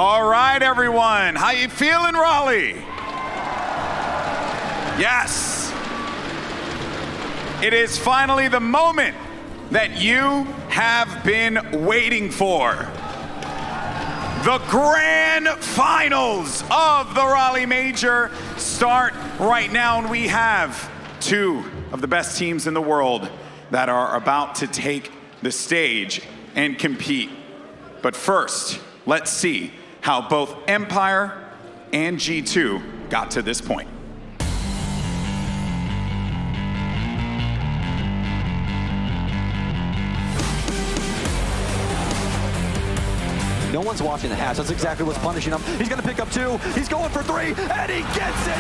All right, everyone. How you feeling, Raleigh? Yes. It is finally the moment that you have been waiting for. The grand finals of the Raleigh Major start right now, and we have two of the best teams in the world that are about to take the stage and compete. But first, let's see how both Empire and G2 got to this point. No one's watching the hatch. That's exactly what's punishing him. He's going to pick up two. He's going for three, and he gets it!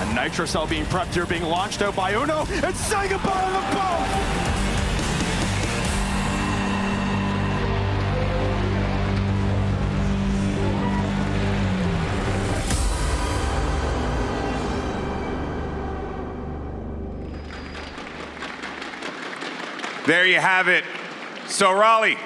A Nitro Cell being prepped here, being launched out by Uno, and saying goodbye to them both! There you have it. So Raleigh,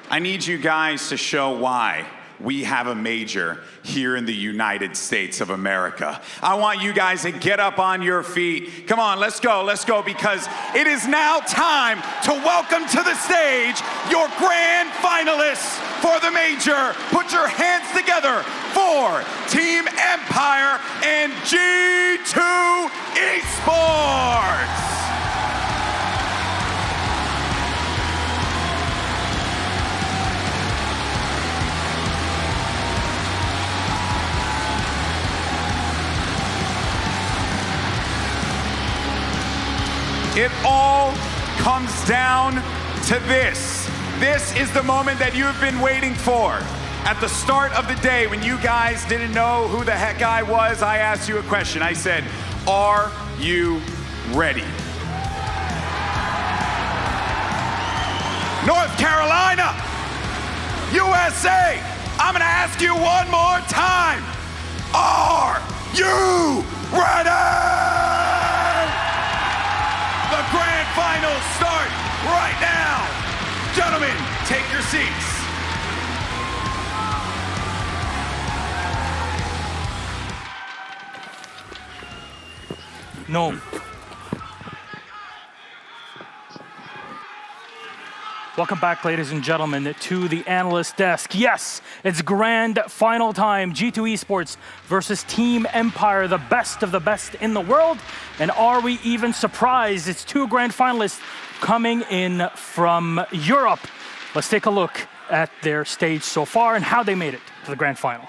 I need you guys to show why we have a major here in the United States of America. I want you guys to get up on your feet. Come on, let's go, because it is now time to welcome to the stage your grand finalists for the major. Put your hands together for Team Empire and G2 Esports. It all comes down to this. This is the moment that you've been waiting for. At the start of the day, when you guys didn't know who the heck I was, I asked you a question. I said, are you ready? North Carolina, USA, I'm gonna ask you one more time. Are you ready? The grand finals start right now. Gentlemen, take your seats. No. Welcome back, ladies and gentlemen, to the analyst desk. Yes, it's grand final time. G2 Esports versus Team Empire, the best of the best in the world. And are we even surprised? It's two grand finalists coming in from Europe. Let's take a look at their stage so far and how they made it to the grand final.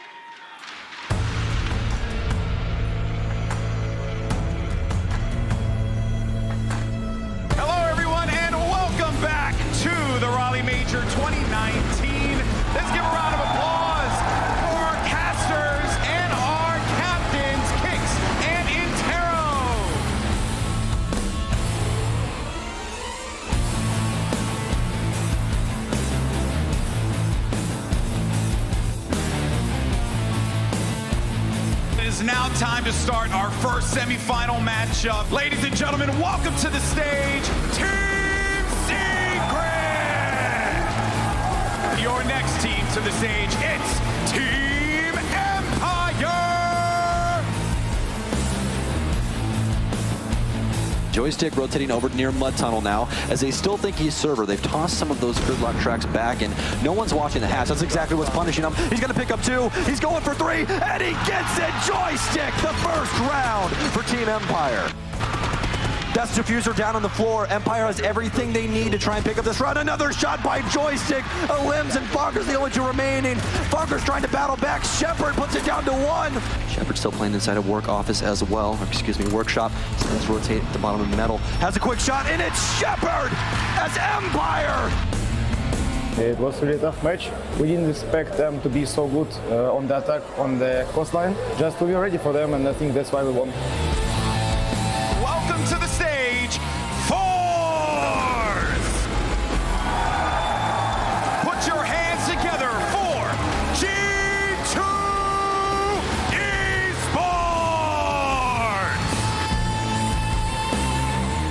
The Raleigh Major 2019. Let's give a round of applause for our casters and our captains, Kix and Intero. It is now time to start our first semifinal matchup. Ladies and gentlemen, welcome to the stage, Team Secret! Your next team to the stage, it's Team Empire! Joystick rotating over near Mud Tunnel now, as they still think he's server. They've tossed some of those gridlock tracks back, and no one's watching the hatch. That's exactly what's punishing him. He's going to pick up two. He's going for three, and he gets it! Joystick, the first round for Team Empire. That's Diffuser down on the floor. Empire has everything they need to try and pick up this round. Another shot by Joystick. Limbs and Fogger's the only two remaining. Fogger's trying to battle back. Shepard puts it down to one. Shepard still playing inside a work office as well. Or excuse me, workshop. So let's rotate at the bottom of the metal. Has a quick shot, and it's Shepard as Empire. It was a really tough match. We didn't expect them to be so good on the attack on the coastline. Just to be ready for them, and I think that's why we won. Welcome to the stage, Force! Put your hands together for G2 Esports!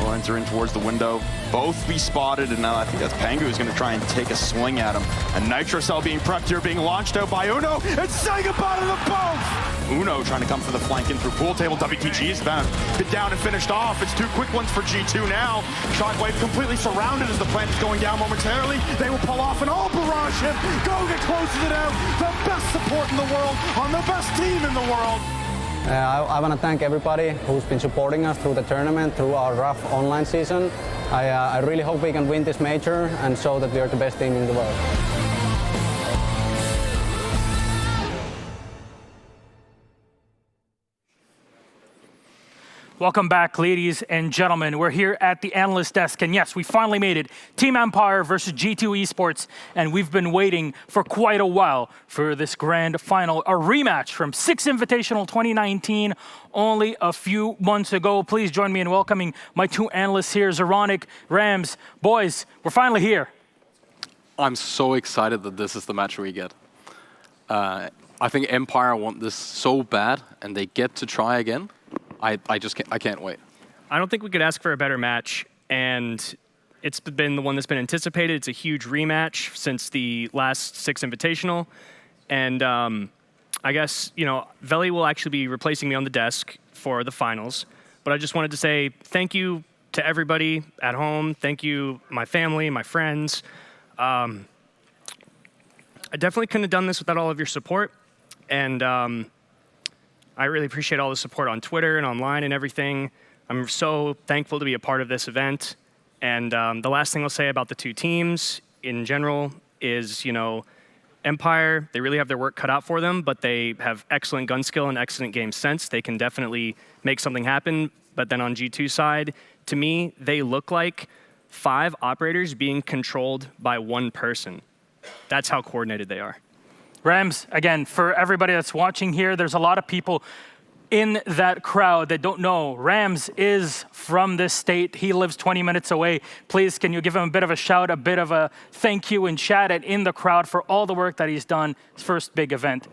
Well, enter in towards the window. Both be spotted, and now I think that's Pangu who's going to try and take a swing at him. And Nitro Cell being prepped here, being launched out by Uno, and saying goodbye to the both! Uno trying to come for the flank in through pool table. WTG is been down and finished off. It's 2 quick ones for G2 now. Shockwave completely surrounded as the plant is going down momentarily. They will pull off and all barrage him. Go get close to it out. The best support in the world on the best team in the world. I want to thank everybody who's been supporting us through the tournament, through our rough online season. I really hope we can win this major and show that we are the best team in the world. Welcome back, ladies and gentlemen. We're here at the analyst desk, and yes, we finally made it. Team Empire versus G2 Esports, and we've been waiting for quite a while for this grand final, a rematch from Six Invitational 2019, only a few months ago. Please join me in welcoming my two analysts here, Zoronic, Rams. Boys, we're finally here. I'm so excited that this is the match we get. I think Empire want this so bad, and they get to try again. I can't wait. I don't think we could ask for a better match, and it's been the one that's been anticipated. It's a huge rematch since the last Six Invitational, and I guess, you know, Veli will actually be replacing me on the desk for the finals, but I just wanted to say thank you to everybody at home. Thank you, my family, my friends. I definitely couldn't have done this without all of your support, and I really appreciate all the support on Twitter and online and everything. I'm so thankful to be a part of this event. And the last thing I'll say about the two teams in general is, you know, Empire, they really have their work cut out for them, but they have excellent gun skill and excellent game sense. They can definitely make something happen. But then on G2 side, to me, they look like 5 operators being controlled by one person. That's how coordinated they are. Rams, again, for everybody that's watching here, there's a lot of people in that crowd that don't know. Rams is from this state. He lives 20 minutes away. Please, can you give him a bit of a shout, a bit of a thank you, and chat it in the crowd for all the work that he's done, his first big event.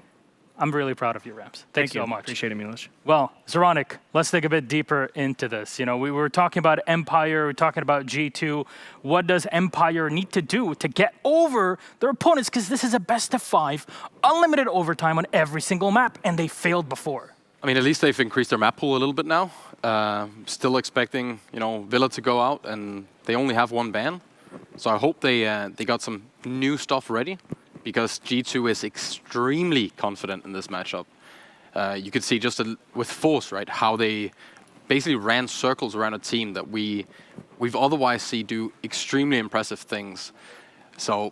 I'm really proud of you, Rams. Thank you so much. Appreciate it, Milos. Well, Zoronic, let's dig a bit deeper into this. You know, we were talking about Empire, we're talking about G2. What does Empire need to do to get over their opponents? Because this is a best of 5, unlimited overtime on every single map, and they failed before. I mean, at least they've increased their map pool a little bit now. Still expecting, you know, Villa to go out, and they only have 1 ban. So I hope they got some new stuff ready, because G2 is extremely confident in this matchup. You could see just with Force, right, how they basically ran circles around a team that we've otherwise see do extremely impressive things. So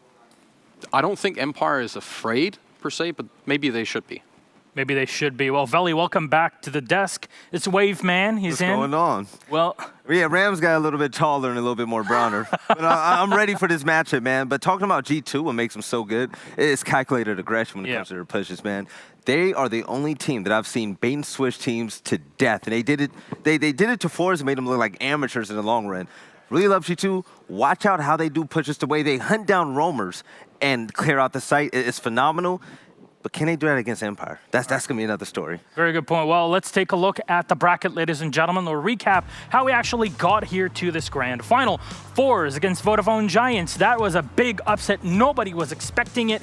I don't think Empire is afraid per se, but maybe they should be. Maybe they should be. Well, Veli, welcome back to the desk. It's Wave Man. He's in. What's going on? Well, yeah, Rams got a little bit taller and a little bit more browner. But I'm ready for this matchup, man. But talking about G2, what makes them so good is calculated aggression when it comes to their pushes, man. They are the only team that I've seen bait and switch teams to death, and they did it. They did it to Force and made them look like amateurs in the long run. Really love G2. Watch out how they do pushes. The way they hunt down roamers and clear out the site is phenomenal. But can they do that against Empire? That's going to be another story. Very good point. Well, let's take a look at the bracket, ladies and gentlemen. We'll recap how we actually got here to this grand final. 4s against Vodafone Giants. That was a big upset. Nobody was expecting it.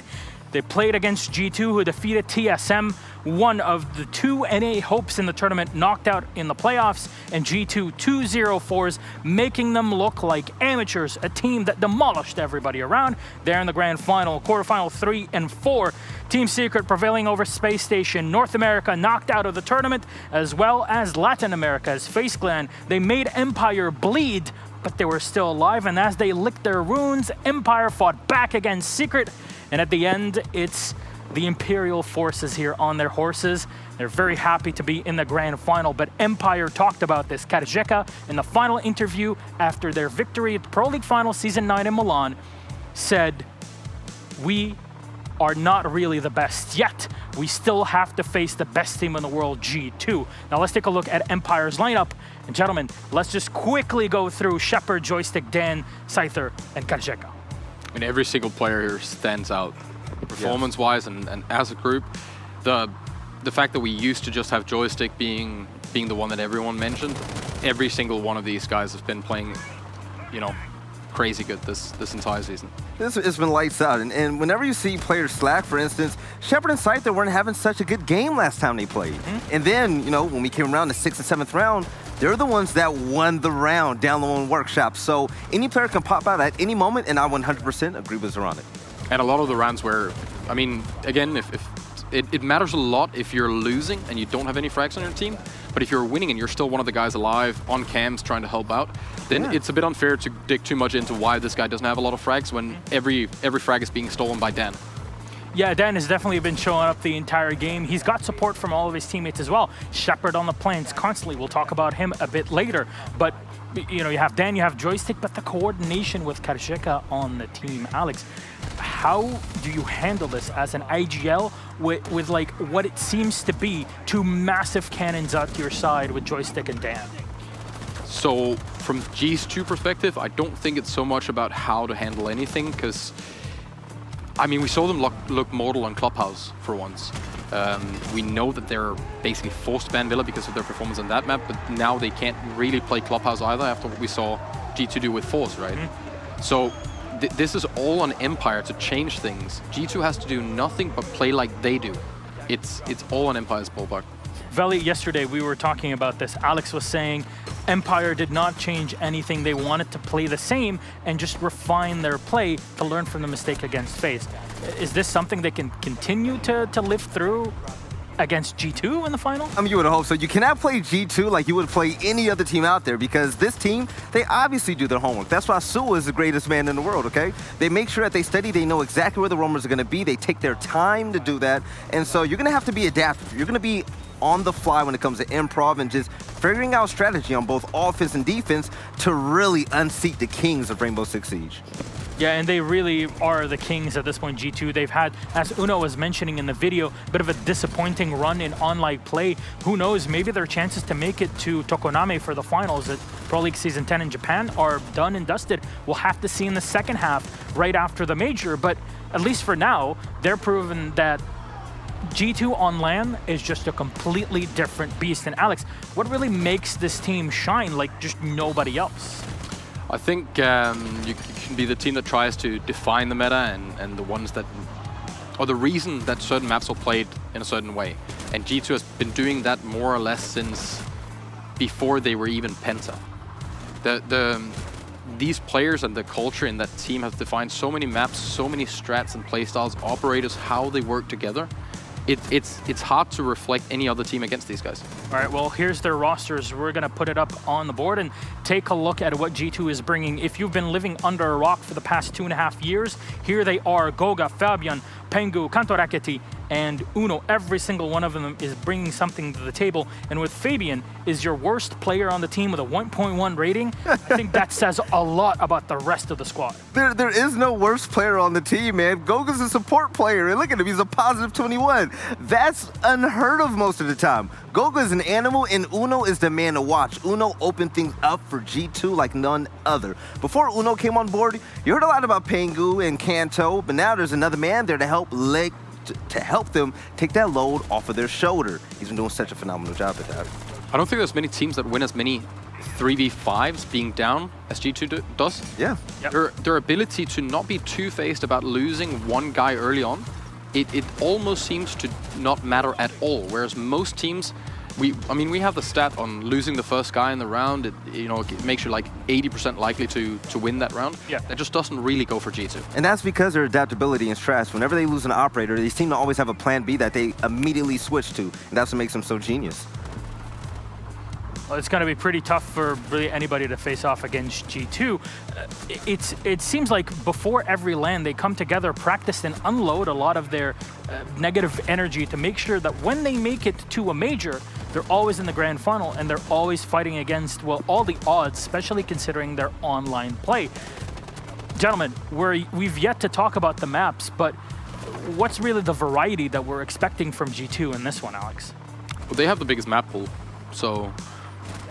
They played against G2, who defeated TSM, one of the 2 NA hopes in the tournament, knocked out in the playoffs, and G2 2-0-4s, making them look like amateurs, a team that demolished everybody around. There in the grand final, quarterfinal 3 and 4. Team Secret prevailing over Space Station. North America knocked out of the tournament, as well as Latin America as Face Clan. They made Empire bleed, but they were still alive, and as they licked their wounds, Empire fought back against Secret, and at the end, it's the Imperial forces here on their horses. They're very happy to be in the grand final, but Empire talked about this. Karjeka, in the final interview after their victory at the Pro League Final Season 9 in Milan, said, "We are not really the best yet. We still have to face the best team in the world, G2. Now let's take a look at Empire's lineup. And gentlemen, let's just quickly go through Shepard, Joystick, Dan, Scyther, and Karjeka. I mean, every single player here stands out, performance-wise and as a group. The fact that we used to just have Joystick being the one that everyone mentioned, every single one of these guys has been playing, you know, crazy good this entire season. It's been lights out, and whenever you see players slack, for instance, Shepard and Scyther weren't having such a good game last time they played. And then, you know, when we came around the 6th and 7th round, they're the ones that won the round down low in workshop. So any player can pop out at any moment, and I 100% agree with Zoronic. And a lot of the rounds where, I mean, again, if it matters a lot if you're losing and you don't have any frags on your team, but if you're winning and you're still one of the guys alive on cams trying to help out, then it's a bit unfair to dig too much into why this guy doesn't have a lot of frags when every frag is being stolen by Dan. Yeah, Dan has definitely been showing up the entire game. He's got support from all of his teammates as well. Shepard on the planes constantly. We'll talk about him a bit later. But, you know, you have Dan, you have Joystick, but the coordination with Karshika on the team. Alex, how do you handle this as an IGL with like what it seems to be two massive cannons at your side with Joystick and Dan? So from G2 perspective, I don't think it's so much about how to handle anything, because I mean, we saw them look mortal on Clubhouse for once. We know that they're basically forced to ban Villa because of their performance on that map, but now they can't really play Clubhouse either after what we saw G2 do with Force, right? So this is all on Empire to change things. G2 has to do nothing but play like they do. It's all on Empire's ballpark. Veli, yesterday we were talking about this. Alex was saying Empire did not change anything. They wanted to play the same and just refine their play to learn from the mistake against FaZe. Is this something they can continue to live through against G2 in the final? I mean, you would hope so. You cannot play G2 like you would play any other team out there, because this team, they obviously do their homework. That's why Sue is the greatest man in the world, okay? They make sure that they study, they know exactly where the roamers are going to be, they take their time to do that, and so you're going to have to be adaptive. You're going to be on the fly when it comes to improv and just figuring out strategy on both offense and defense to really unseat the kings of Rainbow Six Siege. Yeah, and they really are the kings at this point, G2. They've had, as Uno was mentioning in the video, a bit of a disappointing run in online play. Who knows, maybe their chances to make it to Tokoname for the finals at Pro League Season 10 in Japan are done and dusted. We'll have to see in the second half, right after the major, but at least for now, they're proven that G2 on LAN is just a completely different beast. And Alex, what really makes this team shine like just nobody else? I think you can be the team that tries to define the meta and the ones that, or the reason that certain maps are played in a certain way. And G2 has been doing that more or less since before they were even Penta. These players and the culture in that team have defined so many maps, so many strats and playstyles, operators, how they work together. It's hard to reflect any other team against these guys. All right, well, here's their rosters. We're going to put it up on the board and take a look at what G2 is bringing. If you've been living under a rock for the past 2.5 years, here they are: Goga, Fabian, Pengu, Kantoraketi, and Uno. Every single one of them is bringing something to the table. And with Fabian is your worst player on the team with a 1.1 rating, I think that says a lot about the rest of the squad. There is no worst player on the team, man. Goga's a support player, and look at him, he's a positive 21. That's unheard of most of the time. Goga is an animal, and Uno is the man to watch. Uno opened things up for G2 like none other. Before Uno came on board, you heard a lot about Pengu and Kanto, but now there's another man there to help them take that load off of their shoulder. He's been doing such a phenomenal job at that. I don't think there's many teams that win as many 3v5s being down as G2 does. Yeah. Yep. Their ability to not be two-faced about losing one guy early on, it almost seems to not matter at all. Whereas most teams, we have the stat on losing the first guy in the round. It makes you like 80% likely to win that round. Yeah. That just doesn't really go for G2. And that's because their adaptability and stress. Whenever they lose an operator, they seem to always have a plan B that they immediately switch to. And that's what makes them so genius. Well, it's going to be pretty tough for really anybody to face off against G2. It seems like before every LAN, they come together, practice, and unload a lot of their negative energy to make sure that when they make it to a major, they're always in the grand final and they're always fighting against, well, all the odds, especially considering their online play. Gentlemen, we've yet to talk about the maps, but what's really the variety that we're expecting from G2 in this one, Alex? Well, they have the biggest map pool, so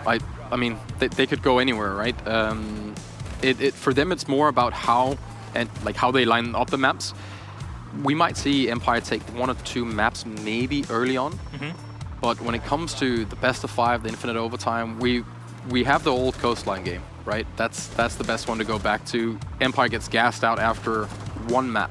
I mean, they could go anywhere, right? For them, it's more about how they line up the maps. We might see Empire take 1 or 2 maps maybe early on, but when it comes to the best of 5, the infinite overtime, we have the old Coastline game, right? That's the best one to go back to. Empire gets gassed out after one map.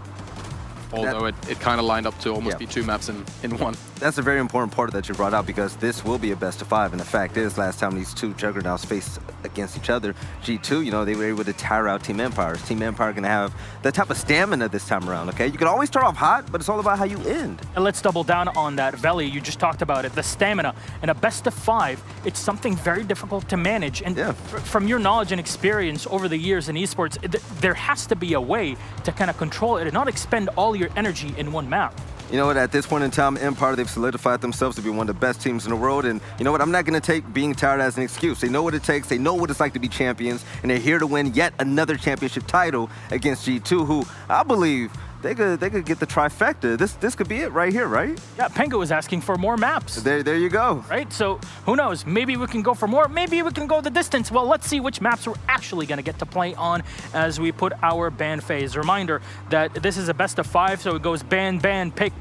Although it kind of lined up to almost be 2 maps in one. That's a very important part that you brought out, because this will be a best of 5. And the fact is, last time these two juggernauts faced against each other, G2, you know, they were able to tire out Team Empire. Team Empire going to have that type of stamina this time around, okay? You can always start off hot, but it's all about how you end. And let's double down on that. Veli, you just talked about it, the stamina. In a best of 5, it's something very difficult to manage. And from your knowledge and experience over the years in esports, there has to be a way to kind of control it and not expend all your energy in one map. You know what, at this point in time, Empire, they've solidified themselves to be one of the best teams in the world. And you know what, I'm not going to take being tired as an excuse. They know what it takes. They know what it's like to be champions. And they're here to win yet another championship title against G2, who I believe they could get the trifecta. This could be it right here, right? Yeah, Pengu was asking for more maps. There you go. Right, so who knows? Maybe we can go for more. Maybe we can go the distance. Well, let's see which maps we're actually going to get to play on as we put our ban phase. Reminder that this is a best of 5, so it goes ban, pick,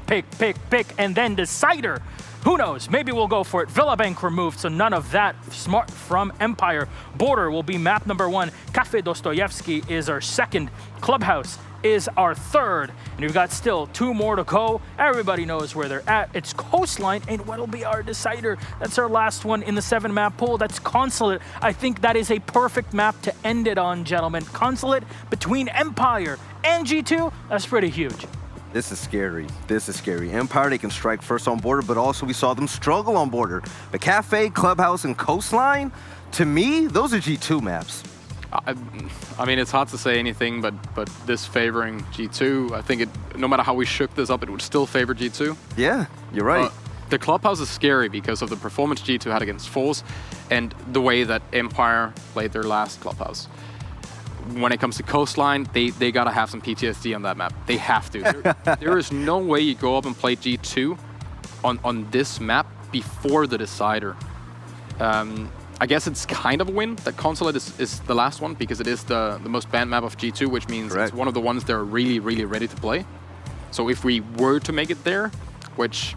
and then decider. Who knows? Maybe we'll go for it. Villabank removed, so none of that. Smart from Empire. Border will be map number 1. Kafe Dostoyevsky is our 2nd. Clubhouse is our 3rd. And we've got still 2 more to go. Everybody knows where they're at. It's Coastline, and what'll be our decider? That's our last one in the 7-map pool. That's Consulate. I think that is a perfect map to end it on, gentlemen. Consulate between Empire and G2. That's pretty huge. This is scary. This is scary. Empire, they can strike first on border, but also we saw them struggle on border. But Kafe, Clubhouse, and Coastline, to me, those are G2 maps. I mean, it's hard to say anything, but this favoring G2, I think no matter how we shook this up, it would still favor G2. Yeah, you're right. The Clubhouse is scary because of the performance G2 had against Force and the way that Empire played their last Clubhouse. When it comes to Coastline, they gotta have some PTSD on that map. They have to. There is no way you go up and play G2 on this map before the decider. I guess it's kind of a win that Consulate is the last one, because it is the most banned map of G2, which means it's one of the ones they're really, really ready to play. So if we were to make it there, which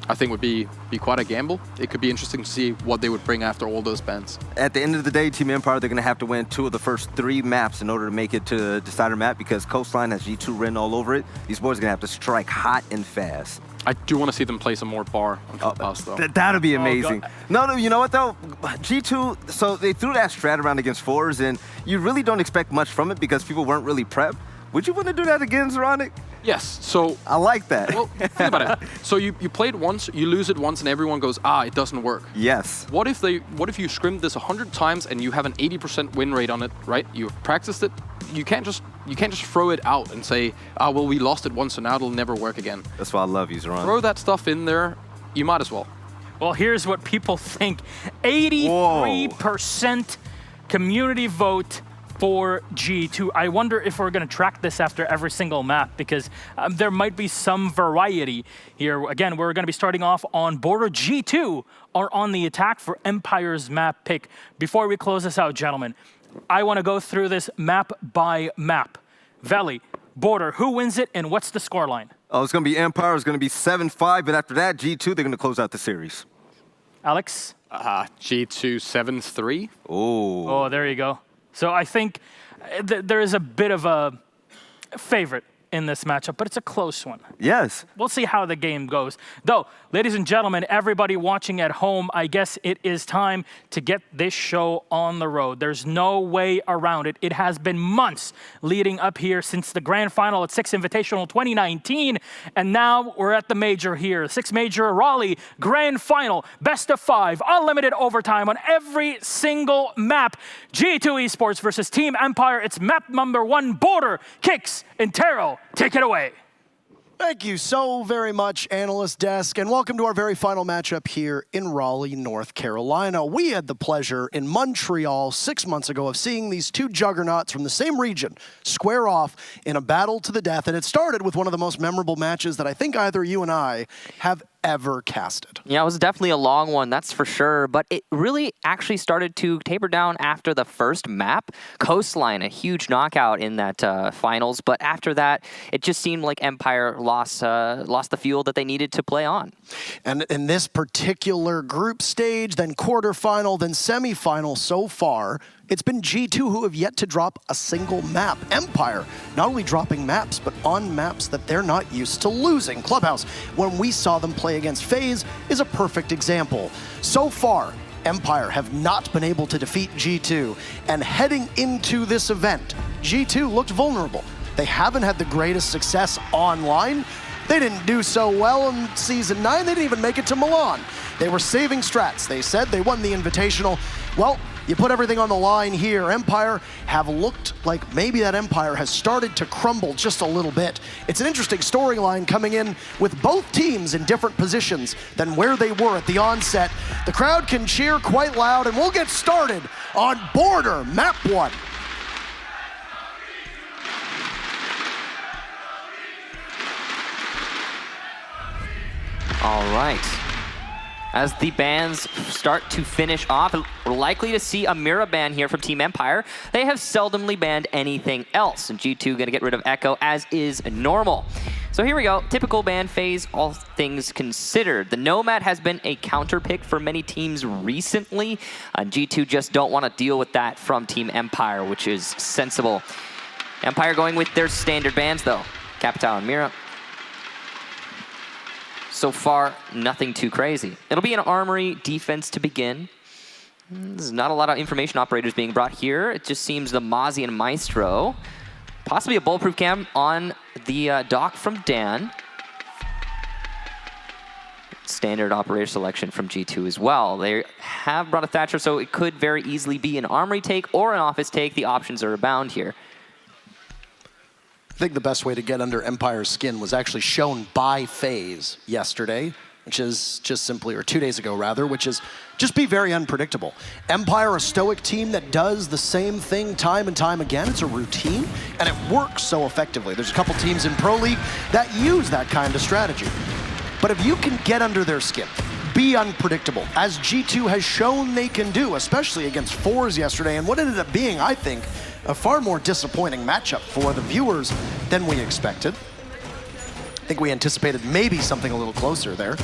I think would be quite a gamble, it could be interesting to see what they would bring after all those bans. At the end of the day, Team Empire, they're going to have to win 2 of the first 3 maps in order to make it to the decider map, because Coastline has G2 written all over it. These boys are going to have to strike hot and fast. I do want to see them play some more bar on Clubhouse, though. That'll be amazing. No, you know what, though? G2, so they threw that strat around against 4s, and you really don't expect much from it because people weren't really prepped. Would you want to do that again, Zoronic? Yes, so... I like that. Well, think about it. So you play it once, you lose it once, and everyone goes, it doesn't work. Yes. What if you scrimmed this 100 times and you have an 80% win rate on it, right? You've practiced it. You can't just throw it out and say, well, we lost it once, so now it'll never work again. That's why I love you, Zoronic. Throw that stuff in there. You might as well. Well, here's what people think. 83% community vote for G2. I wonder if we're going to track this after every single map, because there might be some variety here. Again, we're going to be starting off on border. G2 are on the attack for Empire's map pick. Before we close this out, gentlemen, I want to go through this map by map. Veli, border, who wins it and what's the scoreline? Oh, it's going to be Empire. It's going to be 7-5, but after that, G2, they're going to close out the series. Alex? G2 7-3. Oh, there you go. So I think there is a bit of a favorite in this matchup, but it's a close one. Yes. We'll see how the game goes. Though, ladies and gentlemen, everybody watching at home, I guess it is time to get this show on the road. There's no way around it. It has been months leading up here since the grand final at 6 Invitational 2019, and now we're at the major here. 6 Major Raleigh grand final, best of 5, unlimited overtime on every single map. G2 Esports versus Team Empire. It's map number 1, border, Kicks, and Taro. Take it away. Thank you so very much, Analyst Desk, and welcome to our very final matchup here in Raleigh, North Carolina. We had the pleasure in Montreal 6 months ago of seeing these 2 juggernauts from the same region square off in a battle to the death, and it started with one of the most memorable matches that I think either you and I have ever casted. Yeah, it was definitely a long one, that's for sure, but it really actually started to taper down after the first map. Coastline, a huge knockout in that finals, but after that, it just seemed like Empire lost the fuel that they needed to play on. And in this particular group stage, then quarterfinal, then semifinal so far, it's been G2 who have yet to drop a single map. Empire not only dropping maps, but on maps that they're not used to losing. Clubhouse, when we saw them play against FaZe, is a perfect example. So far, Empire have not been able to defeat G2, and heading into this event, G2 looked vulnerable. They haven't had the greatest success online. They didn't do so well in Season 9, they didn't even make it to Milan. They were saving strats. They said they won the Invitational. Well, you put everything on the line here. Empire have looked like maybe that Empire has started to crumble just a little bit. It's an interesting storyline coming in with both teams in different positions than where they were at the onset. The crowd can cheer quite loud, and we'll get started on Border Map 1. All right. As the bans start to finish off, we're likely to see a Mira ban here from Team Empire. They have seldomly banned anything else, and G2 gonna get rid of Echo as is normal. So here we go, typical ban phase, all things considered. The Nomad has been a counter pick for many teams recently. G2 just don't want to deal with that from Team Empire, which is sensible. Empire going with their standard bans though. Capital and Mira. So far, nothing too crazy. It'll be an Armory defense to begin. There's not a lot of information operators being brought here. It just seems the Mozzie and Maestro. Possibly a bulletproof cam on the dock from Dan. Standard operator selection from G2 as well. They have brought a Thatcher, so it could very easily be an Armory take or an Office take. The options are abound here. I think the best way to get under Empire's skin was actually shown by FaZe yesterday, which is just simply, or 2 days ago rather, which is just be very unpredictable. Empire, a stoic team that does the same thing time and time again. It's a routine, and it works so effectively. There's a couple teams in Pro League that use that kind of strategy. But if you can get under their skin, be unpredictable, as G2 has shown they can do, especially against Fours yesterday, and what ended up being, I think, a far more disappointing matchup for the viewers than we expected. I think we anticipated maybe something a little closer there.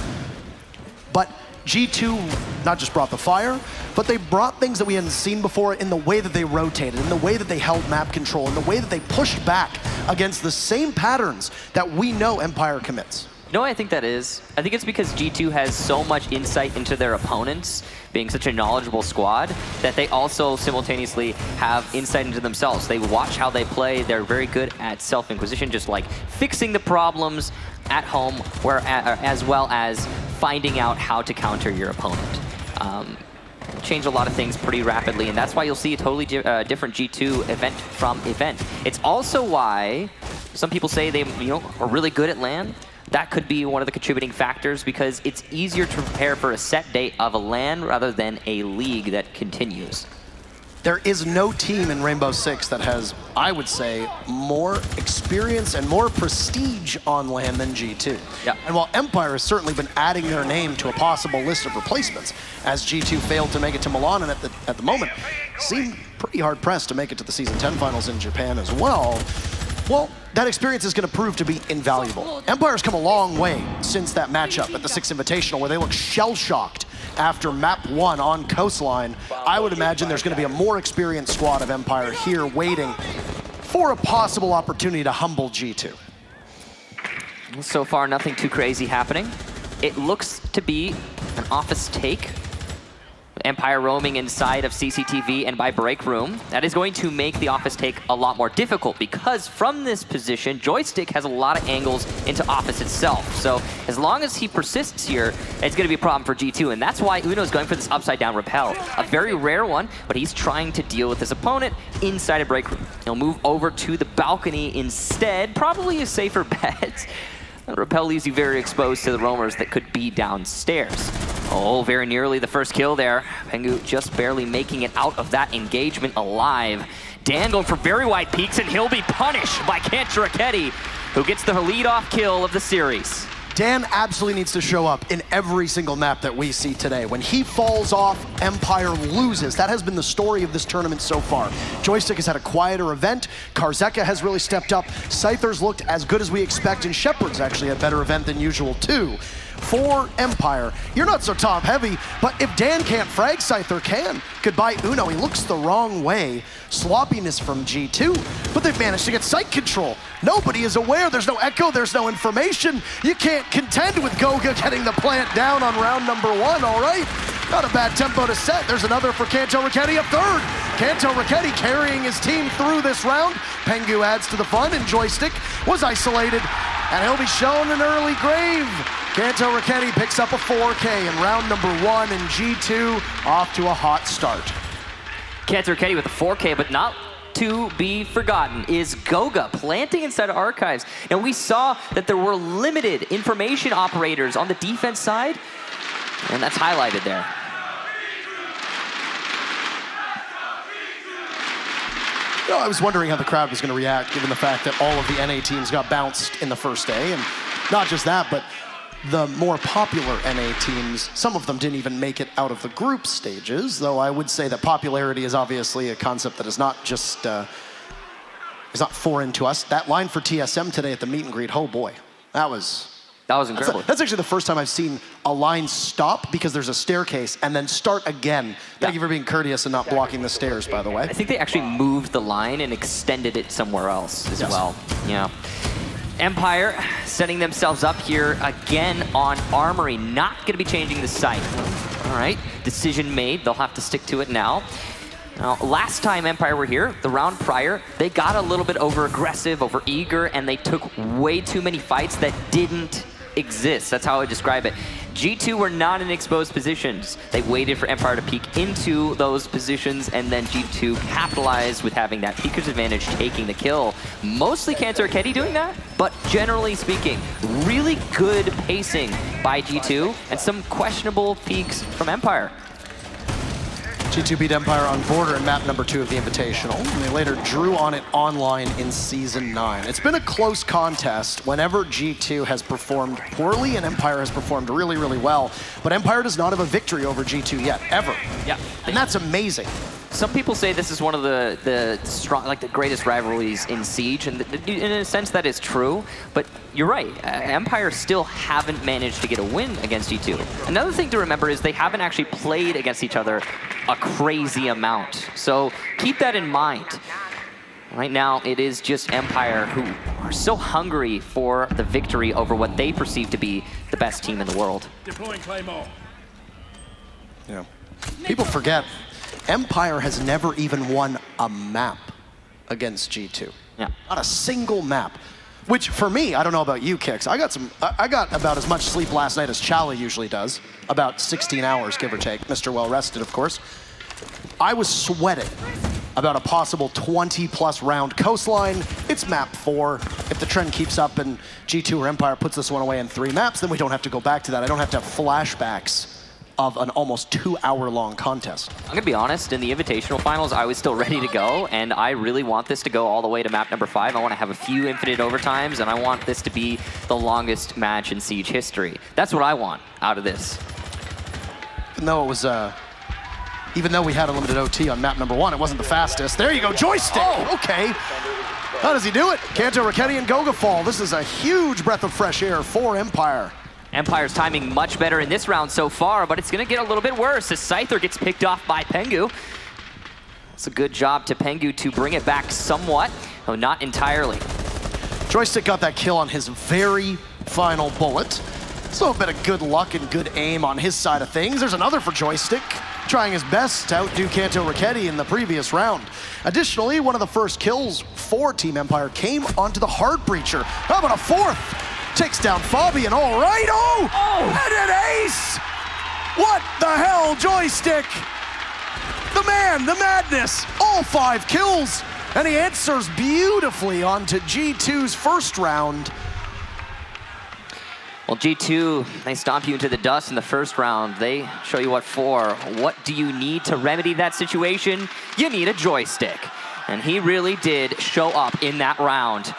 But G2 not just brought the fire, but they brought things that we hadn't seen before in the way that they rotated, in the way that they held map control, in the way that they pushed back against the same patterns that we know Empire commits. You know what I think that is? I think it's because G2 has so much insight into their opponents, being such a knowledgeable squad, that they also simultaneously have insight into themselves. They watch how they play. They're very good at self-inquisition, just like fixing the problems at home, as well as finding out how to counter your opponent. Change a lot of things pretty rapidly, and that's why you'll see a totally different G2 event from event. It's also why some people say they are really good at LAN. That could be one of the contributing factors because it's easier to prepare for a set date of a LAN rather than a league that continues. There is no team in Rainbow Six that has, I would say, more experience and more prestige on LAN than G2. Yeah. And while Empire has certainly been adding their name to a possible list of replacements, as G2 failed to make it to Milan and at the moment seem pretty hard pressed to make it to the Season 10 finals in Japan as well, well, that experience is going to prove to be invaluable. Empire's come a long way since that matchup at the Six Invitational where they look shell-shocked after map 1 on Coastline. I would imagine there's going to be a more experienced squad of Empire here waiting for a possible opportunity to humble G2. So far, nothing too crazy happening. It looks to be an Office take. Empire roaming inside of CCTV and by break room. That is going to make the Office take a lot more difficult because from this position, Joystick has a lot of angles into Office itself. So as long as he persists here, it's going to be a problem for G2, and that's why Uno's going for this upside down rappel. A very rare one, but he's trying to deal with his opponent inside a break room. He'll move over to the balcony instead, probably a safer bet. The rappel leaves you very exposed to the roamers that could be downstairs. Oh, very nearly the first kill there. Pengu just barely making it out of that engagement alive. Dan going for very wide peaks, and he'll be punished by Kantaraketi, who gets the lead-off kill of the series. Dan absolutely needs to show up in every single map that we see today. When he falls off, Empire loses. That has been the story of this tournament so far. Joystick has had a quieter event. Karzeka has really stepped up. Scyther's looked as good as we expect, and Shepard's actually a better event than usual too. For Empire, you're not so top heavy, but if Dan can't frag, Scyther can. Goodbye Uno, he looks the wrong way. Sloppiness from G2, but they've managed to get site control. Nobody is aware, there's no echo, there's no information. You can't contend with Goga getting the plant down on round number 1, all right? Not a bad tempo to set. There's another for Kanto Raketti, a third. Kanto Raketti carrying his team through this round. Pengu adds to the fun, and Joystick was isolated, and he'll be shown an early grave. Kanto Raketti picks up a 4K in round number 1, and G2 off to a hot start. Kanto Raketti with a 4K, but not to be forgotten is Goga planting inside of Archives. And we saw that there were limited information operators on the defense side, and that's highlighted there. You know, I was wondering how the crowd was going to react given the fact that all of the NA teams got bounced in the first day. And not just that, but the more popular NA teams, some of them didn't even make it out of the group stages, though I would say that popularity is obviously a concept that is not just, is not foreign to us. That line for TSM today at the meet and greet, oh boy, that was incredible. That's actually the first time I've seen a line stop because there's a staircase and then start again. Thank you for being courteous and not blocking the stairs, by the way. I think they actually moved the line and extended it somewhere else as well. Yeah. Empire setting themselves up here again on Armory. Not going to be changing the site. All right, decision made. They'll have to stick to it now. Now, last time Empire were here, the round prior, they got a little bit over-aggressive, over-eager, and they took way too many fights that didn't exist. That's how I would describe it. G2 were not in exposed positions. They waited for Empire to peek into those positions, and then G2 capitalized with having that peeker's advantage, taking the kill. Mostly Kanto Raketti doing that, but generally speaking, really good pacing by G2, and some questionable peeks from Empire. G2 beat Empire on Border in map number 2 of the Invitational, and they later drew on it online in Season 9. It's been a close contest whenever G2 has performed poorly and Empire has performed really, really well, but Empire does not have a victory over G2 yet, ever. Yeah. And that's amazing. Some people say this is one of the strong, like the greatest rivalries in Siege, and in a sense that is true, but you're right, Empire still haven't managed to get a win against G2. Another thing to remember is they haven't actually played against each other a crazy amount, so keep that in mind. Right now, it is just Empire who are so hungry for the victory over what they perceive to be the best team in the world. Deploying Claymore. Yeah. People forget, Empire has never even won a map against G2. Yeah. Not a single map. Which, for me, I don't know about you, Kix. I got about as much sleep last night as Chala usually does. About 16 hours, give or take. Mr. Well-rested, of course. I was sweating about a possible 20-plus round Coastline. It's map 4. If the trend keeps up and G2 or Empire puts this one away in 3 maps, then we don't have to go back to that. I don't have to have flashbacks of an almost 2-hour-long contest. I'm gonna be honest, in the Invitational Finals, I was still ready to go, and I really want this to go all the way to map number 5. I want to have a few infinite overtimes, and I want this to be the longest match in Siege history. That's what I want out of this. Even though it was, even though we had a limited OT on map number 1, it wasn't the fastest. There you go, Joystick! Oh. Okay. How does he do it? Kanto Raketti and Goga fall. This is a huge breath of fresh air for Empire. Empire's timing much better in this round so far, but it's going to get a little bit worse as Scyther gets picked off by Pengu. It's a good job to Pengu to bring it back somewhat, though not entirely. Joystick got that kill on his very final bullet. So a bit of good luck and good aim on his side of things. There's another for Joystick, trying his best to outdo Kanto Raketti in the previous round. Additionally, one of the first kills for Team Empire came onto the Hard Breacher. How about a 4th? Takes down Fabian, all right. And an ace! What the hell, Joystick? The man, the madness, all 5 kills. And he answers beautifully onto G2's first round. Well, G2, they stomp you into the dust in the first round. They show you what for. What do you need to remedy that situation? You need a Joystick. And he really did show up in that round.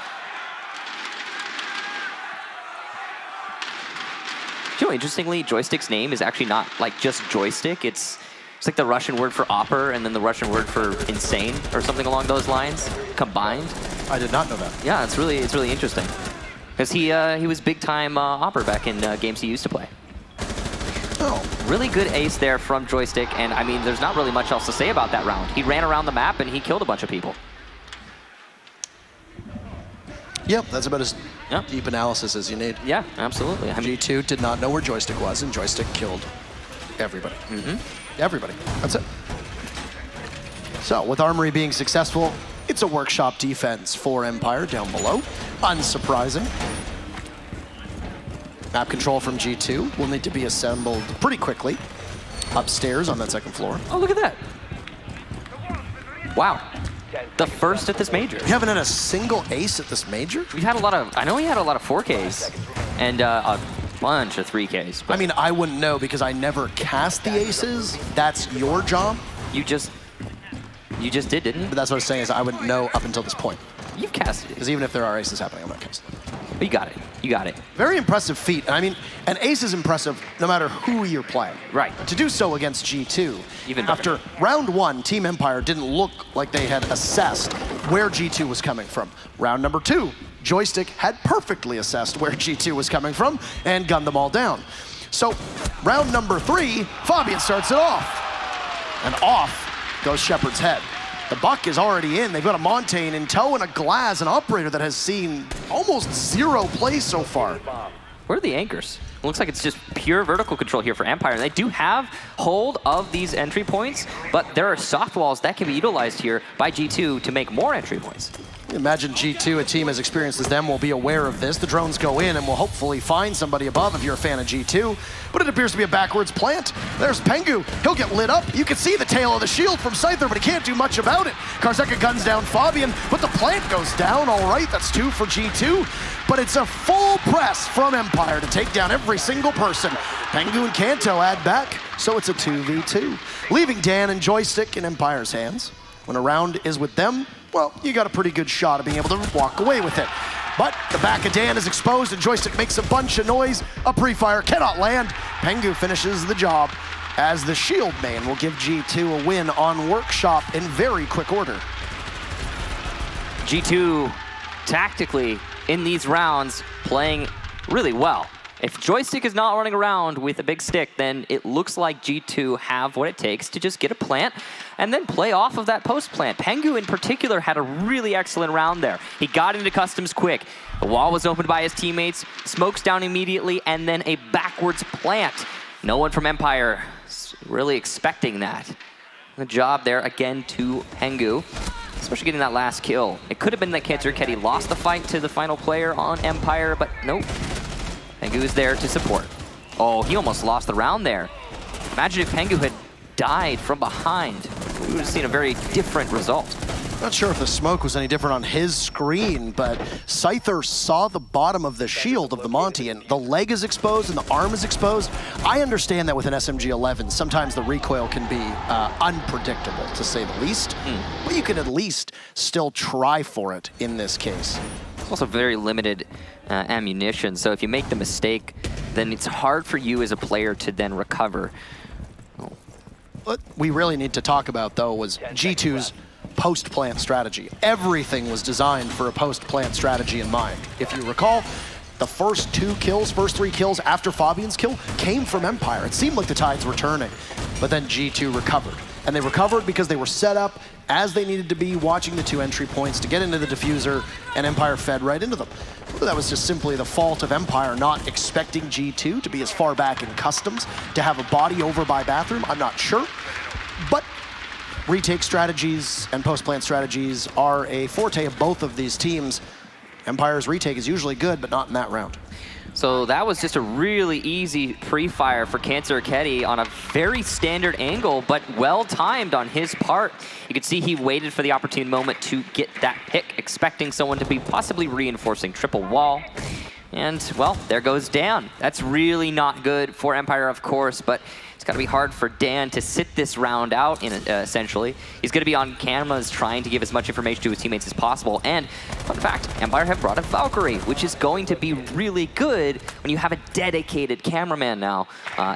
know, interestingly, Joystick's name is actually not like just joystick. It's like the Russian word for opera and then the Russian word for insane or something along those lines combined. I did not know that. Yeah, it's really interesting. Because he was big time opera back in games he used to play. Oh. Really good ace there from Joystick, and I mean, there's not really much else to say about that round. He ran around the map and he killed a bunch of people. Yep, that's about as deep analysis as you need. Yeah, absolutely. I mean, G2 did not know where Joystick was, and Joystick killed everybody. Everybody. That's it. So, with Armory being successful, it's a workshop defense for Empire down below. Unsurprising. Map control from G2 will need to be assembled pretty quickly upstairs on that second floor. Oh, look at that. Wow. The first at this major. We haven't had a single ace at this major? We've had a lot of, I know we had a lot of 4Ks and a bunch of 3Ks. I mean, I wouldn't know because I never cast the aces. That's your job. You just did, didn't you? But that's what I was saying is I wouldn't know up until this point. You've casted it. Because even if there are aces happening, I'm not casting. But you got it. You got it. Very impressive feat. I mean, an ace is impressive no matter who you're playing. Right. To do so against G2, even better. After round one, Team Empire didn't look like they had assessed where G2 was coming from. Round number two, Joystick had perfectly assessed where G2 was coming from and gunned them all down. So round number three, Fabian starts it off. And off goes Shepard's head. The buck is already in. They've got a Montaigne in tow and a Glass, an operator that has seen almost zero play so far. Where are the anchors? It looks like it's just pure vertical control here for Empire. And they do have hold of these entry points, but there are soft walls that can be utilized here by G2 to make more entry points. Imagine G2, a team as experienced as them, will be aware of this. The drones go in and will hopefully find somebody above if you're a fan of G2. But it appears to be a backwards plant. There's Pengu. He'll get lit up. You can see the tail of the shield from Scyther, but he can't do much about it. Karzeka guns down Fabian, but the plant goes down. All right, that's 2 for G2. But it's a full press from Empire to take down every single person. Pengu and Kanto add back, so it's a 2v2. Leaving Dan and Joystick in Empire's hands. When a round is with them, well, you got a pretty good shot of being able to walk away with it. But the back of Dan is exposed and Joystick makes a bunch of noise. A pre-fire cannot land. Pengu finishes the job as the shield main will give G2 a win on Workshop in very quick order. G2 tactically in these rounds playing really well. If Joystick is not running around with a big stick, then it looks like G2 have what it takes to just get a plant and then play off of that post plant. Pengu in particular had a really excellent round there. He got into customs quick. The wall was opened by his teammates, smokes down immediately, and then a backwards plant. No one from Empire is really expecting that. The job there again to Pengu, especially getting that last kill. It could have been that Kanzerketti lost the fight to the final player on Empire, but nope. Pengu is there to support. Oh, he almost lost the round there. Imagine if Pengu had died from behind. We would have seen a very different result. Not sure if the smoke was any different on his screen, but Scyther saw the bottom of the shield of the Monty, and the leg is exposed and the arm is exposed. I understand that with an SMG-11, sometimes the recoil can be unpredictable, to say the least, but you can at least still try for it in this case. It's also very limited ammunition, so if you make the mistake, then it's hard for you as a player to then recover. What we really need to talk about, though, was G2's post-plant strategy. Everything was designed for a post-plant strategy in mind. If you recall, the first 3 kills after Fabian's kill came from Empire. It seemed like the tides were turning, but then G2 recovered. And they recovered because they were set up as they needed to be, watching the 2 entry points to get into the diffuser, and Empire fed right into them. Whether that was just simply the fault of Empire not expecting G2 to be as far back in customs, to have a body over by bathroom, I'm not sure. But retake strategies and post-plant strategies are a forte of both of these teams. Empire's retake is usually good, but not in that round. So that was just a really easy pre-fire for Kanzerketti on a very standard angle, but well-timed on his part. You could see he waited for the opportune moment to get that pick, expecting someone to be possibly reinforcing triple wall. And, well, there goes Dan. That's really not good for Empire, of course, but it's got to be hard for Dan to sit this round out, essentially. He's going to be on cameras trying to give as much information to his teammates as possible. And, fun fact, Empire have brought a Valkyrie, which is going to be really good when you have a dedicated cameraman now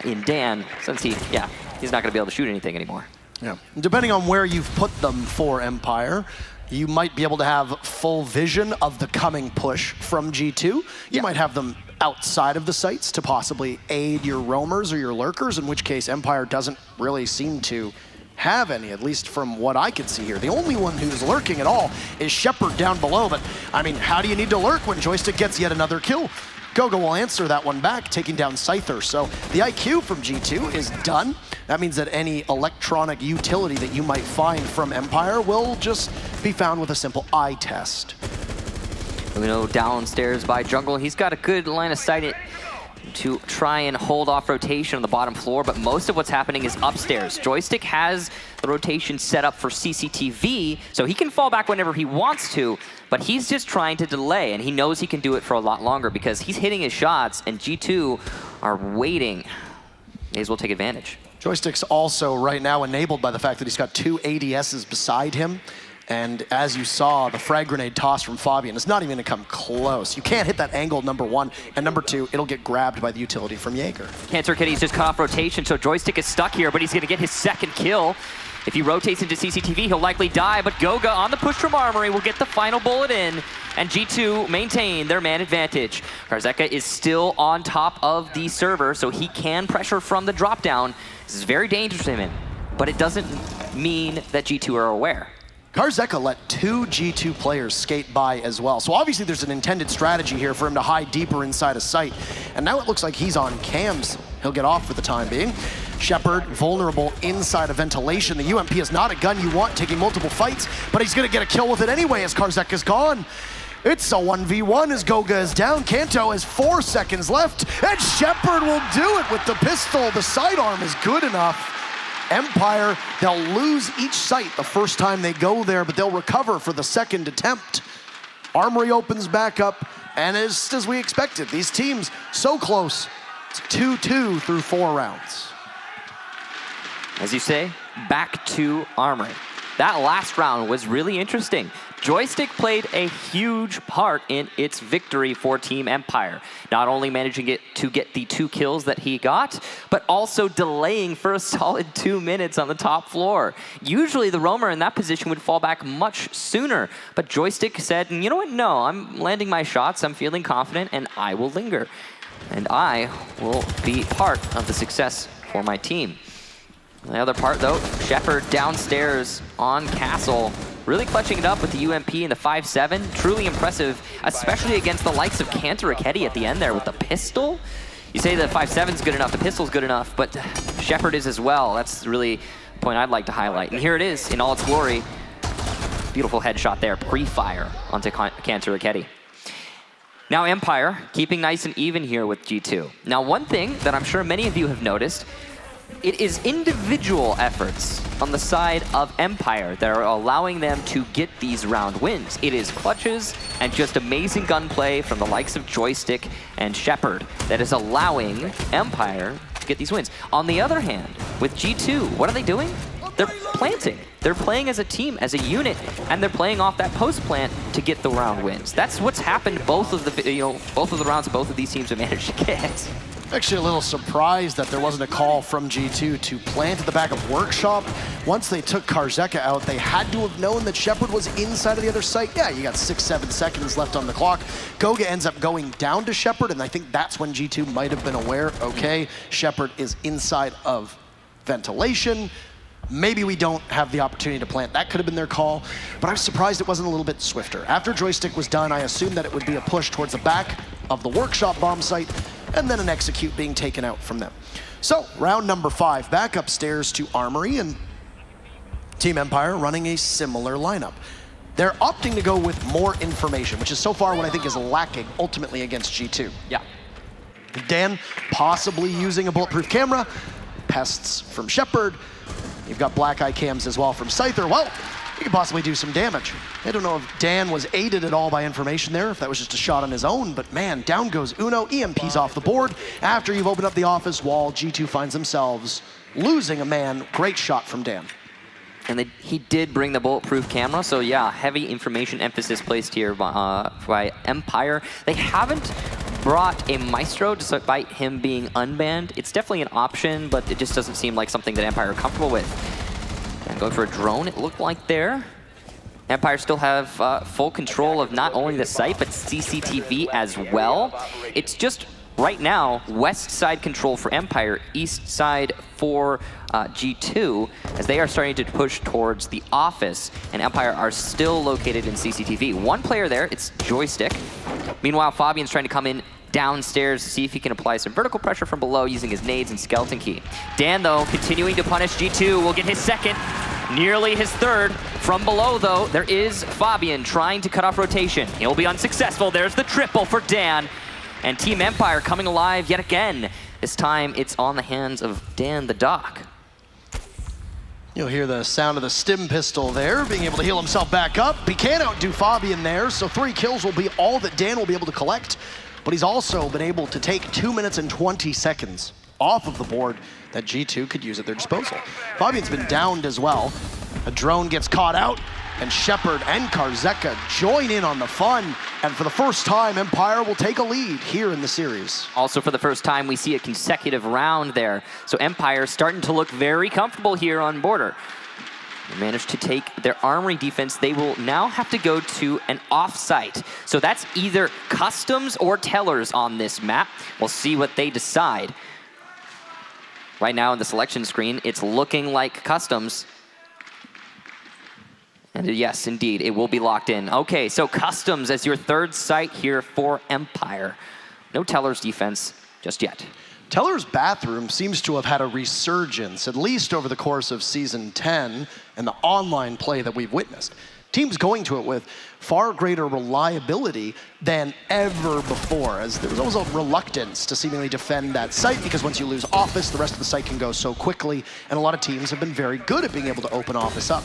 in Dan, since he's not going to be able to shoot anything anymore. Yeah. Depending on where you've put them for Empire, you might be able to have full vision of the coming push from G2. You might have them outside of the sites to possibly aid your roamers or your lurkers, in which case Empire doesn't really seem to have any, at least from what I can see here. The only one who's lurking at all is Shepard down below, but I mean, how do you need to lurk when Joystick gets yet another kill? Goga will answer that one back, taking down Scyther. So the IQ from G2 is done. That means that any electronic utility that you might find from Empire will just be found with a simple eye test. Uno downstairs by jungle. He's got a good line of sight to try and hold off rotation on the bottom floor, but most of what's happening is upstairs. Joystick has the rotation set up for CCTV, so he can fall back whenever he wants to, but he's just trying to delay, and he knows he can do it for a lot longer because he's hitting his shots, and G2 are waiting. May as well take advantage. Joystick's also right now enabled by the fact that he's got 2 ADSs beside him. And as you saw, the frag grenade toss from Fabian is not even gonna come close. You can't hit that angle, number one, and number two, it'll get grabbed by the utility from Jaeger. Cancer Kitty's just cut off rotation, so Joystick is stuck here, but he's gonna get his second kill. If he rotates into CCTV, he'll likely die, but Goga on the push from Armory will get the final bullet in, and G2 maintain their man advantage. Karzeka is still on top of the server, so he can pressure from the drop down. This is very dangerous to him, but it doesn't mean that G2 are aware. Karzeka let 2 G2 players skate by as well. So obviously there's an intended strategy here for him to hide deeper inside a site. And now it looks like he's on cams. He'll get off for the time being. Shepard, vulnerable inside of ventilation. The UMP is not a gun you want, taking multiple fights, but he's gonna get a kill with it anyway as Karzeka's gone. It's a 1v1 as Goga is down. Kanto has 4 seconds left, and Shepard will do it with the pistol. The sidearm is good enough. Empire, they'll lose each site the first time they go there, but they'll recover for the second attempt. Armory opens back up, and as we expected, these teams so close. It's 2-2 through 4 rounds. As you say, back to Armory. That last round was really interesting. Joystick played a huge part in its victory for Team Empire. Not only managing to get the 2 kills that he got, but also delaying for a solid 2 minutes on the top floor. Usually the roamer in that position would fall back much sooner, but Joystick said, you know what, no, I'm landing my shots, I'm feeling confident, and I will linger. And I will be part of the success for my team. The other part though, Shepard downstairs on Castle, really clutching it up with the UMP and the 5-7. Truly impressive, especially against the likes of Kanter Raketti at the end there with the pistol. You say the 5-7's good enough, the pistol's good enough, but Shepard is as well. That's really the point I'd like to highlight. And here it is in all its glory. Beautiful headshot there, pre-fire onto Kanter Raketti. Now Empire, keeping nice and even here with G2. Now one thing that I'm sure many of you have noticed, it is individual efforts on the side of Empire that are allowing them to get these round wins. It is clutches and just amazing gunplay from the likes of Joystick and Shepard that is allowing Empire to get these wins. On the other hand, with G2, what are they doing? They're planting. They're playing as a team, as a unit, and they're playing off that post plant to get the round wins. That's what's happened both of the rounds both of these teams have managed to get. Actually a little surprised that there wasn't a call from G2 to plant at the back of Workshop. Once they took Karzeka out, they had to have known that Shepard was inside of the other site. Yeah, you got 6-7 seconds left on the clock. Goga ends up going down to Shepard, and I think that's when G2 might have been aware, okay, Shepard is inside of ventilation. Maybe we don't have the opportunity to plant. That could have been their call, but I was surprised it wasn't a little bit swifter. After Joystick was done, I assumed that it would be a push towards the back of the Workshop bomb site, and then an execute being taken out from them. So, round number 5, back upstairs to Armory, and Team Empire running a similar lineup. They're opting to go with more information, which is so far what I think is lacking ultimately against G2. Yeah. Dan possibly using a bulletproof camera, pests from Shepard. You've got black eye cams as well from Scyther. Well, he could possibly do some damage. I don't know if Dan was aided at all by information there, if that was just a shot on his own, but man, down goes Uno. EMP's off the board. After you've opened up the office wall, G2 finds themselves losing a man. Great shot from Dan. And he did bring the bulletproof camera, so yeah, heavy information emphasis placed here by Empire. They haven't brought a Maestro despite him being unbanned. It's definitely an option, but it just doesn't seem like something that Empire are comfortable with. And going for a drone, it looked like there. Empire still have full control of not only the site, but CCTV as well. It's just right now, west side control for Empire, east side for G2, as they are starting to push towards the office, and Empire are still located in CCTV. One player there, it's Joystick. Meanwhile, Fabian's trying to come in downstairs to see if he can apply some vertical pressure from below using his nades and skeleton key. Dan, though, continuing to punish G2, will get his second, nearly his third. From below, though, there is Fabian trying to cut off rotation. He'll be unsuccessful. There's the triple for Dan. And Team Empire coming alive yet again. This time, it's on the hands of Dan the Doc. You'll hear the sound of the stim pistol there, being able to heal himself back up. He can outdo Fabian there, so 3 kills will be all that Dan will be able to collect. But he's also been able to take 2 minutes and 20 seconds off of the board that G2 could use at their disposal. Fabian's been downed as well. A drone gets caught out, and Shepard and Karzeka join in on the fun. And for the first time, Empire will take a lead here in the series. Also, for the first time, we see a consecutive round there. So Empire starting to look very comfortable here on border. They managed to take their armory defense. They will now have to go to an off-site. So that's either customs or tellers on this map. We'll see what they decide. Right now on the selection screen, it's looking like customs. And yes, indeed, it will be locked in. Okay, so customs as your third site here for Empire. No tellers defense just yet. Teller's bathroom seems to have had a resurgence, at least over the course of Season 10 and the online play that we've witnessed. Teams going to it with far greater reliability than ever before, as there was always a reluctance to seemingly defend that site, because once you lose office, the rest of the site can go so quickly, and a lot of teams have been very good at being able to open office up.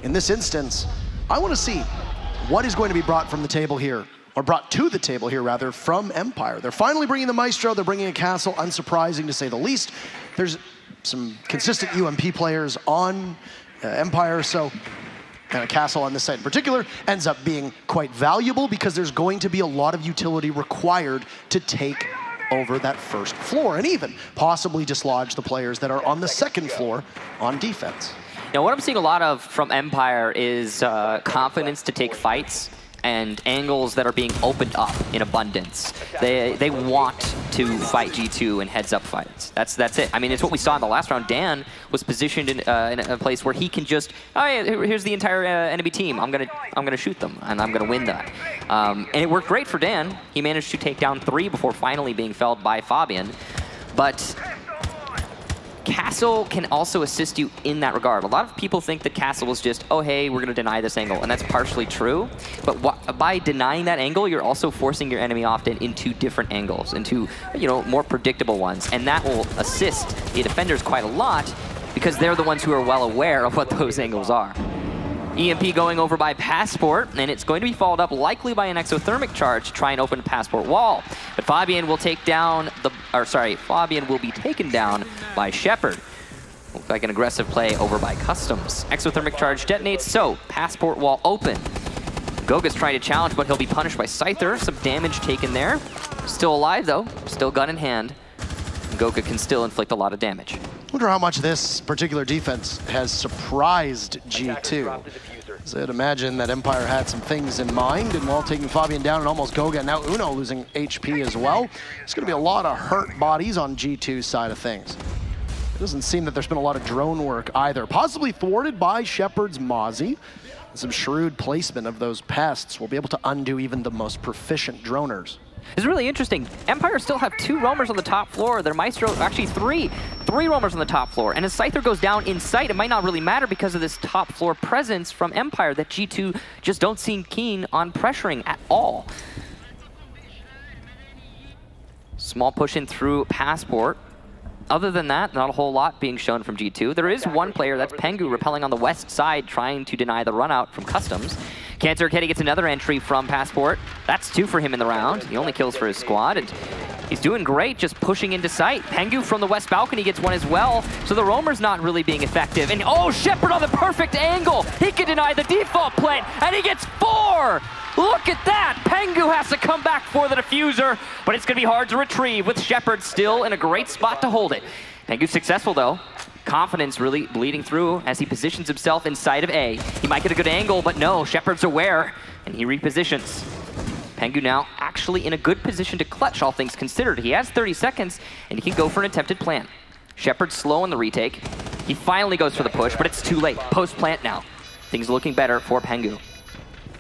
In this instance, I want to see what is going to be brought from the table here, or brought to the table here, rather, from Empire. They're finally bringing the Maestro, they're bringing a castle, unsurprising to say the least. There's some consistent UMP players on Empire, so and a castle on this site in particular ends up being quite valuable because there's going to be a lot of utility required to take over that first floor and even possibly dislodge the players that are on the second floor on defense. Now, what I'm seeing a lot of from Empire is confidence to take fights and angles that are being opened up in abundance. They want to fight G2 in heads-up fights. That's it. I mean, it's what we saw in the last round. Dan was positioned in a place where he can just, oh yeah, here's the entire enemy team. I'm gonna shoot them, and I'm gonna win that. And it worked great for Dan. He managed to take down 3 before finally being felled by Fabian. But Castle can also assist you in that regard. A lot of people think that Castle is just, oh hey, we're gonna deny this angle, and that's partially true. But by denying that angle, you're also forcing your enemy often into different angles, into more predictable ones, and that will assist the defenders quite a lot because they're the ones who are well aware of what those angles are. EMP going over by Passport, and it's going to be followed up likely by an exothermic charge to try and open the Passport wall. But Fabian will take down Fabian will be taken down by Shepard. Looks like an aggressive play over by Customs. Exothermic charge detonates, so Passport wall open. Goga's trying to challenge, but he'll be punished by Scyther. Some damage taken there. Still alive though, still gun in hand. Goga can still inflict a lot of damage. Wonder how much this particular defense has surprised G2. So I'd imagine that Empire had some things in mind, and while taking Fabian down and almost Goga, now Uno losing HP as well. It's going to be a lot of hurt bodies on G2's side of things. It doesn't seem that there's been a lot of drone work either, possibly thwarted by Shepard's Mozzie. Some shrewd placement of those pests will be able to undo even the most proficient droners. It's really interesting. Empire still have 2 roamers on the top floor. Their Maestro, actually 3 roamers on the top floor. And as Scyther goes down in sight, it might not really matter because of this top floor presence from Empire that G2 just don't seem keen on pressuring at all. Small push in through Passport. other than that, not a whole lot being shown from G2. There is one player, that's Pengu, rappelling on the west side, trying to deny the run out from Customs. Cancer Kitty gets another entry from Passport. That's 2 for him in the round. He only kills for his squad, and he's doing great, just pushing into sight. Pengu from the west balcony gets one as well, so the roamer's not really being effective. And oh, Shepard on the perfect angle! He can deny the default plant, and he gets 4! Look at that! Pengu has to come back for the diffuser, but it's going to be hard to retrieve with Shepard still in a great spot to hold it. Pengu's successful though. Confidence really bleeding through as he positions himself inside of A. He might get a good angle, but no, Shepard's aware, and he repositions. Pengu now actually in a good position to clutch, all things considered. He has 30 seconds, and he can go for an attempted plant. Shepard's slow on the retake. He finally goes for the push, but it's too late. Post-plant now. Things looking better for Pengu.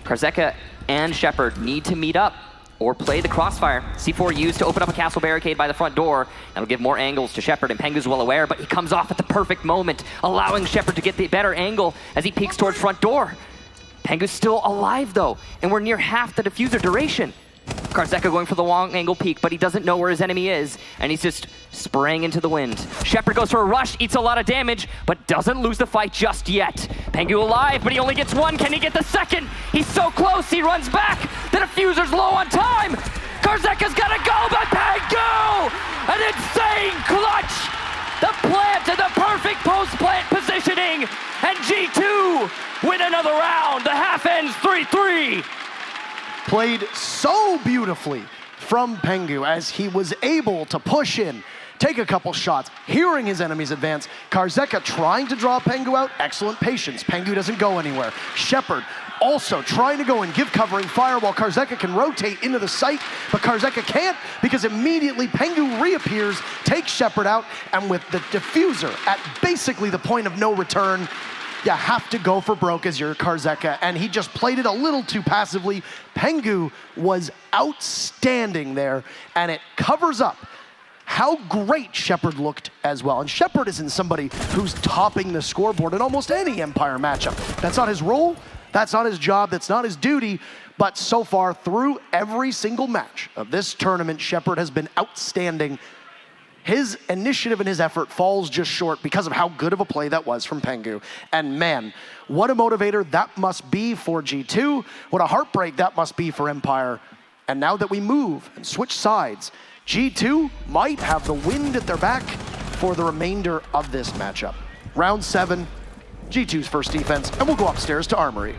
Karzeka and Shepard need to meet up or play the crossfire. C4 used to open up a castle barricade by the front door. That'll give more angles to Shepard, and Pengu's well aware, but he comes off at the perfect moment, allowing Shepard to get the better angle as he peeks towards front door. Pengu's still alive though, and we're near half the diffuser duration. Karzeka going for the long angle peek, but he doesn't know where his enemy is, and he's just spraying into the wind. Shepard goes for a rush, eats a lot of damage, but doesn't lose the fight just yet. Pengu alive, but he only gets 1. Can he get the second? He's so close, he runs back. The diffuser's low on time. Karzeka's gotta go, but Pengu! An insane clutch! The plant and the perfect post-plant positioning, and G2 win another round. The half ends 3-3. Played so beautifully from Pengu as he was able to push in, take a couple shots, hearing his enemies advance. Karzeka trying to draw Pengu out, excellent patience. Pengu doesn't go anywhere. Shepard also trying to go and give covering fire while Karzeka can rotate into the site, but Karzeka can't because immediately Pengu reappears, takes Shepard out, and with the diffuser at basically the point of no return, you have to go for broke as your Karzeka, and he just played it a little too passively. Pengu was outstanding there, and it covers up how great Shepard looked as well. And Shepard isn't somebody who's topping the scoreboard in almost any Empire matchup. That's not his role, that's not his job, that's not his duty, but so far through every single match of this tournament, Shepard has been outstanding. His initiative and his effort falls just short because of how good of a play that was from Pengu. And man, what a motivator that must be for G2. What a heartbreak that must be for Empire. And now that we move and switch sides, G2 might have the wind at their back for the remainder of this matchup. Round 7, G2's first defense, and we'll go upstairs to Armory.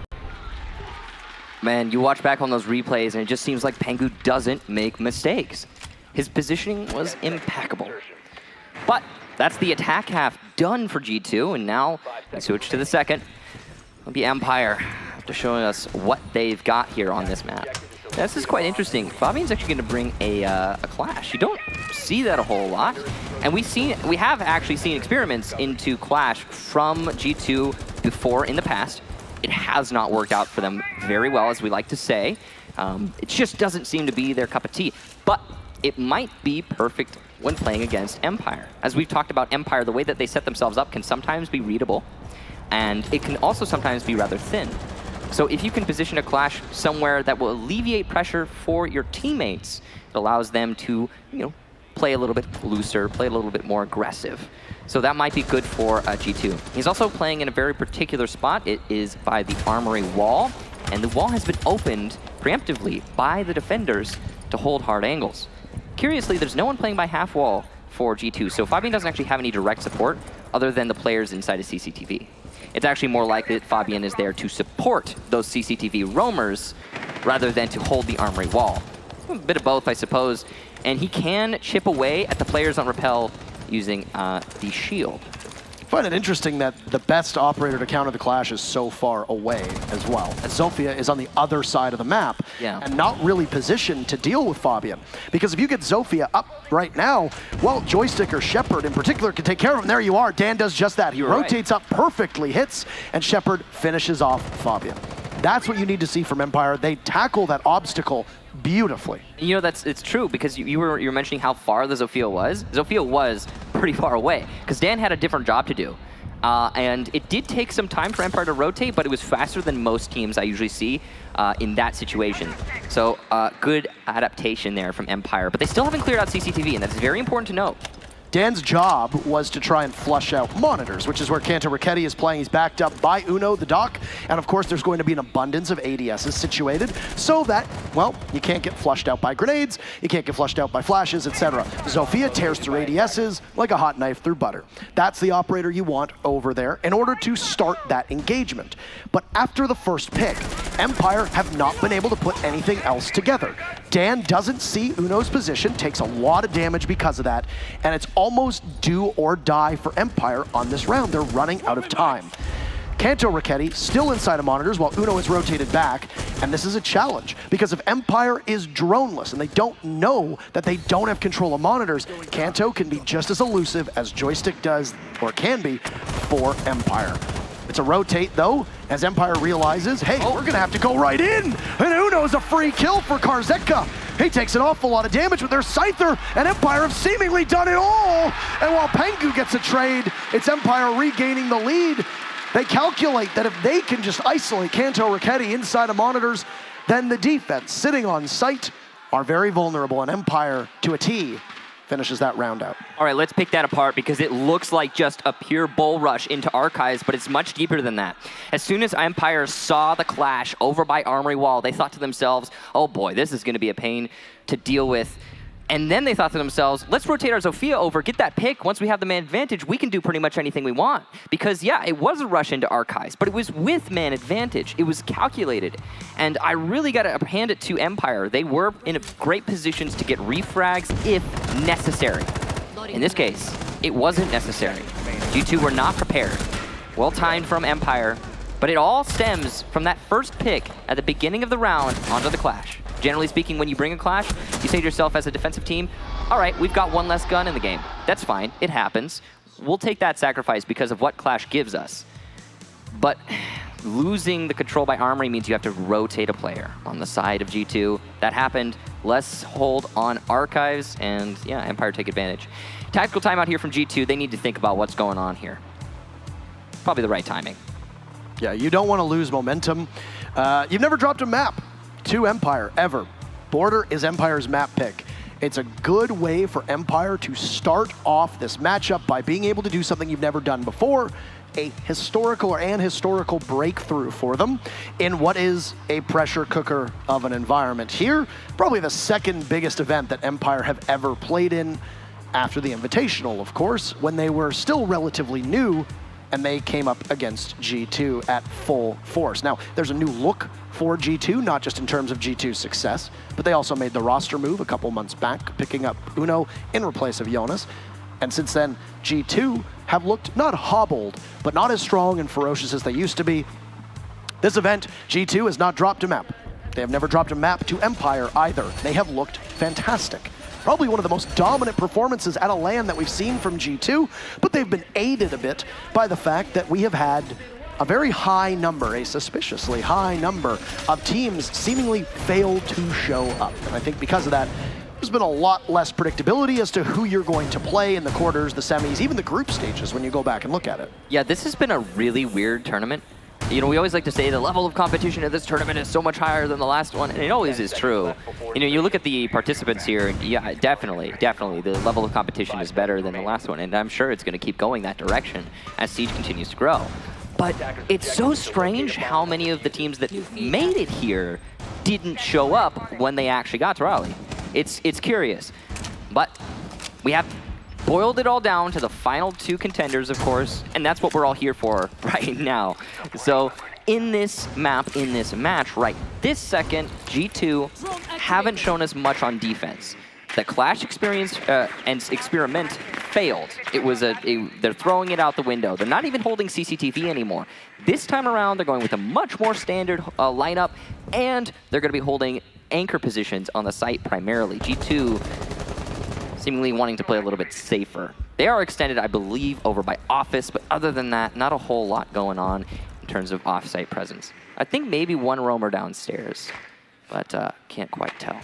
Man, you watch back on those replays and it just seems like Pengu doesn't make mistakes. His positioning was impeccable. But that's the attack half done for G2, and now we switch to the second. It'll be Empire after showing us what they've got here on this map. This is quite interesting. Fabian's actually going to bring a Clash. You don't see that a whole lot, and we have actually seen experiments into Clash from G2 before in the past. It has not worked out for them very well, as we like to say. It just doesn't seem to be their cup of tea. But it might be perfect when playing against Empire. As we've talked about Empire, the way that they set themselves up can sometimes be readable, and it can also sometimes be rather thin. So if you can position a Clash somewhere that will alleviate pressure for your teammates, it allows them to, play a little bit looser, play a little bit more aggressive. So that might be good for G2. He's also playing in a very particular spot. It is by the Armory wall, and the wall has been opened preemptively by the defenders to hold hard angles. Curiously, there's no one playing by half wall for G2, so Fabian doesn't actually have any direct support other than the players inside of CCTV. It's actually more likely that Fabian is there to support those CCTV roamers rather than to hold the Armory wall. A bit of both, I suppose, and he can chip away at the players on rappel using the shield. I find it interesting that the best operator to counter the Clash is so far away as well. As Zofia is on the other side of the map and not really positioned to deal with Fabian. Because if you get Zofia up right now, well, Joystick or Shepard in particular can take care of him. There you are. Dan does just that. He rotates up perfectly, hits, and Shepard finishes off Fabian. That's what you need to see from Empire. They tackle that obstacle beautifully. It's true, because you were mentioning how far the Zofia was. Zofia was pretty far away, because Dan had a different job to do. And it did take some time for Empire to rotate, but it was faster than most teams I usually see in that situation. So good adaptation there from Empire, but they still haven't cleared out CCTV, and that's very important to note. Dan's job was to try and flush out monitors, which is where Kanto Raketti is playing. He's backed up by Uno, the doc, and of course there's going to be an abundance of ADSs situated so that, well, you can't get flushed out by grenades, you can't get flushed out by flashes, etc. Zofia tears through ADSs like a hot knife through butter. That's the operator you want over there in order to start that engagement. But after the first pick, Empire have not been able to put anything else together. Dan doesn't see Uno's position, takes a lot of damage because of that, and it's almost do or die for Empire on this round. They're running out of time. Kanto Raketti still inside of monitors while Uno is rotated back, and this is a challenge because if Empire is droneless and they don't know that they don't have control of monitors, Kanto can be just as elusive as Joystick does, or can be, for Empire. It's a rotate, though, as Empire realizes, hey, we're going to have to go right in. And Uno's a free kill for Karzeka. He takes an awful lot of damage with their Scyther, and Empire have seemingly done it all. And while Pengu gets a trade, it's Empire regaining the lead. They calculate that if they can just isolate Kanto Raketti inside of monitors, then the defense sitting on site are very vulnerable, and Empire, to a T, finishes that round out. All right, let's pick that apart because it looks like just a pure bull rush into Archives, but it's much deeper than that. As soon as Empire saw the clash over by Armory Wall, they thought to themselves, oh boy, this is going to be a pain to deal with. And then they thought to themselves, let's rotate our Zofia over, get that pick. Once we have the man advantage, we can do pretty much anything we want. Because yeah, it was a rush into Archives, but it was with man advantage. It was calculated. And I really got to hand it to Empire. They were in great positions to get refrags if necessary. In this case, it wasn't necessary. G2 were not prepared. Well timed from Empire, but it all stems from that first pick at the beginning of the round onto the clash. Generally speaking, when you bring a clash, you say to yourself as a defensive team, all right, we've got one less gun in the game. That's fine, it happens. We'll take that sacrifice because of what clash gives us. But losing the control by Armory means you have to rotate a player on the side of G2. That happened. Let's hold on Archives, and yeah, Empire take advantage. Tactical timeout here from G2. They need to think about what's going on here. Probably the right timing. Yeah, you don't want to lose momentum. You've never dropped a map to Empire, ever. Border is Empire's map pick. It's a good way for Empire to start off this matchup by being able to do something you've never done before, a historical breakthrough for them in what is a pressure cooker of an environment here. Probably the second biggest event that Empire have ever played in after the Invitational, of course, when they were still relatively new and they came up against G2 at full force. Now, there's a new look for G2, not just in terms of G2's success, but they also made the roster move a couple months back, picking up Uno in replace of Jonas. And since then, G2 have looked not hobbled, but not as strong and ferocious as they used to be. This event, G2 has not dropped a map. They have never dropped a map to Empire either. They have looked fantastic. Probably one of the most dominant performances at a LAN that we've seen from G2, but they've been aided a bit by the fact that we have had a very high number, a suspiciously high number of teams seemingly fail to show up. And I think because of that, there's been a lot less predictability as to who you're going to play in the quarters, the semis, even the group stages when you go back and look at it. Yeah, this has been a really weird tournament. You know, we always like to say the level of competition at this tournament is so much higher than the last one, and it always is true. You know, you look at the participants here, and yeah, definitely, the level of competition is better than the last one, and I'm sure it's going to keep going that direction as Siege continues to grow. But it's so strange how many of the teams that made it here didn't show up when they actually got to Raleigh. It's curious, but we have boiled it all down to the final two contenders, of course, and that's what we're all here for right now. So in this map, in this match, right this second, G2 haven't shown us much on defense. The Clash experience and experiment failed. It was they're throwing it out the window. They're not even holding CCTV anymore. This time around, they're going with a much more standard lineup, and they're going to be holding anchor positions on the site primarily. G2 seemingly wanting to play a little bit safer. They are extended, I believe, over by Office, but other than that, not a whole lot going on in terms of off-site presence. I think maybe one roamer downstairs, but can't quite tell.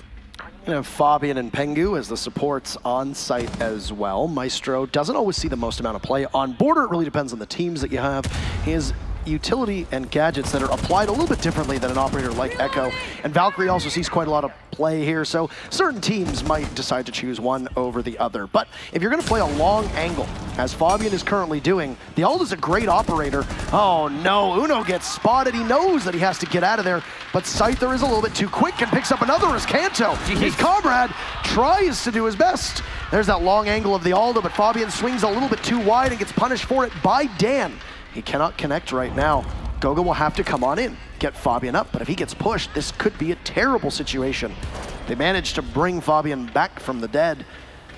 You have Fabian and Pengu as the supports on site as well. Maestro doesn't always see the most amount of play. On Border, it really depends on the teams that you have. He is utility and gadgets that are applied a little bit differently than an operator like Echo. And Valkyrie also sees quite a lot of play here, so certain teams might decide to choose one over the other. But if you're going to play a long angle, as Fabian is currently doing, the ult is a great operator. Oh no, Uno gets spotted. He knows that he has to get out of there, but Scyther is a little bit too quick and picks up another as Kanto. His comrade tries to do his best. There's that long angle of the Aldo, but Fabian swings a little bit too wide and gets punished for it by Dan. He cannot connect right now. Goga will have to come on in, get Fabian up, but if he gets pushed, this could be a terrible situation. They managed to bring Fabian back from the dead,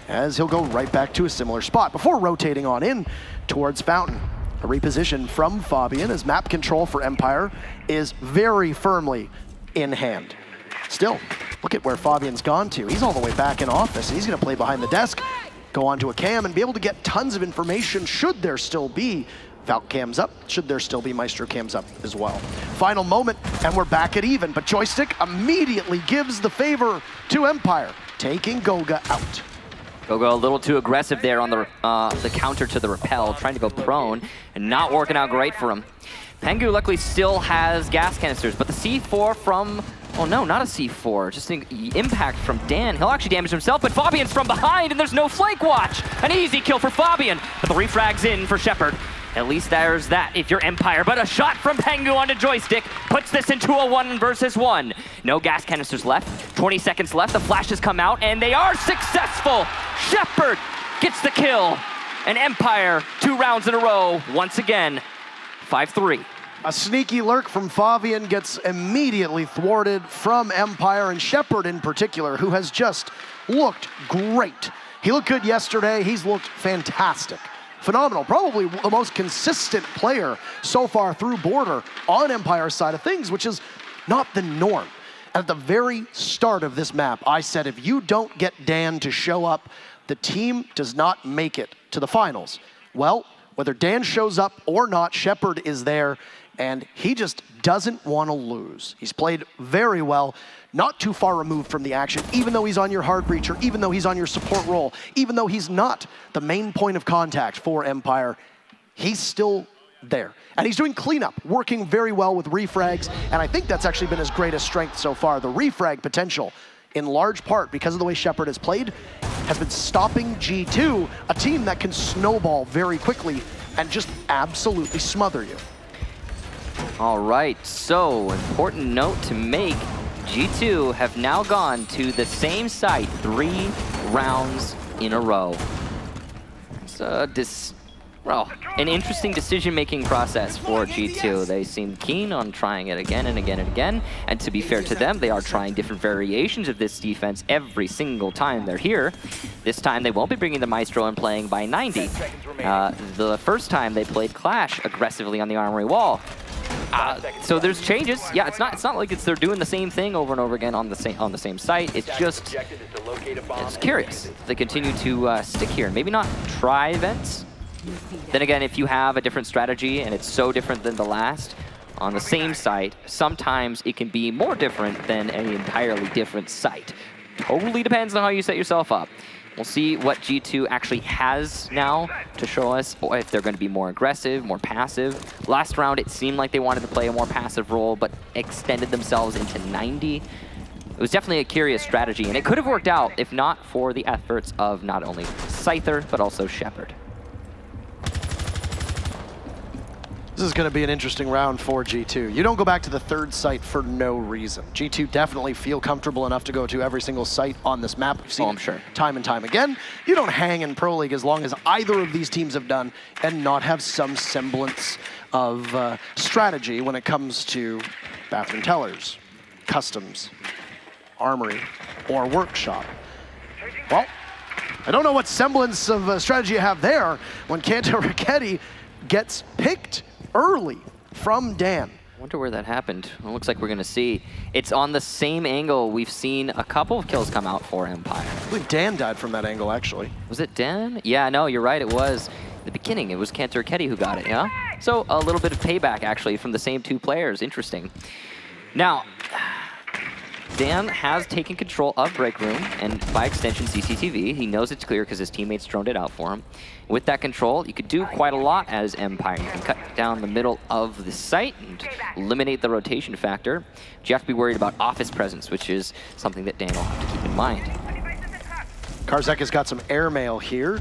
as he'll go right back to a similar spot before rotating on in towards Fountain. A reposition from Fabian as map control for Empire is very firmly in hand. Still, look at where Fabian's gone to. He's all the way back in office, and he's going to play behind the desk, go onto a cam, and be able to get tons of information should there still be Valk cams up, should there still be Maestro cams up as well. Final moment, and we're back at even, but Joystick immediately gives the favor to Empire, taking Goga out. Goga a little too aggressive there on the counter to the repel, trying to go prone, and not working out great for him. Pengu luckily still has gas canisters, but the C4 from, oh no, not a C4, just an impact from Dan. He'll actually damage himself, but Fabian's from behind, and there's no flank watch. An easy kill for Fabian, but the refrags in for Shepard. At least there's that if you're Empire, but a shot from Pengu onto Joystick puts this into a 1 versus 1. No gas canisters left, 20 seconds left, the flashes come out, and they are successful. Shepard gets the kill, and Empire 2 rounds in a row, once again, 5-3. A sneaky lurk from Fabian gets immediately thwarted from Empire, and Shepard in particular, who has just looked great. He looked good yesterday, he's looked fantastic. Phenomenal, probably the most consistent player so far through Border on Empire's side of things, which is not the norm. At the very start of this map, I said if you don't get Dan to show up, the team does not make it to the finals. Well, whether Dan shows up or not, Shepard is there, and he just doesn't want to lose. He's played very well, not too far removed from the action, even though he's on your hard breacher, even though he's on your support role, even though he's not the main point of contact for Empire, he's still there. And he's doing cleanup, working very well with refrags, and I think that's actually been his greatest strength so far. The refrag potential, in large part because of the way Shepard has played, has been stopping G2, a team that can snowball very quickly and just absolutely smother you. All right, so important note to make. G2 have now gone to the same site 3 rounds in a row. It's an interesting decision-making process for G2. They seem keen on trying it again and again and again. And to be fair to them, they are trying different variations of this defense every single time they're here. This time, they won't be bringing the Maestro and playing by 90. The first time, they played Clash aggressively on the Armory wall. So there's changes. Yeah, it's not like they're doing the same thing over and over again on the same site. It's just it's curious. They continue to stick here and maybe not try events. Then again, if you have a different strategy and it's so different than the last on the same site, sometimes it can be more different than an entirely different site. Totally depends on how you set yourself up. We'll see what G2 actually has now to show us if they're going to be more aggressive, more passive. Last round, it seemed like they wanted to play a more passive role, but extended themselves into 90. It was definitely a curious strategy, and it could have worked out if not for the efforts of not only Scyther, but also Shepard. This is going to be an interesting round for G2. You don't go back to the third site for no reason. G2 definitely feel comfortable enough to go to every single site on this map. We've seen time and time again. You don't hang in Pro League as long as either of these teams have done and not have some semblance of strategy when it comes to bathroom tellers, customs, armory, or workshop. Well, I don't know what semblance of strategy you have there when Kanto Raketti gets picked early from Dan. I wonder where that happened. It looks like we're going to see. It's on the same angle. We've seen a couple of kills come out for Empire. I believe Dan died from that angle, actually. Was it Dan? Yeah, no, you're right. It was. At the beginning, it was Kanto Raketti who got it, yeah? So a little bit of payback, actually, from the same 2 players. Interesting. Now, Dan has taken control of Break Room, and by extension, CCTV. He knows it's clear because his teammates droned it out for him. With that control, you could do quite a lot as Empire. You can cut down the middle of the site and eliminate the rotation factor. But you have to be worried about office presence, which is something that Dan will have to keep in mind. Karzeka's got some airmail here.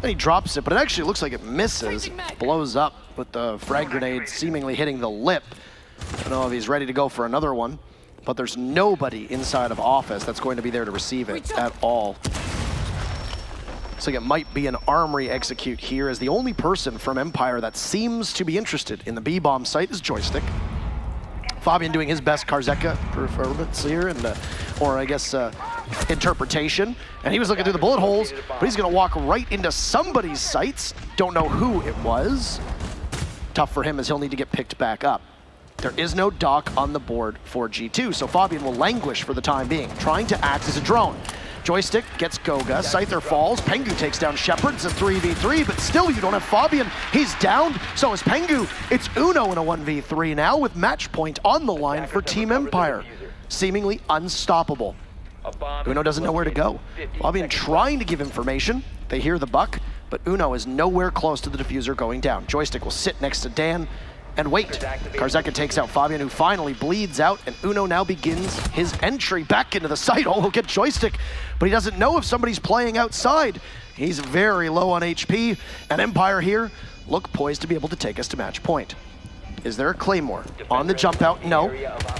Then he drops it, but it actually looks like it misses. Blows up with the frag grenade seemingly hitting the lip. I don't know if he's ready to go for another one, but there's nobody inside of office that's going to be there to receive it at all. Looks like it might be an armory execute here, as the only person from Empire that seems to be interested in the B-bomb site is Joystick. Fabian doing his best Karzeka performance here, and or I guess interpretation. And he was looking through the bullet holes, but he's gonna walk right into somebody's sights. Don't know who it was. Tough for him, as he'll need to get picked back up. There is no dock on the board for G2, so Fabian will languish for the time being, trying to act as a drone. Joystick gets Goga, Scyther falls, Pengu takes down Shepard. It's a 3v3, but still you don't have Fabian. He's downed, so is Pengu. It's Uno in a 1v3 now, with match point on the line for Team Empire. Seemingly unstoppable. Uno doesn't know where to go. Fabian trying to give information. They hear the buck, but Uno is nowhere close to the diffuser going down. Joystick will sit next to Dan and wait. Karzeka takes out Fabian, who finally bleeds out, and Uno now begins his entry back into the site. Oh, he'll get Joystick, but he doesn't know if somebody's playing outside. He's very low on HP, and Empire here look poised to be able to take us to match point. Is there a Claymore on the jump out? No,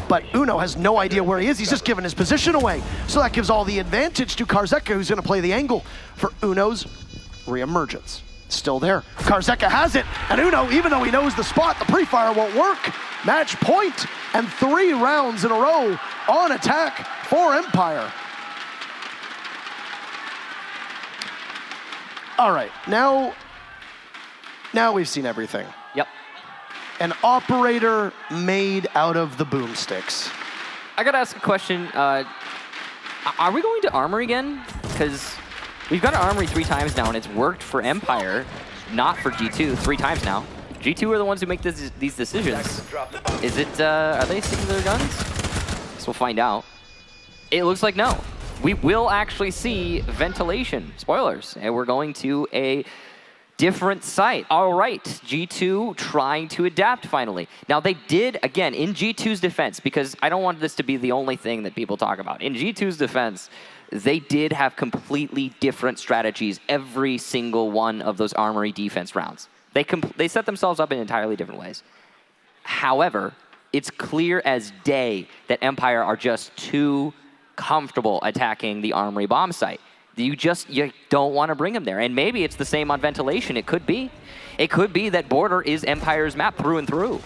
but Uno has no idea where he is. He's just given his position away. So that gives all the advantage to Karzeka, who's gonna play the angle for Uno's reemergence. Still there. Karzeka has it, and Uno, even though he knows the spot, the pre-fire won't work. Match point, and 3 rounds in a row on attack for Empire. All right, now we've seen everything. Yep. An operator made out of the boomsticks. I gotta ask a question. Are we going to Armory again? Because we've got an Armory 3 times now, and it's worked for Empire, not for G2, 3 times now. G2 are the ones who make these decisions. Is it, are they sticking to their guns? Guess we'll find out. It looks like no. We will actually see ventilation. Spoilers. And we're going to a different site. All right, G2 trying to adapt finally. Now they did, again, in G2's defense, because I don't want this to be the only thing that people talk about. In G2's defense, they did have completely different strategies every single one of those Armory defense rounds. They set themselves up in entirely different ways. However, it's clear as day that Empire are just too comfortable attacking the Armory bomb site. You don't want to bring them there. And maybe it's the same on ventilation. It could be. It could be that border is Empire's map through and through.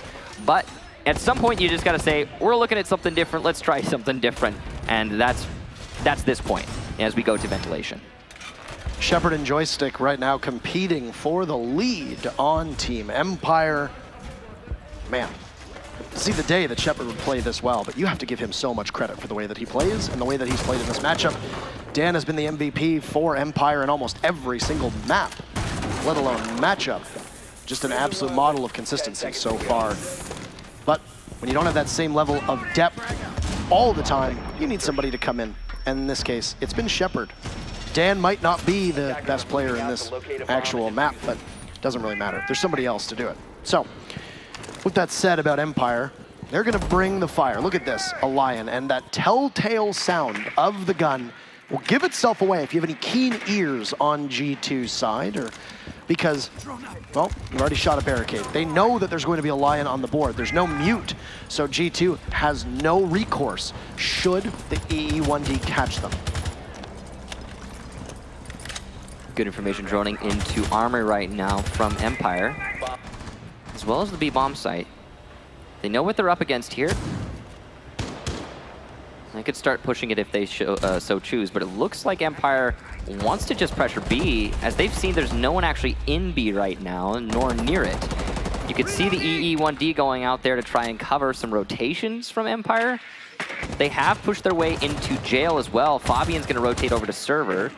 But at some point, you just got to say, we're looking at something different. Let's try something different. And that's this point as we go to ventilation. Shepard and Joystick right now competing for the lead on Team Empire. Man, see the day that Shepard would play this well, but you have to give him so much credit for the way that he plays and the way that he's played in this matchup. Dan has been the MVP for Empire in almost every single map, let alone matchup. Just an absolute model of consistency so far. But when you don't have that same level of depth all the time, you need somebody to come in. And in this case, it's been Shepard. Dan might not be the best player in this actual map, but it doesn't really matter. There's somebody else to do it. So, with that said about Empire, they're gonna bring the fire. Look at this, a lion, and that telltale sound of the gun will give itself away if you have any keen ears on G2's side, or because, well, you've already shot a barricade. They know that there's going to be a lion on the board. There's no mute, so G2 has no recourse should the EE1D catch them. Good information droning into Armory right now from Empire, as well as the B-bomb site. They know what they're up against here. They could start pushing it if they so choose, but it looks like Empire wants to just pressure B, as they've seen there's no one actually in B right now, nor near it. You could see the EE1D going out there to try and cover some rotations from Empire. They have pushed their way into jail as well. Fabian's going to rotate over to server.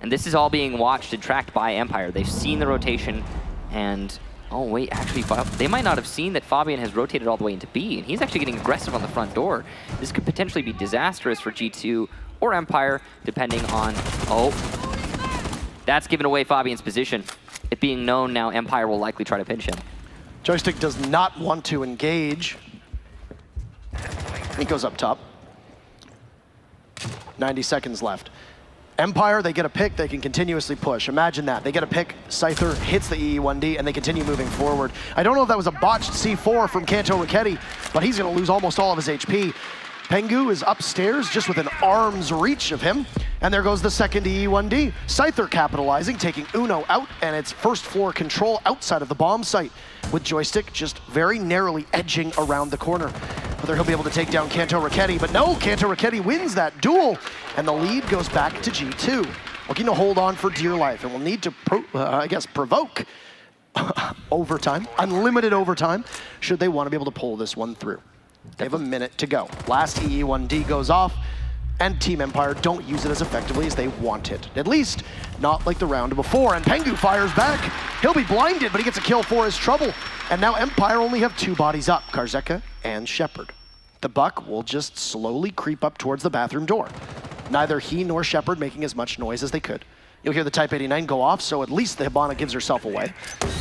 And this is all being watched and tracked by Empire. They've seen the rotation, and Oh, wait, actually, they might not have seen that Fabian has rotated all the way into B, and he's actually getting aggressive on the front door. This could potentially be disastrous for G2 or Empire, depending on... Oh, that's given away Fabian's position. It being known now, Empire will likely try to pinch him. Joystick does not want to engage. He goes up top. 90 seconds left. Empire, they get a pick, they can continuously push. Imagine that. They get a pick, Scyther hits the EE1D, and they continue moving forward. I don't know if that was a botched C4 from Kanto Raketti, but he's going to lose almost all of his HP. Pengu is upstairs, just within arm's reach of him, and there goes the second EE1D. Scyther capitalizing, taking Uno out, and it's first floor control outside of the bomb site, with Joystick just very narrowly edging around the corner. Whether he'll be able to take down Kanto Raketti, but no, Kanto Raketti wins that duel, and the lead goes back to G2. Looking to hold on for dear life, and will need to, provoke overtime, unlimited overtime, should they want to be able to pull this one through. They have a minute to go. Last EE1D goes off, and Team Empire don't use it as effectively as they want it. At least, not like the round before, and Pengu fires back. He'll be blinded, but he gets a kill for his trouble. And now Empire only have 2 bodies up, Karzeka and Shepard. The Buck will just slowly creep up towards the bathroom door. Neither he nor Shepard making as much noise as they could. You'll hear the Type 89 go off, so at least the Hibana gives herself away.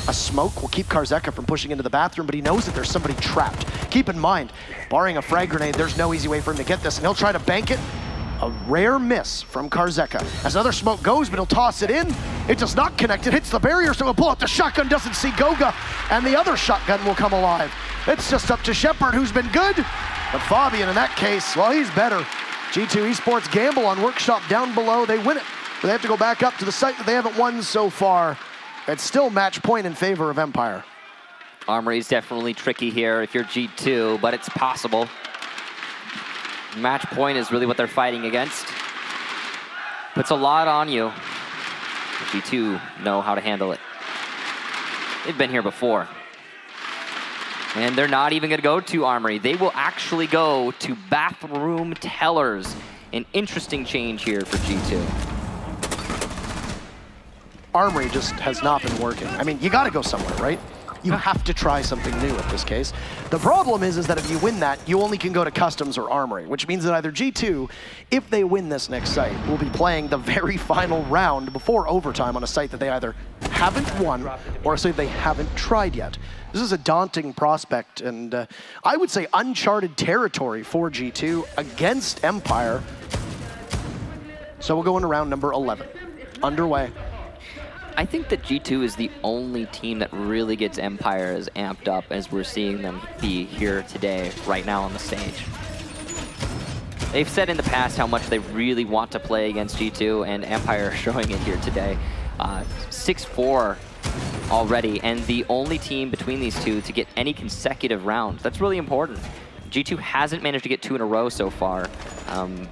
A smoke will keep Karzeka from pushing into the bathroom, but he knows that there's somebody trapped. Keep in mind, barring a frag grenade, there's no easy way for him to get this, and he'll try to bank it. A rare miss from Karzeka. As another smoke goes, but he'll toss it in. It does not connect, it hits the barrier, so he'll pull out the shotgun, doesn't see Goga, and the other shotgun will come alive. It's just up to Shepard, who's been good, but Fabian in that case, well, he's better. G2 Esports gamble on Workshop down below, they win it. But they have to go back up to the site that they haven't won so far. It's still match point in favor of Empire. Armory is definitely tricky here if you're G2, but it's possible. Match point is really what they're fighting against. Puts a lot on you. G2 know how to handle it. They've been here before. And they're not even gonna go to Armory. They will actually go to Bathroom Tellers. An interesting change here for G2. Armory just has not been working. I mean, you gotta go somewhere, right? You have to try something new in this case. The problem is that if you win that, you only can go to Customs or Armory, which means that either G2, if they win this next site, will be playing the very final round before overtime on a site that they either haven't won or a site they haven't tried yet. This is a daunting prospect, and I would say uncharted territory for G2 against Empire. So we'll go into round number 11. Underway. I think that G2 is the only team that really gets Empire as amped up as we're seeing them be here today, right now on the stage. They've said in the past how much they really want to play against G2, and Empire are showing it here today. 6-4 already, and the only team between these two to get any consecutive rounds. That's really important. G2 hasn't managed to get 2 in a row so far.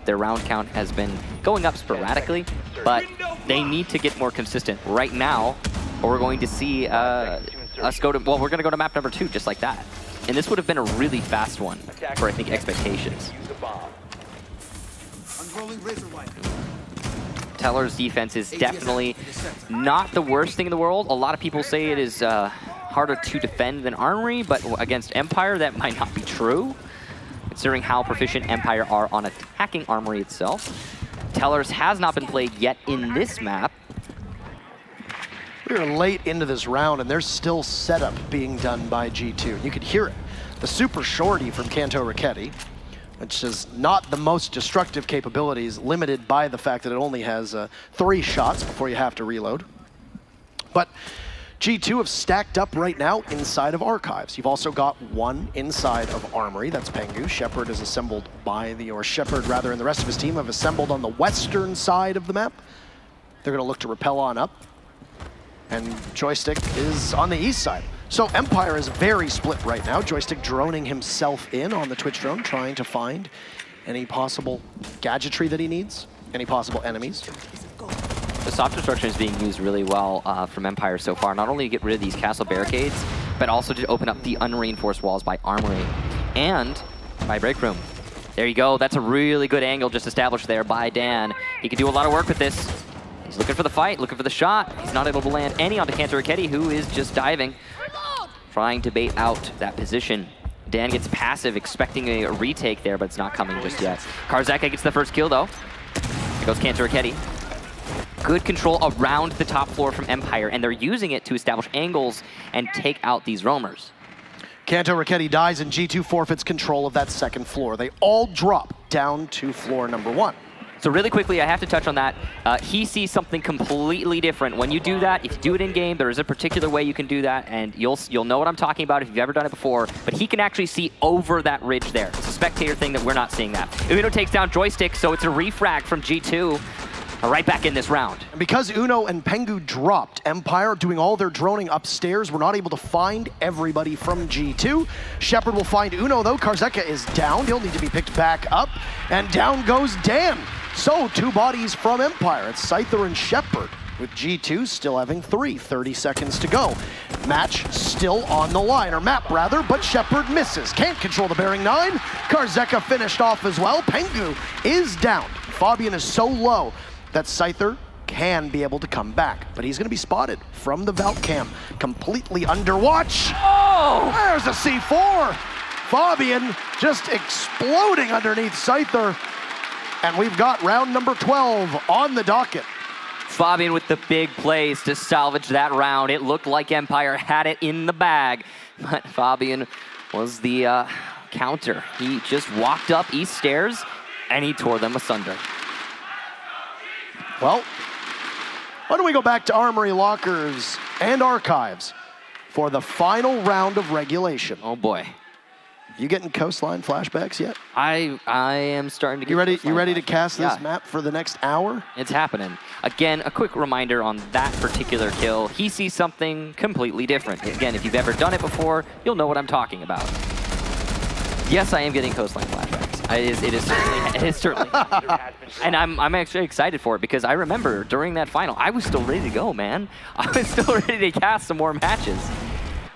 Their round count has been going up sporadically, but they need to get more consistent right now, or we're going to see us go to, well, we're going to go to map number 2 just like that. And this would have been a really fast one for, I think, expectations. Teller's defense is definitely not the worst thing in the world. A lot of people say it is harder to defend than Armory, but against Empire, that might not be true, considering how proficient Empire are on attacking Armory itself. Tellers has not been played yet in this map. We're late into this round, and there's still setup being done by G2. You could hear it. The super shorty from Kanto Raketti, which is not the most destructive capabilities, limited by the fact that it only has 3 shots before you have to reload. But G2 have stacked up right now inside of Archives. You've also got 1 inside of Armory, that's Pengu. Shepard is assembled by Shepard rather, and the rest of his team have assembled on the western side of the map. They're gonna look to rappel on up. And Joystick is on the east side. So Empire is very split right now. Joystick droning himself in on the Twitch drone, trying to find any possible gadgetry that he needs, any possible enemies. The soft destruction is being used really well from Empire so far, not only to get rid of these castle barricades, but also to open up the unreinforced walls by Armory and by Break Room. There you go, that's a really good angle just established there by Dan. He can do a lot of work with this. He's looking for the fight, looking for the shot. He's not able to land any onto Kanto Raketti, who is just diving. trying to bait out that position. Dan gets passive, expecting a retake there, but it's not coming just yet. Karzeka gets the first kill, though. Here goes Kanto Raketti. Good control around the top floor from Empire, and they're using it to establish angles and take out these roamers. Kanto Raketti dies, and G2 forfeits control of that second floor. They all drop down to floor number 1. So really quickly, I have to touch on that. He sees something completely different. When you do that, if you do it in game, there is a particular way you can do that, and you'll know what I'm talking about if you've ever done it before. But he can actually see over that ridge there. It's a spectator thing that we're not seeing that. Uno takes down Joystick, so it's a refrag from G2. Right back in this round. And because Uno and Pengu dropped, Empire doing all their droning upstairs, were not able to find everybody from G2. Shepard will find Uno, though. Karzeka is down. He'll need to be picked back up. And down goes Dan. So 2 bodies from Empire. It's Scyther and Shepard, with G2 still having 30 seconds to go. Match still on the line, or map rather, but Shepard misses. Can't control the bearing 9. Karzeka finished off as well. Pengu is down. Fabian is so low that Scyther can be able to come back, but he's going to be spotted from the Valk cam, completely under watch. Oh! There's a C4! Fabian just exploding underneath Scyther, and we've got round number 12 on the docket. Fabian with the big plays to salvage that round. It looked like Empire had it in the bag, but Fabian was the counter. He just walked up East Stairs, and he tore them asunder. Well, why don't we go back to Armory Lockers and Archives for the final round of regulation. Oh boy. You getting Coastline flashbacks yet? I am starting to get You ready to cast this map for the next hour? It's happening. Again, a quick reminder on that particular kill. He sees something completely different. Again, if you've ever done it before, you'll know what I'm talking about. Yes, I am getting Coastline flashbacks. It is certainly, and I'm actually excited for it because I remember during that final, I was still ready to go, man. I was still ready to cast some more matches,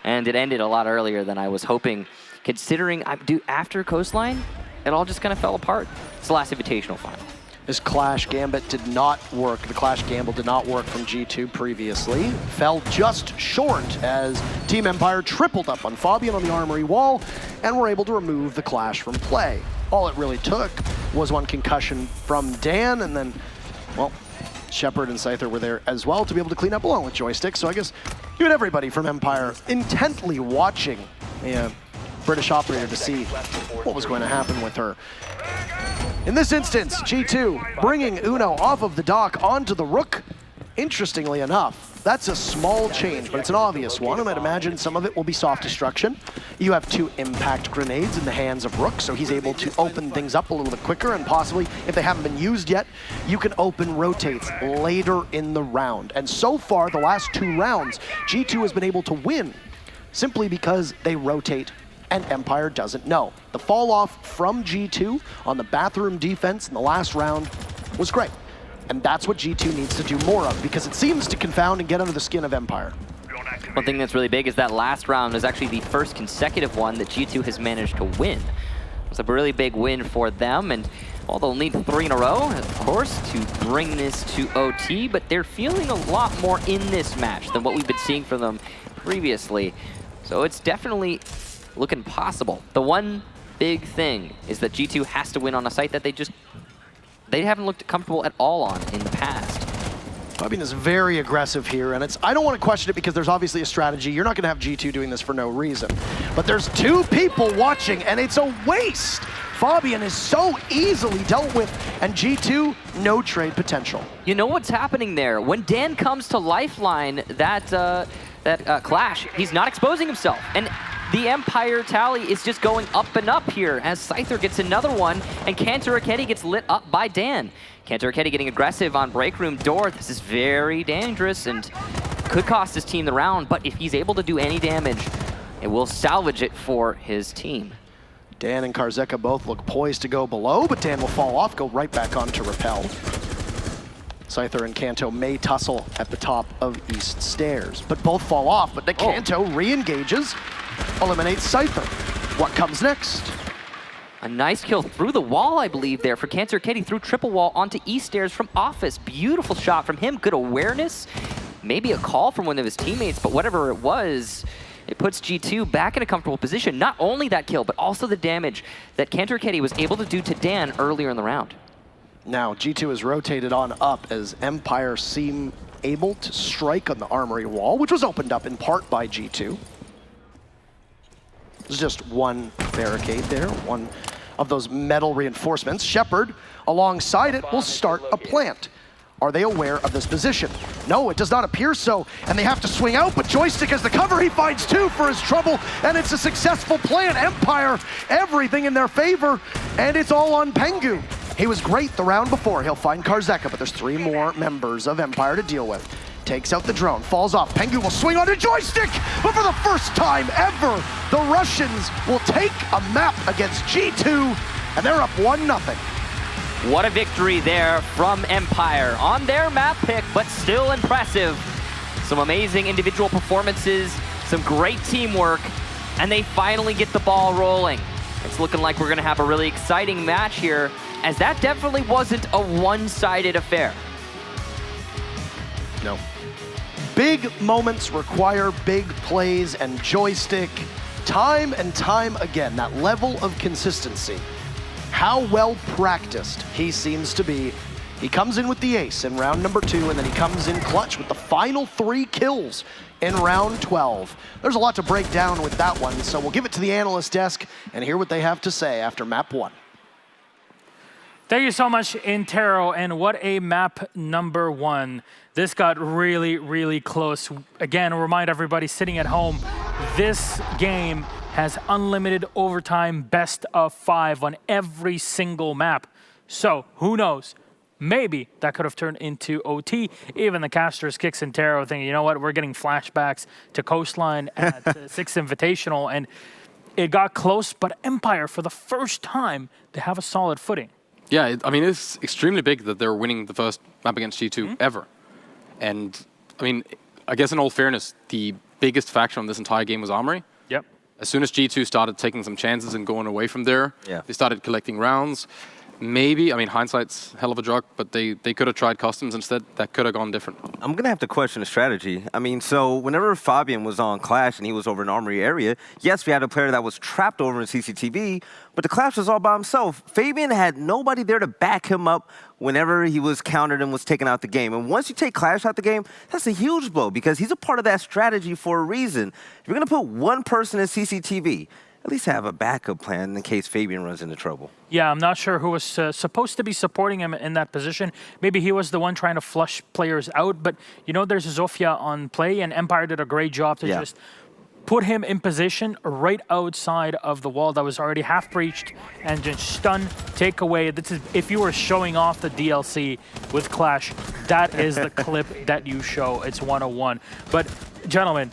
and it ended a lot earlier than I was hoping. Considering after Coastline, it all just kind of fell apart. It's the last invitational final. This Clash Gambit did not work. The Clash Gamble did not work from G2 previously. Fell just short as Team Empire tripled up on Fabian on the Armory wall and were able to remove the Clash from play. All it really took was one concussion from Dan, and then, well, Shepard and Scyther were there as well to be able to clean up along with Joystick. So I guess you and everybody from Empire intently watching the British operator to see what was going to happen with her. In this instance, G2 bringing Uno off of the dock onto the Rook. Interestingly enough, that's a small change, but it's an obvious one, and I'd imagine some of it will be soft destruction. You have 2 impact grenades in the hands of Rook, so he's able to open things up a little bit quicker, and possibly, if they haven't been used yet, you can open rotates later in the round. And so far, the last 2 rounds, G2 has been able to win simply because they rotate and Empire doesn't know. The fall off from G2 on the bathroom defense in the last round was great. And that's what G2 needs to do more of, because it seems to confound and get under the skin of Empire. One thing that's really big is that last round is actually the first consecutive one that G2 has managed to win. It's a really big win for them, and well, they'll need 3 in a row, of course, to bring this to OT, but they're feeling a lot more in this match than what we've been seeing from them previously. So it's definitely looking possible. The one big thing is that G2 has to win on a site that they haven't looked comfortable at all on in the past. Fabian is very aggressive here, and I don't want to question it because there's obviously a strategy. You're not going to have G2 doing this for no reason. But there's 2 people watching, and it's a waste. Fabian is so easily dealt with, and G2, no trade potential. You know what's happening there? When Dan comes to Lifeline, that Clash, he's not exposing himself. And the Empire tally is just going up and up here as Scyther gets another one, and Kanto Raketti gets lit up by Dan. Kanto Raketti getting aggressive on break room door. This is very dangerous and could cost his team the round, but if he's able to do any damage, it will salvage it for his team. Dan and Karzeka both look poised to go below, but Dan will fall off, go right back on to repel. Scyther and Kanto may tussle at the top of East Stairs, but both fall off, but the Kanto re-engages, eliminates Scyther. What comes next? A nice kill through the wall, I believe, there for Kanto Raketti, through triple wall onto East Stairs from Office. Beautiful shot from him, good awareness. Maybe a call from one of his teammates, but whatever it was, it puts G2 back in a comfortable position. Not only that kill, but also the damage that Cantor was able to do to Dan earlier in the round. Now, G2 is rotated on up as Empire seem able to strike on the armory wall, which was opened up in part by G2. There's just one barricade there, one of those metal reinforcements. Shepard, alongside it, will start a plant. Are they aware of this position? No, it does not appear so, and they have to swing out, but Joystick has the cover. He finds two for his trouble, and it's a successful plant. Empire, everything in their favor, and it's all on Pengu. He was great the round before. He'll find Karzeka, but there's 3 more members of Empire to deal with. Takes out the drone, falls off. Pengu will swing on a Joystick, but for the first time ever, the Russians will take a map against G2, and they're up 1-0. What a victory there from Empire on their map pick, but still impressive. Some amazing individual performances, some great teamwork, and they finally get the ball rolling. It's looking like we're gonna have a really exciting match here, as that definitely wasn't a one-sided affair. No. Big moments require big plays, and Joystick, time and time again, that level of consistency. How well practiced he seems to be. He comes in with the ace in round number 2, and then he comes in clutch with the final 3 kills in round 12. There's a lot to break down with that one, so we'll give it to the analyst desk and hear what they have to say after map 1. Thank you so much, Intero, and what a map number 1. This got really, really close. Again, I'll remind everybody sitting at home, this game has unlimited overtime best of 5 on every single map. So, who knows? Maybe that could have turned into OT. Even the casters, Kicks and Intero, thinking, you know what, we're getting flashbacks to Coastline at 6th Invitational, and it got close, but Empire, for the first time, they have a solid footing. Yeah, I mean, it's extremely big that they're winning the first map against G2 ever. And, I mean, I guess in all fairness, the biggest factor on this entire game was Armory. Yep. As soon as G2 started taking some chances and going away from there, they started collecting rounds. Maybe, I mean, hindsight's hell of a drug, but they could have tried customs instead. That could have gone different. I'm going to have to question the strategy. I mean, so whenever Fabian was on Clash and he was over in Armory area, yes, we had a player that was trapped over in CCTV, but the Clash was all by himself. Fabian had nobody there to back him up whenever he was countered and was taken out the game. And once you take Clash out the game, that's a huge blow because he's a part of that strategy for a reason. If you're going to put one person in CCTV, at least have a backup plan in case Fabian runs into trouble. Yeah, I'm not sure who was supposed to be supporting him in that position. Maybe he was the one trying to flush players out, but you know, there's Zofia on play, and Empire did a great job to just put him in position right outside of the wall that was already half breached and just stun, take away. This is, if you were showing off the DLC with Clash, that is the clip that you show. It's 101. But gentlemen,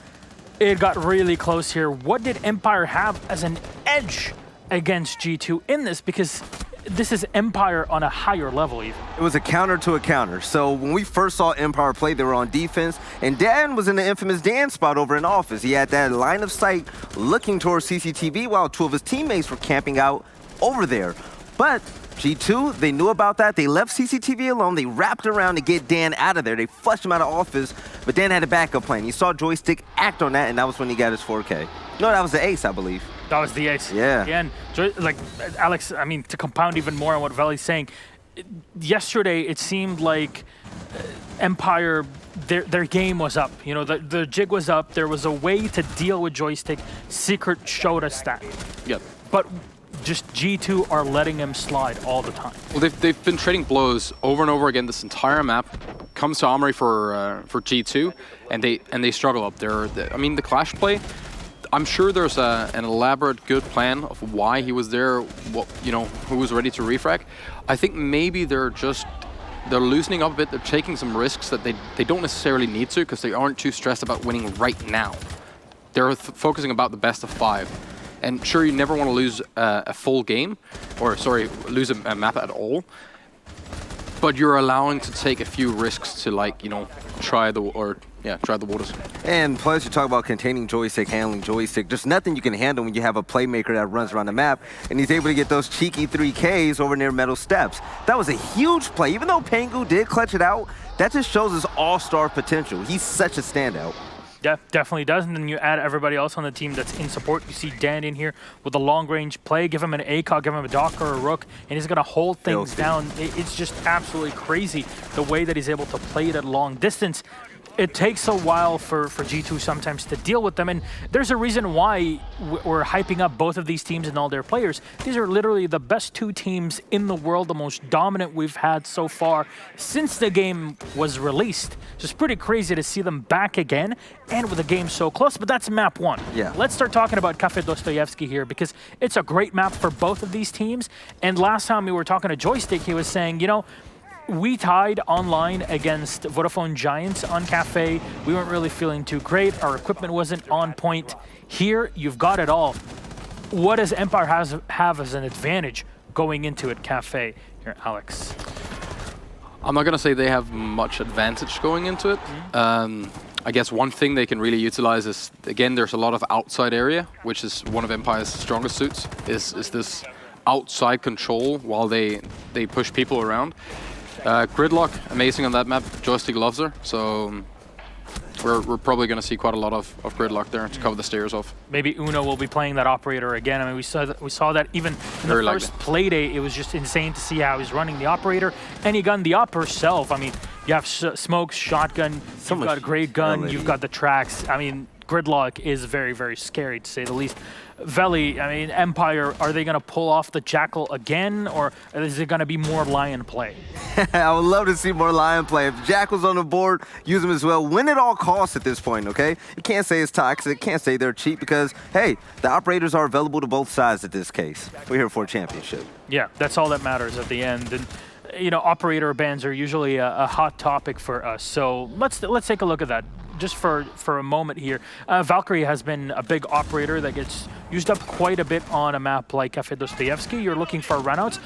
it got really close here. What did Empire have as an edge against G2 in this? Because this is Empire on a higher level even. It was a counter to a counter. So when we first saw Empire play, they were on defense, and Dan was in the infamous Dan spot over in office. He had that line of sight looking towards CCTV while 2 of his teammates were camping out over there. But G2, they knew about that. They left CCTV alone. They wrapped around to get Dan out of there. They flushed him out of office, but Dan had a backup plan. You saw Joystick act on that, and that was when he got his 4K. No, that was the ace, I believe. That was the ace. Yeah. Again, like Alex, I mean, to compound even more on what Veli's saying, yesterday it seemed like Empire, their game was up. You know, the jig was up. There was a way to deal with Joystick. Secret showed us that. Yep. But just G2 are letting him slide all the time. Well, they've been trading blows over and over again. This entire map comes to Armory for G2, and they struggle up there. I mean, the Clash play, I'm sure there's an elaborate, good plan of why he was there. Who was ready to refrag. I think maybe they're loosening up a bit. They're taking some risks that they don't necessarily need to because they aren't too stressed about winning right now. They're focusing about the best of 5. And sure, you never want to lose a full game, lose a map at all. But you're allowing to take a few risks to try the waters. And plus, you talk about containing Joystick, handling Joystick. There's nothing you can handle when you have a playmaker that runs around the map, and he's able to get those cheeky 3Ks over near Metal Steps. That was a huge play. Even though Pengu did clutch it out, that just shows his all-star potential. He's such a standout. Yeah, definitely does. And then you add everybody else on the team that's in support. You see Dan in here with a long-range play. Give him an ACOG, give him a Doc or a Rook, and he's going to hold things down. It's just absolutely crazy the way that he's able to play it at long distance. It takes a while for G2 sometimes to deal with them, and there's a reason why we're hyping up both of these teams and all their players. These are literally the best two teams in the world, the most dominant we've had so far since the game was released. So it's pretty crazy to see them back again, and with the game so close, but that's map 1. Yeah. Let's start talking about Kafe Dostoyevsky here, because it's a great map for both of these teams, and last time we were talking to Joystick, he was saying, you know, we tied online against Vodafone Giants on Kafe. We weren't really feeling too great. Our equipment wasn't on point. Here, you've got it all. What does Empire have as an advantage going into it, Kafe? Here, Alex. I'm not going to say they have much advantage going into it. I guess one thing they can really utilize is, again, there's a lot of outside area, which is one of Empire's strongest suits, is this outside control while they push people around. Gridlock, amazing on that map. Joystick loves her, so we're probably going to see quite a lot of gridlock there to cover the stairs off. Maybe Uno will be playing that operator again. I mean, we saw that even in the first play day. It was just insane to see how he's running the operator, and he gunned the op herself. I mean, you have smokes, shotgun, you've got a great gun, you've got the tracks. I mean, Gridlock is very, very scary to say the least. Veli, I mean, Empire, are they going to pull off the Jackal again, or is it going to be more Lion play? I would love to see more Lion play. If Jackal's on the board, use them as well. Win at all costs at this point, okay? You can't say it's toxic, can't say they're cheap, because, hey, the operators are available to both sides at this case. We're here for a championship. Yeah, that's all that matters at the end. And, you know, operator bans are usually a hot topic for us. So let's take a look at that. Just for a moment here, Valkyrie has been a big operator that gets used up quite a bit on a map like Kafe Dostoyevsky. You're looking for runouts.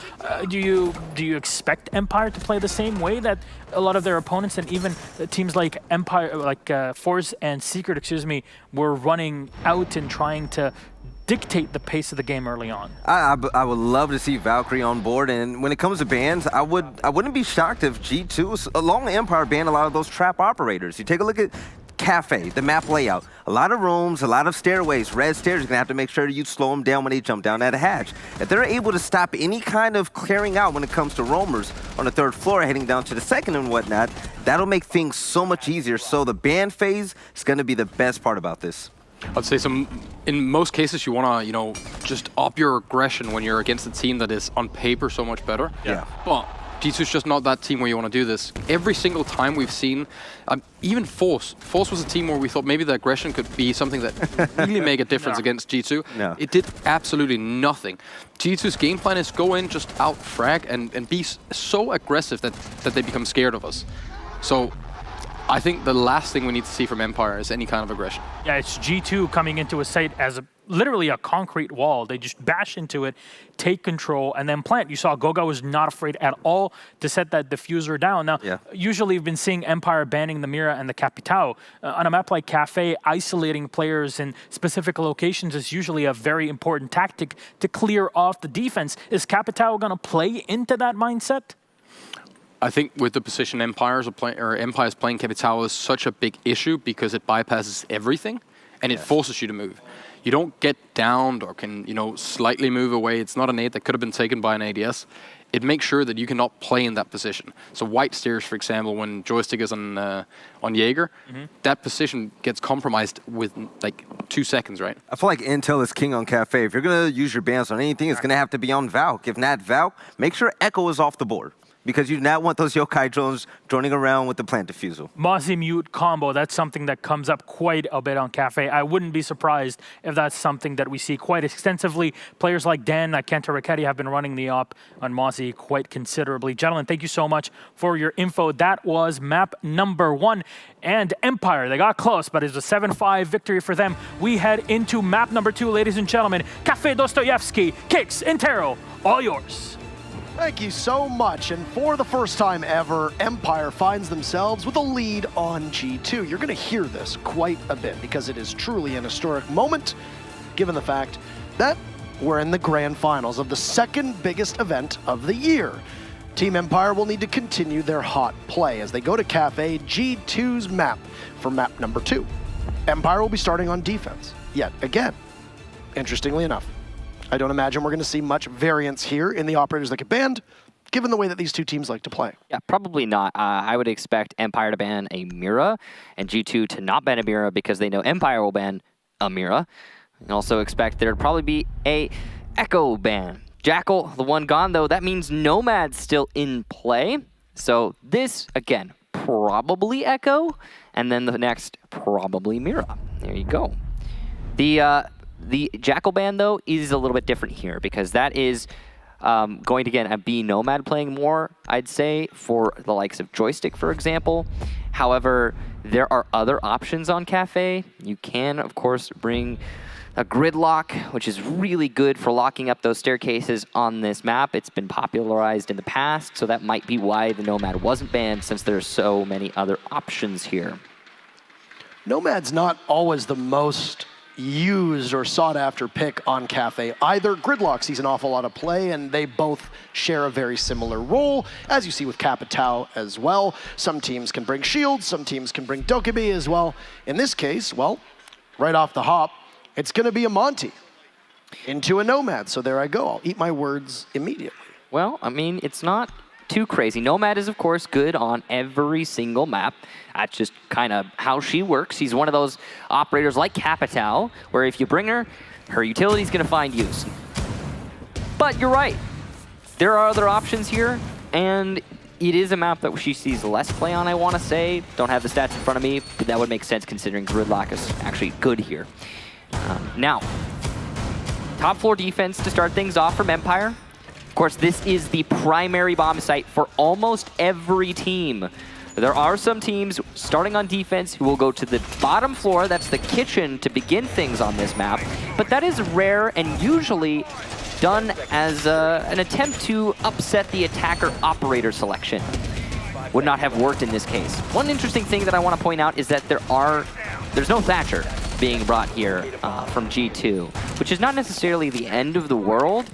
Do you expect Empire to play the same way that a lot of their opponents and even teams like Empire, like Force and Secret, were running out and trying to dictate the pace of the game early on? I would love to see Valkyrie on board, and when it comes to bans, I wouldn't be shocked if G2, along with Empire, ban a lot of those trap operators. You take a look at Kafe, the map layout. A lot of rooms, a lot of stairways, red stairs. You're going to have to make sure you slow them down when they jump down that hatch. If they're able to stop any kind of clearing out when it comes to roamers on the 3rd floor heading down to the 2nd and whatnot, that'll make things so much easier. So the ban phase is going to be the best part about this. I'd say in most cases, you want to, just up your aggression when you're against a team that is on paper so much better. Yeah. But G2's just not that team where you want to do this. Every single time we've seen, even Force was a team where we thought maybe the aggression could be something that really make a difference against G2. No. It did absolutely nothing. G2's game plan is go in, just out frag, and be so aggressive that they become scared of us. So I think the last thing we need to see from Empire is any kind of aggression. Yeah, it's G2 coming into a site as literally a concrete wall. They just bash into it, take control, and then plant. You saw Goga was not afraid at all to set that diffuser down. Now, usually we've been seeing Empire banning the Mira and the Capitao. On a map like Kafe, isolating players in specific locations is usually a very important tactic to clear off the defense. Is Capitao going to play into that mindset? I think with the position Empire's playing Capitao is such a big issue because it bypasses everything and it forces you to move. You don't get downed or can, slightly move away. It's not a nade that could have been taken by an ADS. It makes sure that you cannot play in that position. So white stairs, for example, when Joystick is on Jaeger, that position gets compromised with like 2 seconds, right? I feel like Intel is king on Kafe. If you're going to use your bans on anything, it's going to have to be on Valk. If not Valk, make sure Echo is off the board, because you do not want those yokai drones droning around with the plant diffusal. Mozzie mute combo, that's something that comes up quite a bit on Kafe. I wouldn't be surprised if that's something that we see quite extensively. Players like Dan, Kenta Raketti have been running the op on Mozzie quite considerably. Gentlemen, thank you so much for your info. That was map number 1. And Empire, they got close, but it's a 7-5 victory for them. We head into map number 2, ladies and gentlemen. Kafe Dostoyevsky, Kicks, Intero, all yours. Thank you so much, and for the first time ever, Empire finds themselves with a lead on G2. You're going to hear this quite a bit because it is truly an historic moment, given the fact that we're in the grand finals of the 2nd biggest event of the year. Team Empire will need to continue their hot play as they go to Kafe, G2's map for map number 2. Empire will be starting on defense yet again, interestingly enough. I don't imagine we're going to see much variance here in the operators that get banned, given the way that these two teams like to play. Yeah, probably not. I would expect Empire to ban a Mira and G2 to not ban a Mira because they know Empire will ban a Mira. And also expect there to probably be a Echo ban. Jackal, the one gone though, that means Nomad's still in play. So this, again, probably Echo, and then the next, probably Mira. There you go. The Jackal ban, though, is a little bit different here because that is going to, again, be Nomad playing more, I'd say, for the likes of Joystick, for example. However, there are other options on Kafe. You can, of course, bring a Gridlock, which is really good for locking up those staircases on this map. It's been popularized in the past, so that might be why the Nomad wasn't banned, since there's so many other options here. Nomad's not always the most used or sought-after pick on Kafe either. Gridlock sees an awful lot of play, and they both share a very similar role, as you see with Capitao as well. Some teams can bring shields, some teams can bring Dokkaebi as well. In this case, well, right off the hop, it's going to be a Monty into a Nomad, so there I go. I'll eat my words immediately. Well, I mean, it's not too crazy. Nomad is, of course, good on every single map. That's just kind of how she works. She's one of those operators like Capitao, where if you bring her, her utility's going to find use. But you're right. There are other options here, and it is a map that she sees less play on, I want to say. Don't have the stats in front of me, but that would make sense considering Gridlock is actually good here. Now, top floor defense to start things off from Empire. Of course, this is the primary bomb site for almost every team. There are some teams starting on defense who will go to the bottom floor, that's the kitchen, to begin things on this map. But that is rare and usually done as an attempt to upset the attacker-operator selection. Would not have worked in this case. One interesting thing that I want to point out is that there's no Thatcher being brought here from G2, which is not necessarily the end of the world,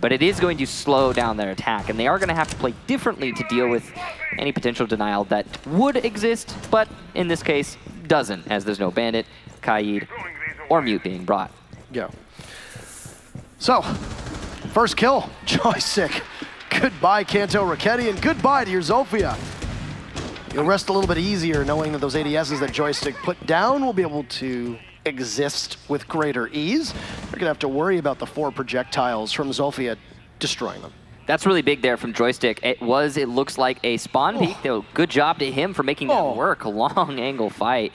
but it is going to slow down their attack, and they are going to have to play differently to deal with any potential denial that would exist, but in this case, doesn't, as there's no Bandit, Kaid, or Mute being brought. Yeah. So, first kill, Joystick. Goodbye, Kanto Raketti, and goodbye to your Zofia. You'll rest a little bit easier knowing that those ADSs that Joystick put down will be able to exist with greater ease. You're going to have to worry about the 4 projectiles from Zofia destroying them. That's really big there from Joystick. It looks like a spawn peek. Good job to him for making that work. A long angle fight.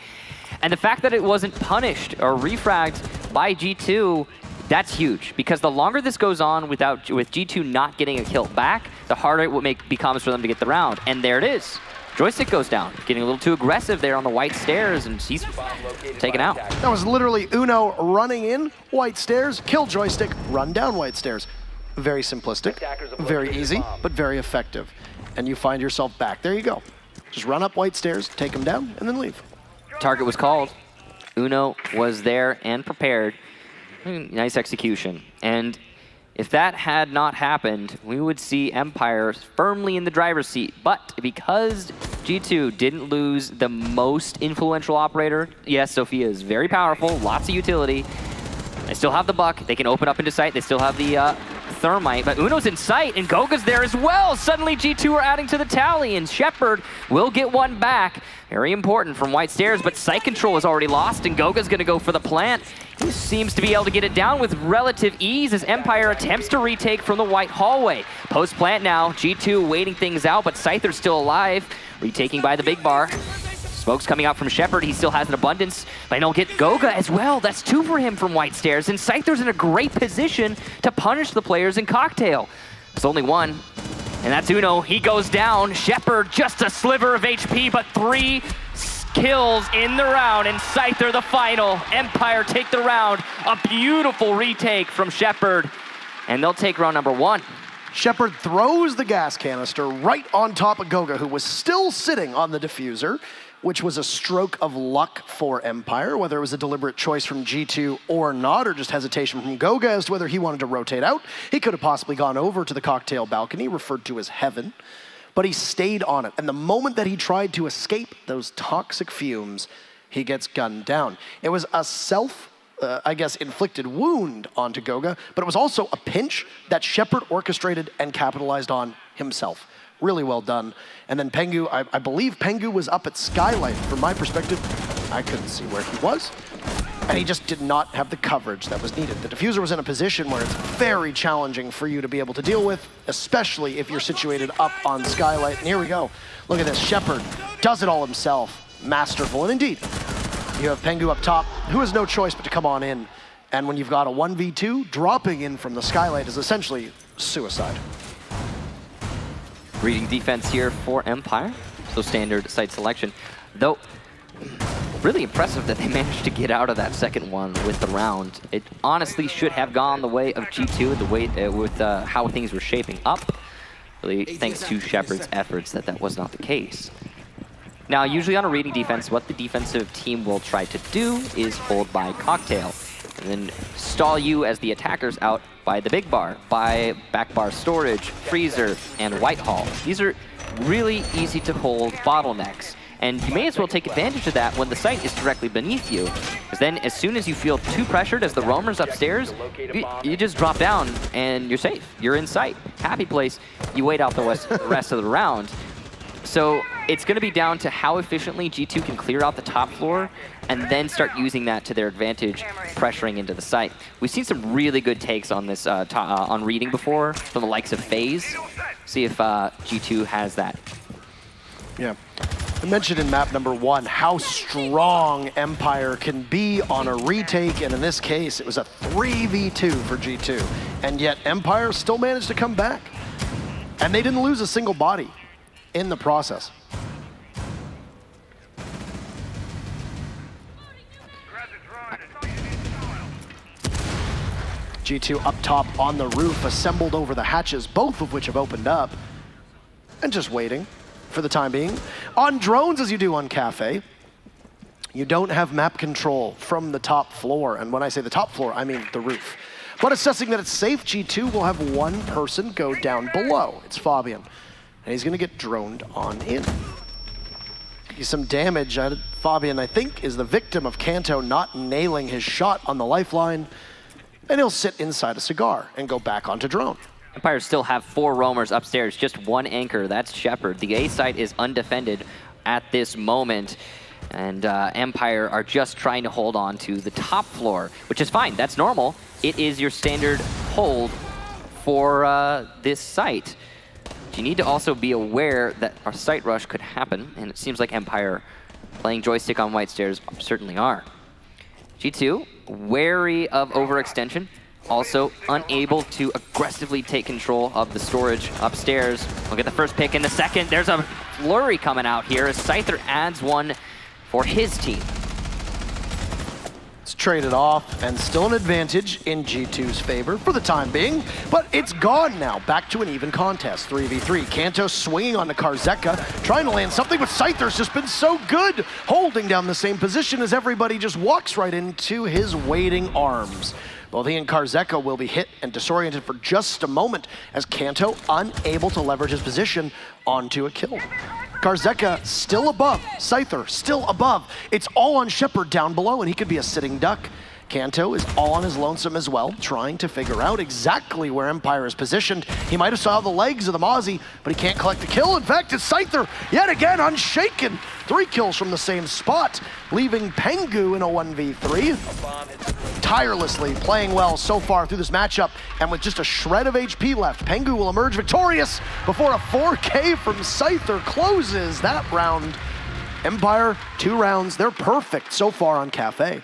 And the fact that it wasn't punished or refragged by G2, that's huge. Because the longer this goes on with G2 not getting a kill back, the harder it becomes for them to get the round. And there it is. Joystick goes down, getting a little too aggressive there on the white stairs, and she's taken out. That was literally Uno running in white stairs, kill Joystick, run down white stairs. Very simplistic, very easy, but very effective. And you find yourself back. There you go. Just run up white stairs, take them down, and then leave. Target was called. Uno was there and prepared. Nice execution. And if that had not happened, we would see Empire firmly in the driver's seat. But because G2 didn't lose the most influential operator, yes, Sophia is very powerful, lots of utility. They still have the Buck. They can open up into sight. They still have the Thermite. But Uno's in sight, and Goga's there as well. Suddenly G2 are adding to the tally, and Shepard will get one back. Very important from White Stairs, but Sight Control is already lost, and Goga's going to go for the plant. He seems to be able to get it down with relative ease as Empire attempts to retake from the White Hallway. Post-plant now, G2 waiting things out, but Scyther's still alive. Retaking by the big bar. Smoke's coming out from Shepard. He still has an abundance, but he'll get Goga as well. That's 2 for him from White Stairs, and Scyther's in a great position to punish the players in Cocktail. There's only 1, and that's Uno. He goes down. Shepard, just a sliver of HP, but 3 kills in the round, and Scyther the final. Empire take the round. A beautiful retake from Shepard, and they'll take round number 1. Shepard throws the gas canister right on top of Goga, who was still sitting on the diffuser, which was a stroke of luck for Empire, whether it was a deliberate choice from G2 or not, or just hesitation from Goga as to whether he wanted to rotate out. He could have possibly gone over to the Cocktail balcony, referred to as heaven, but he stayed on it. And the moment that he tried to escape those toxic fumes, he gets gunned down. It was a I guess, inflicted wound onto Goga, but it was also a pinch that Shepard orchestrated and capitalized on himself. Really well done. And then Pengu, I believe Pengu was up at Skylight. From my perspective, I couldn't see where he was. And he just did not have the coverage that was needed. The diffuser was in a position where it's very challenging for you to be able to deal with, especially if you're situated up on Skylight. And here we go. Look at this. Shepard does it all himself. Masterful. And indeed, you have Pengu up top, who has no choice but to come on in. And when you've got a 1v2, dropping in from the Skylight is essentially suicide. Reading defense here for Empire, so standard site selection. Though, really impressive that they managed to get out of that second one with the round. It honestly should have gone the way of G2, the way with how things were shaping up. Really, thanks to Shepard's efforts, that was not the case. Now, usually on a reading defense, what the defensive team will try to do is hold by Cocktail, and then stall you as the attackers out by the big bar, by back bar storage, freezer, and Whitehall. These are really easy to hold bottlenecks, and you may as well take advantage of that when the site is directly beneath you, because then as soon as you feel too pressured as the roamer's upstairs, you just drop down and you're safe. You're in sight. Happy place. You wait out the rest of the round. So it's going to be down to how efficiently G2 can clear out the top floor and then start using that to their advantage, pressuring into the site. We've seen some really good takes on this on reading before from the likes of FaZe. See if G2 has that. Yeah. I mentioned in map number 1 how strong Empire can be on a retake, and in this case, it was a 3v2 for G2. And yet Empire still managed to come back. And they didn't lose a single body in the process. G2 up top on the roof, assembled over the hatches, both of which have opened up, and just waiting for the time being. On drones, as you do on Kafe, you don't have map control from the top floor. And when I say the top floor, I mean the roof. But assessing that it's safe, G2 will have one person go down below. It's Fabian. And he's going to get droned on in. Some damage. Fabian, I think, is the victim of Kanto not nailing his shot on the lifeline. And he'll sit inside a cigar and go back onto drone. Empire still have 4 roamers upstairs, just 1 anchor. That's Shepard. The A site is undefended at this moment. And Empire are just trying to hold on to the top floor, which is fine. That's normal. It is your standard hold for this site. You need to also be aware that a site rush could happen, and it seems like Empire playing joystick on white stairs certainly are. G2, wary of overextension, also unable to aggressively take control of the storage upstairs. Look at the first pick in the second. There's a flurry coming out here as Scyther adds one for his team. It's traded off, and still an advantage in G2's favor for the time being, but it's gone now. Back to an even contest, 3v3. Kanto swinging onto Karzeka, trying to land something, but Scyther's just been so good, holding down the same position as everybody just walks right into his waiting arms. Both he and Karzeka will be hit and disoriented for just a moment as Kanto unable to leverage his position onto a kill. Karzeka still above, Scyther still above. It's all on Shepard down below, and he could be a sitting duck. Kanto is all on his lonesome as well, trying to figure out exactly where Empire is positioned. He might have saw the legs of the Mozzie, but he can't collect the kill. In fact, it's Scyther, yet again, unshaken. 3 kills from the same spot, leaving Pengu in a 1v3. Tirelessly playing well so far through this matchup, and with just a shred of HP left, Pengu will emerge victorious before a 4K from Scyther closes that round. Empire, 2 rounds, they're perfect so far on Kafe.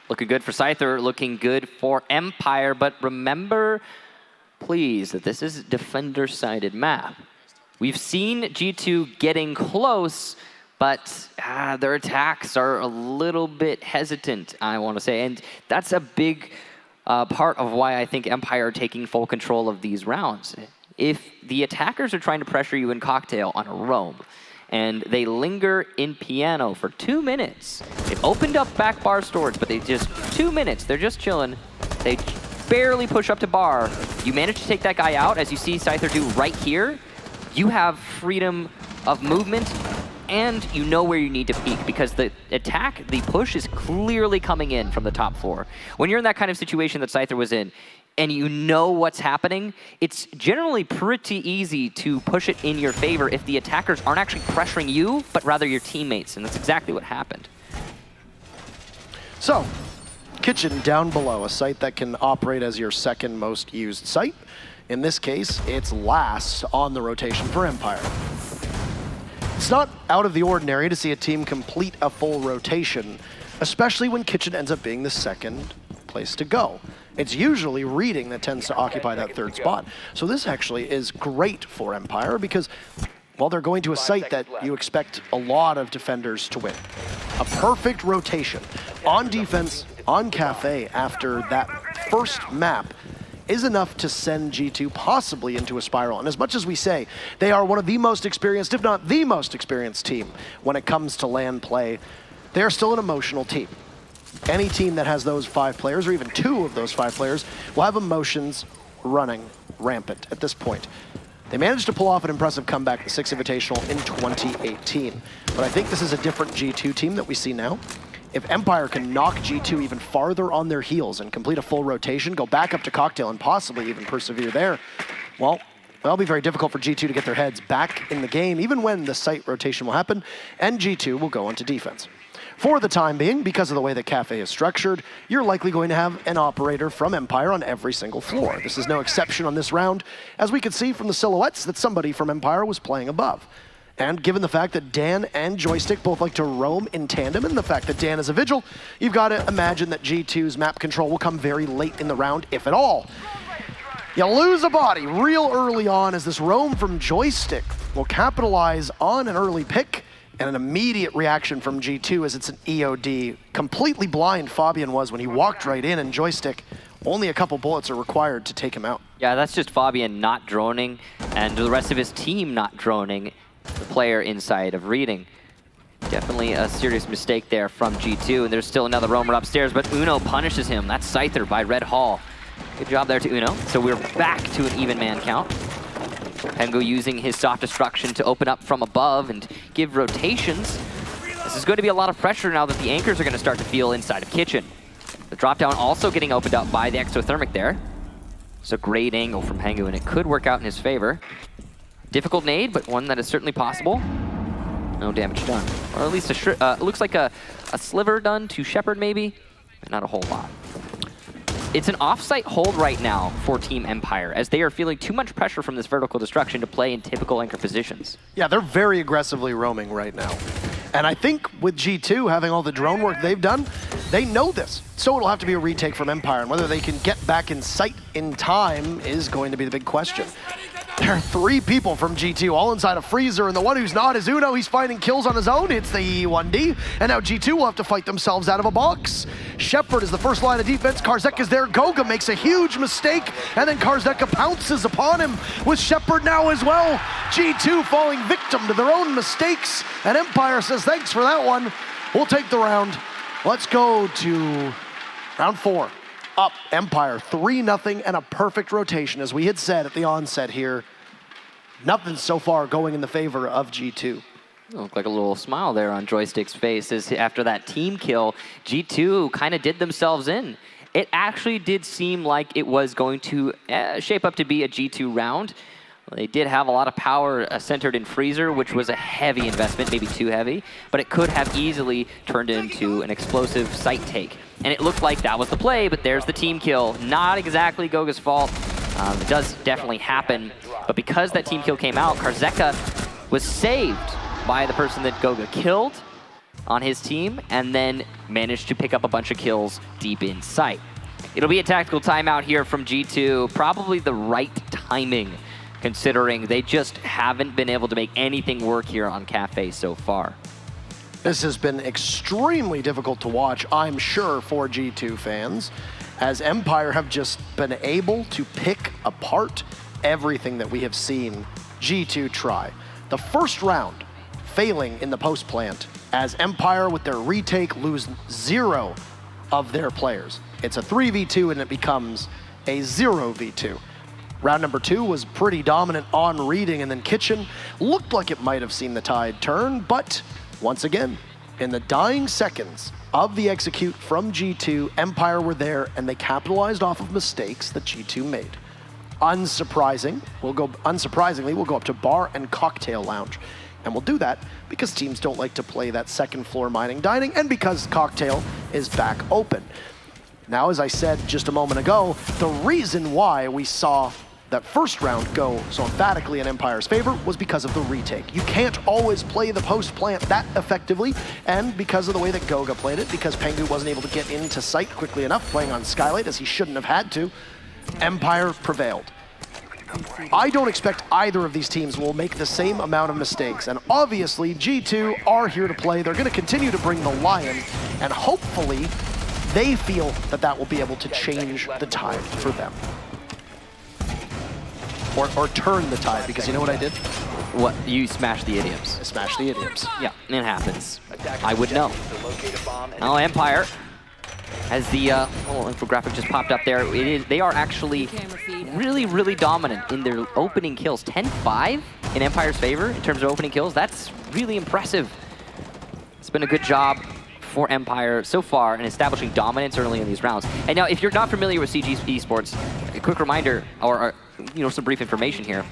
Looking good for Scyther, looking good for Empire, but remember, please, that this is a defender-sided map. We've seen G2 getting close, but their attacks are a little bit hesitant, I want to say, and that's a big part of why I think Empire are taking full control of these rounds. If the attackers are trying to pressure you in Cocktail on a roam, and they linger in Piano for 2 minutes. They've opened up back bar storage, but they just 2 minutes, they're just chilling. They barely push up to bar. You manage to take that guy out, as you see Scyther do right here. You have freedom of movement and you know where you need to peak because the attack, the push is clearly coming in from the top floor. When you're in that kind of situation that Scyther was in, and you know what's happening, it's generally pretty easy to push it in your favor if the attackers aren't actually pressuring you, but rather your teammates, and that's exactly what happened. So, Kitchen down below, a site that can operate as your second most used site. In this case, it's last on the rotation for Empire. It's not out of the ordinary to see a team complete a full rotation, especially when Kitchen ends up being the second place to go. It's usually Reading that tends to occupy that third spot. So this actually is great for Empire because, well, they're going to a site that you expect a lot of defenders to win. A perfect rotation on defense, on Kafe after that first map is enough to send G2 possibly into a spiral. And as much as we say they are one of the most experienced, if not the most experienced team when it comes to LAN play, they are still an emotional team. Any team that has those 5 players, or even 2 of those 5 players, will have emotions running rampant at this point. They managed to pull off an impressive comeback at the 6 Invitational in 2018. But I think this is a different G2 team that we see now. If Empire can knock G2 even farther on their heels and complete a full rotation, go back up to Cocktail and possibly even persevere there, well, it'll be very difficult for G2 to get their heads back in the game, even when the site rotation will happen, and G2 will go into defense. For the time being, because of the way that Kafe is structured, you're likely going to have an operator from Empire on every single floor. This is no exception on this round, as we could see from the silhouettes that somebody from Empire was playing above. And given the fact that Dan and Joystick both like to roam in tandem, and the fact that Dan is a Vigil, you've got to imagine that G2's map control will come very late in the round, if at all. You lose a body real early on as this roam from Joystick will capitalize on an early pick, and an immediate reaction from G2 as it's an EOD. Completely blind Fabian was when he walked right in, and Joystick, only a couple bullets are required to take him out. Yeah, that's just Fabian not droning, and the rest of his team not droning the player inside of Reading. Definitely a serious mistake there from G2, and there's still another roamer upstairs, but Uno punishes him. That's Scyther by Red Hall. Good job there to Uno. So we're back to an even man count. Pengu using his soft destruction to open up from above and give rotations. This is going to be a lot of pressure now that the anchors are going to start to feel inside of Kitchen. The drop down also getting opened up by the exothermic there. It's a great angle from Pengu, and it could work out in his favor. Difficult nade, but one that is certainly possible. No damage done. Or at least it looks like a sliver done to Shepard maybe, but not a whole lot. It's an off-site hold right now for Team Empire, as they are feeling too much pressure from this vertical destruction to play in typical anchor positions. Yeah, they're very aggressively roaming right now. And I think with G2 having all the drone work they've done, they know this. So it'll have to be a retake from Empire, and whether they can get back in sight in time is going to be the big question. There are 3 people from G2 all inside a freezer, and the one who's not is Uno. He's finding kills on his own. It's the E1D, and now G2 will have to fight themselves out of a box. Shepard is the first line of defense. Karzek is there. Goga makes a huge mistake, and then Karzeka pounces upon him with Shepard now as well. G2 falling victim to their own mistakes, and Empire says, thanks for that one. We'll take the round. Let's go to round 4. Up Empire 3-0 and a perfect rotation, as we had said at the onset here. Nothing so far going in the favor of G2. Looked like a little smile there on Joystick's face as after that team kill, G2 kind of did themselves in. It actually did seem like it was going to shape up to be a G2 round. They did have a lot of power centered in Freezer, which was a heavy investment, maybe too heavy, but it could have easily turned into an explosive site take. And it looked like that was the play, but there's the team kill. Not exactly Goga's fault. It does definitely happen, but because that team kill came out, Karzeka was saved by the person that Goga killed on his team, and then managed to pick up a bunch of kills deep in sight. It'll be a tactical timeout here from G2, probably the right timing, considering they just haven't been able to make anything work here on Kafe so far. This has been extremely difficult to watch, I'm sure, for G2 fans, as Empire have just been able to pick apart everything that we have seen G2 try. The first round, failing in the post plant, as Empire with their retake lose 0 of their players. It's a 3v2 and it becomes a 0v2. Round number 2 was pretty dominant on reading, and then Kitchen looked like it might have seen the tide turn, but once again, in the dying seconds of the execute from G2, Empire were there, and they capitalized off of mistakes that G2 made. Unsurprisingly, we'll go up to Bar and Cocktail Lounge. And we'll do that because teams don't like to play that second floor mining dining, and because Cocktail is back open. Now, as I said just a moment ago, the reason why we saw that first round go so emphatically in Empire's favor was because of the retake. You can't always play the post plant that effectively, and because of the way that Goga played it, because Pengu wasn't able to get into sight quickly enough, playing on Skylight as he shouldn't have had to, Empire prevailed. I don't expect either of these teams will make the same amount of mistakes, and obviously G2 are here to play. They're going to continue to bring the lion, and hopefully they feel that that will be able to change the tide for them. Or turn the tide, because you know what I did? What? You smashed the idioms. I smashed the idioms. Yeah, it happens. I would know. Oh, Empire. As the infographic just popped up there, they are actually really, really dominant in their opening kills. 10-5 in Empire's favor in terms of opening kills. That's really impressive. It's been a good job for Empire so far in establishing dominance early in these rounds. And now, if you're not familiar with CG Esports, a quick reminder, or some brief information here.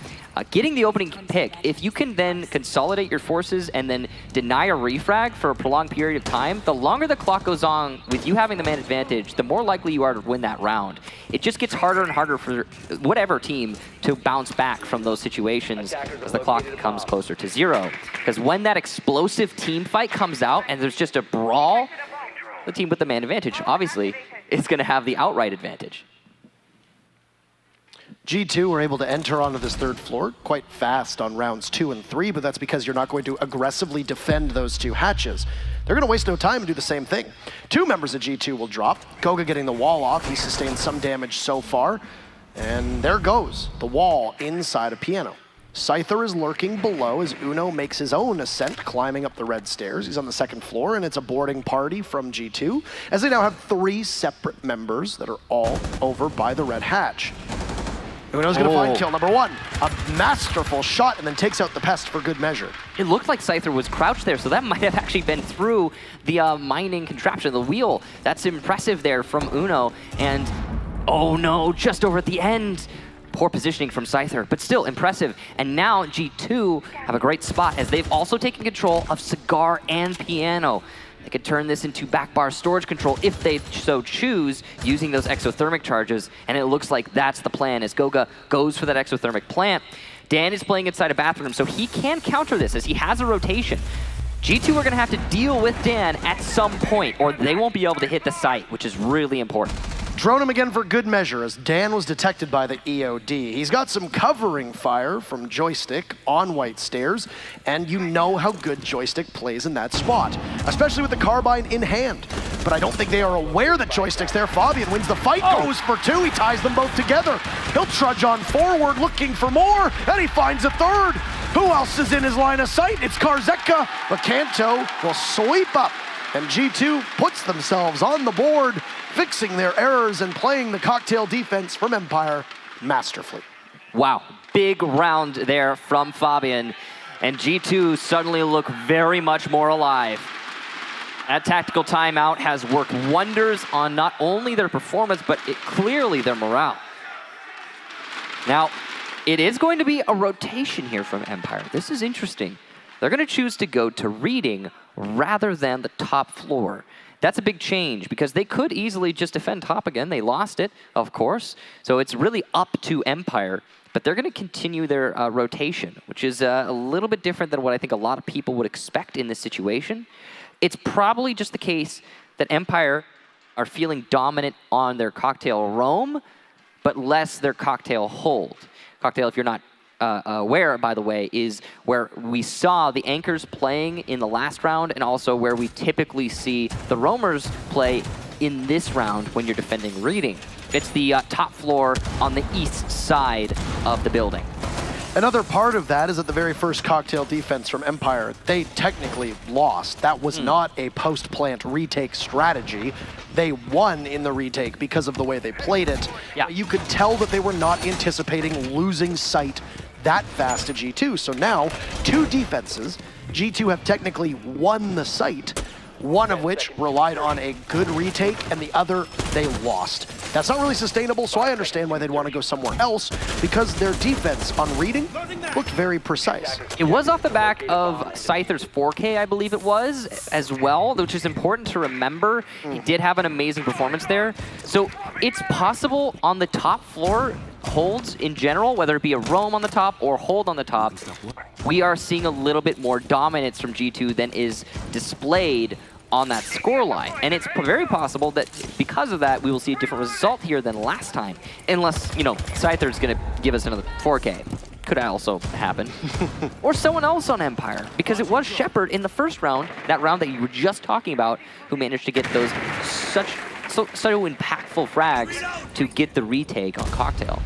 Getting the opening pick, if you can then consolidate your forces and then deny a refrag for a prolonged period of time, the longer the clock goes on with you having the man advantage, the more likely you are to win that round. It just gets harder and harder for whatever team to bounce back from those situations as the clock comes closer to 0. Because when that explosive team fight comes out and there's just a brawl, the team with the man advantage, obviously, is going to have the outright advantage. G2 were able to enter onto this third floor quite fast on rounds 2 and 3, but that's because you're not going to aggressively defend those 2 hatches. They're going to waste no time and do the same thing. 2 members of G2 will drop. Goga getting the wall off. He sustained some damage so far. And there goes the wall inside of Piano. Scyther is lurking below as Uno makes his own ascent, climbing up the red stairs. He's on the 2nd floor, and it's a boarding party from G2, as they now have 3 separate members that are all over by the red hatch. Uno's going to find kill number 1. A masterful shot, and then takes out the pest for good measure. It looked like Scyther was crouched there, so that might have actually been through the mining contraption, the wheel. That's impressive there from Uno. And, oh no, just over at the end. Poor positioning from Scyther, but still impressive. And now G2 have a great spot, as they've also taken control of Cigar and Piano. They could turn this into back bar storage control if they so choose, using those exothermic charges, and it looks like that's the plan as Goga goes for that exothermic plant. Dan is playing inside a bathroom, so he can counter this as he has a rotation. G2 are going to have to deal with Dan at some point, or they won't be able to hit the site, which is really important. Drone him again for good measure as Dan was detected by the EOD. He's got some covering fire from Joystick on White Stairs, and you know how good Joystick plays in that spot, especially with the carbine in hand. But I don't think they are aware that Joystick's there. Fabian wins the fight, goes for 2, he ties them both together. He'll trudge on forward looking for more, and he finds a 3rd. Who else is in his line of sight? It's Karzeka, but Kanto will sweep up, and G2 puts themselves on the board, fixing their errors and playing the cocktail defense from Empire masterfully. Wow, big round there from Fabian, and G2 suddenly look very much more alive. That tactical timeout has worked wonders on not only their performance, but clearly their morale. Now, it is going to be a rotation here from Empire. This is interesting. They're going to choose to go to reading rather than the top floor. That's a big change because they could easily just defend top again. They lost it, of course. So it's really up to Empire, but they're going to continue their rotation, which is a little bit different than what I think a lot of people would expect in this situation. It's probably just the case that Empire are feeling dominant on their cocktail roam, but less their cocktail hold. Cocktail, if you're not aware, by the way, is where we saw the anchors playing in the last round and also where we typically see the roamers play in this round when you're defending reading. It's the top floor on the east side of the building. Another part of that is that the very first cocktail defense from Empire, they technically lost. That was not a post-plant retake strategy. They won in the retake because of the way they played it. Yeah. You could tell that they were not anticipating losing sight that fast to G2. So now, 2 defenses. G2 have technically won the site, one of which relied on a good retake, and the other they lost. That's not really sustainable, so I understand why they'd want to go somewhere else, because their defense on reading looked very precise. It was off the back of Scyther's 4K, I believe it was, as well, which is important to remember. He did have an amazing performance there. So it's possible on the top floor, holds in general, whether it be a roam on the top or hold on the top, we are seeing a little bit more dominance from G2 than is displayed on that scoreline. And it's very possible that because of that, we will see a different result here than last time. Unless, you know, Scyther's going to give us another 4K. Could also happen. Or someone else on Empire. Because it was Shepard in the first round, that round that you were just talking about, who managed to get those so impactful frags to get the retake on Cocktail.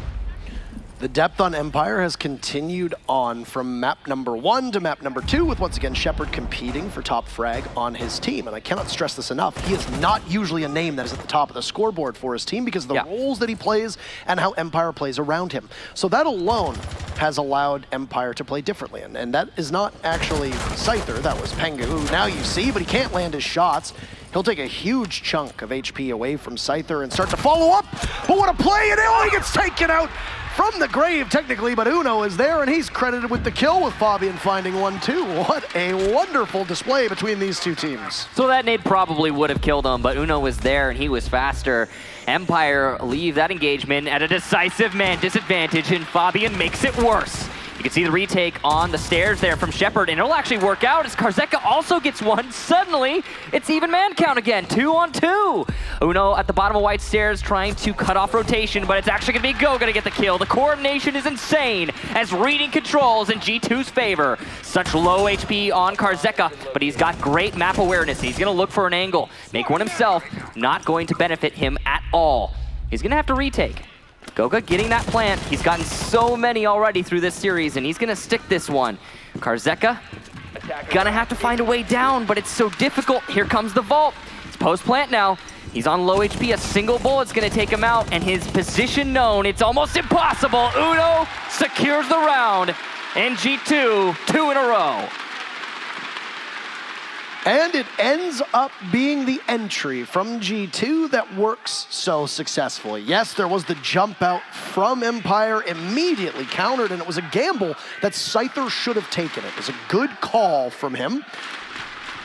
The depth on Empire has continued on from map number 1 to map number 2, with once again Shepard competing for top frag on his team. And I cannot stress this enough, he is not usually a name that is at the top of the scoreboard for his team because of the roles that he plays and how Empire plays around him. So that alone has allowed Empire to play differently. And that is not actually Scyther, that was Pengu, who now you see, but he can't land his shots. He'll take a huge chunk of HP away from Scyther and start to follow up. But what a play, and he gets taken out from the grave, technically, but Uno is there, and he's credited with the kill, with Fabian finding 1-2. What a wonderful display between these two teams. So that nade probably would have killed him, but Uno was there, and he was faster. Empire leave that engagement at a decisive man disadvantage, and Fabian makes it worse. You can see the retake on the stairs there from Shepard, and it'll actually work out as Karzeka also gets one. Suddenly, it's even man count again, 2-on-2. Uno at the bottom of white stairs trying to cut off rotation, but it's actually gonna be Goga to get the kill. The coordination is insane as reading controls in G2's favor. Such low HP on Karzeka, but he's got great map awareness. He's gonna look for an angle, make one himself, not going to benefit him at all. He's gonna have to retake. Goga getting that plant. He's gotten so many already through this series, and he's gonna stick this one. Karzeka gonna have to find a way down, but it's so difficult. Here comes the vault. It's post-plant now. He's on low HP. A single bullet's gonna take him out, and his position known. It's almost impossible. Uno secures the round, and G2, 2 in a row. And it ends up being the entry from G2 that works so successfully. Yes, there was the jump out from Empire, immediately countered, and it was a gamble that Scyther should have taken. It was a good call from him.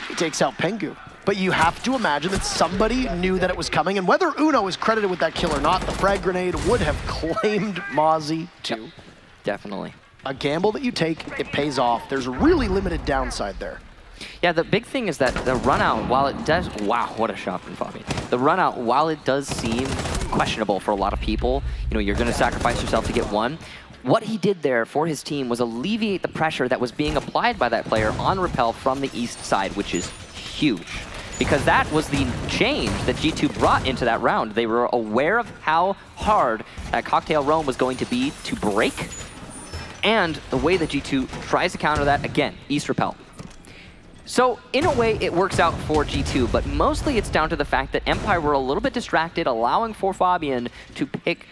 He takes out Pengu. But you have to imagine that somebody knew that it was coming, and whether Uno is credited with that kill or not, the frag grenade would have claimed Mozzie too. Yep, definitely. A gamble that you take, it pays off. There's really limited downside there. Yeah, the big thing is that the run out, while it does, wow, what a shot from Fabian. The run out, while it does seem questionable for a lot of people, you know, you're gonna sacrifice yourself to get one. What he did there for his team was alleviate the pressure that was being applied by that player on Repel from the east side, which is huge. Because that was the change that G2 brought into that round. They were aware of how hard that cocktail roam was going to be to break, and the way that G2 tries to counter that, again, east Repel. So, in a way, it works out for G2, but mostly it's down to the fact that Empire were a little bit distracted, allowing for Fabian to pick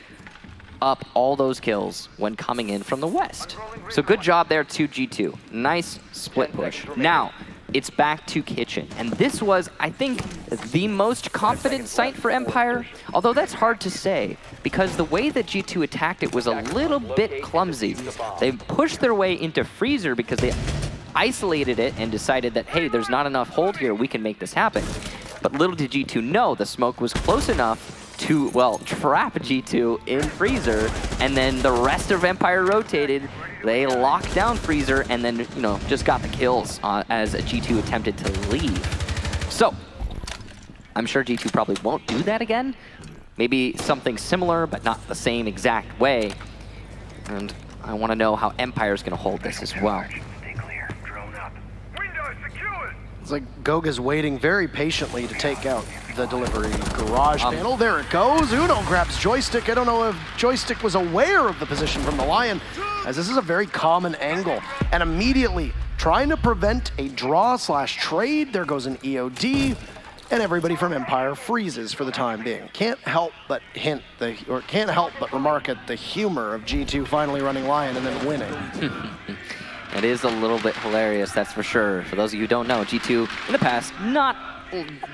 up all those kills when coming in from the west. So good job there to G2. Nice split push. Now, it's back to Kitchen. And this was, I think, the most confident site for Empire, although that's hard to say, because the way that G2 attacked it was a little bit clumsy. They pushed their way into Freezer because they isolated it and decided that, hey, there's not enough hold here, we can make this happen. But little did G2 know the smoke was close enough to, well, trap G2 in Freezer, and then the rest of Empire rotated. They locked down Freezer and then, you know, just got the kills as G2 attempted to leave. So, I'm sure G2 probably won't do that again. Maybe something similar, but not the same exact way. And I want to know how Empire's going to hold this as well. It's like Goga's waiting very patiently to take out the delivery garage panel. There it goes. Uno grabs Joystick. I don't know if Joystick was aware of the position from the Lion. as this is a very common angle. And immediately trying to prevent a draw/trade, there goes an EOD, and everybody from Empire freezes for the time being. Can't help but can't help but remark at the humor of G2 finally running Lion and then winning. It is a little bit hilarious, that's for sure. For those of you who don't know, G2 in the past, not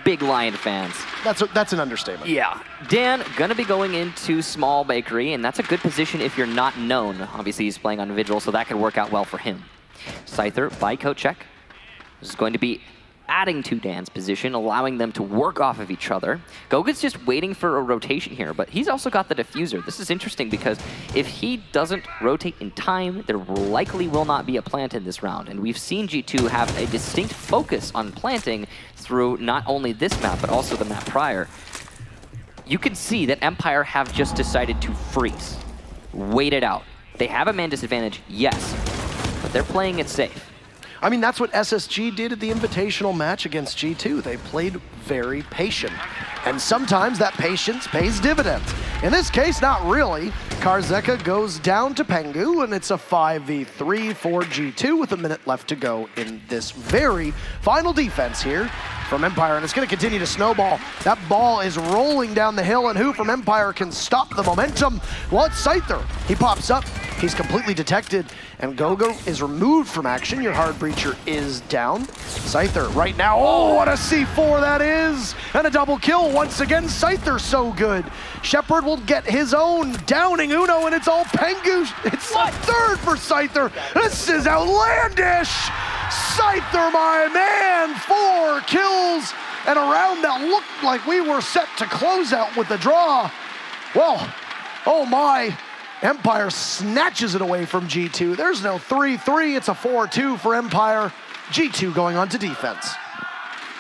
big Lion fans. That's an understatement. Yeah. Dan gonna be going into Small Bakery, and that's a good position if you're not known. Obviously, he's playing on Vigil, so that could work out well for him. Scyther by Kochek is going to be adding to Dan's position, allowing them to work off of each other. Goga's just waiting for a rotation here, but he's also got the diffuser. This is interesting because if he doesn't rotate in time, there likely will not be a plant in this round. And we've seen G2 have a distinct focus on planting through not only this map, but also the map prior. You can see that Empire have just decided to freeze, wait it out. They have a man disadvantage, yes, but they're playing it safe. I mean, that's what SSG did at the Invitational match against G2. They played very patient. And sometimes that patience pays dividends. In this case, not really. Karzeka goes down to Pengu, and it's a 5v3 for G2 with a minute left to go in this very final defense here from Empire, and it's going to continue to snowball. That ball is rolling down the hill, and who from Empire can stop the momentum? Well, it's Scyther. He pops up. He's completely detected, and Goga is removed from action. Your hard breacher is down. Scyther right now, oh, what a C4 that is! And a double kill once again. Scyther so good. Shepard will get his own, downing Uno, and it's all Pengu. It's a third for Scyther. This is outlandish! Scyther, my man, 4 kills, and a round that looked like we were set to close out with a draw. Well, oh my. Empire snatches it away from G2. There's no 3-3, it's a 4-2 for Empire. G2 going on to defense.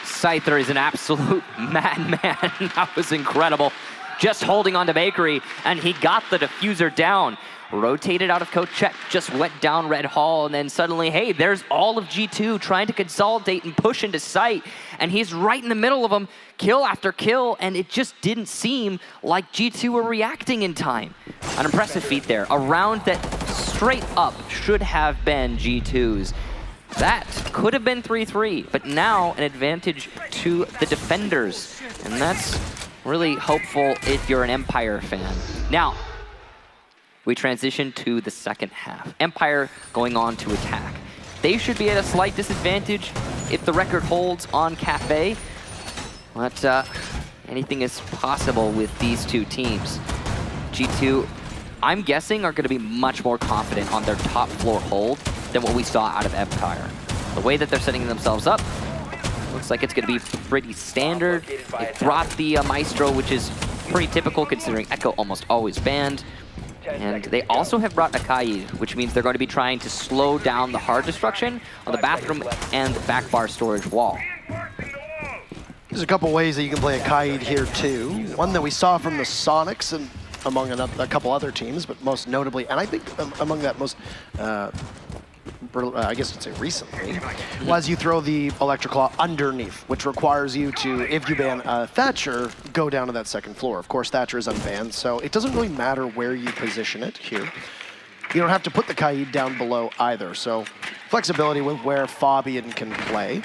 Scyther is an absolute madman. That was incredible. Just holding on to Bakery, and he got the diffuser down. Rotated out of Kochek, just went down Red Hall, and then suddenly, hey, there's all of G2 trying to consolidate and push into sight, and he's right in the middle of them, kill after kill, and it just didn't seem like G2 were reacting in time. An impressive feat there. A round that straight up should have been G2's. That could have been 3-3, but now an advantage to the defenders, and that's really hopeful if you're an Empire fan. Now, we transition to the second half. Empire going on to attack. They should be at a slight disadvantage if the record holds on Kafe, but anything is possible with these two teams. G2, I'm guessing, are going to be much more confident on their top floor hold than what we saw out of Empire. The way that they're setting themselves up, looks like it's going to be pretty standard. They brought the Maestro, which is pretty typical considering Echo almost always banned. And they also have brought a Kaid, which means they're going to be trying to slow down the hard destruction on the bathroom and the back bar storage wall. There's a couple ways that you can play a Kaid here too. One that we saw from the Sonics and among a couple other teams, but most notably, and I think among that most, I guess I'd say recently, was you throw the Electroclaw underneath, which requires you to, if you ban Thatcher, go down to that second floor. Of course, Thatcher is unbanned, so it doesn't really matter where you position it here. You don't have to put the Kaid down below either, so flexibility with where Fabian can play.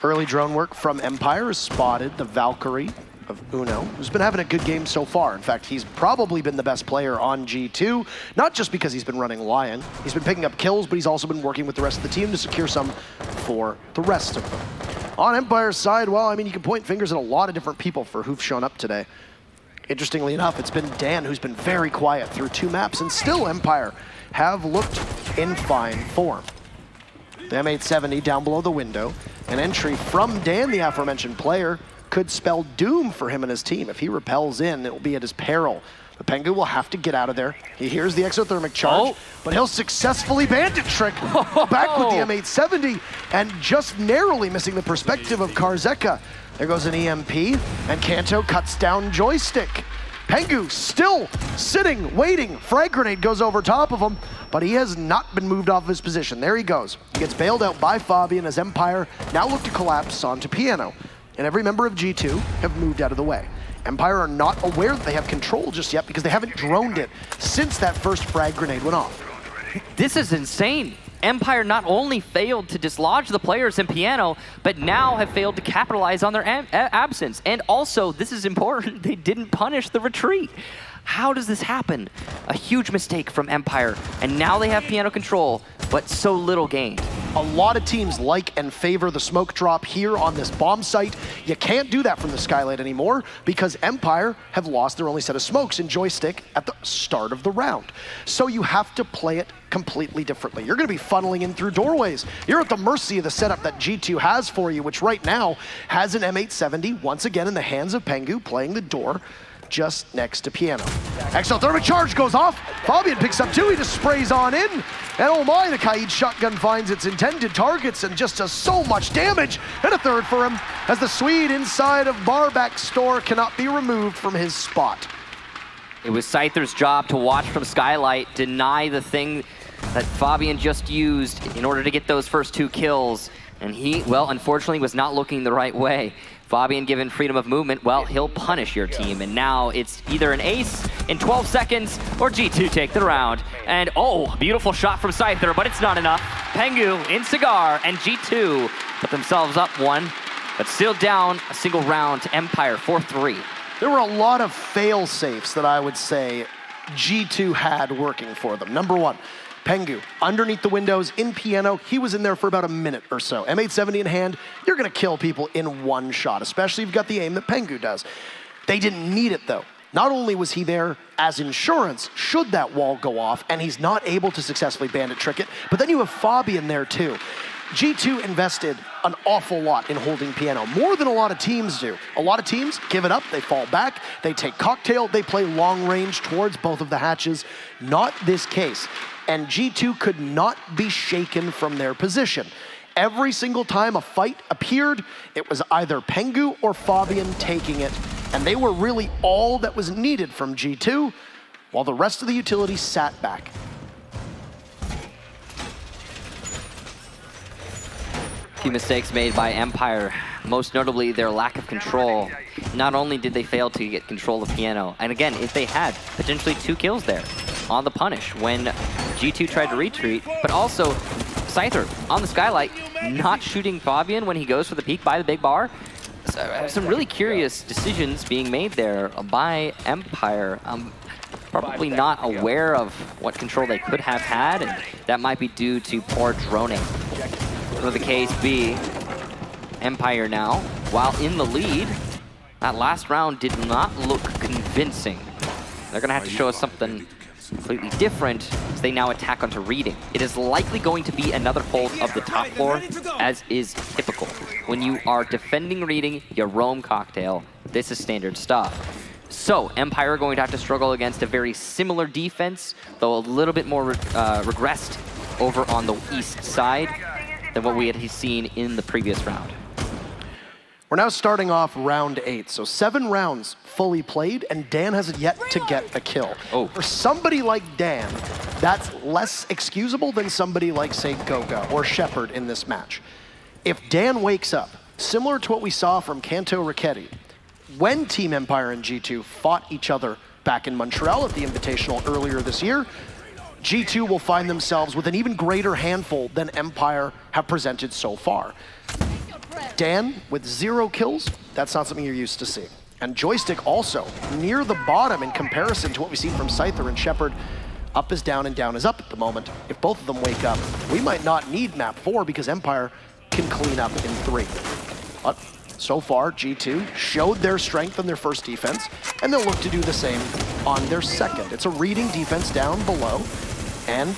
Early drone work from Empire has spotted the Valkyrie of Uno, who's been having a good game so far. In fact, he's probably been the best player on G2, not just because he's been running Lion. He's been picking up kills, but he's also been working with the rest of the team to secure some for the rest of them. On Empire's side, well, I mean, you can point fingers at a lot of different people for who've shown up today. Interestingly enough, it's been Dan who's been very quiet through 2 maps, and still Empire have looked in fine form. The M870 down below the window. An entry from Dan, the aforementioned player, could spell doom for him and his team. If he repels in, it will be at his peril. The Pengu will have to get out of there. He hears the exothermic charge, but he'll successfully bandit trick back with the M870 and just narrowly missing the perspective of Karzeka. There goes an EMP, and Kanto cuts down Joystick. Pengu still sitting, waiting. Frag grenade goes over top of him, but he has not been moved off his position. There he goes. He gets bailed out by Fabian as Empire now look to collapse onto Piano. And every member of G2 have moved out of the way. Empire are not aware that they have control just yet because they haven't droned it since that first frag grenade went off. This is insane. Empire not only failed to dislodge the players in Piano, but now have failed to capitalize on their absence. And also, this is important, they didn't punish the retreat. How does this happen? A huge mistake from Empire, and now they have Piano control, but so little gained. A lot of teams like and favor the smoke drop here on this bomb site. You can't do that from the Skylight anymore because Empire have lost their only set of smokes in Joystick at the start of the round. So you have to play it completely differently. You're going to be funneling in through doorways. You're at the mercy of the setup that G2 has for you, which right now has an M870 once again in the hands of Pengu playing the door just next to Piano. Exothermic charge goes off. Fabian picks up 2, he just sprays on in. And oh my, the Kaid shotgun finds its intended targets and just does so much damage. And a third for him as the Swede inside of Barback's store cannot be removed from his spot. It was Scyther's job to watch from Skylight, deny the thing that Fabian just used in order to get those first 2 kills. And he, well, unfortunately was not looking the right way. Fabian given freedom of movement, well, he'll punish your team. And now it's either an ace in 12 seconds or G2 take the round. And oh, beautiful shot from Scyther, but it's not enough. Pengu in Cigar and G2 put themselves up 1, but still down a single round to Empire 4-3. There were a lot of fail-safes that I would say G2 had working for them. Number 1, Pengu, underneath the windows in Piano, he was in there for about a minute or so. M870 in hand, you're gonna kill people in 1 shot, especially if you've got the aim that Pengu does. They didn't need it though. Not only was he there as insurance, should that wall go off, and he's not able to successfully bandit trick it, but then you have Fabian there too. G2 invested an awful lot in holding Piano, more than a lot of teams do. A lot of teams give it up, they fall back, they take cocktail, they play long range towards both of the hatches. Not this case. And G2 could not be shaken from their position. Every single time a fight appeared, it was either Pengu or Fabian taking it, and they were really all that was needed from G2, while the rest of the utility sat back. Few mistakes made by Empire, most notably their lack of control. Not only did they fail to get control of Piano, and again, if they had potentially 2 kills there on the punish when G2 tried to retreat, but also Scyther on the Skylight, not shooting Fabian when he goes for the peek by the big bar. So, some really curious decisions being made there by Empire. Probably not aware of what control they could have had, and that might be due to poor droning. For the case be, Empire now, while in the lead, that last round did not look convincing. They're gonna have to show us something completely different as they now attack onto reading. It is likely going to be another hold of the top floor, as is typical. When you are defending reading, you roam cocktail. This is standard stuff. So, Empire are going to have to struggle against a very similar defense, though a little bit more regressed over on the east side than what we had seen in the previous round. We're now starting off round 8, so 7 rounds fully played, and Dan has yet to get a kill. Oh. For somebody like Dan, that's less excusable than somebody like, say, Goga or Shepard in this match. If Dan wakes up, similar to what we saw from Kanto Raketti, when Team Empire and G2 fought each other back in Montreal at the Invitational earlier this year, G2 will find themselves with an even greater handful than Empire have presented so far. Dan, with 0 kills, that's not something you're used to seeing. And Joystick also, near the bottom in comparison to what we've seen from Scyther and Shepard. Up is down and down is up at the moment. If both of them wake up, we might not need map 4 because Empire can clean up in 3. But so far, G2 showed their strength on their first defense, and they'll look to do the same on their second. It's a reading defense down below, and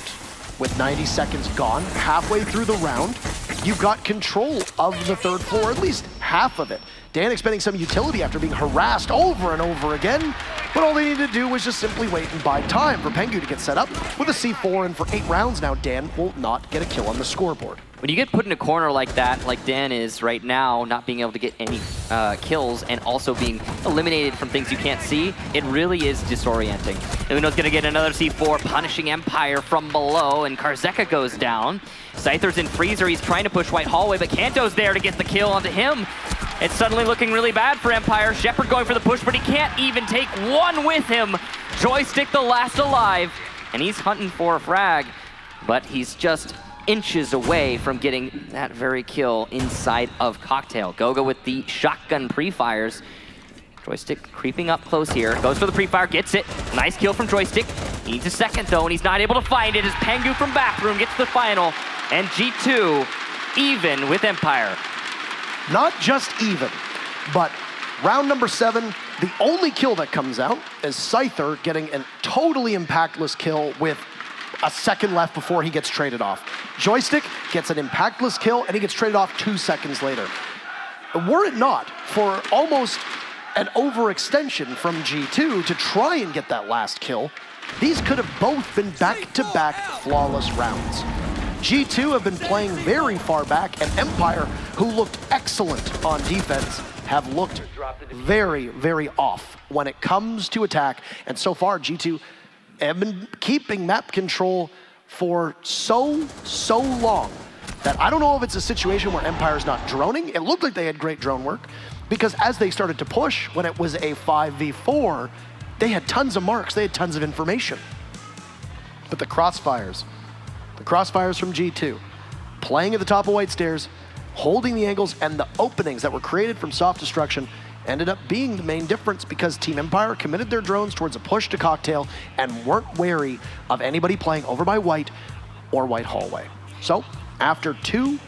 with 90 seconds gone, halfway through the round, you've got control of the 3rd floor, at least half of it. Dan expending some utility after being harassed over and over again, but all they needed to do was just simply wait and buy time for Pengu to get set up with a C4, and for 8 rounds now, Dan will not get a kill on the scoreboard. When you get put in a corner like that, like Dan is right now, not being able to get any kills and also being eliminated from things you can't see, it really is disorienting. Uno's gonna get another C4, punishing Empire from below, and Karzeka goes down. Scyther's in freezer, he's trying to push White Hallway, but Kanto's there to get the kill onto him. It's suddenly looking really bad for Empire. Shepard going for the push, but he can't even take one with him. Joystick the last alive, and he's hunting for a frag. but he's just inches away from getting that very kill inside of Cocktail. Goga with the shotgun pre-fires. Joystick creeping up close here. Goes for the pre-fire, gets it. Nice kill from Joystick. He needs a second though, and he's not able to find it as Pangu from Bathroom gets the final. And G2 even with Empire. Not just even, but round number 7, the only kill that comes out is Scyther getting a totally impactless kill with a second left before he gets traded off. Joystick gets an impactless kill and he gets traded off 2 seconds later. Were it not for almost an overextension from G2 to try and get that last kill, these could have both been back-to-back flawless rounds. G2 have been playing very far back, and Empire, who looked excellent on defense, have looked very, very off when it comes to attack. And so far, G2 have been keeping map control for so long that I don't know if it's a situation where Empire's not droning. It looked like they had great drone work, because as they started to push, when it was a 5v4, they had tons of marks, they had tons of information. But the crossfires from G2, playing at the top of White Stairs, holding the angles, and the openings that were created from soft destruction ended up being the main difference, because Team Empire committed their drones towards a push to Cocktail and weren't wary of anybody playing over by White or White Hallway. So after 2,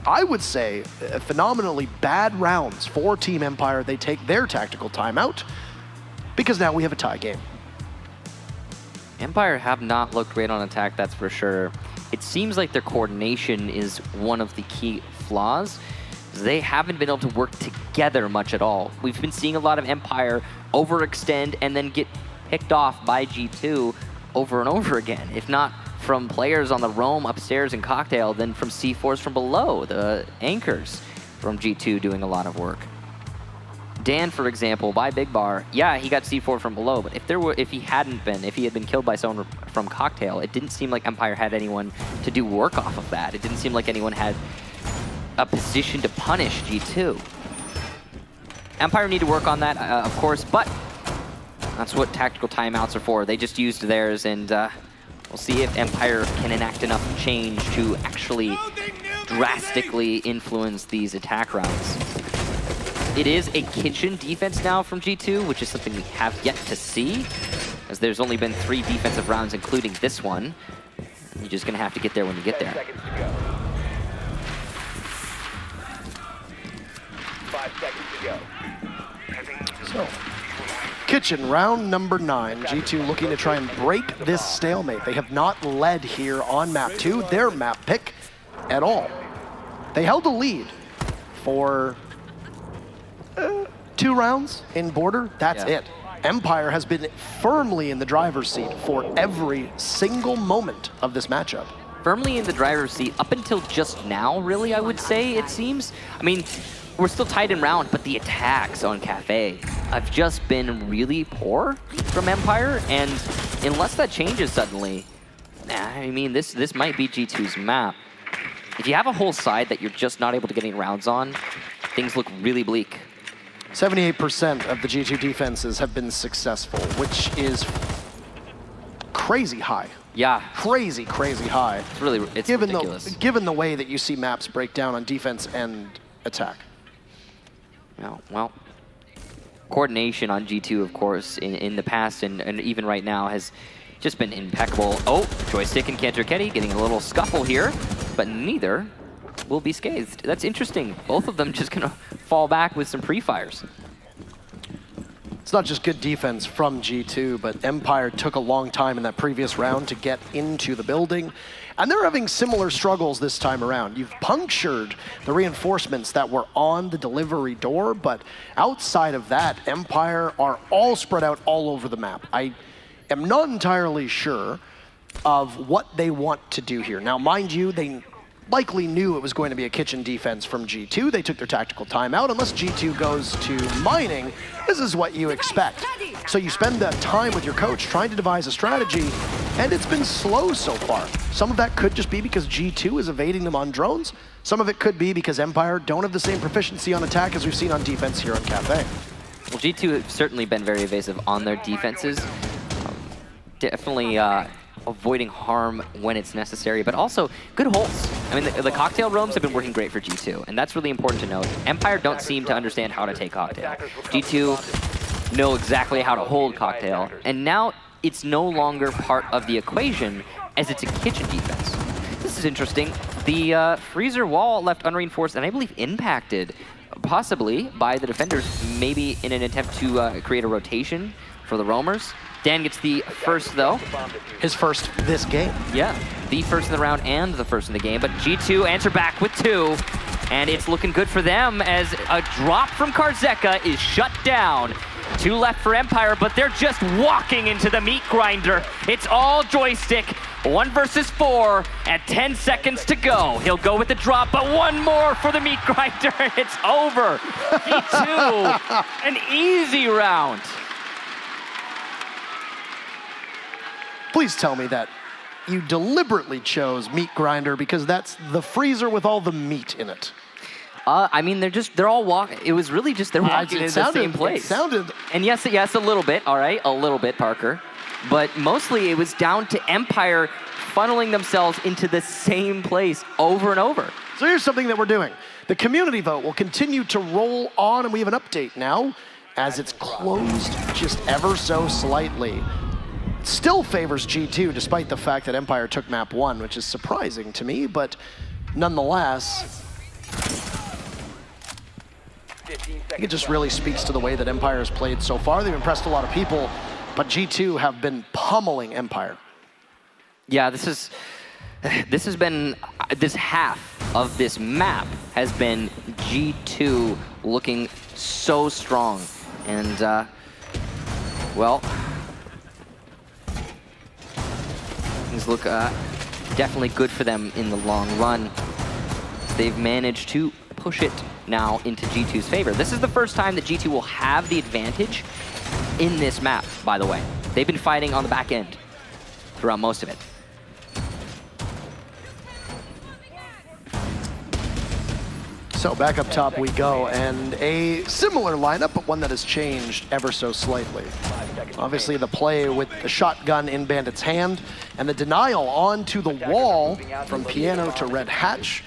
I would say, phenomenally bad rounds for Team Empire, they take their tactical timeout, because now we have a tie game. Empire have not looked great on attack, that's for sure. It seems like their coordination is one of the key flaws. They haven't been able to work together much at all. We've been seeing a lot of Empire overextend and then get picked off by G2 over and over again. If not from players on the roam upstairs in Cocktail, then from C4s from below, the anchors from G2 doing a lot of work. Dan, for example, by Big Bar, yeah, he got C4 from below, but if he had been killed by someone from Cocktail, it didn't seem like Empire had anyone to do work off of that. It didn't seem like anyone had a position to punish G2. Empire need to work on that, of course, but that's what tactical timeouts are for. They just used theirs, and we'll see if Empire can enact enough change to actually drastically influence these attack rounds. It is a kitchen defense now from G2, which is something we have yet to see, as there's only been 3 defensive rounds, including this one. You're just gonna have to get there when you get there. 5 seconds to go. So, kitchen round number 9. G2 looking to try and break this stalemate. They have not led here on map 2, their map pick, at all. They held a lead for 2 rounds in border, that's it. Empire has been firmly in the driver's seat for every single moment of this matchup. Firmly in the driver's seat up until just now, really, I would say, it seems. I mean, we're still tied in round, but the attacks on Kafe have just been really poor from Empire, and unless that changes suddenly, I mean, this might be G2's map. If you have a whole side that you're just not able to get any rounds on, things look really bleak. 78% of the G2 defenses have been successful, which is crazy high. Yeah. Crazy high. It's ridiculous. Given the way that you see maps break down on defense and attack. Well, coordination on G2, of course, in the past and even right now has just been impeccable. Oh, Joystick and Cantor-Ketty getting a little scuffle here, but neither will be scathed. That's interesting. Both of them just gonna fall back with some pre-fires. It's not just good defense from G2, but Empire took a long time in that previous round to get into the building. And they're having similar struggles this time around. You've punctured the reinforcements that were on the delivery door, but outside of that, Empire are all spread out all over the map. I am not entirely sure of what they want to do here. Now, mind you, they likely knew it was going to be a kitchen defense from G2. They took their tactical timeout. Unless G2 goes to mining, this is what you expect. So you spend that time with your coach trying to devise a strategy, and it's been slow so far. Some of that could just be because G2 is evading them on drones. Some of it could be because Empire don't have the same proficiency on attack as we've seen on defense here on Kafe. Well, G2 have certainly been very evasive on their defenses. Definitely avoiding harm when it's necessary, but also good holds. I mean, the cocktail roams have been working great for G2, and that's really important to note. Empire don't seem to understand how to take cocktail. G2 know exactly how to hold cocktail, and now it's no longer part of the equation as it's a kitchen defense. This is interesting. The freezer wall left unreinforced, and I believe impacted, possibly by the defenders, maybe in an attempt to create a rotation for the roamers. Dan gets the first, though. His first this game. Yeah, the first in the round and the first in the game, but G2 answer back with 2, and it's looking good for them as a drop from Karzeka is shut down. 2 left for Empire, but they're just walking into the meat grinder. It's all joystick. 1 versus 4 at 10 seconds to go. He'll go with the drop, but 1 more for the meat grinder. It's over. G2, an easy round. Please tell me that you deliberately chose meat grinder because that's the freezer with all the meat in it. I mean, they're all walking. It was really just they're walking into the same place. It sounded. And yes, a little bit. All right, a little bit, Parker. But mostly it was down to Empire funneling themselves into the same place over and over. So here's something that we're doing. The community vote will continue to roll on, and we have an update now as it's closed just ever so slightly. Still favors G2 despite the fact that Empire took map 1, which is surprising to me, but nonetheless, I think it just really speaks to the way that Empire has played so far. They've impressed a lot of people, but G2 have been pummeling Empire. Yeah, this half of this map has been G2 looking so strong. And, well, things look definitely good for them in the long run. They've managed to push it now into G2's favor. This is the first time that G2 will have the advantage in this map, by the way. They've been fighting on the back end throughout most of it. So back up top we go, and a similar lineup, but one that has changed ever so slightly. Obviously the play with the shotgun in Bandit's hand, and the denial onto the wall from Piano to Red Hatch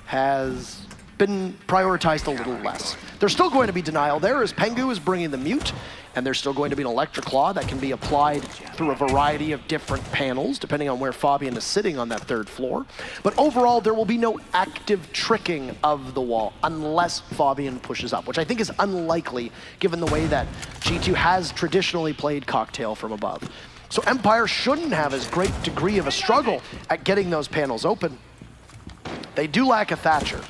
has been prioritized a little less. There's still going to be denial there as Pengu is bringing the mute, and there's still going to be an Electric Claw that can be applied through a variety of different panels, depending on where Fabian is sitting on that 3rd floor. But overall, there will be no active tricking of the wall unless Fabian pushes up, which I think is unlikely given the way that G2 has traditionally played Cocktail from above. So Empire shouldn't have as great degree of a struggle at getting those panels open. They do lack a Thatcher,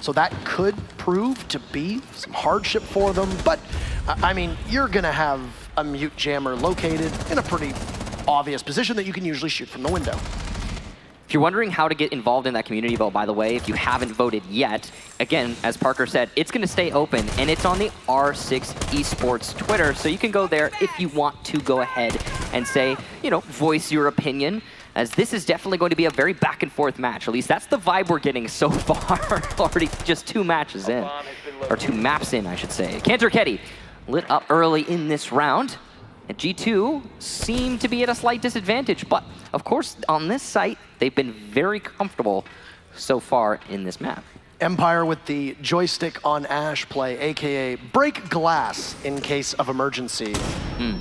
so that could prove to be some hardship for them, but I mean, you're gonna have a mute jammer located in a pretty obvious position that you can usually shoot from the window. If you're wondering how to get involved in that community vote, by the way, if you haven't voted yet, again, as Parker said, it's gonna stay open, and it's on the R6 Esports Twitter, so you can go there if you want to go ahead and say, you know, voice your opinion, as this is definitely going to be a very back and forth match. At least that's the vibe we're getting so far. Already just 2 matches in, or 2 maps in, I should say. Kanterketi lit up early in this round, and G2 seem to be at a slight disadvantage, but of course on this site they've been very comfortable so far in this map. Empire with the joystick on Ash play, aka break glass in case of emergency.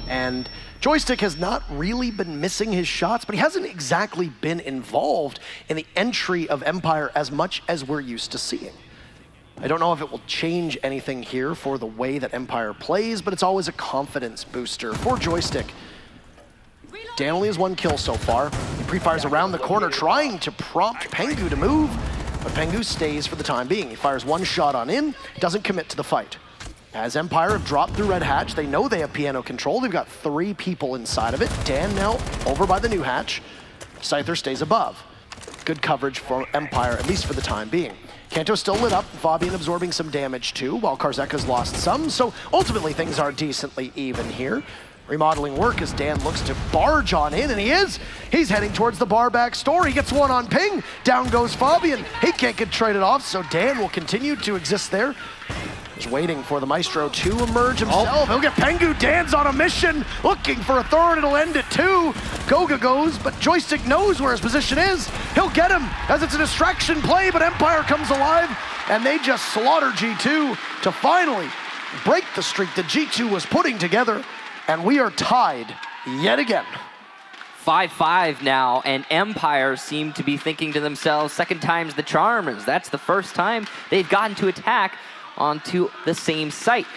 And Joystick has not really been missing his shots, but he hasn't exactly been involved in the entry of Empire as much as we're used to seeing. I don't know if it will change anything here for the way that Empire plays, but it's always a confidence booster for Joystick. Dan only has 1 kill so far. He pre-fires around the corner, trying to prompt Pengu to move, but Pengu stays for the time being. He fires 1 shot on in, doesn't commit to the fight. As Empire have dropped through Red Hatch, they know they have Piano control. They've got 3 people inside of it. Dan now over by the new hatch. Scyther stays above. Good coverage for Empire, at least for the time being. Kanto still lit up, Fabian absorbing some damage too, while Karzeka's lost some, so ultimately things are decently even here. Remodeling work as Dan looks to barge on in, and he is! He's heading towards the bar back store, he gets 1 on ping, down goes Fabian. He can't get traded off, so Dan will continue to exist there. Just waiting for the Maestro to emerge himself. He'll get Pengu. Dan's on a mission, looking for a throw, and it'll end at 2. Goga goes, but Joystick knows where his position is. He'll get him as it's a distraction play, but Empire comes alive, and they just slaughter G2 to finally break the streak that G2 was putting together, and we are tied yet again. 5-5 now, and Empire seem to be thinking to themselves, second time's the charm, as that's the first time they've gotten to attack onto the same site.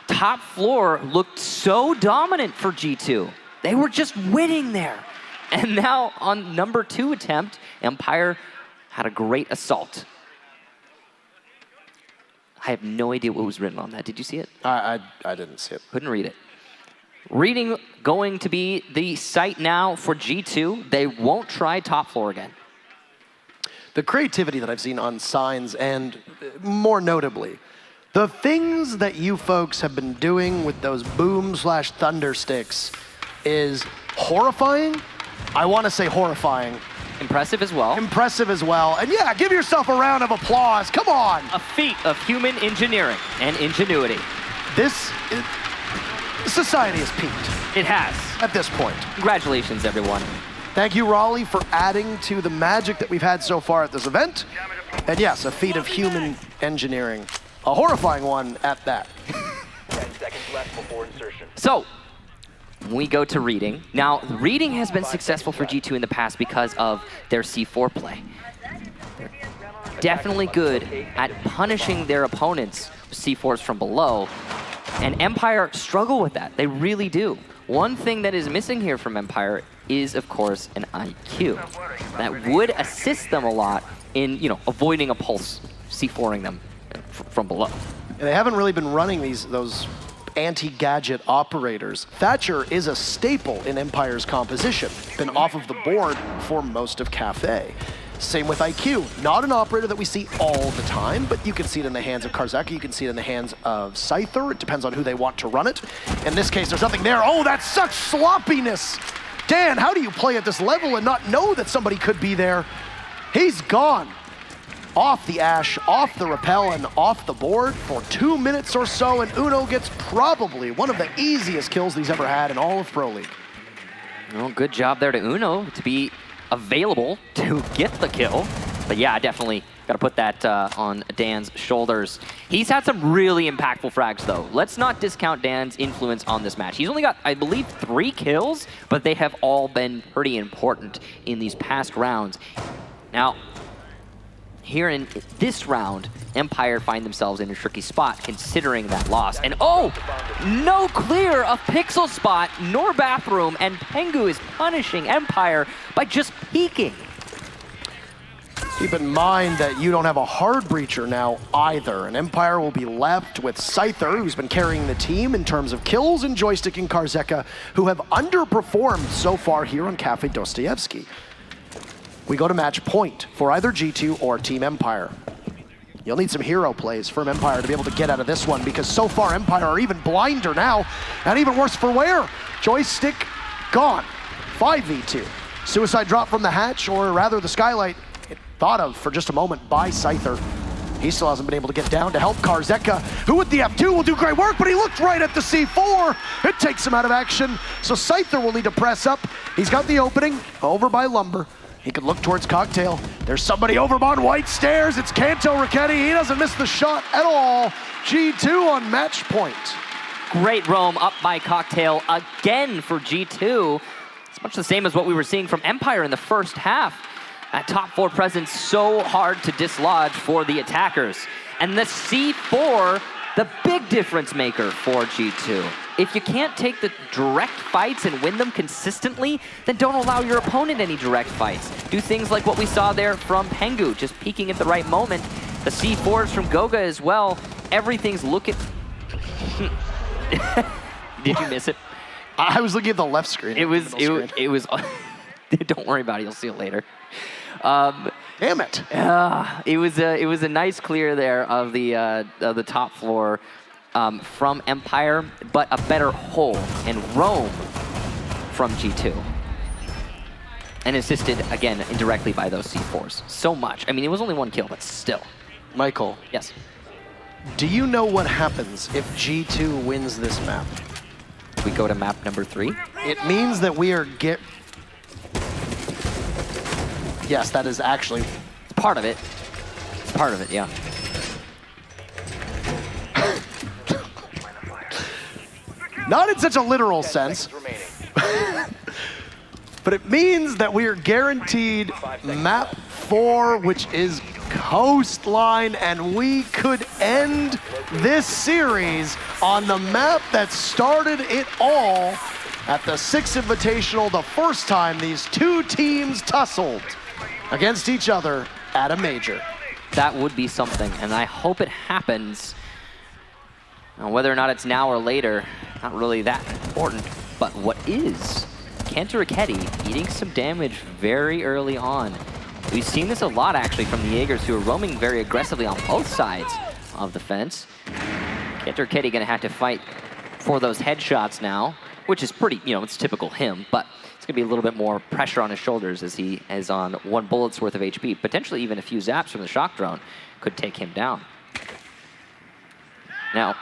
Top floor looked so dominant for G2. They were just winning there. And now on number 2 attempt, Empire had a great assault. I have no idea what was written on that. Did you see it? I didn't see it. Couldn't read it. Reading going to be the site now for G2. They won't try top floor again. The creativity that I've seen on Signs, and more notably, the things that you folks have been doing with those boom/thunder sticks is horrifying. I want to say horrifying. Impressive as well. Impressive as well. And yeah, give yourself a round of applause. Come on. A feat of human engineering and ingenuity. Society has peaked. It has. At this point. Congratulations, everyone. Thank you, Raleigh, for adding to the magic that we've had so far at this event. And yes, a feat of human engineering. A horrifying one at that. 10 seconds left before insertion. So, we go to reading. Now, reading has been successful for G2 in the past because of their C4 play. They're definitely good at punishing their opponents with C4s from below. And Empire struggle with that. They really do. One thing that is missing here from Empire is, of course, an IQ. That would assist them a lot in, avoiding a pulse, C4ing them from below. And they haven't really been running those anti-gadget operators. Thatcher is a staple in Empire's composition. Been off of the board for most of Kafe. Same with IQ. Not an operator that we see all the time, but you can see it in the hands of Karzeka, you can see it in the hands of Scyther. It depends on who they want to run it. In this case, there's nothing there. Oh, that's such sloppiness! Dan, how do you play at this level and not know that somebody could be there? He's gone. Off the Ash, off the Rappel, and off the board for 2 minutes or so, and Uno gets probably one of the easiest kills he's ever had in all of Pro League. Well, good job there to Uno to be available to get the kill. But yeah, definitely got to put that on Dan's shoulders. He's had some really impactful frags, though. Let's not discount Dan's influence on this match. He's only got, I believe, 3 kills, but they have all been pretty important in these past rounds. Now, here in this round, Empire find themselves in a tricky spot considering that loss. And oh, no clear of Pixel Spot nor Bathroom, and Pengu is punishing Empire by just peeking. Keep in mind that you don't have a hard breacher now either, and Empire will be left with Scyther, who's been carrying the team in terms of kills, and Joystick and Karzeka, who have underperformed so far here on Kafe Dostoyevsky. We go to match point for either G2 or Team Empire. You'll need some hero plays from Empire to be able to get out of this one, because so far Empire are even blinder now, and even worse for wear. Joystick gone. 5v2. Suicide drop from the hatch, or rather the skylight, thought of for just a moment by Scyther. He still hasn't been able to get down to help Karzeka, who with the F2 will do great work, but he looked right at the C4. It takes him out of action, so Scyther will need to press up. He's got the opening over by Lumber. He could look towards Cocktail. There's somebody over on White Stairs. It's Kanto Raketti. He doesn't miss the shot at all. G2 on match point. Great roam up by Cocktail again for G2. It's much the same as what we were seeing from Empire in the first half. That top 4 presence so hard to dislodge for the attackers. And the C4, the big difference maker for G2. If you can't take the direct fights and win them consistently, then don't allow your opponent any direct fights. Do things like what we saw there from Pengu, just peeking at the right moment. The C4s from Goga as well. Everything's looking... Did you miss it? I was looking at the left screen. It was don't worry about it, you'll see it later. Damn it. It was a nice clear there of the top floor from Empire, but a better hole and roam from G2. And assisted, again, indirectly by those C4s. So much. I mean, it was only 1 kill, but still. Michael. Yes. do you know what happens if G2 wins this map? We go to map number 3. It means that we are Yes, that is actually It's part of it. It's part of it, yeah. not in such a literal sense, but it means that we are guaranteed map 4, which is Coastline, and we could end this series on the map that started it all at the 6th Invitational, the first time these two teams tussled against each other at a major. That would be something, and I hope it happens. Now, whether or not it's now or later, not really that important. But what is? Kenta Raketti eating some damage very early on. We've seen this a lot, actually, from the Jaegers, who are roaming very aggressively on both sides of the fence. Kenta Raketti gonna have to fight for those headshots now, which is pretty, it's typical him, but it's gonna be a little bit more pressure on his shoulders as he is on 1 bullet's worth of HP. Potentially even a few zaps from the shock drone could take him down. Now,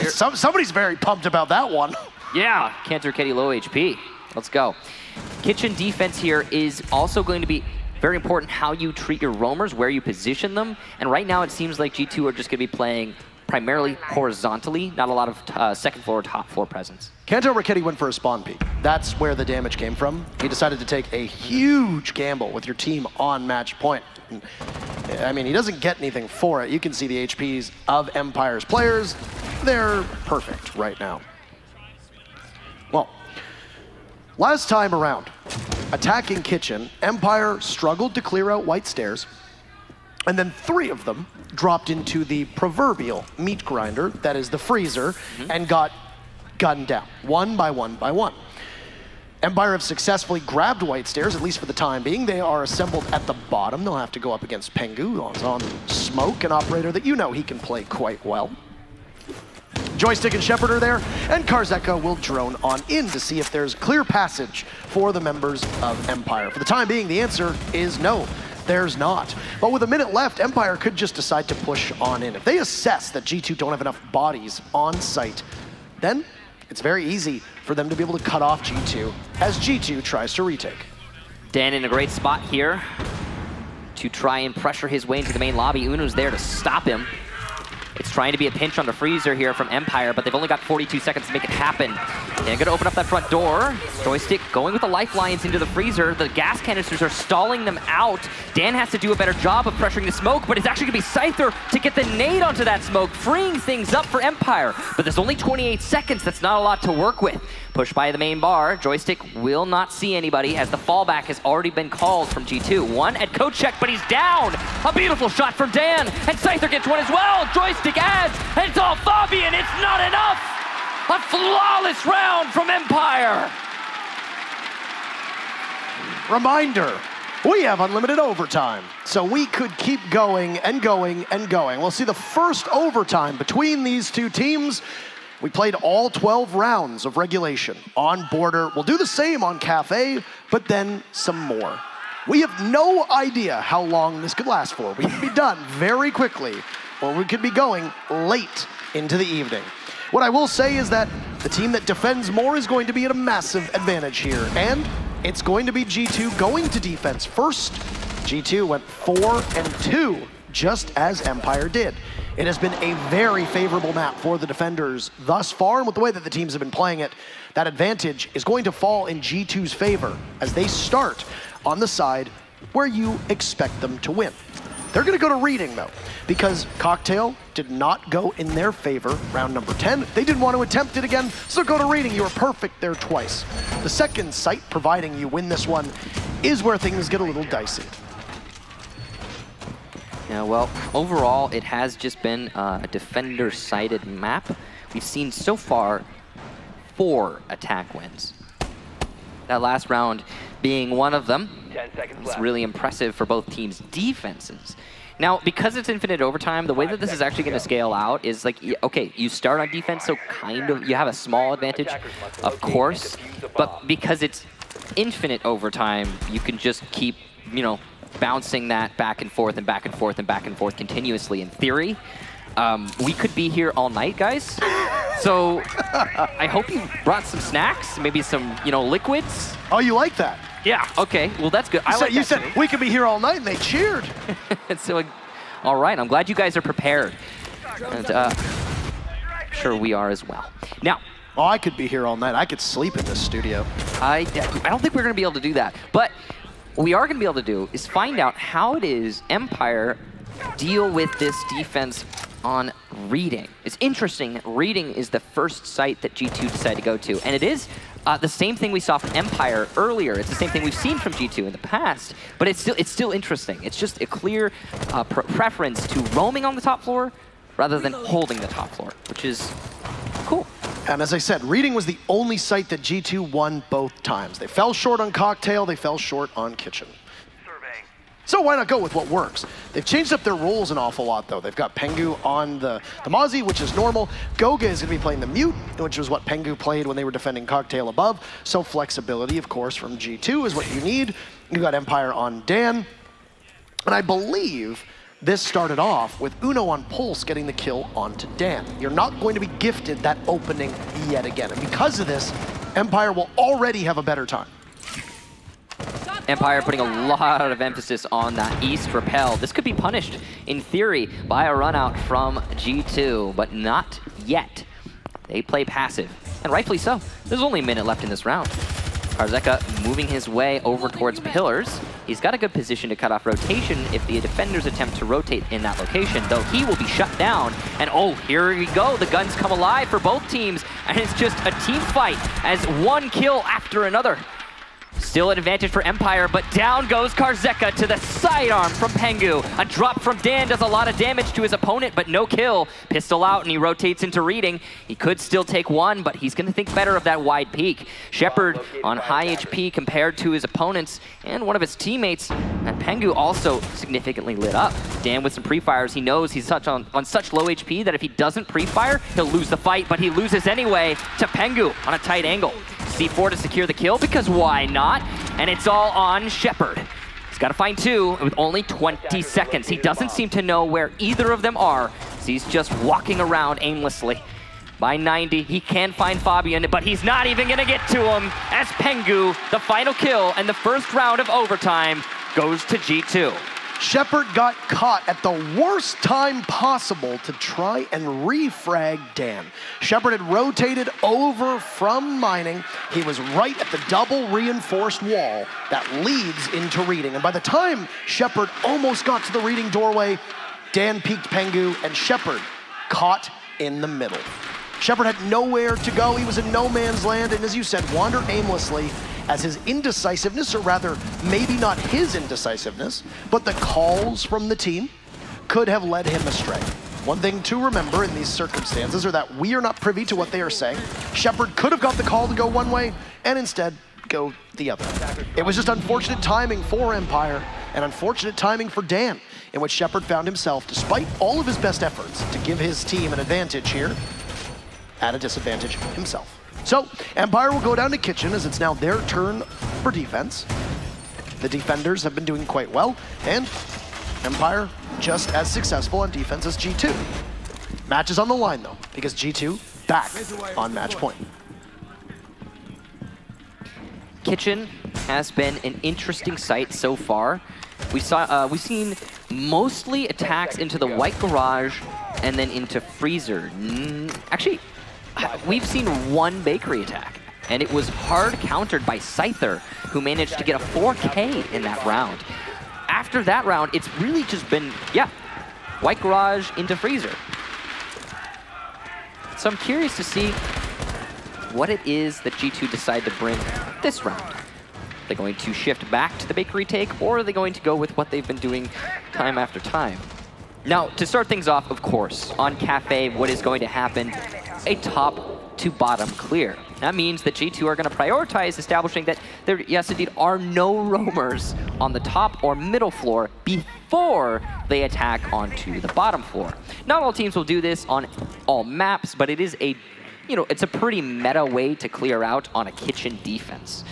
somebody's very pumped about that one. yeah, Kenta Raketti low HP. Let's go. Kitchen defense here is also going to be very important, how you treat your roamers, where you position them. And right now it seems like G2 are just going to be playing primarily horizontally, not a lot of second floor or top floor presence. Kenta Raketti went for a spawn peek. That's where the damage came from. He decided to take a huge gamble with your team on match point. I mean, he doesn't get anything for it. You can see the HPs of Empire's players. They're perfect right now. Well, last time around, attacking Kitchen, Empire struggled to clear out white stairs, and then 3 of them dropped into the proverbial meat grinder, that is the freezer, and got gunned down, one by one by one. Empire have successfully grabbed white stairs, at least for the time being. They are assembled at the bottom. They'll have to go up against Pengu, who's on Smoke, an operator that he can play quite well. Joystick and Shepard are there, and Karzeka will drone on in to see if there's clear passage for the members of Empire. For the time being, the answer is no, there's not. But with a minute left, Empire could just decide to push on in. If they assess that G2 don't have enough bodies on site, then it's very easy for them to be able to cut off G2 as G2 tries to retake. Dan in a great spot here to try and pressure his way into the main lobby. Uno's there to stop him. It's trying to be a pinch on the freezer here from Empire, but they've only got 42 seconds to make it happen. They're gonna open up that front door. Joystick going with the lifelines into the freezer. The gas canisters are stalling them out. Dan has to do a better job of pressuring the smoke, but it's actually gonna be Scyther to get the nade onto that smoke, freeing things up for Empire. But there's only 28 seconds, that's not a lot to work with. Pushed by the main bar, Joystick will not see anybody as the fallback has already been called from G2. One at coach check, but he's down. A beautiful shot from Dan, and Scyther gets one as well. Joystick adds, and it's all Fabian, it's not enough. A flawless round from Empire. Reminder, we have unlimited overtime, so we could keep going and going and going. We'll see the first overtime between these two teams. We played all 12 rounds of regulation on Border. We'll do the same on Kafe, but then some more. We have no idea how long this could last for. We could be done very quickly, or we could be going late into the evening. What I will say is that the team that defends more is going to be at a massive advantage here, and it's going to be G2 going to defense first. G2 went 4-2, just as Empire did. It has been a very favorable map for the defenders thus far, and with the way that the teams have been playing it, that advantage is going to fall in G2's favor as they start on the side where you expect them to win. They're gonna go to reading though, because Cocktail did not go in their favor round number 10. They didn't want to attempt it again, so go to reading. You were perfect there twice. The second site, providing you win this one, is where things get a little dicey. Yeah, well, overall, it has just been a defender-sided map. We've seen so far 4 attack wins. That last round being one of them. 10 seconds It's left. really impressive for both teams' defenses. Now, because it's infinite overtime, the way that this is actually going to scale out is like, okay, you start on defense, so kind of, you have a small advantage, of course, but because it's infinite overtime, you can just keep, bouncing that back and forth and back and forth and back and forth continuously in theory. We could be here all night, guys. So I hope you brought some snacks, maybe some, liquids. Oh, you like that? Yeah, okay. Well, that's good. You said we could be here all night, and they cheered. So, all right. I'm glad you guys are prepared. And I'm sure we are as well. Now, I could be here all night. I could sleep in this studio. I don't think we're going to be able to do that. But what we are going to be able to do is find out how it is Empire deal with this defense on reading. It's interesting that reading is the first site that G2 decided to go to. And it is the same thing we saw from Empire earlier. It's the same thing we've seen from G2 in the past. But it's still interesting. It's just a clear preference to roaming on the top floor rather than holding the top floor, which is cool. And as I said, reading was the only site that G2 won both times. They fell short on Cocktail, they fell short on Kitchen. So why not go with what works? They've changed up their roles an awful lot, though. They've got Pengu on the Mozzie, which is normal. Goga is going to be playing the Mute, which was what Pengu played when they were defending Cocktail above. So flexibility, of course, from G2 is what you need. You got Empire on Dan. And I believe this started off with Uno on Pulse getting the kill onto Dan. You're not going to be gifted that opening yet again. And because of this, Empire will already have a better time. Empire putting a lot of emphasis on that East Repel. This could be punished, in theory, by a run out from G2, but not yet. They play passive, and rightfully so. There's only a minute left in this round. Karzeka moving his way over towards Pillars. He's got a good position to cut off rotation if the defenders attempt to rotate in that location, though he will be shut down. And oh, here we go. The guns come alive for both teams, and it's just a team fight as one kill after another. Still an advantage for Empire, but down goes Karzeka to the sidearm from Pengu. A drop from Dan does a lot of damage to his opponent, but no kill. Pistol out, and he rotates into reading. He could still take one, but he's going to think better of that wide peek. Shepard on high HP compared to his opponents and one of his teammates. And Pengu also significantly lit up. Dan with some pre-fires. He knows he's on such low HP that if he doesn't pre-fire, he'll lose the fight, but he loses anyway to Pengu on a tight angle. C4 to secure the kill, because why not? And it's all on Shepard. He's got to find two with only 20 seconds. He doesn't seem to know where either of them are, so he's just walking around aimlessly. By 90, he can find Fabian, but he's not even going to get to him as Pengu, the final kill, and the first round of overtime goes to G2. Shepard got caught at the worst time possible to try and refrag Dan. Shepard had rotated over from mining. He was right at the double reinforced wall that leads into reading. And by the time Shepard almost got to the reading doorway, Dan peeked Pengu, and Shepard caught in the middle. Shepard had nowhere to go. He was in no man's land, and as you said, wandered aimlessly as his indecisiveness, or rather, maybe not his indecisiveness, but the calls from the team could have led him astray. One thing to remember in these circumstances are that we are not privy to what they are saying. Shepard could have got the call to go one way and instead go the other. It was just unfortunate timing for Empire and unfortunate timing for Dan, in which Shepard found himself, despite all of his best efforts to give his team an advantage here, at a disadvantage himself. So, Empire will go down to Kitchen as it's now their turn for defense. The defenders have been doing quite well, and Empire just as successful on defense as G2. Match is on the line, though, because G2 back on match point. Kitchen has been an interesting sight so far. We've seen mostly attacks into the White Garage and then into Freezer. Actually, we've seen one bakery attack, and it was hard countered by Scyther, who managed to get a 4K in that round. After that round, it's really just been, White Garage into Freezer. So I'm curious to see what it is that G2 decide to bring this round. Are they going to shift back to the bakery take, or are they going to go with what they've been doing time after time? Now, to start things off, of course, on Kafe, what is going to happen? A top to bottom clear. That means that G2 are going to prioritize establishing that there, yes, indeed, are no roamers on the top or middle floor before they attack onto the bottom floor. Not all teams will do this on all maps, but it is a, it's a pretty meta way to clear out on a Kitchen defense.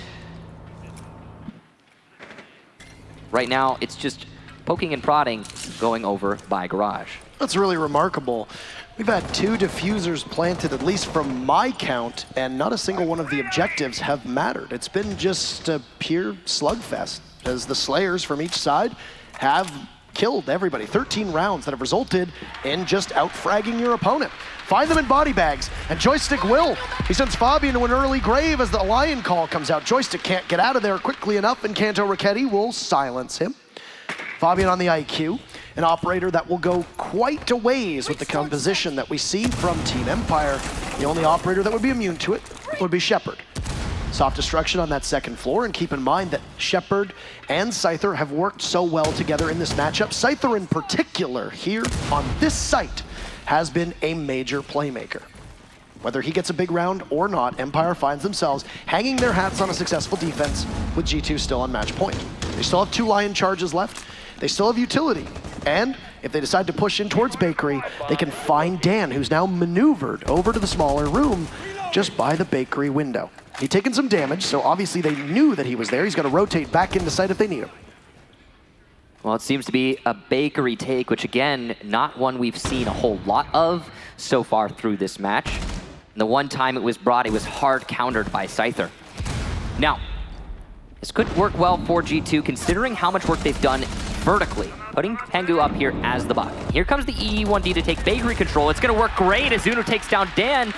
Right now, it's just poking and prodding going over by Garage. That's really remarkable. We've had 2 diffusers planted, at least from my count, and not a single one of the objectives have mattered. It's been just a pure slugfest, as the Slayers from each side have killed everybody. 13 rounds that have resulted in just out-fragging your opponent. Find them in body bags, and Joystick will. He sends Fabian to an early grave as the Lion Call comes out. Joystick can't get out of there quickly enough, and Kanto Raketti will silence him. Fabian on the IQ, an operator that will go quite a ways with the composition that we see from Team Empire. The only operator that would be immune to it would be Shepard. Soft destruction on that second floor, and keep in mind that Shepard and Scyther have worked so well together in this matchup. Scyther in particular here on this site has been a major playmaker. Whether he gets a big round or not, Empire finds themselves hanging their hats on a successful defense with G2 still on match point. They still have 2 Lion charges left. They still have utility. And if they decide to push in towards Bakery, they can find Dan, who's now maneuvered over to the smaller room just by the Bakery window. He'd taken some damage, so obviously they knew that he was there. He's going to rotate back into sight if they need him. Well, it seems to be a Bakery take, which again, not one we've seen a whole lot of so far through this match. And the one time it was brought, it was hard countered by Scyther. Now, this could work well for G2, considering how much work they've done vertically, putting Pengu up here as the buck. Here comes the EE1D to take Bakery control. It's going to work great as Uno takes down Dan.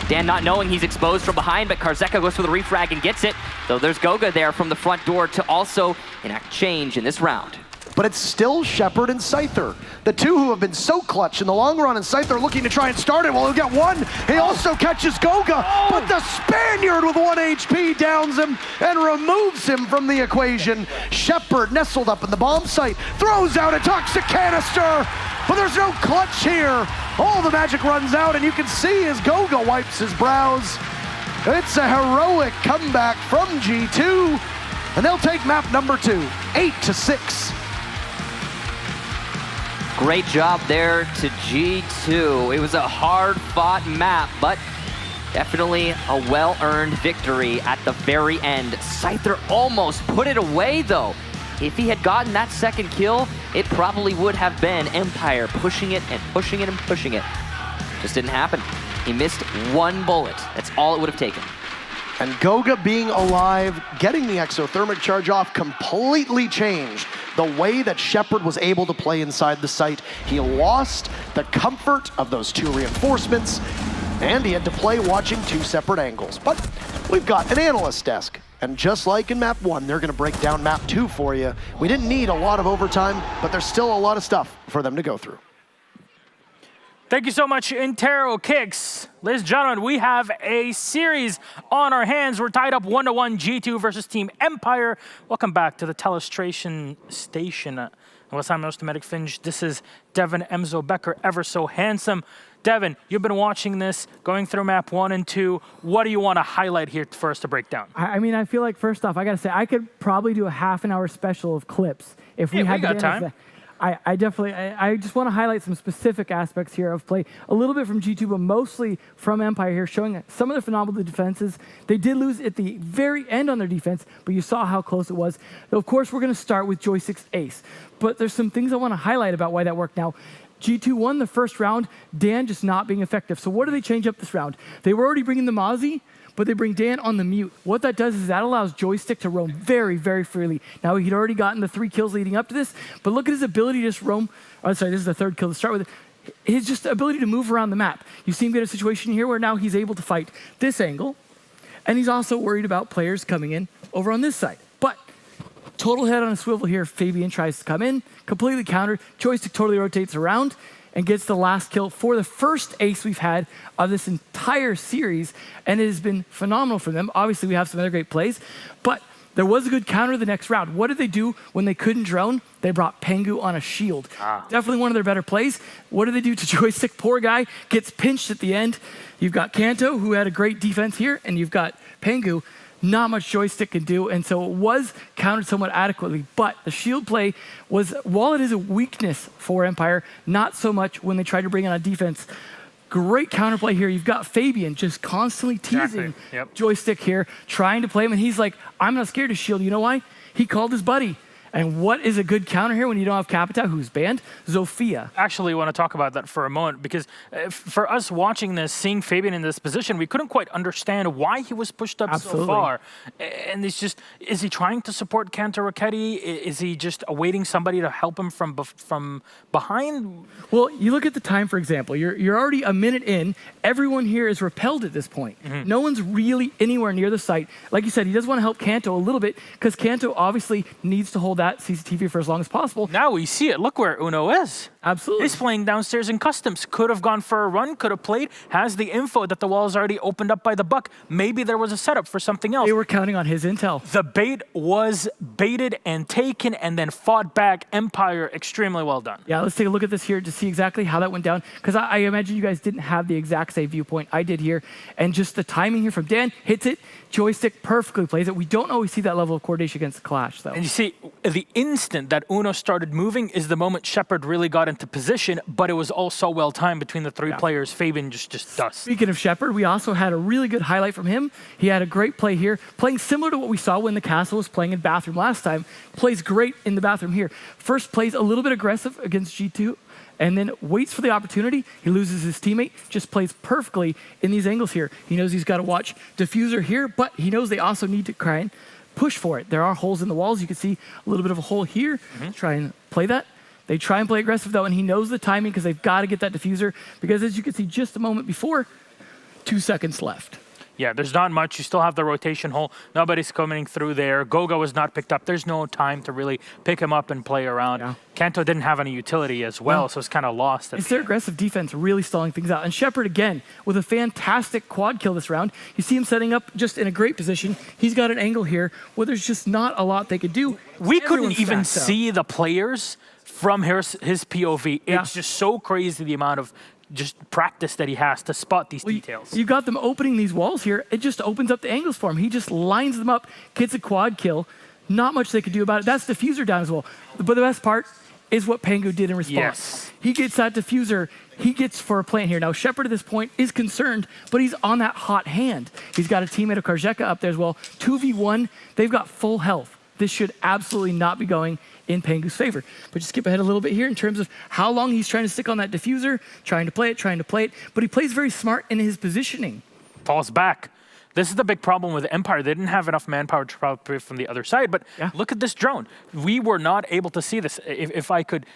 Dan not knowing he's exposed from behind, but Karzeka goes for the refrag and gets it. Though there's Goga there from the front door to also enact change in this round. But it's still Shepard and Scyther, the 2 who have been so clutch in the long run, and Scyther looking to try and start it. Well, he'll get 1. He also catches Goga, but the Spaniard with 1 HP downs him and removes him from the equation. Shepard nestled up in the bomb site, throws out a toxic canister, but there's no clutch here. All the magic runs out, and you can see as Goga wipes his brows. It's a heroic comeback from G2, and they'll take map number 2, 8-6. Great job there to G2. It was a hard-fought map, but definitely a well-earned victory at the very end. Scyther almost put it away, though. If he had gotten that second kill, it probably would have been Empire pushing it and pushing it and pushing it. Just didn't happen. He missed 1 bullet. That's all it would have taken. And Goga being alive, getting the exothermic charge off, completely changed the way that Shepard was able to play inside the site. He lost the comfort of those 2 reinforcements, and he had to play watching 2 separate angles. But we've got an analyst desk, and just like in map 1, they're gonna break down map 2 for you. We didn't need a lot of overtime, but there's still a lot of stuff for them to go through. Thank you so much, Intero Kicks. Ladies and gentlemen, we have a series on our hands. We're tied up 1-1, G2 versus Team Empire. Welcome back to the telestration station. Unless I'm Medic Finge, this is Devin Emzo Becker, ever so handsome. Devin, you've been watching this, going through map 1 and 2. What do you want to highlight here for us to break down? I mean, I feel like, first off, I got to say, I could probably do a half-an-hour special of clips if we had got time. I just want to highlight some specific aspects here of play, a little bit from G2, but mostly from Empire here, showing some of the phenomenal defenses. They did lose at the very end on their defense, but you saw how close it was. Of course, we're going to start with Joystick's ace, but there's some things I want to highlight about why that worked. Now, G2 won the first round, Dan just not being effective. So what do they change up this round? They were already bringing the Mozzie, but they bring Dan on the mute. What that does is that allows Joystick to roam very, very freely. Now, he'd already gotten the 3 kills leading up to this, but look at his ability to just roam. Oh, sorry, this is the 3rd kill to start with. His just ability to move around the map. You see him get a situation here where now he's able to fight this angle, and he's also worried about players coming in over on this side. But total head on a swivel here. Fabian tries to come in, completely countered. Joystick totally rotates around and gets the last kill for the first ace we've had of this entire series, and it has been phenomenal for them. Obviously, we have some other great plays, but there was a good counter the next round. What did they do when they couldn't drone? They brought Pengu on a shield. Definitely one of their better plays. What did they do to Joystick? Poor guy, gets pinched at the end. You've got Kanto, who had a great defense here, and you've got Pengu. Not much Joystick can do, and so it was countered somewhat adequately. But the shield play was, while it is a weakness for Empire, not so much when they tried to bring on a defense. Great counterplay here. You've got Fabian just constantly teasing Joystick here, trying to play him, and he's like, I'm not scared to shield. You know why? He called his buddy, And what is a good counter here when you don't have Capita, who's banned? Zofia. Actually, want to talk about that for a moment, because for us watching this, seeing Fabian in this position, we couldn't quite understand why he was pushed up so far. And it's just, is he trying to support Kanto Raketti? Is he just awaiting somebody to help him from behind? Well, you look at the time, for example. You're already a minute in. Everyone here is repelled at this point. No one's really anywhere near the site. Like you said, he does want to help Kanto a little bit, because Kanto obviously needs to hold that CCTV for as long as possible. Now we see it. Look where Uno is. Absolutely. He's playing downstairs in customs. Could have gone for a run, could have played, has the info that the wall is already opened up by the Buck. Maybe there was a setup for something else. They were counting on his intel. The bait was baited and taken and then fought back. Empire, extremely well done. Yeah, let's take a look at this here to see exactly how that went down, because I imagine you guys didn't have the exact same viewpoint I did here. And just the timing here from Dan, hits it, joystick perfectly plays it. We don't always see that level of coordination against Clash, though. And you see, the instant that Uno started moving is the moment Shepard really got into position, but it was all so well timed between the three players. Fabian just does. Speaking of Shepard, we also had a really good highlight from him. He had a great play here, playing similar to what we saw when the Castle was playing in Bathroom last time. Plays great in the Bathroom here. First plays a little bit aggressive against G2, and then waits for the opportunity. He loses his teammate, just plays perfectly in these angles here. He knows he's got to watch Diffuser here, but he knows they also need to try and push for it. There are holes in the walls. You can see a little bit of a hole here. Try and play that. They try and play aggressive, though, and he knows the timing, because they've got to get that Diffuser, because as you can see just a moment before, 2 seconds left. Yeah, there's not much. You still have the rotation hole. Nobody's coming through there. Gogo was not picked up. There's no time to really pick him up and play around. Kanto didn't have any utility as well, so it's kind of lost. It's their aggressive defense really stalling things out. And Shepard, again, with a fantastic quad kill this round. You see him setting up just in a great position. He's got an angle here where there's just not a lot they could do. We couldn't even see the players from his POV. It's just so crazy the amount of just practice that he has to spot these details. You got them opening these walls here. It just opens up the angles for him. He just lines them up, gets a quad kill. Not much they could do about it. That's Diffuser down as well. But the best part is what Pangu did in response. He gets that Diffuser. He gets for a plant here. Now, Shepard at this point is concerned, but he's on that hot hand. He's got a teammate of Karjeka up there as well. 2v1. They've got full health. This should absolutely not be going in Pangu's favor. But just skip ahead a little bit here in terms of how long he's trying to stick on that Diffuser, trying to play it, but he plays very smart in his positioning. Falls back. This is the big problem with Empire. They didn't have enough manpower to probably from the other side, but look at this drone. We were not able to see this. If I could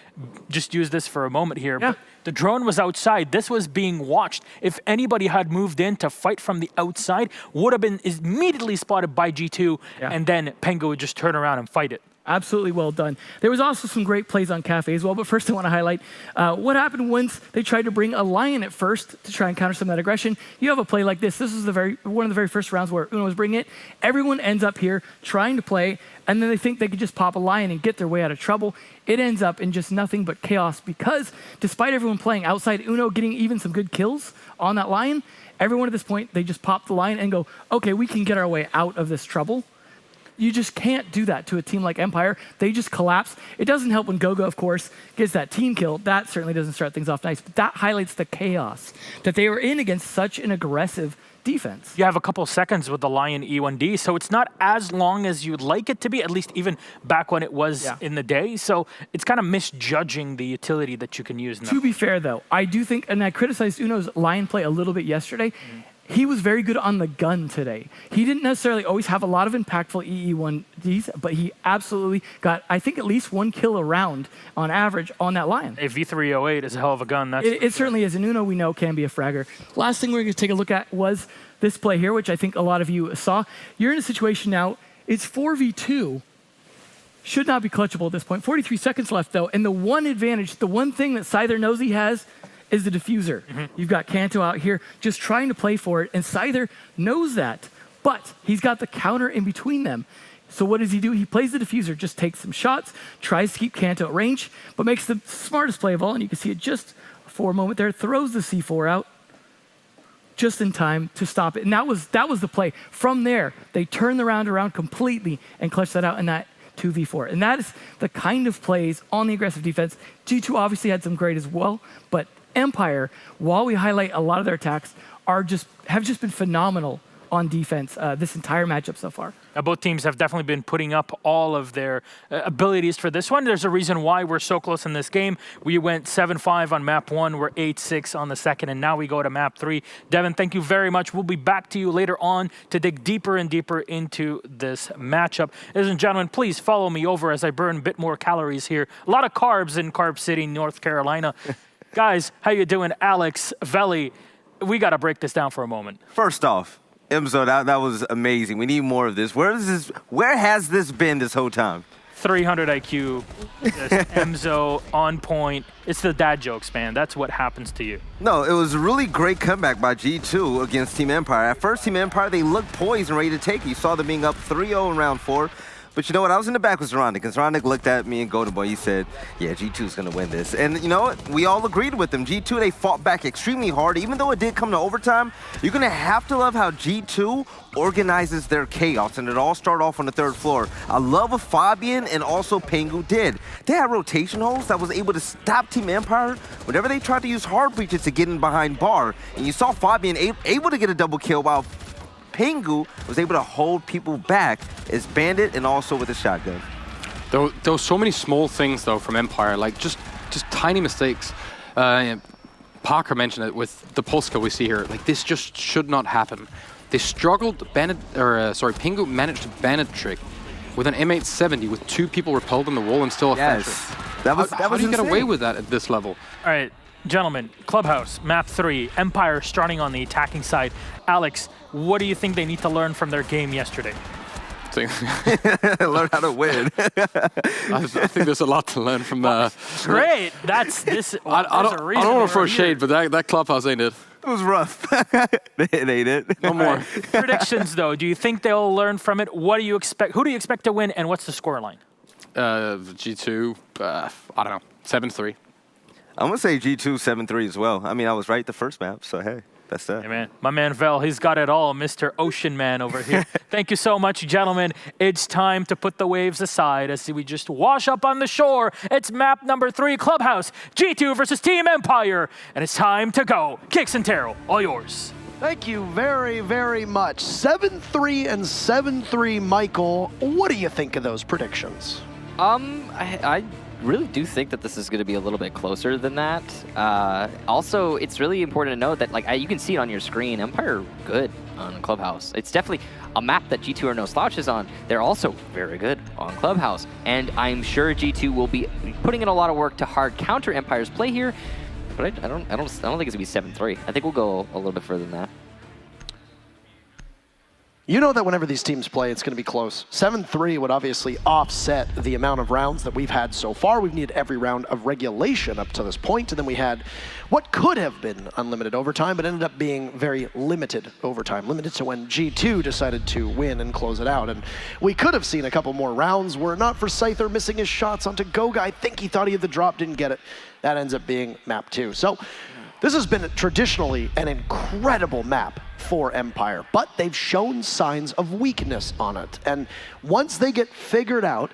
just use this for a moment here, but the drone was outside. This was being watched. If anybody had moved in to fight from the outside, would have been immediately spotted by G2, and then Pengu would just turn around and fight it. Absolutely well done. There was also some great plays on Kafe as well, but first I want to highlight what happened once they tried to bring a Lion at first to try and counter some of that aggression. You have a play like this. This is one of the very first rounds where Uno was bringing it. Everyone ends up here trying to play, and then they think they could just pop a Lion and get their way out of trouble. It ends up in just nothing but chaos, because despite everyone playing outside, Uno getting even some good kills on that Lion, everyone at this point, they just pop the Lion and go, okay, we can get our way out of this trouble. You just can't do that to a team like Empire. They just collapse. It doesn't help when Gogo, of course, gets that team kill. That certainly doesn't start things off nice, but that highlights the chaos that they were in against such an aggressive defense. You have a couple seconds with the Lion E1D, so it's not as long as you'd like it to be, at least even back when it was in the day. So it's kind of misjudging the utility that you can use. To be fair, though, I do think, and I criticized Uno's Lion play a little bit yesterday, he was very good on the gun today. He didn't necessarily always have a lot of impactful EE1Ds, but he absolutely got, I think, at least one kill a round on average on that Lion. A V308 is a hell of a gun. It certainly is, and Uno, we know, can be a fragger. Last thing we're going to take a look at was this play here, which I think a lot of you saw. You're in a situation now, it's 4v2. Should not be clutchable at this point. 43 seconds left, though, and the one advantage, the one thing that Scyther knows he has is the Diffuser. You've got Kanto out here just trying to play for it, and Scyther knows that, but he's got the counter in between them. So what does he do? He plays the Diffuser, just takes some shots, tries to keep Kanto at range, but makes the smartest play of all, and you can see it just for a moment there, throws the C4 out just in time to stop it. And that was the play. From there, they turn the round around completely and clutch that out in that 2v4. And that is the kind of plays on the aggressive defense. G2 obviously had some great as well, but Empire, while we highlight a lot of their attacks, have just been phenomenal on defense this entire matchup so far. Both teams have definitely been putting up all of their abilities for this one. There's a reason why we're so close in this game. We went 7-5 on map 1, we're 8-6 on the second, and now we go to map 3. Devin, thank you very much. We'll be back to you later on to dig deeper and deeper into this matchup. Ladies and gentlemen, please follow me over as I burn a bit more calories here. A lot of carbs in Carb City, North Carolina. Guys, how you doing? Alex, Veli, we got to break this down for a moment. First off, Emzo, that was amazing. We need more of this. Where has this been this whole time? 300 IQ, Emzo on point. It's the dad jokes, man. That's what happens to you. No, it was a really great comeback by G2 against Team Empire. At first, Team Empire, they looked poised and ready to take it. You saw them being up 3-0 in round 4. But you know what? I was in the back with Zoronic, and Zoronic looked at me and Golden Boy. He said, yeah, G2's going to win this. And you know what? We all agreed with him. G2, they fought back extremely hard. Even though it did come to overtime, you're going to have to love how G2 organizes their chaos, and it all started off on the 3rd floor. I love what Fabian and also Pengu did. They had rotation holes that was able to stop Team Empire whenever they tried to use hard breaches to get in behind bar. And you saw Fabian able to get a double kill while Pengu was able to hold people back as Bandit and also with a shotgun. There were so many small things though from Empire, like just tiny mistakes. Parker mentioned it with the pulse kill we see here. Like this just should not happen. They struggled. Pengu managed to Bandit trick with an M870 with 2 people repelled on the wall and still a yes. That was how do you get away with that at this level? All right, gentlemen, Clubhouse, map 3, Empire starting on the attacking side. Alex, what do you think they need to learn from their game yesterday? Learn how to win. I think there's a lot to learn from that. Great. That's this. I don't want to throw shade, but that Clubhouse ain't it. It was rough. It ain't it. No more. Predictions, though. Do you think they'll learn from it? What do you expect? Who do you expect to win, and what's the scoreline? G2, I don't know, 7-3. I'm going to say G2 7-3 as well. I mean, I was right the first map, so hey. That's that. Hey man, my man Vel, he's got it all, Mr. Ocean Man over here. Thank you so much, gentlemen. It's time to put the waves aside as we just wash up on the shore. It's map number 3, Clubhouse, G2 versus Team Empire, and it's time to go. Kicks and Terrell, all yours. Thank you very, very much. 7-3 and 7-3, Michael. What do you think of those predictions? I really do think that this is going to be a little bit closer than that. Also, it's really important to note that, like, you can see it on your screen, Empire good on Clubhouse. It's definitely a map that G2 are no slouches on. They're also very good on Clubhouse. And I'm sure G2 will be putting in a lot of work to hard counter Empire's play here. But I don't think it's going to be 7-3. I think we'll go a little bit further than that. You know that whenever these teams play, it's going to be close. 7-3 would obviously offset the amount of rounds that we've had so far. We've needed every round of regulation up to this point, and then we had what could have been unlimited overtime, but ended up being very limited overtime, limited to when G2 decided to win and close it out. And we could have seen a couple more rounds were it not for Scyther missing his shots onto Goga. I think he thought he had the drop, didn't get it. That ends up being map 2. So this has been traditionally an incredible map for Empire, but they've shown signs of weakness on it. And once they get figured out,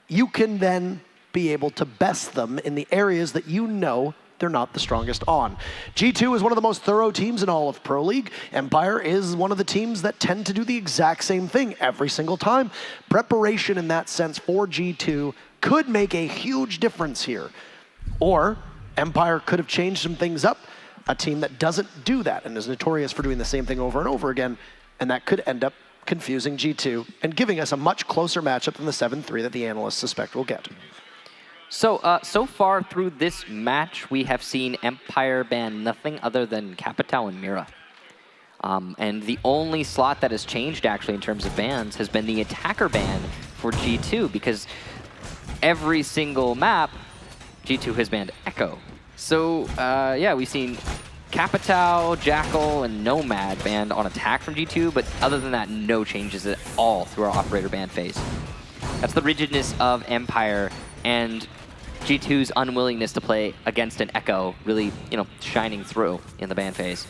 you can then be able to best them in the areas that you know they're not the strongest on. G2 is one of the most thorough teams in all of Pro League. Empire is one of the teams that tend to do the exact same thing every single time. Preparation in that sense for G2 could make a huge difference here. Or Empire could have changed some things up. A team that doesn't do that and is notorious for doing the same thing over and over again, and that could end up confusing G2 and giving us a much closer matchup than the 7-3 that the analysts suspect we'll get. So, so far through this match, we have seen Empire ban nothing other than Capitao and Mira. And the only slot that has changed, actually, in terms of bans has been the attacker ban for G2, because every single map, G2 has banned Echo. So, yeah, we've seen Capitao, Jackal, and Nomad banned on attack from G2, but other than that, no changes at all through our operator ban phase. That's the rigidness of Empire, and G2's unwillingness to play against an Echo really, shining through in the ban phase.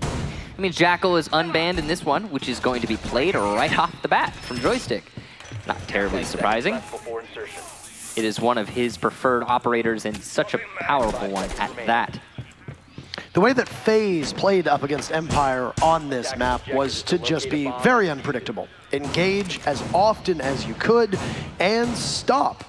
I mean, Jackal is unbanned in this one, which is going to be played right off the bat from Joystick. Not terribly surprising. It is one of his preferred operators and such a powerful one at that. The way that FaZe played up against Empire on this map was to just be very unpredictable. Engage as often as you could and stop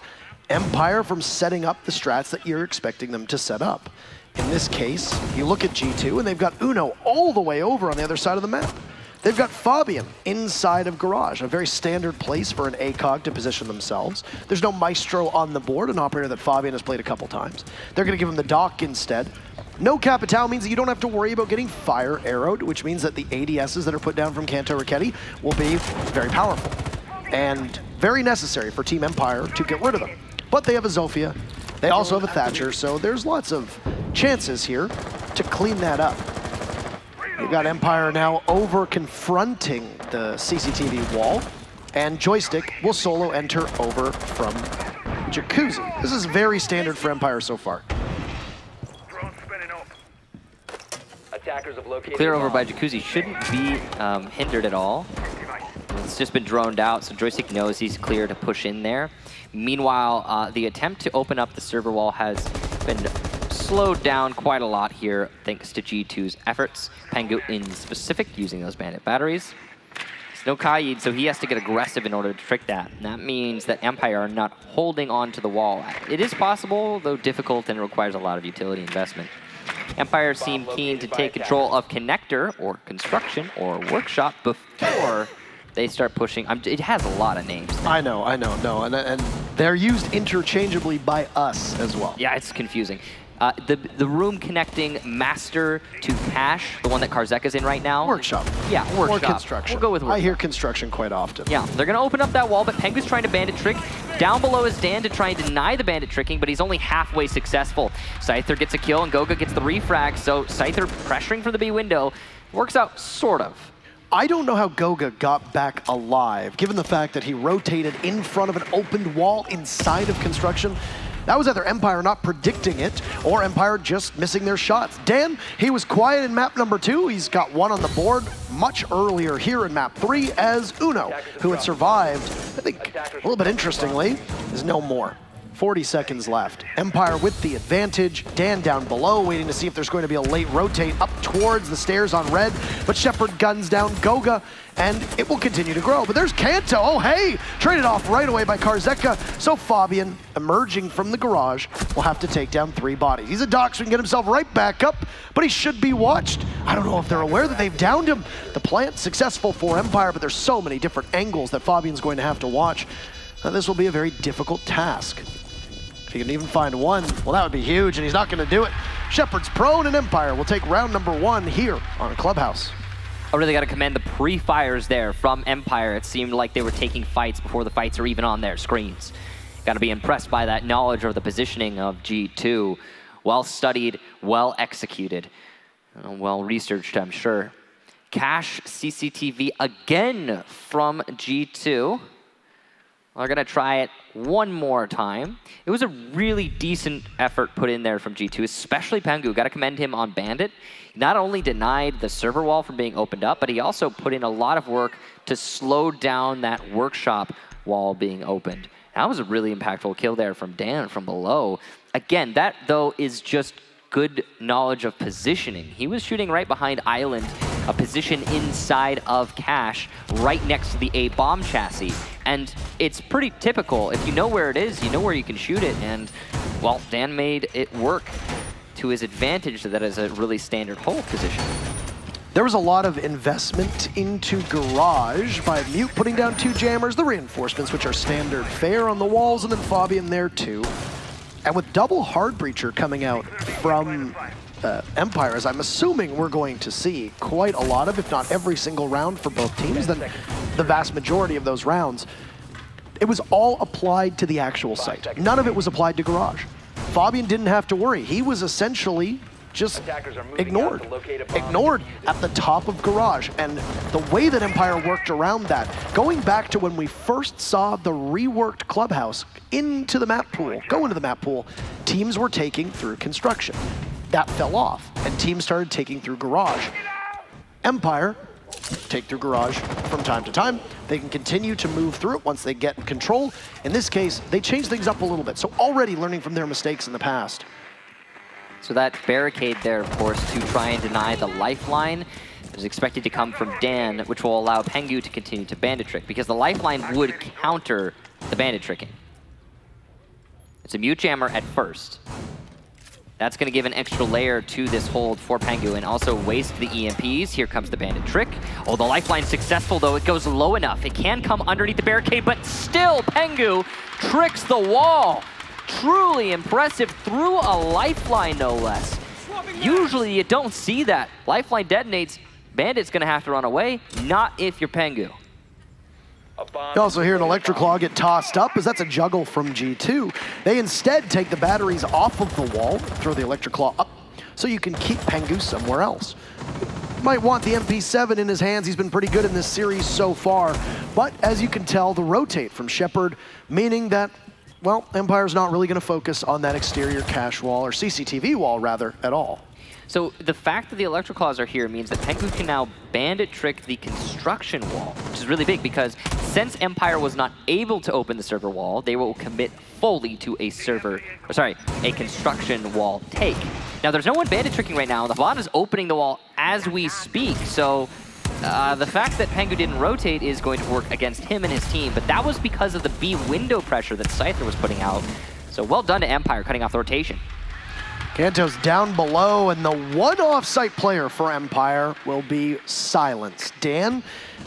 Empire from setting up the strats that you're expecting them to set up. In this case, you look at G2 and they've got Uno all the way over on the other side of the map. They've got Fabian inside of Garage, a very standard place for an ACOG to position themselves. There's no Maestro on the board, an operator that Fabian has played a couple times. They're going to give him the Dock instead. No Capitao means that you don't have to worry about getting fire arrowed, which means that the ADSs that are put down from Kanto Raketti will be very powerful and very necessary for Team Empire to get rid of them. But they have a Zofia, they also have a Thatcher, so there's lots of chances here to clean that up. You've got Empire now over confronting the CCTV wall, and Joystick will solo enter over from Jacuzzi. This is very standard for Empire so far. Clear over by Jacuzzi shouldn't be hindered at all. It's just been droned out, so Joystick knows he's clear to push in there. Meanwhile, the attempt to open up the server wall has been slowed down quite a lot here thanks to G2's efforts. Pangu in specific using those bandit batteries. There's no Kaid, so he has to get aggressive in order to trick that. And that means that Empire are not holding on to the wall. It is possible, though difficult, and requires a lot of utility investment. Empire seem keen to take control of Connector, or Construction, or Workshop before they start pushing. It has a lot of names. I know, no, and they're used interchangeably by us as well. Yeah, it's confusing. The room connecting Master to Cache, the one that Karzeka's in right now. Workshop. Yeah, Workshop. Or Construction. We'll go with Workshop. I hear Construction quite often. Yeah, they're going to open up that wall, but Pengu's trying to bandit trick. Down below is Dan to try and deny the bandit tricking, but he's only halfway successful. Scyther gets a kill, and Goga gets the refrag, so Scyther pressuring from the B window. Works out, sort of. I don't know how Goga got back alive, given the fact that he rotated in front of an opened wall inside of Construction. That was either Empire not predicting it, or Empire just missing their shots. Dan, he was quiet in map number 2. He's got one on the board much earlier here in map 3 as Uno, who had survived, I think, a little bit interestingly, is no more. 40 seconds left. Empire with the advantage. Dan down below, waiting to see if there's going to be a late rotate up towards the stairs on red. But Shepard guns down Goga, and it will continue to grow. But there's Kanto. Oh, hey! Traded off right away by Karzeka. So Fabian, emerging from the garage, will have to take down 3 bodies. He's a doc, so he can get himself right back up, but he should be watched. I don't know if they're aware that they've downed him. The plant successful for Empire, but there's so many different angles that Fabian's going to have to watch. This will be a very difficult task. If he can even find one, well, that would be huge, and he's not going to do it. Shepard's prone, and Empire will take round number 1 here on Clubhouse. I really got to commend the pre-fires there from Empire. It seemed like they were taking fights before the fights are even on their screens. Got to be impressed by that knowledge of the positioning of G2. Well studied, well executed, well researched, I'm sure. Cache CCTV again from G2. We're going to try it one more time. It was a really decent effort put in there from G2, especially Pangu. Got to commend him on Bandit. He not only denied the server wall from being opened up, but he also put in a lot of work to slow down that workshop wall being opened. That was a really impactful kill there from Dan from below. Again, that, though, is just good knowledge of positioning. He was shooting right behind Island, a position inside of Cache, right next to the A bomb chassis. And it's pretty typical. If you know where it is, you know where you can shoot it. And, well, Dan made it work to his advantage. That is a really standard hold position. There was a lot of investment into Garage by Mute putting down 2 jammers, the reinforcements, which are standard fare on the walls, and then Fabian there too. And with double Hard Breacher coming out from Empire, as I'm assuming we're going to see quite a lot of, if not every single round for both teams, then the vast majority of those rounds, it was all applied to the actual site. None of it was applied to Garage. Fabian didn't have to worry. He was essentially just ignored at the top of Garage. And the way that Empire worked around that, going back to when we first saw the reworked Clubhouse into the map pool, go into the map pool, teams were taking through Construction. That fell off, and teams started taking through Garage. Empire take through Garage from time to time. They can continue to move through it once they get control. In this case, they changed things up a little bit, so already learning from their mistakes in the past. So that barricade there, of course, to try and deny the lifeline is expected to come from Dan, which will allow Pengu to continue to bandit trick, because the lifeline would counter the bandit tricking. It's a mute jammer at first. That's going to give an extra layer to this hold for Pengu and also waste the EMPs. Here comes the bandit trick. Oh, the lifeline's successful, though. It goes low enough. It can come underneath the barricade, but still Pengu tricks the wall. Truly impressive through a lifeline, no less. Usually you don't see that. Lifeline detonates, bandit's going to have to run away. Not if you're Pengu. You also hear an Electroclaw get tossed up, as that's a juggle from G2. They instead take the batteries off of the wall, throw the Electroclaw up, so you can keep Pengu somewhere else. Might want the MP7 in his hands. He's been pretty good in this series so far. But as you can tell, the rotate from Shepard, meaning that, well, Empire's not really going to focus on that exterior cache wall, or CCTV wall, rather, at all. So the fact that the Electroclaws are here means that Pengu can now bandit trick the construction wall, which is really big because since Empire was not able to open the server wall, they will commit fully to a construction wall take. Now there's no one bandit tricking right now. The bot is opening the wall as we speak, so the fact that Pengu didn't rotate is going to work against him and his team, but that was because of the B window pressure that Scyther was putting out. So well done to Empire cutting off the rotation. Kanto's down below, and the one off-site player for Empire will be silenced. Dan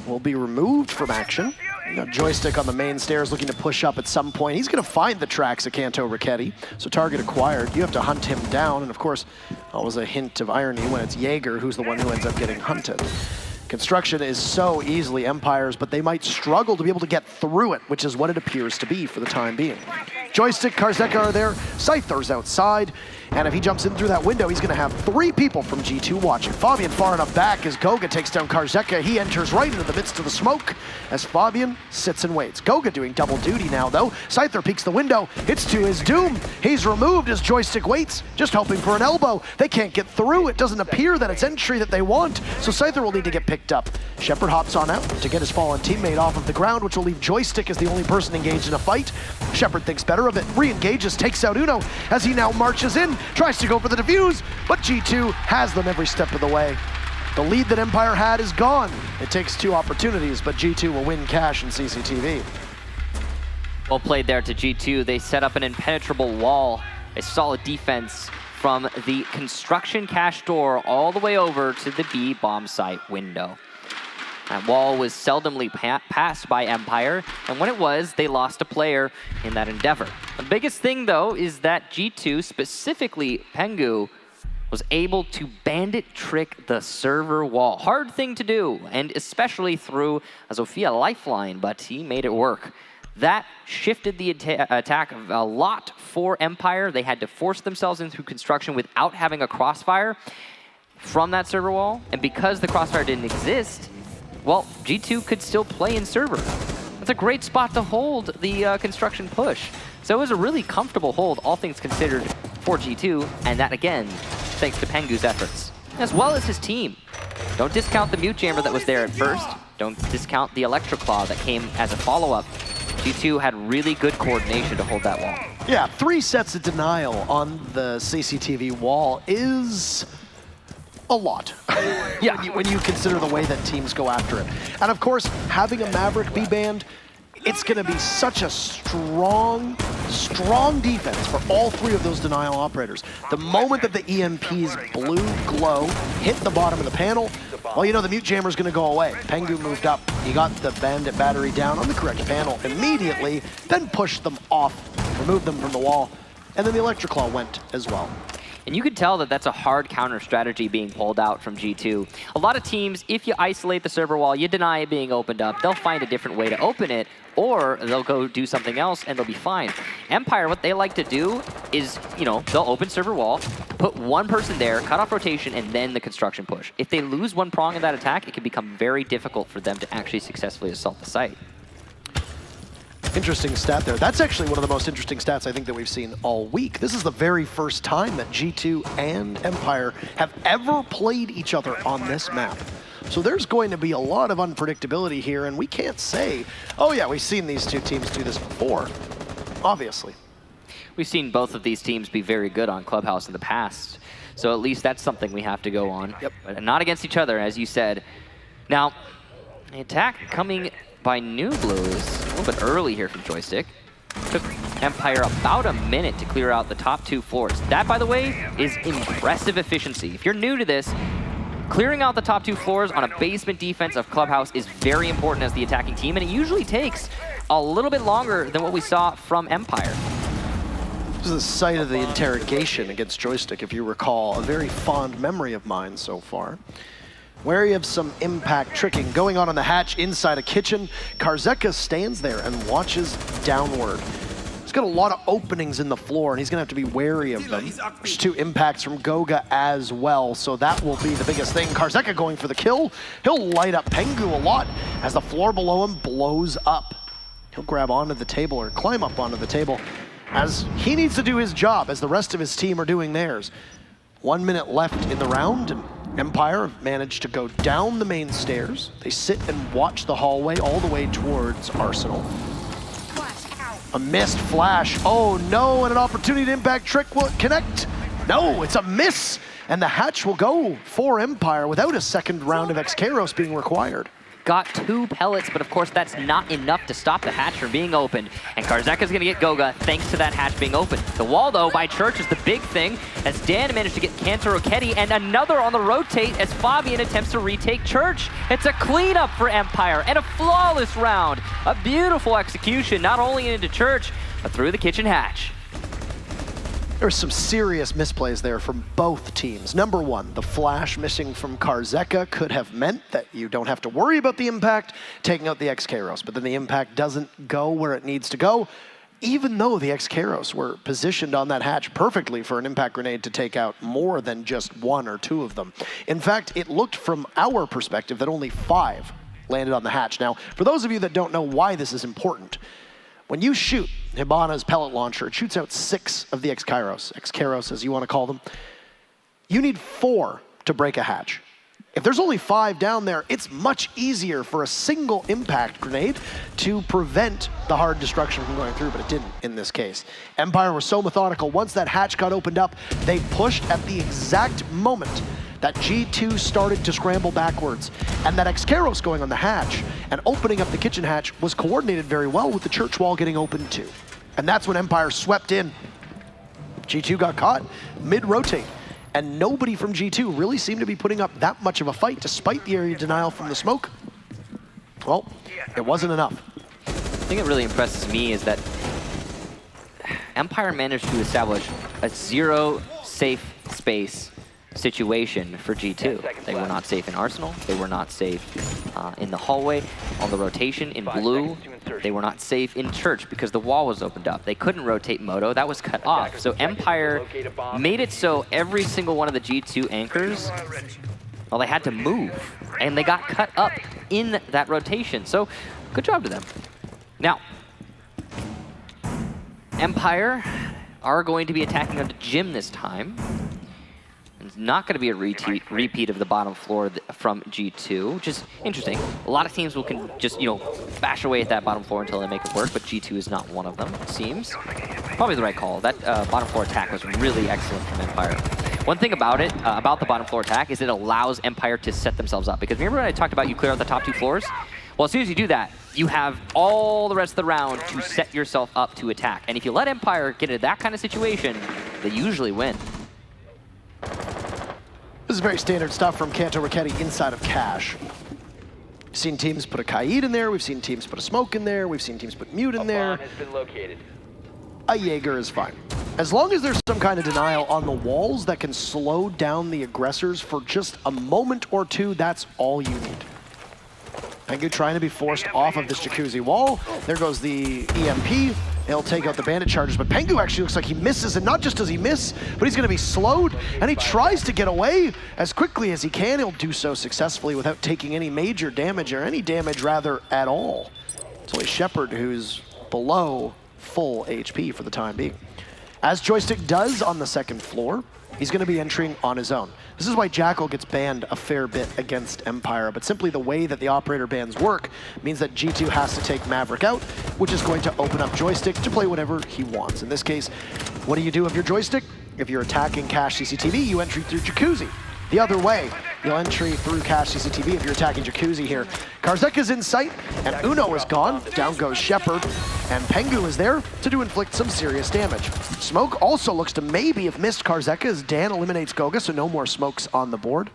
will be removed from action. You got Joystick on the main stairs looking to push up at some point. He's going to find the tracks of Kanto Ricchetti, so target acquired. You have to hunt him down, and of course, always a hint of irony when it's Jaeger who's the one who ends up getting hunted. Construction is so easily Empire's, but they might struggle to be able to get through it, which is what it appears to be for the time being. Joystick, Karzeka are there, Scyther's outside, and if he jumps in through that window, he's going to have 3 people from G2 watching. Fabian far enough back as Goga takes down Karzeka. He enters right into the midst of the smoke as Fabian sits and waits. Goga doing double duty now, though. Scyther peeks the window. It's to his doom. He's removed as Joystick waits, just hoping for an elbow. They can't get through. It doesn't appear that it's entry that they want, so Scyther will need to get picked up. Shepard hops on out to get his fallen teammate off of the ground, which will leave Joystick as the only person engaged in a fight. Shepard thinks better of it, re-engages, takes out Uno as he now marches in, tries to go for the defuse, but G2 has them every step of the way. The lead that Empire had is gone. It takes 2 opportunities, but G2 will win cash in CCTV. Well played there to G2. They set up an impenetrable wall, a solid defense from the construction cache door all the way over to the B bomb site window. That wall was seldomly passed by Empire, and when it was, they lost a player in that endeavor. The biggest thing, though, is that G2, specifically Pengu, was able to bandit trick the server wall. Hard thing to do, and especially through a Zofia lifeline, but he made it work. That shifted the attack a lot for Empire. They had to force themselves in through construction without having a crossfire from that server wall, and because the crossfire didn't exist, well, G2 could still play in server. That's a great spot to hold the construction push. So it was a really comfortable hold, all things considered, for G2, and that, again, thanks to Pengu's efforts, as well as his team. Don't discount the mute jammer that was there at first. Don't discount the Electroclaw that came as a follow-up. G2 had really good coordination to hold that wall. Yeah, 3 sets of denial on the CCTV wall is a lot. Yeah, when you consider the way that teams go after it. And of course, having a Maverick be banned, it's going to be such a strong defense for all 3 of those denial operators. The moment that the EMP's blue glow hit the bottom of the panel, well, you know the mute jammer's going to go away. Pengu moved up. He got the bandit battery down on the correct panel immediately, then pushed them off, removed them from the wall, and then the Electroclaw went as well. And you can tell that that's a hard counter strategy being pulled out from G2. A lot of teams, if you isolate the server wall, you deny it being opened up, they'll find a different way to open it, or they'll go do something else and they'll be fine. Empire, what they like to do is, you know, they'll open server wall, put one person there, cut off rotation, and then the construction push. If they lose one prong in that attack, it can become very difficult for them to actually successfully assault the site. Interesting stat there. That's actually one of the most interesting stats I think that we've seen all week. This is the very first time that G2 and Empire have ever played each other on this map. So there's going to be a lot of unpredictability here, and we can't say, oh yeah, we've seen these 2 teams do this before, obviously. We've seen both of these teams be very good on Clubhouse in the past, so at least that's something we have to go on. Yep. But not against each other, as you said. Now, the attack coming by New Blues a little bit early here from Joystick. Took Empire about a minute to clear out the top 2 floors. That, by the way, is impressive efficiency. If you're new to this, clearing out the top 2 floors on a basement defense of Clubhouse is very important as the attacking team, and it usually takes a little bit longer than what we saw from Empire. This is the site of the interrogation against Joystick, if you recall, a very fond memory of mine so far. Wary of some impact tricking going on the hatch inside a kitchen, Karzeka stands there and watches downward. He's got a lot of openings in the floor, and he's going to have to be wary of them. There's 2 impacts from Goga as well, so that will be the biggest thing. Karzeka going for the kill. He'll light up Pengu a lot as the floor below him blows up. He'll grab onto the table or climb up onto the table as he needs to do his job as the rest of his team are doing theirs. 1 minute left in the round, and Empire managed to go down the main stairs. They sit and watch the hallway all the way towards Arsenal. A missed flash. Oh no, and an opportunity to impact trick. Will it connect? No, it's a miss. And the hatch will go for Empire without a second round of Xkaros being required. Got 2 pellets, but of course that's not enough to stop the hatch from being opened. And Karzeka's gonna get Goga thanks to that hatch being open. The wall though by Church is the big thing as Dan managed to get Kanto Roketi and another on the rotate as Fabian attempts to retake Church. It's a cleanup for Empire and a flawless round. A beautiful execution, not only into Church, but through the kitchen hatch. There were some serious misplays there from both teams. Number 1, the flash missing from Karzeka could have meant that you don't have to worry about the impact taking out the Xkaros, but then the impact doesn't go where it needs to go, even though the Xkaros were positioned on that hatch perfectly for an impact grenade to take out more than just 1 or 2 of them. In fact, it looked from our perspective that only 5 landed on the hatch. Now, for those of you that don't know why this is important, when you shoot Hibana's pellet launcher, it shoots out 6 of the Xkaros as you want to call them. You need 4 to break a hatch. If there's only 5 down there, it's much easier for a single impact grenade to prevent the hard destruction from going through, but it didn't in this case. Empire was so methodical. Once that hatch got opened up, they pushed at the exact moment that G2 started to scramble backwards. And that Xkaros going on the hatch and opening up the kitchen hatch was coordinated very well with the church wall getting opened too. And that's when Empire swept in. G2 got caught mid-rotate. And nobody from G2 really seemed to be putting up that much of a fight despite the area denial from the smoke. Well, it wasn't enough. The thing that really impresses me is that Empire managed to establish a 0 safe space situation for G2. They were not safe in Arsenal. They were not safe in the hallway, on the rotation in blue. They were not safe in Church because the wall was opened up. They couldn't rotate Moto. That was cut off. So Empire made it so every single one of the G2 anchors, well, they had to move. And they got cut up in that rotation. So good job to them. Now, Empire are going to be attacking onto Jim this time. It's not going to be a repeat of the bottom floor from G2, which is interesting. A lot of teams can just, bash away at that bottom floor until they make it work, but G2 is not one of them, it seems. Probably the right call. That bottom floor attack was really excellent from Empire. One thing about it, about the bottom floor attack, is it allows Empire to set themselves up. Because remember when I talked about you clear out the top 2 floors? Well, as soon as you do that, you have all the rest of the round to set yourself up to attack. And if you let Empire get into that kind of situation, they usually win. This is very standard stuff from Kanto Roketi inside of Cash. We've seen teams put a Kaid in there, we've seen teams put a Smoke in there, we've seen teams put Mute in there. Bomb has been located. A Jaeger is fine. As long as there's some kind of denial on the walls that can slow down the aggressors for just a moment or 2, that's all you need. Pengu trying to be forced off of this jacuzzi wall. There goes the EMP. He'll take out the bandit charges, but Pengu actually looks like he misses, and not just does he miss, but he's gonna be slowed, and he tries to get away as quickly as he can. He'll do so successfully without taking any major damage, or any damage rather at all. It's only Shepard who's below full HP for the time being. As Joystick does on the second floor, he's going to be entering on his own. This is why Jackal gets banned a fair bit against Empire, but simply the way that the operator bans work means that G2 has to take Maverick out, which is going to open up Joystick to play whatever he wants. In this case, what do you do with your Joystick? If you're attacking Cash CCTV, you entry through Jacuzzi. The other way, you'll entry through Cash CCTV if you're attacking Jacuzzi here. Karzeka's in sight, and Uno is gone. Down goes Shepard, and Pengu is there to inflict some serious damage. Smoke also looks to maybe have missed Karzeka as Dan eliminates Goga, so no more smokes on the board.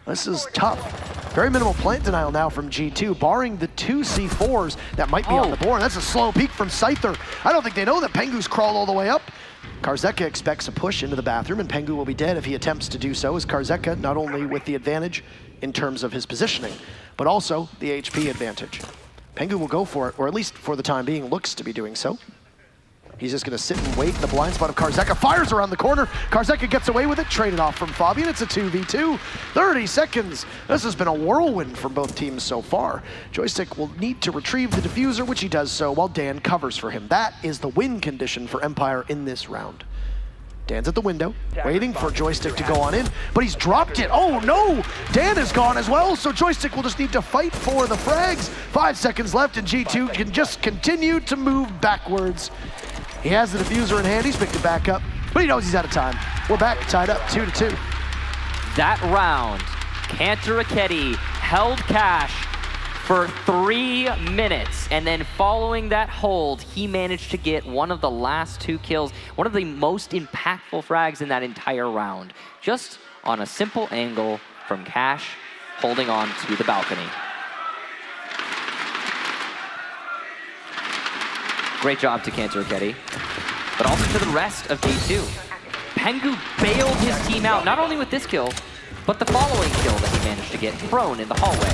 This is tough. Very minimal plant denial now from G2, barring the 2 C4s that might be on the board. That's a slow peek from Scyther. I don't think they know that Pengu's crawled all the way up. Karzeka expects a push into the bathroom, and Pengu will be dead if he attempts to do so, as Karzeka not only with the advantage in terms of his positioning, but also the HP advantage. Pengu will go for it, or at least for the time being, looks to be doing so. He's just going to sit and wait in the blind spot of Karzeka. Fires around the corner. Karzeka gets away with it, traded off from Fabian. It's a 2v2. 30 seconds. This has been a whirlwind from both teams so far. Joystick will need to retrieve the diffuser, which he does so while Dan covers for him. That is the win condition for Empire in this round. Dan's at the window, waiting for Joystick to go on in, but he's dropped it. Oh no! Dan is gone as well, so Joystick will just need to fight for the frags. 5 seconds left, and G2 can just continue to move backwards. He has the diffuser in hand, he's picked it back up, but he knows he's out of time. We're back, tied up 2-2. That round, Cantor Raketti held Cash for 3 minutes, and then following that hold, he managed to get one of the last 2 kills, one of the most impactful frags in that entire round, just on a simple angle from Cash holding on to the balcony. Great job to Cantor Raketti, but also to the rest of G2. Pengu bailed his team out, not only with this kill, but the following kill that he managed to get prone in the hallway.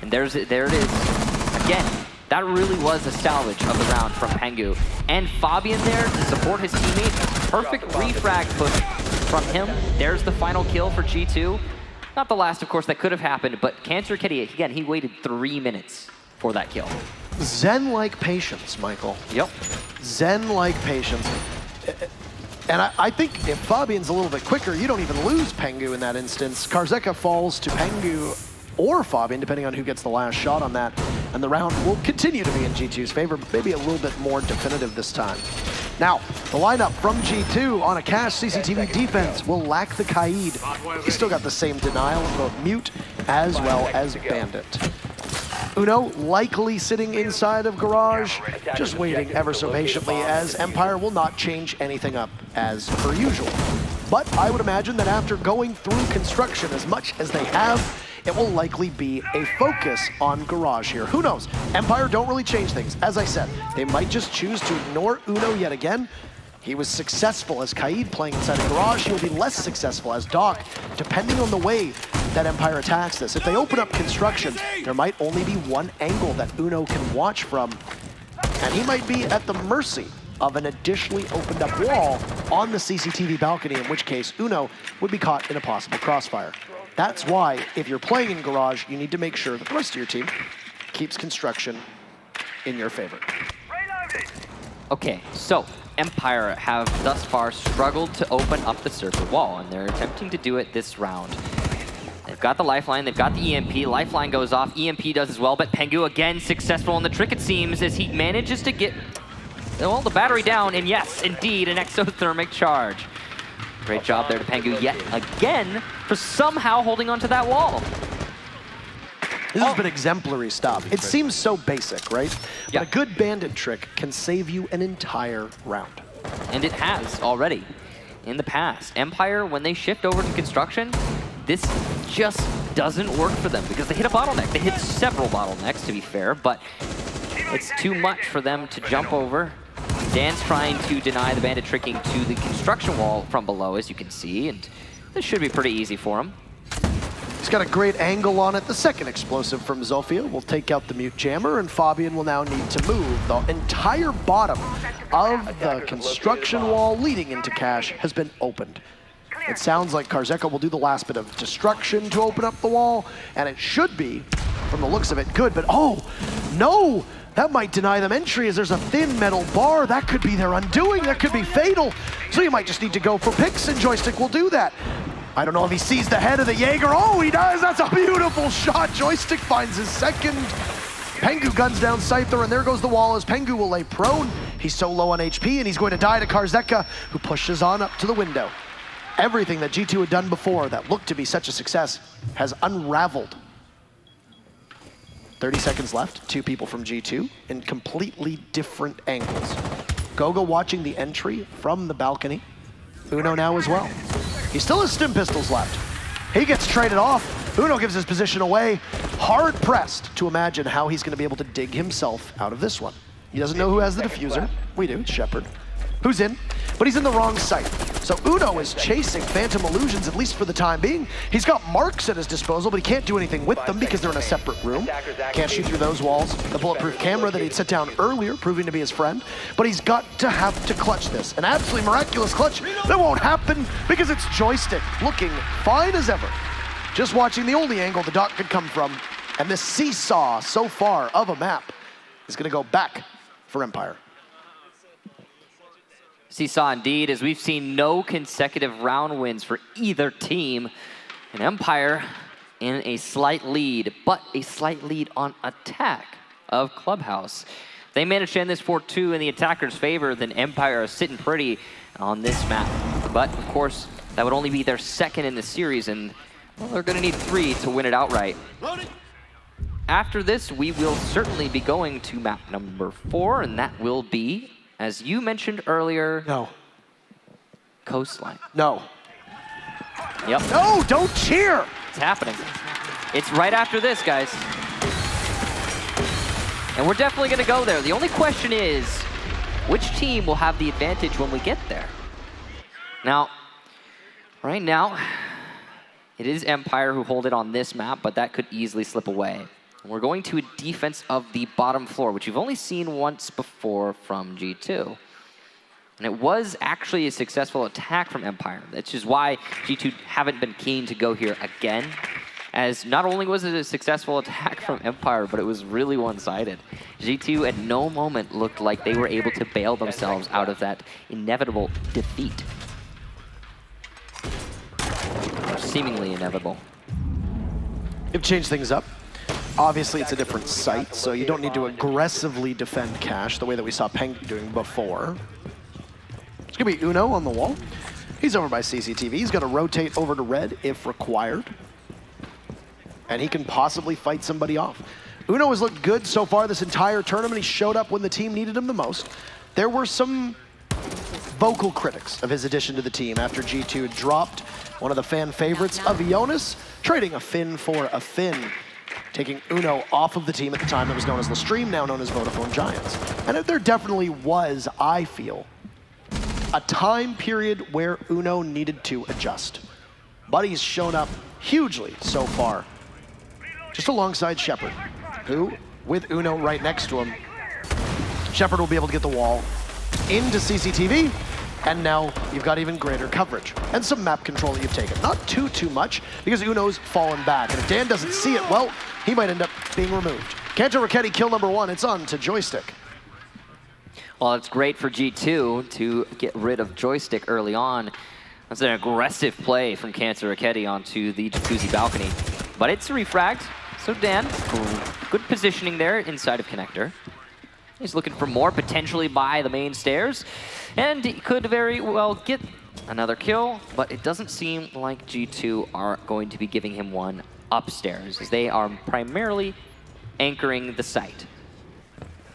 And there it is. Again, that really was a salvage of the round from Pengu. And Fabian there to support his teammate. Perfect refrag push from him. There's the final kill for G2. Not the last, of course, that could have happened, but Cantor Raketti, again, he waited 3 minutes for that kill. Zen-like patience, Michael. Yep. Zen-like patience. And I think if Fabian's a little bit quicker, you don't even lose Pengu in that instance. Karzeka falls to Pengu or Fabian, depending on who gets the last shot on that. And the round will continue to be in G2's favor, but maybe a little bit more definitive this time. Now, the lineup from G2 on a Cash CCTV defense will lack the Kaid. He's still got the same denial of both Mute as well as Bandit. Uno likely sitting inside of Garage, just waiting ever so patiently as Empire will not change anything up as per usual. But I would imagine that after going through construction as much as they have, it will likely be a focus on Garage here. Who knows? Empire don't really change things. As I said, they might just choose to ignore Uno yet again. He was successful as Kaid playing inside of Garage. He will be less successful as Doc, depending on the way that Empire attacks this. If they open up construction, there might only be one angle that Uno can watch from, and he might be at the mercy of an additionally opened up wall on the CCTV balcony, in which case Uno would be caught in a possible crossfire. That's why, if you're playing in Garage, you need to make sure that the rest of your team keeps construction in your favor. Okay, so Empire have thus far struggled to open up the circuit wall, and they're attempting to do it this round. They've got the lifeline, they've got the EMP, lifeline goes off, EMP does as well, but Pengu again successful in the trick, it seems, as he manages to get, well, the battery down, and yes, indeed, an exothermic charge. Great job there to Pengu yet again for somehow holding onto that wall. This has been exemplary stuff. It seems so basic, right? Yeah. But a good bandit trick can save you an entire round. And it has already in the past. Empire, when they shift over to construction, this just doesn't work for them because they hit a bottleneck. They hit several bottlenecks, to be fair, but it's too much for them to jump over. Dan's trying to deny the bandit tricking to the construction wall from below, as you can see, and this should be pretty easy for him. He's got a great angle on it. The second explosive from Zofia will take out the Mute Jammer, and Fabian will now need to move. The entire bottom of the construction wall leading into Cash has been opened. It sounds like Karzeka will do the last bit of destruction to open up the wall, and it should be, from the looks of it, good, but oh, no! That might deny them entry as there's a thin metal bar. That could be their undoing. That could be fatal. So you might just need to go for picks, and Joystick will do that. I don't know if he sees the head of the Jaeger. Oh, he does. That's a beautiful shot. Joystick finds his second. Pengu guns down Scyther, and there goes the wall as Pengu will lay prone. He's so low on HP, and he's going to die to Karzeka, who pushes on up to the window. Everything that G2 had done before that looked to be such a success has unraveled. 30 seconds left, 2 people from G2 in completely different angles. Gogo watching the entry from the balcony. Uno now as well. He still has stim pistols left. He gets traded off. Uno gives his position away. Hard pressed to imagine how he's gonna be able to dig himself out of this one. He doesn't know who has the diffuser. We do, it's Shepard. Who's in, but he's in the wrong site. So Uno is chasing Phantom Illusions, at least for the time being. He's got marks at his disposal, but he can't do anything with them because they're in a separate room. Can't shoot through those walls. The bulletproof camera that he'd set down earlier, proving to be his friend. But he's got to have to clutch this. An absolutely miraculous clutch that won't happen because it's Joystick looking fine as ever. Just watching the only angle the dot could come from. And this seesaw so far of a map is gonna go back for Empire. Seesaw indeed, as we've seen no consecutive round wins for either team. And Empire in a slight lead, but a slight lead on attack of Clubhouse. They managed to end this 4-2 in the attacker's favor, then Empire is sitting pretty on this map. But of course, that would only be their second in the series, and well, they're gonna need 3 to win it outright. After this, we will certainly be going to map number 4, and that will be, as you mentioned earlier, no. Coastline. No. Yep. No, don't cheer! It's happening. It's right after this, guys. And we're definitely gonna go there. The only question is, which team will have the advantage when we get there? Now, right now, it is Empire who hold it on this map, but that could easily slip away. We're going to a defense of the bottom floor, which you've only seen once before from G2. And it was actually a successful attack from Empire, which is why G2 haven't been keen to go here again, as not only was it a successful attack from Empire, but it was really one-sided. G2 at no moment looked like they were able to bail themselves out of that inevitable defeat. Or seemingly inevitable. They've changed things up. Obviously, it's a different site, so you don't need to aggressively defend cache the way that we saw Peng doing before. It's gonna be Uno on the wall. He's over by CCTV. He's gonna rotate over to red if required. And he can possibly fight somebody off. Uno has looked good so far this entire tournament. He showed up when the team needed him the most. There were some vocal critics of his addition to the team after G2 dropped one of the fan favorites of Jonas, trading a Finn for a Finn, taking Uno off of the team at the time that was known as the Stream, now known as Vodafone Giants. And there definitely was, I feel, a time period where Uno needed to adjust. But he's shown up hugely so far, just alongside Shepard, who, with Uno right next to him, Shepard will be able to get the wall into CCTV, and now you've got even greater coverage and some map control that you've taken. Not too much, because Uno's fallen back, and if Dan doesn't see it, well, he might end up being removed. Kanto Raketti, kill number 1, it's on to Joystick. Well, it's great for G2 to get rid of Joystick early on. That's an aggressive play from Kanto Raketti onto the Jacuzzi balcony. But it's a refract, so Dan, good positioning there inside of Connector. He's looking for more, potentially by the main stairs, and he could very well get another kill, but it doesn't seem like G2 are going to be giving him one upstairs, as they are primarily anchoring the site.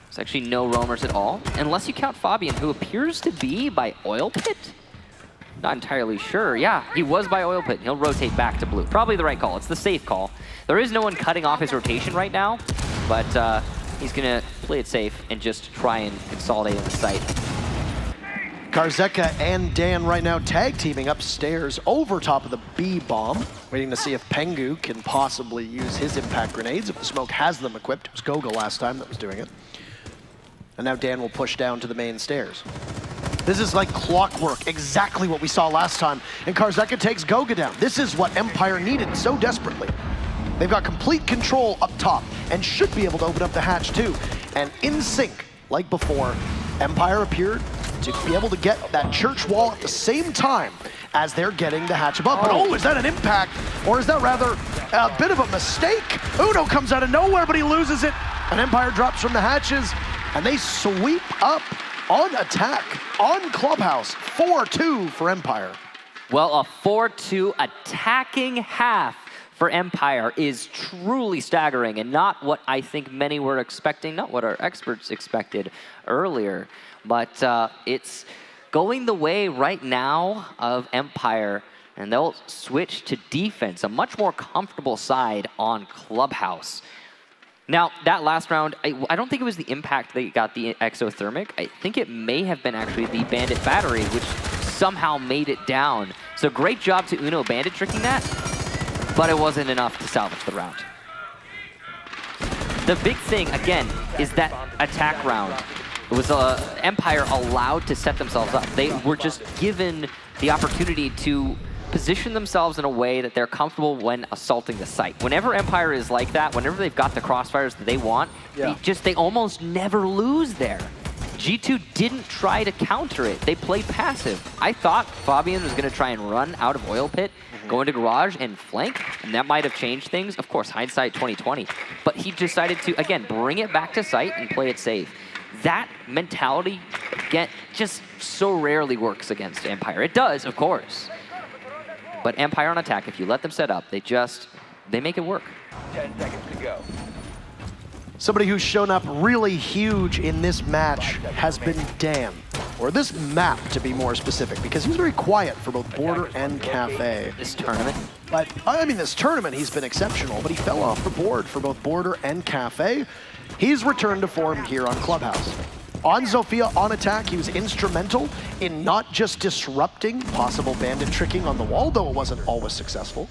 There's actually no roamers at all, unless you count Fabian, who appears to be by Oil Pit. Not entirely sure. Yeah, he was by Oil Pit. He'll rotate back to blue. Probably the right call. It's the safe call. There is no one cutting off his rotation right now, but he's going to play it safe and just try and consolidate in the site. Karzeka and Dan right now tag teaming upstairs over top of the B bomb, waiting to see if Pengu can possibly use his impact grenades if the smoke has them equipped. It was Gogo last time that was doing it. And now Dan will push down to the main stairs. This is like clockwork, exactly what we saw last time. And Karzeka takes Goga down. This is what Empire needed so desperately. They've got complete control up top and should be able to open up the hatch too. And in sync, like before, Empire appeared to be able to get that church wall at the same time as they're getting the hatch above. But oh, is that an impact? Or is that rather a bit of a mistake? Uno comes out of nowhere, but he loses it. And Empire drops from the hatches, and they sweep up on attack on Clubhouse. 4-2 for Empire. Well, a 4-2 attacking half for Empire is truly staggering and not what I think many were expecting, not what our experts expected earlier. But it's going the way right now of Empire, and they'll switch to defense, a much more comfortable side on Clubhouse. Now, that last round, I don't think it was the impact that got the exothermic. I think it may have been actually the Bandit battery, which somehow made it down. So great job to Uno Bandit tricking that, but it wasn't enough to salvage the round. The big thing, again, is that attack round. It was Empire allowed to set themselves up. They were just given the opportunity to position themselves in a way that they're comfortable when assaulting the site. Whenever Empire is like that, whenever they've got the crossfires that they want, they almost never lose there. G2 didn't try to counter it. They played passive. I thought Fabian was going to try and run out of Oil Pit, go into Garage and flank, and that might have changed things. Of course, hindsight 2020. But he decided to, again, bring it back to site and play it safe. That mentality, again, just so rarely works against Empire. It does, of course. But Empire on attack, if you let them set up, they make it work. 10 seconds to go. Somebody who's shown up really huge in this match has been Dan, or this map to be more specific, because he was very quiet for both Border and Kafe. This tournament? But, I mean, this tournament, he's been exceptional, but he fell off the board for both Border and Kafe. He's returned to form here on Clubhouse. On Zofia, on attack, he was instrumental in not just disrupting possible Bandit tricking on the wall, though it wasn't always successful.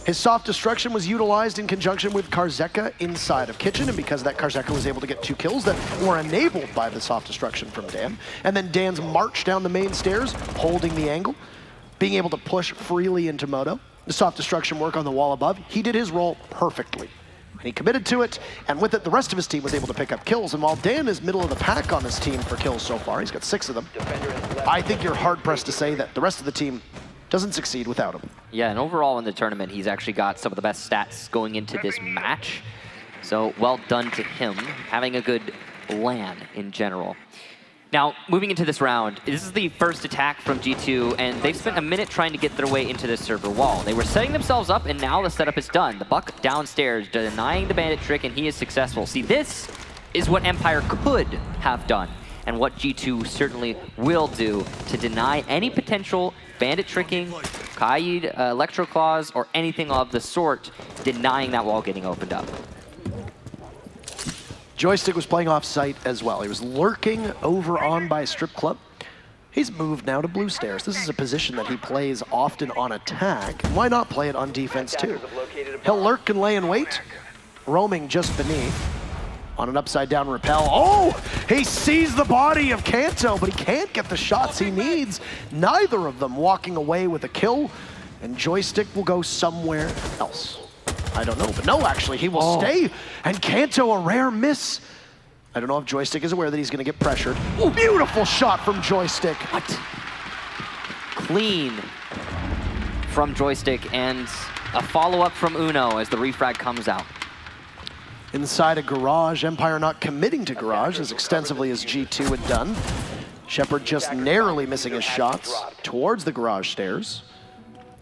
His soft destruction was utilized in conjunction with Karzeka inside of Kitchen, and because that Karzeka was able to get 2 kills that were enabled by the soft destruction from Dan. And then Dan's march down the main stairs, holding the angle, being able to push freely into Moto. The soft destruction work on the wall above, he did his role perfectly. And he committed to it, and with it, the rest of his team was able to pick up kills. And while Dan is middle of the pack on this team for kills so far, he's got 6 of them, I think you're hard-pressed to say that the rest of the team doesn't succeed without him. Yeah, and overall in the tournament, he's actually got some of the best stats going into this match. So well done to him, having a good LAN in general. Now, moving into this round, this is the first attack from G2, and they've spent a minute trying to get their way into this server wall. They were setting themselves up, and now the setup is done. The Buck downstairs, denying the Bandit trick, and he is successful. See, this is what Empire could have done, and what G2 certainly will do to deny any potential Bandit tricking, Kaid, Electro Claws, or anything of the sort, denying that wall getting opened up. Joystick was playing off-site as well. He was lurking over on by Strip Club. He's moved now to Blue Stairs. This is a position that he plays often on attack. Why not play it on defense too? He'll lurk and lay in wait, roaming just beneath. On an upside-down rappel. Oh! He sees the body of Kanto, but he can't get the shots he needs. Neither of them walking away with a kill, and Joystick will go somewhere else. I don't know, but no, actually, he will stay. And Kanto, a rare miss. I don't know if Joystick is aware that he's going to get pressured. Ooh, beautiful shot from Joystick. What? Clean from Joystick, and a follow-up from Uno as the refrag comes out. Inside a Garage, Empire not committing to Garage as extensively as G2 had done. Shepard just narrowly missing his shots towards the Garage stairs.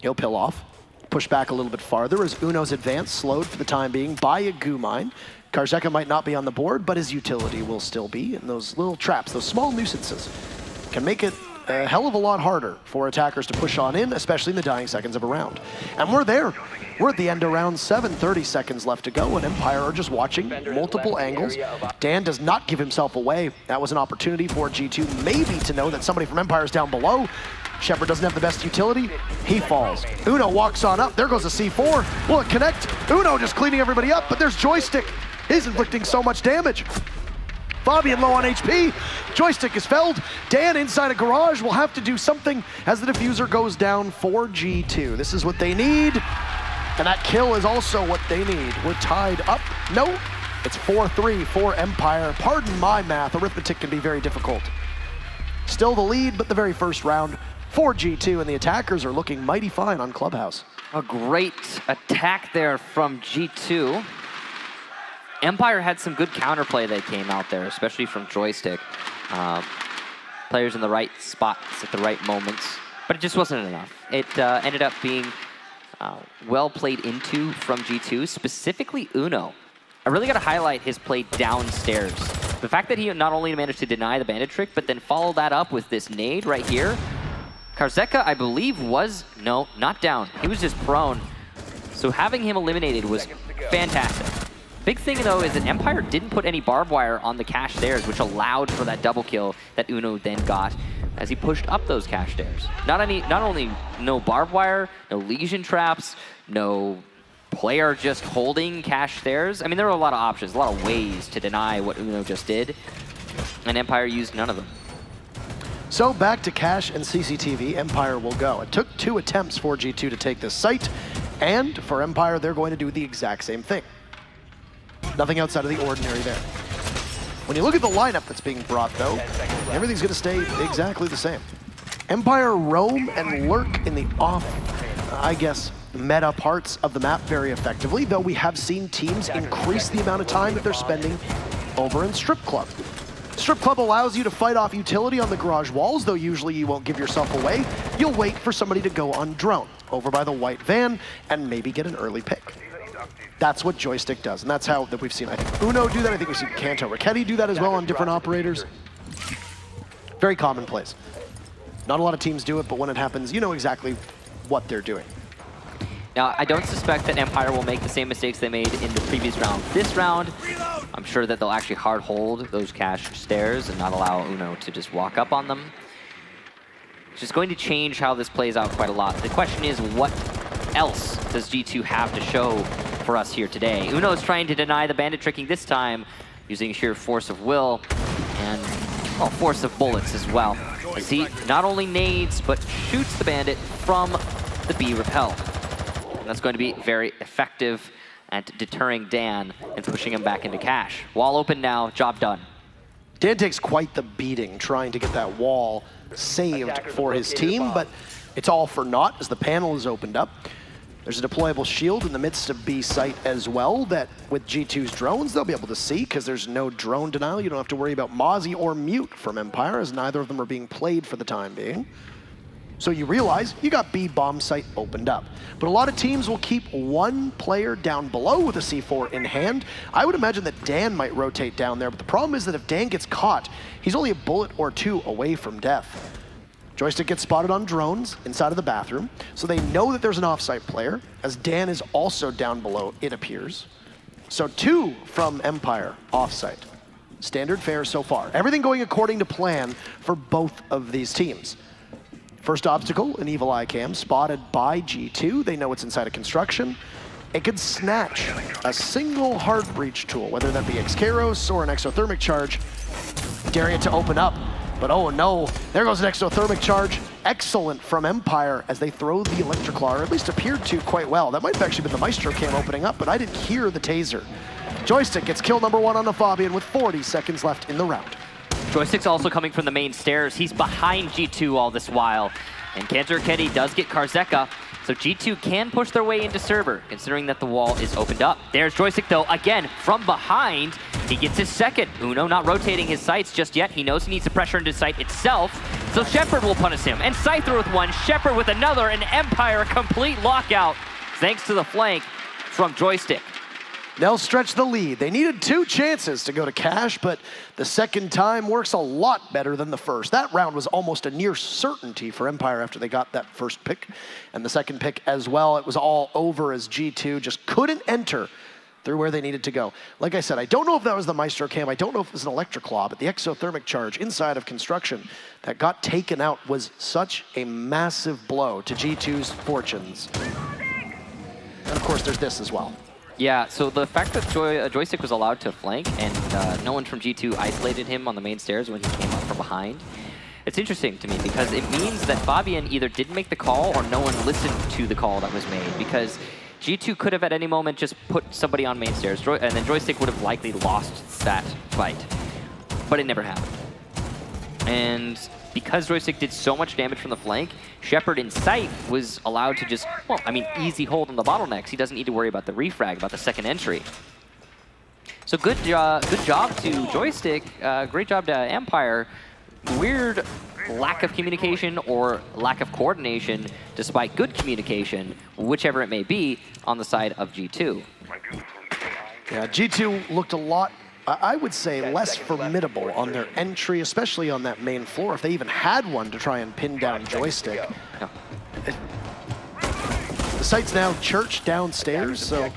He'll pill off, push back a little bit farther as Uno's advance slowed for the time being by a goo mine. Karzeka might not be on the board, but his utility will still be, and those little traps, those small nuisances, can make it a hell of a lot harder for attackers to push on in, especially in the dying seconds of a round. And we're there. We're at the end of round 7, 30 seconds left to go, and Empire are just watching multiple angles. Dan does not give himself away. That was an opportunity for G2 maybe to know that somebody from Empire is down below. Shepard doesn't have the best utility. He falls. Uno walks on up. There goes a C4. Will it connect? Uno just cleaning everybody up, but there's Joystick. He's inflicting so much damage. Fabian low on HP. Joystick is felled. Dan inside a Garage will have to do something as the diffuser goes down for G2. This is what they need. And that kill is also what they need. We're tied up. No, It's 4-3 for Empire. Pardon my math, arithmetic can be very difficult. Still the lead, but the very first round for G2, and the attackers are looking mighty fine on Clubhouse. A great attack there from G2. Empire had some good counterplay that came out there, especially from Joystick. Players in the right spots at the right moments, but it just wasn't enough. It ended up being well played into from G2, specifically Uno. I really got to highlight his play downstairs. The fact that he not only managed to deny the bandit trick, but then follow that up with this nade right here. Karzeka, I believe, was, no, not down. He was just prone. So having him eliminated was fantastic. Big thing, though, is that Empire didn't put any barbed wire on the cache stairs, which allowed for that double kill that Uno then got as he pushed up those cache stairs. Not only no barbed wire, no lesion traps, no player just holding cache stairs. I mean, there were a lot of options, a lot of ways to deny what Uno just did, and Empire used none of them. So back to cache and CCTV, Empire will go. It took 2 attempts for G2 to take this site, and for Empire, they're going to do the exact same thing. Nothing outside of the ordinary there. When you look at the lineup that's being brought, though, everything's going to stay exactly the same. Empire roam and lurk in the off, I guess, meta parts of the map very effectively, though we have seen teams increase the amount of time that they're spending over in Strip Club. Strip Club allows you to fight off utility on the garage walls, though usually you won't give yourself away. You'll wait for somebody to go on drone over by the white van and maybe get an early pick. That's what Joystick does, and that's how that we've seen, I think, Uno do that. I think we've seen Kanto Raketti do that as well on different operators. Very commonplace. Not a lot of teams do it, but when it happens, you know exactly what they're doing. Now, I don't suspect that Empire will make the same mistakes they made in the previous round. This round, I'm sure that they'll actually hard hold those cache stairs and not allow Uno to just walk up on them. It's just going to change how this plays out quite a lot. The question is, what else does G2 have to show for us here today? Uno is trying to deny the bandit tricking this time, using sheer force of will and, well, force of bullets as well. As he not only nades, but shoots the bandit from the B repel. That's going to be very effective at deterring Dan and pushing him back into cache. Wall open now, job done. Dan takes quite the beating trying to get that wall saved for his team, but it's all for naught as the panel is opened up. There's a deployable shield in the midst of B site as well that with G2's drones they'll be able to see because there's no drone denial. You don't have to worry about Mozzie or Mute from Empire as neither of them are being played for the time being. So you realize you got B bomb site opened up. But a lot of teams will keep one player down below with a C4 in hand. I would imagine that Dan might rotate down there, but the problem is that if Dan gets caught, he's only a bullet or 2 away from death. Joystick gets spotted on drones inside of the bathroom, so they know that there's an offsite player, as Dan is also down below, it appears. So 2 from Empire offsite. Standard fare so far. Everything going according to plan for both of these teams. First obstacle, an Evil Eye Cam, spotted by G2. They know it's inside of construction. It could snatch a single hard breach tool, whether that be Xkaros or an exothermic charge, daring it to open up. But oh no, there goes an exothermic charge. Excellent from Empire as they throw the Electroclaw, or at least appeared to quite well. That might have actually been the Maestro Cam opening up, but I didn't hear the taser. Joystick gets kill number 1 on the Fabian with 40 seconds left in the round. Joystick's also coming from the main stairs. He's behind G2 all this while. And Kanto Raketti does get Karzeka, so G2 can push their way into server, considering that the wall is opened up. There's Joystick, though, again, from behind. He gets his second. Uno not rotating his sights just yet. He knows he needs to pressure into sight itself, so Shepard will punish him. And Scyther with 1, Shepard with another, and Empire a complete lockout, thanks to the flank from Joystick. They'll stretch the lead. They needed 2 chances to go to cache, but the second time works a lot better than the first. That round was almost a near certainty for Empire after they got that first pick. And the second pick as well, it was all over as G2 just couldn't enter through where they needed to go. Like I said, I don't know if that was the Maestro Cam, I don't know if it was an Electroclaw, but the exothermic charge inside of construction that got taken out was such a massive blow to G2's fortunes. And of course, there's this as well. Yeah, so the fact that Joystick was allowed to flank and no one from G2 isolated him on the main stairs when he came up from behind, it's interesting to me because it means that Fabian either didn't make the call or no one listened to the call that was made, because G2 could have at any moment just put somebody on main stairs, and then Joystick would have likely lost that fight. But it never happened. And because Joystick did so much damage from the flank, Shepard in sight was allowed to just, well, I mean, easy hold on the bottlenecks. He doesn't need to worry about the refrag, about the second entry. So good job to Joystick, great job to Empire. Weird lack of communication or lack of coordination, despite good communication, whichever it may be, on the side of G2. Yeah, G2 looked a lot, I would say, less formidable on their entry, especially on that main floor, if they even had one to try and pin down Joystick. Yeah. The site's now church downstairs, so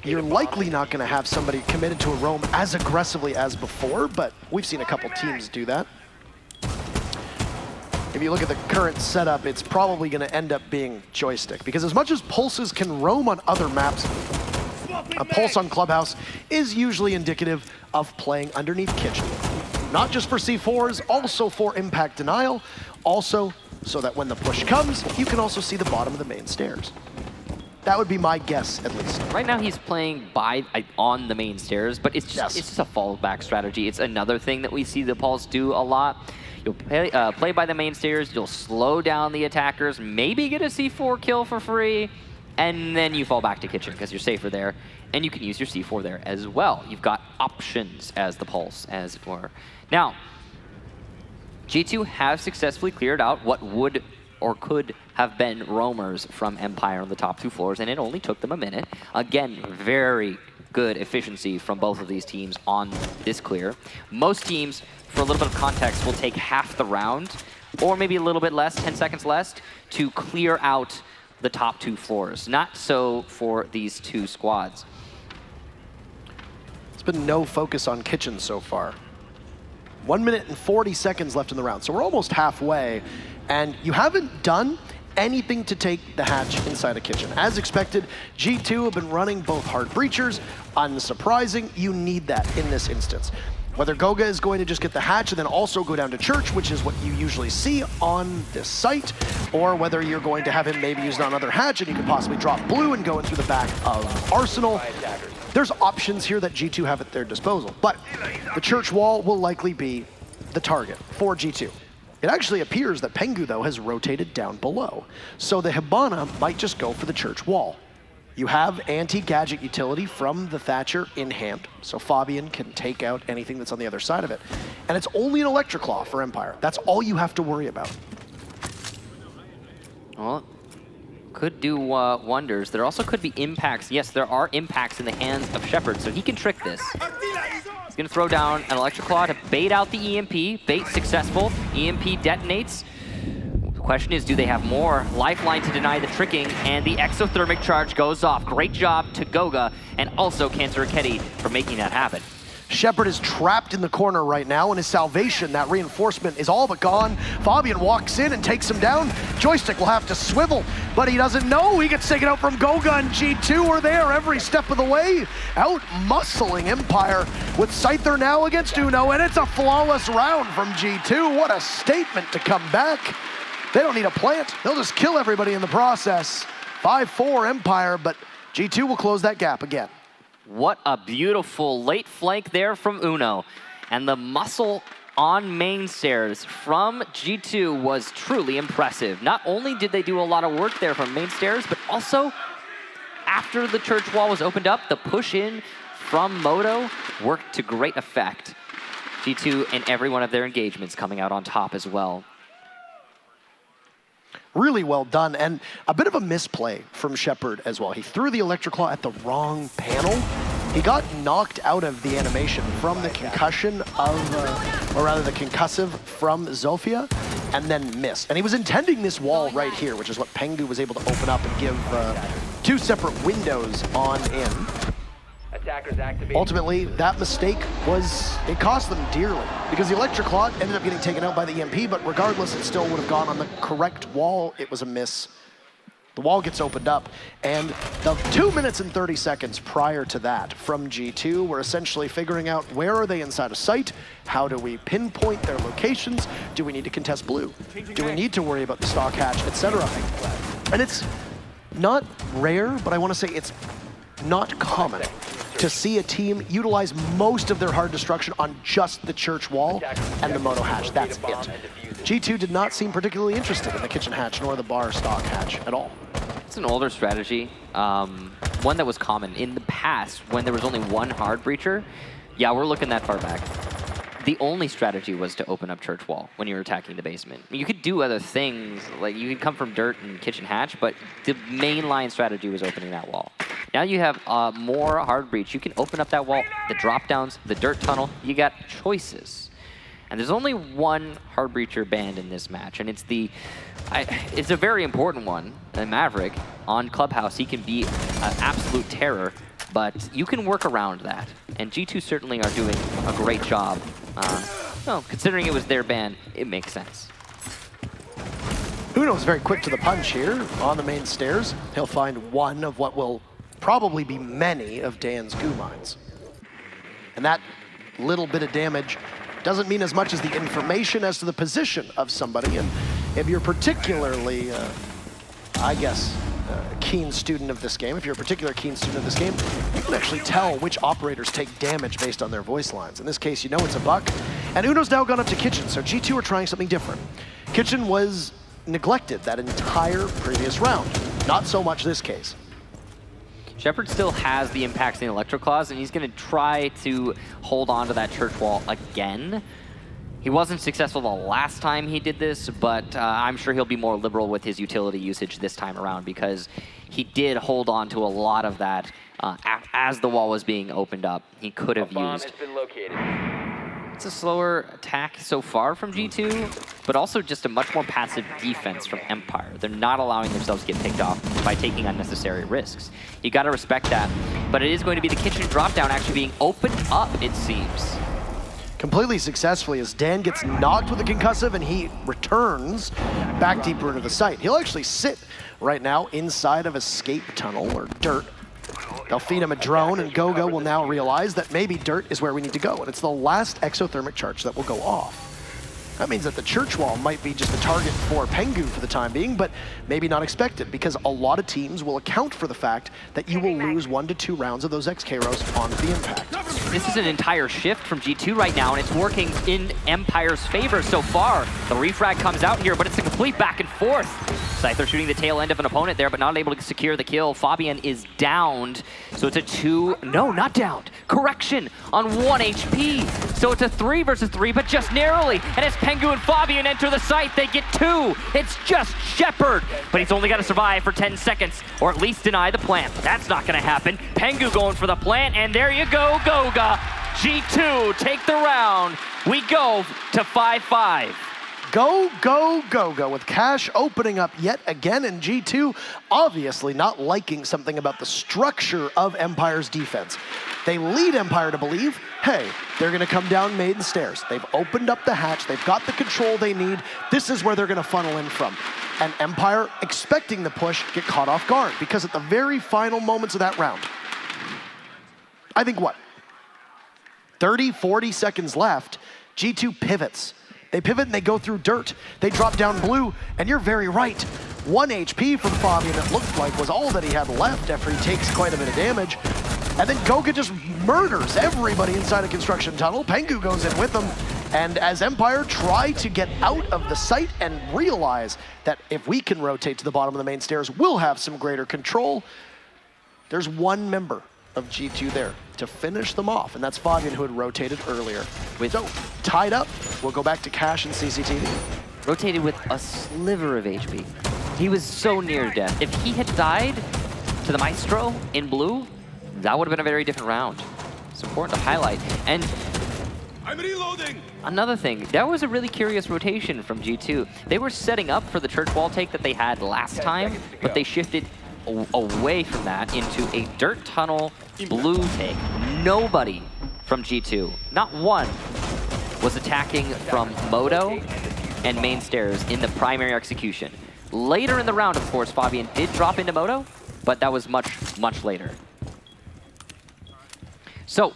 you're likely not going to have somebody committed to a roam as aggressively as before, but we've seen a couple teams do that. If you look at the current setup, it's probably going to end up being Joystick, because as much as Pulses can roam on other maps, a Pulse on Clubhouse is usually indicative of playing underneath Kitchen. Not just for C4s, also for impact denial, also so that when the push comes, you can also see the bottom of the main stairs. That would be my guess, at least. Right now he's playing on the main stairs, but it's just a fallback strategy. It's another thing that we see the Pulse do a lot. You'll play by the main stairs, you'll slow down the attackers, maybe get a C4 kill for free, and then you fall back to Kitchen because you're safer there, and you can use your C4 there as well. You've got options as the Pulse, as it were. Now, G2 have successfully cleared out what would or could have been roamers from Empire on the top two floors, and it only took them a minute. Again, very good efficiency from both of these teams on this clear. Most teams, for a little bit of context, will take half the round, or maybe a little bit less, 10 seconds less, to clear out the top two floors. Not so for these two squads. It's been no focus on Kitchen so far. 1 minute and 40 seconds left in the round, so we're almost halfway, and you haven't done anything to take the hatch inside a Kitchen. As expected, G2 have been running both hard breachers. Unsurprising, you need that in this instance. Whether Goga is going to just get the hatch and then also go down to church, which is what you usually see on this site, or whether you're going to have him maybe use another hatch and you could possibly drop blue and go in through the back of Arsenal. There's options here that G2 have at their disposal, but the church wall will likely be the target for G2. It actually appears that Pengu, though, has rotated down below, so the Hibana might just go for the church wall. You have anti-gadget utility from the Thatcher in hand, so Fabian can take out anything that's on the other side of it. And it's only an Electroclaw for Empire. That's all you have to worry about. Well, could do wonders. There also could be impacts. Yes, there are impacts in the hands of Shepard, so he can trick this. He's going to throw down an Electroclaw to bait out the EMP. Bait successful. EMP detonates. The question is, do they have more? Lifeline to deny the tricking, and the exothermic charge goes off. Great job to Goga, and also Cancer Raketi for making that happen. Shepard is trapped in the corner right now, and his salvation, that reinforcement, is all but gone. Fabian walks in and takes him down. Joystick will have to swivel, but he doesn't know. He gets taken out from Goga, and G2 are there every step of the way, out-muscling Empire with Scyther now against Uno, and it's a flawless round from G2. What a statement to come back. They don't need a plant. They'll just kill everybody in the process. 5-4 Empire, but G2 will close that gap again. What a beautiful late flank there from Uno. And the muscle on main stairs from G2 was truly impressive. Not only did they do a lot of work there from main stairs, but also after the church wall was opened up, the push in from Moto worked to great effect. G2 in every one of their engagements coming out on top as well. Really well done, and a bit of a misplay from Shepard as well. He threw the Electroclaw at the wrong panel. He got knocked out of the animation from the concussion of, or rather the concussive from Zofia, and then missed. And he was intending this wall right here, which is what Pengu was able to open up and give two separate windows on in. Ultimately, that mistake it cost them dearly, because the Electroclaw ended up getting taken out by the EMP, but regardless, it still would have gone on the correct wall. It was a miss. The wall gets opened up, and the 2 minutes and 30 seconds prior to that from G2 were essentially figuring out where are they inside a site, how do we pinpoint their locations, do we need to contest blue, do we need to worry about the stock hatch, etc. And it's not rare, but I want to say it's not common to see a team utilize most of their hard destruction on just the church wall and the moto hatch. That's it. G2 did not seem particularly interested in the kitchen hatch nor the bar stock hatch at all. It's an older strategy, one that was common in the past when there was only one hard breacher. Yeah, we're looking that far back. The only strategy was to open up church wall when you were attacking the basement. You could do other things, like you could come from dirt and kitchen hatch, but the mainline strategy was opening that wall. Now you have more hard breach. You can open up that wall, the drop downs, the dirt tunnel. You got choices. And there's only one hard breacher banned in this match, and it's a very important one. Maverick on Clubhouse, he can be an absolute terror, but you can work around that. And G2 certainly are doing a great job. Well, considering it was their ban, it makes sense. Uno's very quick to the punch here on the main stairs. He'll find one of what will probably be many of Dan's goo mines. And that little bit of damage doesn't mean as much as the information as to the position of somebody. And if you're particularly, I guess, a keen student of this game, if you're a particular keen student of this game, you can actually tell which operators take damage based on their voice lines. In this case, you know it's a buck. And Uno's now gone up to Kitchen, so G2 are trying something different. Kitchen was neglected that entire previous round. Not so much this case. Shepard still has the impacts in Electro Claws, and he's going to try to hold on to that church wall again. He wasn't successful the last time he did this, but I'm sure he'll be more liberal with his utility usage this time around because he did hold on to a lot of that as the wall was being opened up. He could have used. It's a slower attack so far from G2, but also just a much more passive defense from Empire. They're not allowing themselves to get picked off by taking unnecessary risks. You got to respect that, but it is going to be the kitchen dropdown actually being opened up, it seems. Completely successfully as Dan gets knocked with a concussive and he returns back deeper into the site. He'll actually sit right now inside of escape tunnel or dirt. They'll feed him a drone, and Goga will now realize that maybe dirt is where we need to go, and it's the last exothermic charge that will go off. That means that the church wall might be just a target for Pengu for the time being, but maybe not expected, because a lot of teams will account for the fact that you will lose 1 to 2 rounds of those XKROs on the impact. This is an entire shift from G2 right now, and it's working in Empire's favor so far. The refrag comes out here, but it's a complete back and forth. Scyther shooting the tail end of an opponent there, but not able to secure the kill. Fabian is downed, so it's a 2, no, not downed, correction, on 1 HP. So it's a 3 versus 3, but just narrowly. And as Pengu and Fabian enter the site, they get 2. It's just Shepard, but he's only got to survive for 10 seconds, or at least deny the plant. That's not going to happen. Pengu going for the plant, and there you go, Goga. G2 take the round. We go to 5-5. Go, go, go, go, with Cash opening up yet again, and G2 obviously not liking something about the structure of Empire's defense. They lead Empire to believe, hey, they're gonna come down maiden stairs. They've opened up the hatch, they've got the control they need. This is where they're gonna funnel in from. And Empire, expecting the push, get caught off guard, because at the very final moments of that round, I think what, 30, 40 seconds left, G2 pivots. They pivot and they go through dirt. They drop down blue, and you're very right. 1 HP from Fabian, it looked like, was all that he had left after he takes quite a bit of damage. And then Goga just murders everybody inside a construction tunnel. Pengu goes in with them. And as Empire try to get out of the site and realize that if we can rotate to the bottom of the main stairs, we'll have some greater control, there's one member of G2 there to finish them off, and that's Fabian, who had rotated earlier. So, tied up, we'll go back to Cash and CCTV. Rotated with a sliver of HP. He was so near death. If he had died to the Maestro in blue, that would have been a very different round. It's important to highlight. And I'm reloading! Another thing, that was a really curious rotation from G2. They were setting up for the church wall take that they had last time, but they shifted away from that into a dirt tunnel blue take. Nobody from G2, not one, was attacking from Moto and main stairs in the primary execution. Later in the round, of course, Fabian did drop into Moto, but that was much, much later. So,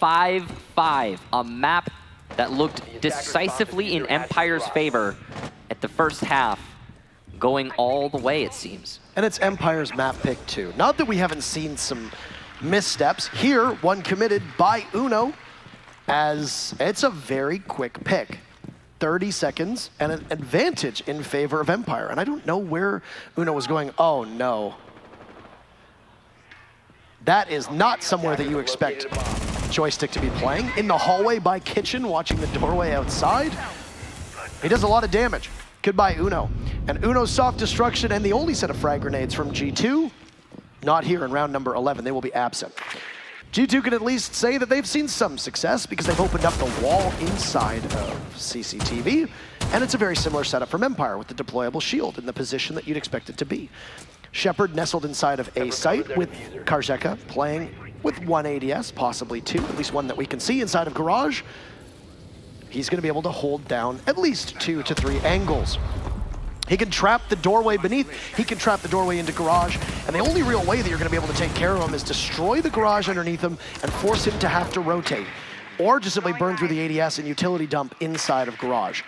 5-5, a map that looked decisively in Empire's favor at the first half, going all the way, it seems. And it's Empire's map pick too. Not that we haven't seen some missteps. Here, one committed by Uno, as it's a very quick pick. 30 seconds and an advantage in favor of Empire. And I don't know where Uno was going. Oh no. That is not somewhere that you expect Joystick to be playing. In the hallway by Kitchen, watching the doorway outside. He does a lot of damage. Goodbye, Uno. And Uno's soft destruction and the only set of frag grenades from G2, not here in round number 11. They will be absent. G2 can at least say that they've seen some success because they've opened up the wall inside of CCTV. And it's a very similar setup from Empire with the deployable shield in the position that you'd expect it to be. Shepard nestled inside of a site with Karzeka playing with one ADS, possibly two, at least one that we can see inside of Garage. He's going to be able to hold down at least 2 to 3 angles. He can trap the doorway beneath, he can trap the doorway into Garage, and the only real way that you're going to be able to take care of him is destroy the Garage underneath him and force him to have to rotate. Or just simply burn through the ADS and utility dump inside of Garage.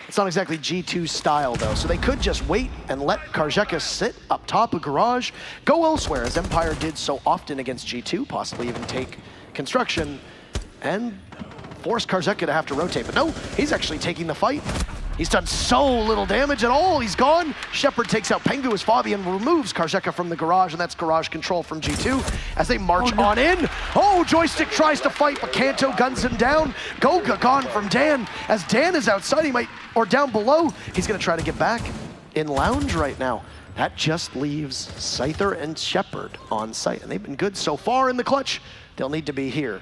It's not exactly G2's style though, so they could just wait and let Karzeka sit up top of Garage, go elsewhere as Empire did so often against G2, possibly even take construction, and force Karzeka to have to rotate. But no, he's actually taking the fight. He's done so little damage at all. He's gone. Shepard takes out Pengu as Fabian removes Karzeka from the Garage, and that's Garage control from G2 as they march on in. Oh, Joystick tries to fight, but Kanto guns him down. Goga gone from Dan. As Dan is outside, he might, or down below, he's gonna try to get back in Lounge right now. That just leaves Scyther and Shepard on site, and they've been good so far in the clutch. They'll need to be here.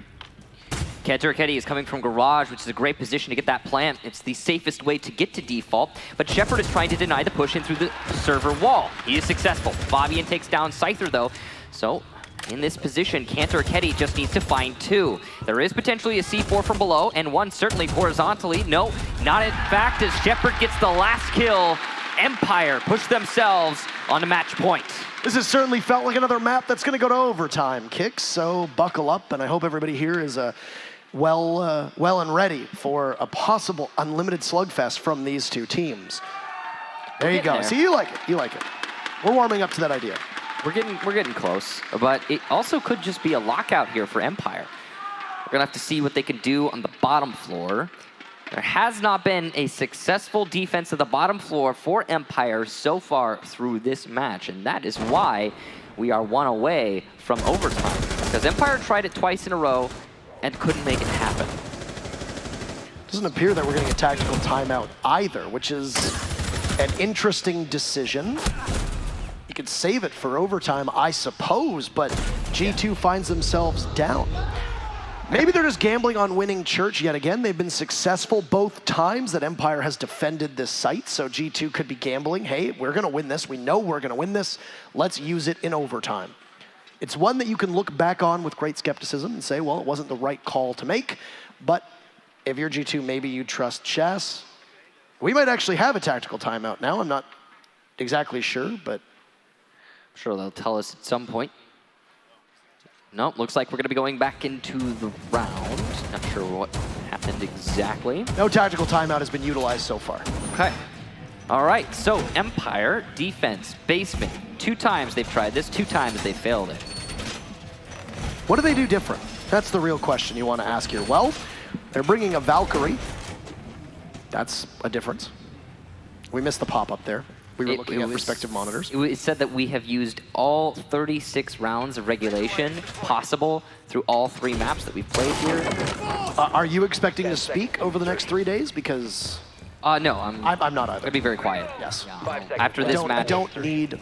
Kanto is coming from Garage, which is a great position to get that plant. It's the safest way to get to default, but Shepard is trying to deny the push in through the server wall. He is successful. Fabian takes down Scyther though, so in this position, Kanto just needs to find 2. There is potentially a C4 from below, and one certainly horizontally. No, not in fact, as Shepard gets the last kill. Empire push themselves on a match point. This has certainly felt like another map that's gonna go to overtime, Kicks, so buckle up, and I hope everybody here is well and ready for a possible unlimited slugfest from these two teams. There you go. See, you like it. You like it. We're warming up to that idea. We're getting close, but it also could just be a lockout here for Empire. We're gonna have to see what they can do on the bottom floor. There has not been a successful defense of the bottom floor for Empire so far through this match, and that is why we are 1 away from overtime. Because Empire tried it twice in a row and couldn't make it happen. Doesn't appear that we're getting a tactical timeout either, which is an interesting decision. You could save it for overtime, I suppose, but G2 finds themselves down. Maybe they're just gambling on winning Church yet again. They've been successful both times that Empire has defended this site, so G2 could be gambling, hey, we're gonna win this, we know we're gonna win this, let's use it in overtime. It's one that you can look back on with great skepticism and say, well, it wasn't the right call to make, but if you're G2, maybe you trust Chess. We might actually have a tactical timeout now, I'm not exactly sure, but I'm sure they'll tell us at some point. No, looks like we're going to be going back into the round. Not sure what happened exactly. No tactical timeout has been utilized so far. Okay. All right, so Empire, defense, basement. 2 times they've tried this, 2 times they failed it. What do they do different? That's the real question you want to ask here. Well, they're bringing a Valkyrie. That's a difference. We missed the pop-up there. We were looking at respective monitors. It said that we have used all 36 rounds of regulation possible through all 3 maps that we've played here. Are you expecting to speak over the next 3 days? Because no, I'm not either. Gonna be very quiet. Yes. After this match, I don't need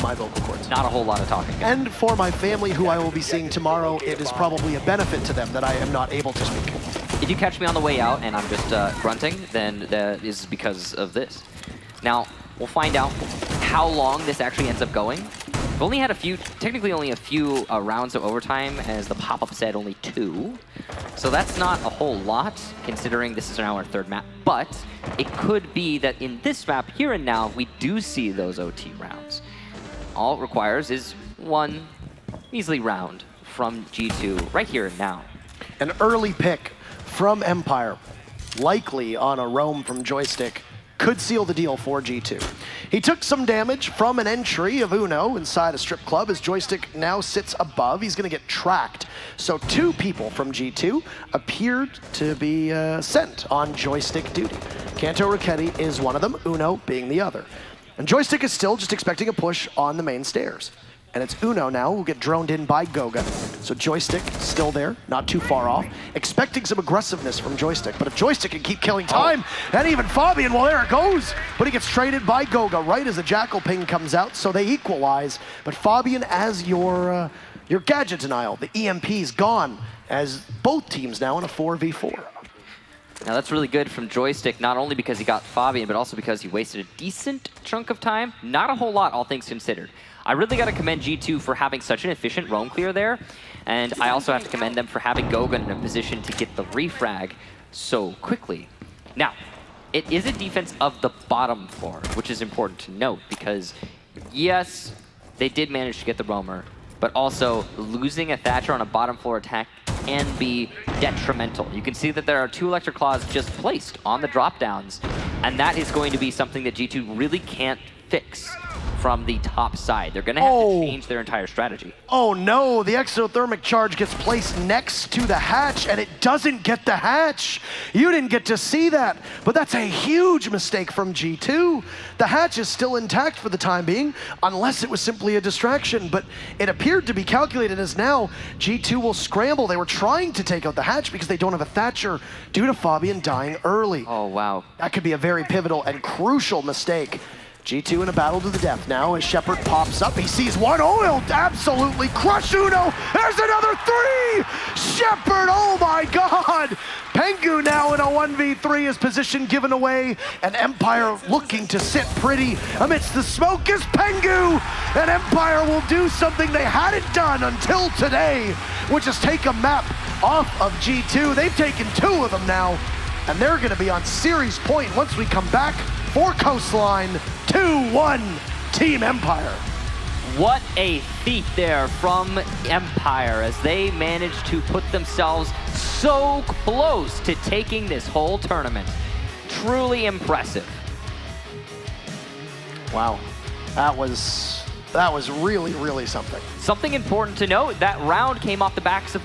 my vocal cords. Not a whole lot of talking. And for my family, who I will be seeing tomorrow, it is probably a benefit to them that I am not able to speak. If you catch me on the way out and I'm just grunting, then that is because of this. Now, we'll find out how long this actually ends up going. We've only had technically only a few rounds of overtime, as the pop-up said only 2. So that's not a whole lot, considering this is now our 3rd map. But it could be that in this map, here and now, we do see those OT rounds. All it requires is 1 measly round from G2 right here and now. An early pick from Empire, likely on a roam from Joystick. could seal the deal for G2. He took some damage from an entry of Uno inside a strip club. His joystick now sits above. He's going to get tracked. So 2 people from G2 appeared to be sent on joystick duty. Kanto Ricchetti is one of them, Uno being the other. And joystick is still just expecting a push on the main stairs. And it's Uno now who will get droned in by Goga. So joystick still there, not too far off. Expecting some aggressiveness from joystick, but if joystick can keep killing time, and even Fabian, well, there it goes. But he gets traded by Goga right as the Jackal ping comes out, so they equalize. But Fabian as your gadget denial, the EMP's gone, as both teams now in a 4v4. Now that's really good from Joystick, not only because he got Fabian, but also because he wasted a decent chunk of time. Not a whole lot, all things considered. I really got to commend G2 for having such an efficient roam clear there, and I also have to commend them for having Gogan in a position to get the refrag so quickly. Now, it is a defense of the bottom floor, which is important to note, because yes, they did manage to get the roamer, but also losing a Thatcher on a bottom floor attack can be detrimental. You can see that there are 2 Electric Claws just placed on the drop downs, and that is going to be something that G2 really can't fix from the top side. They're going to have to change their entire strategy. Oh no, the exothermic charge gets placed next to the hatch, and it doesn't get the hatch. You didn't get to see that, but that's a huge mistake from G2. The hatch is still intact for the time being, unless it was simply a distraction, but it appeared to be calculated as now G2 will scramble. They were trying to take out the hatch because they don't have a Thatcher due to Fabian dying early. Oh, wow. That could be a very pivotal and crucial mistake. G2 in a battle to the death now as Shepard pops up. He sees one. Oh, he'll absolutely crush Uno. There's another 3! Shepard, oh my God! Pengu now in a 1v3, his position given away, and Empire looking to sit pretty amidst the smoke is Pengu! And Empire will do something they hadn't done until today, which is take a map off of G2. They've taken 2 of them now, and they're gonna be on series point once we come back for Coastline. 2-1 Team Empire. What a feat there from Empire as they managed to put themselves so close to taking this whole tournament. Truly impressive. Wow, that was really, really something. Something important to note, that round came off the backs of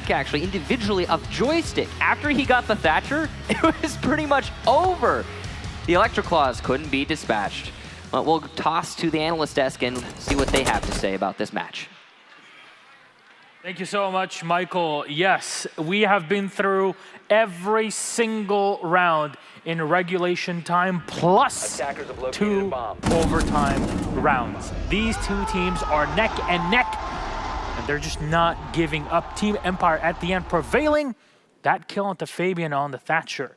actually, individually of Joystick. After he got the Thatcher, it was pretty much over. The Electric Claws couldn't be dispatched. But we'll toss to the analyst desk and see what they have to say about this match. Thank you so much, Michael. Yes, we have been through every single round in regulation time plus 2 overtime rounds. These 2 teams are neck and neck, and they're just not giving up. Team Empire at the end prevailing. That kill onto Fabian on the Thatcher.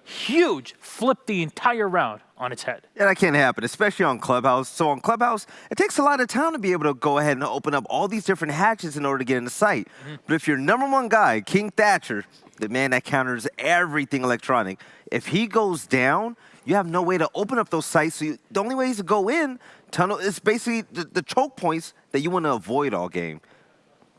Huge, flipped the entire round on its head. Yeah, that can't happen, especially on Clubhouse. So on Clubhouse, it takes a lot of time to be able to go ahead and open up all these different hatches in order to get into sight. But if your #1 guy, King Thatcher, the man that counters everything electronic, if he goes down, you have no way to open up those sights. So the only way is to go in, tunnel. It's basically the choke points that you want to avoid all game.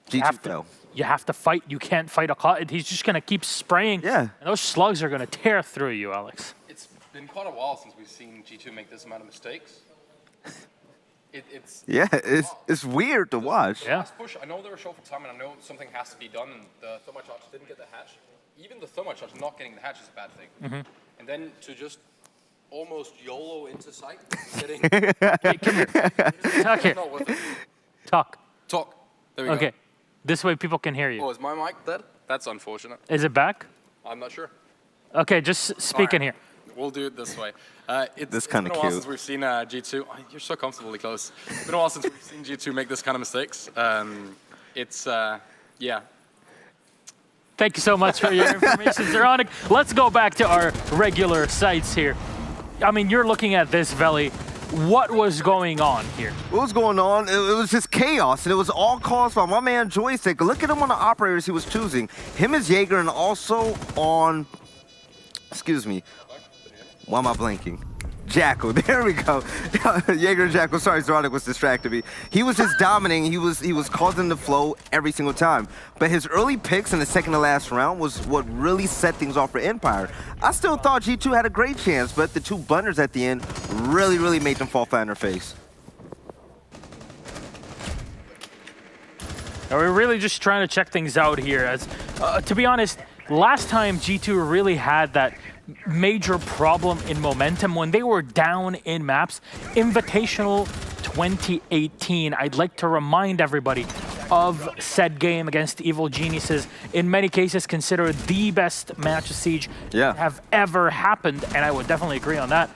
G2 fell. You have to fight. You can't fight a cloud. He's just going to keep spraying. Yeah. And those slugs are going to tear through you, Alex. It's been quite a while since we've seen G2 make this amount of mistakes. It's weird to watch. Yeah. Last push, I know they were short for time, and I know something has to be done, and the Thermocharge didn't get the hatch. Even the Thermocharge not getting the hatch is a bad thing. And then to just almost YOLO into sight, getting... Hey, come here. Talk here. Talk. There we go. Okay. This way people can hear you. Oh, is my mic dead? That's unfortunate. Is it back? I'm not sure. Okay, just speak in here. We'll do it this way. It's kind of been a while cute. since we've seen G2. Oh, you're so comfortably close. It's been a while since we've seen G2 make this kind of mistakes. Yeah. Thank you so much for your information, Zeronic. Let's go back to our regular sites here. I mean, you're looking at this, Veli. What was going on here? What was going on? It was just chaos, and it was all caused by my man Joystick. Look at him on the operators he was choosing. Him as Jaeger, and also on, excuse me, why am I blanking? Jackal. There we go. Jaeger Jackal. Sorry, Zoronik was distracting me. He was just dominating. He was causing the flow every single time. But his early picks in the second to last round was what really set things off for Empire. I still thought G2 had a great chance, but the two bunders at the end really made them fall flat on their face. Now we're really just trying to check things out here. As to be honest, last time G2 really had that major problem in momentum when they were down in maps. Invitational 2018. I'd like to remind everybody of said game against Evil Geniuses. In many cases, considered the best match of Siege that have ever happened, and I would definitely agree on that.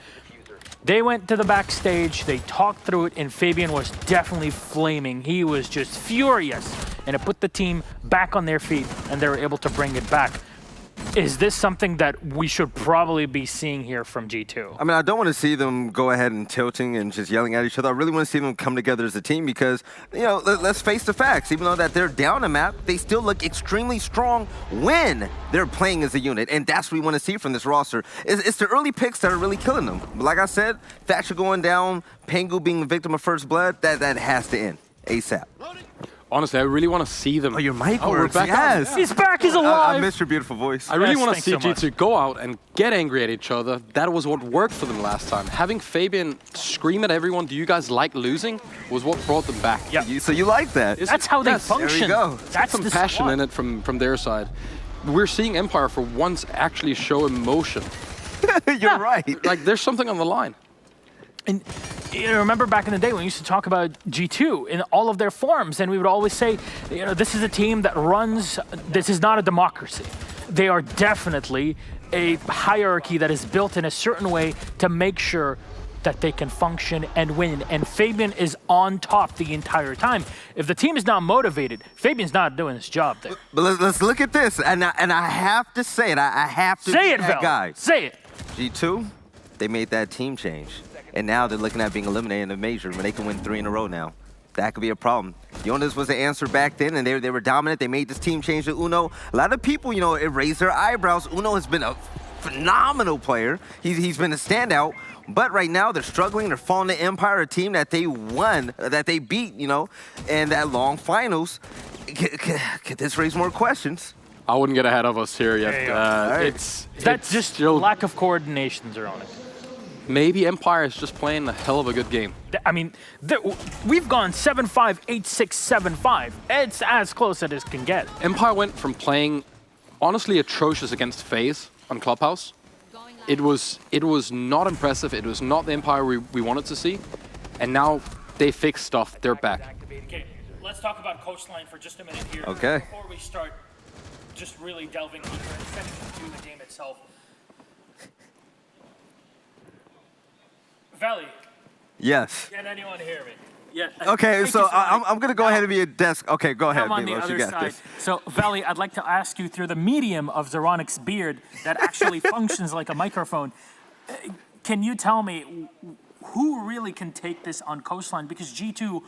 They went to the backstage, they talked through it, and Fabian was definitely flaming. He was just furious, and it put the team back on their feet, and they were able to bring it back. Is this something that we should probably be seeing here from G2? I mean, I don't want to see them go ahead and tilting and just yelling at each other. I really want to see them come together as a team because, you know, let's face the facts. Even though that they're down a map, they still look extremely strong when they're playing as a unit, and that's what we want to see from this roster. It's the early picks that are really killing them. But like I said, Thatcher going down, Pengu being the victim of first blood, that has to end ASAP. Honestly, I really want to see them. Oh, your mic we're works, back yes. on. He's back, he's alive. I missed your beautiful voice. I really want to thanks see so much. G2 go out and get angry at each other. That was what worked for them last time. Having Fabian scream at everyone, do you guys like losing, was what brought them back. Yeah. So you like that? That's how they function. There you go. That's some the passion squad. in it from their side. We're seeing Empire for once actually show emotion. You're right. Like there's something on the line. And you know, remember back in the day when we used to talk about G2 in all of their forms, and we would always say, you know, this is a team that runs, this is not a democracy. They are definitely a hierarchy that is built in a certain way to make sure that they can function and win. And Fabian is on top the entire time. If the team is not motivated, Fabian's not doing his job there. But let's look at this, and I have to say it. I have to say it, that Vel. guy. Say it. G2, they made that team change. And now they're looking at being eliminated in the major when they can win 3 in a row now. That could be a problem. Jonas was the answer back then, and they were dominant. They made this team change to Uno. A lot of people, you know, it raised their eyebrows. Uno has been a phenomenal player. He's been a standout. But right now, they're struggling. They're falling to Empire, a team that they won, that they beat, you know, in that long finals. Could this raise more questions? I wouldn't get ahead of us here yet. Is that just lack of coordination, Zoronik? Maybe Empire is just playing a hell of a good game. I mean, we've gone 7-5, 8-6, 7-5. It's as close as it can get. Empire went from playing honestly atrocious against FaZe on Clubhouse. It was not impressive. It was not the Empire we wanted to see. And now they fixed stuff. They're back. Okay, let's talk about Coastline for just a minute here. Okay. Before we start just really delving deeper and stepping into the game itself. Valley. Yes. Can anyone hear me? Yeah. Okay, so I'm going to go ahead and be be a desk. Okay, go ahead. I'm on the Milos, you other got side. this. So, Valley, I'd like to ask you through the medium of Zoronik's beard that actually functions like a microphone. Can you tell me who really can take this on Coastline? Because G2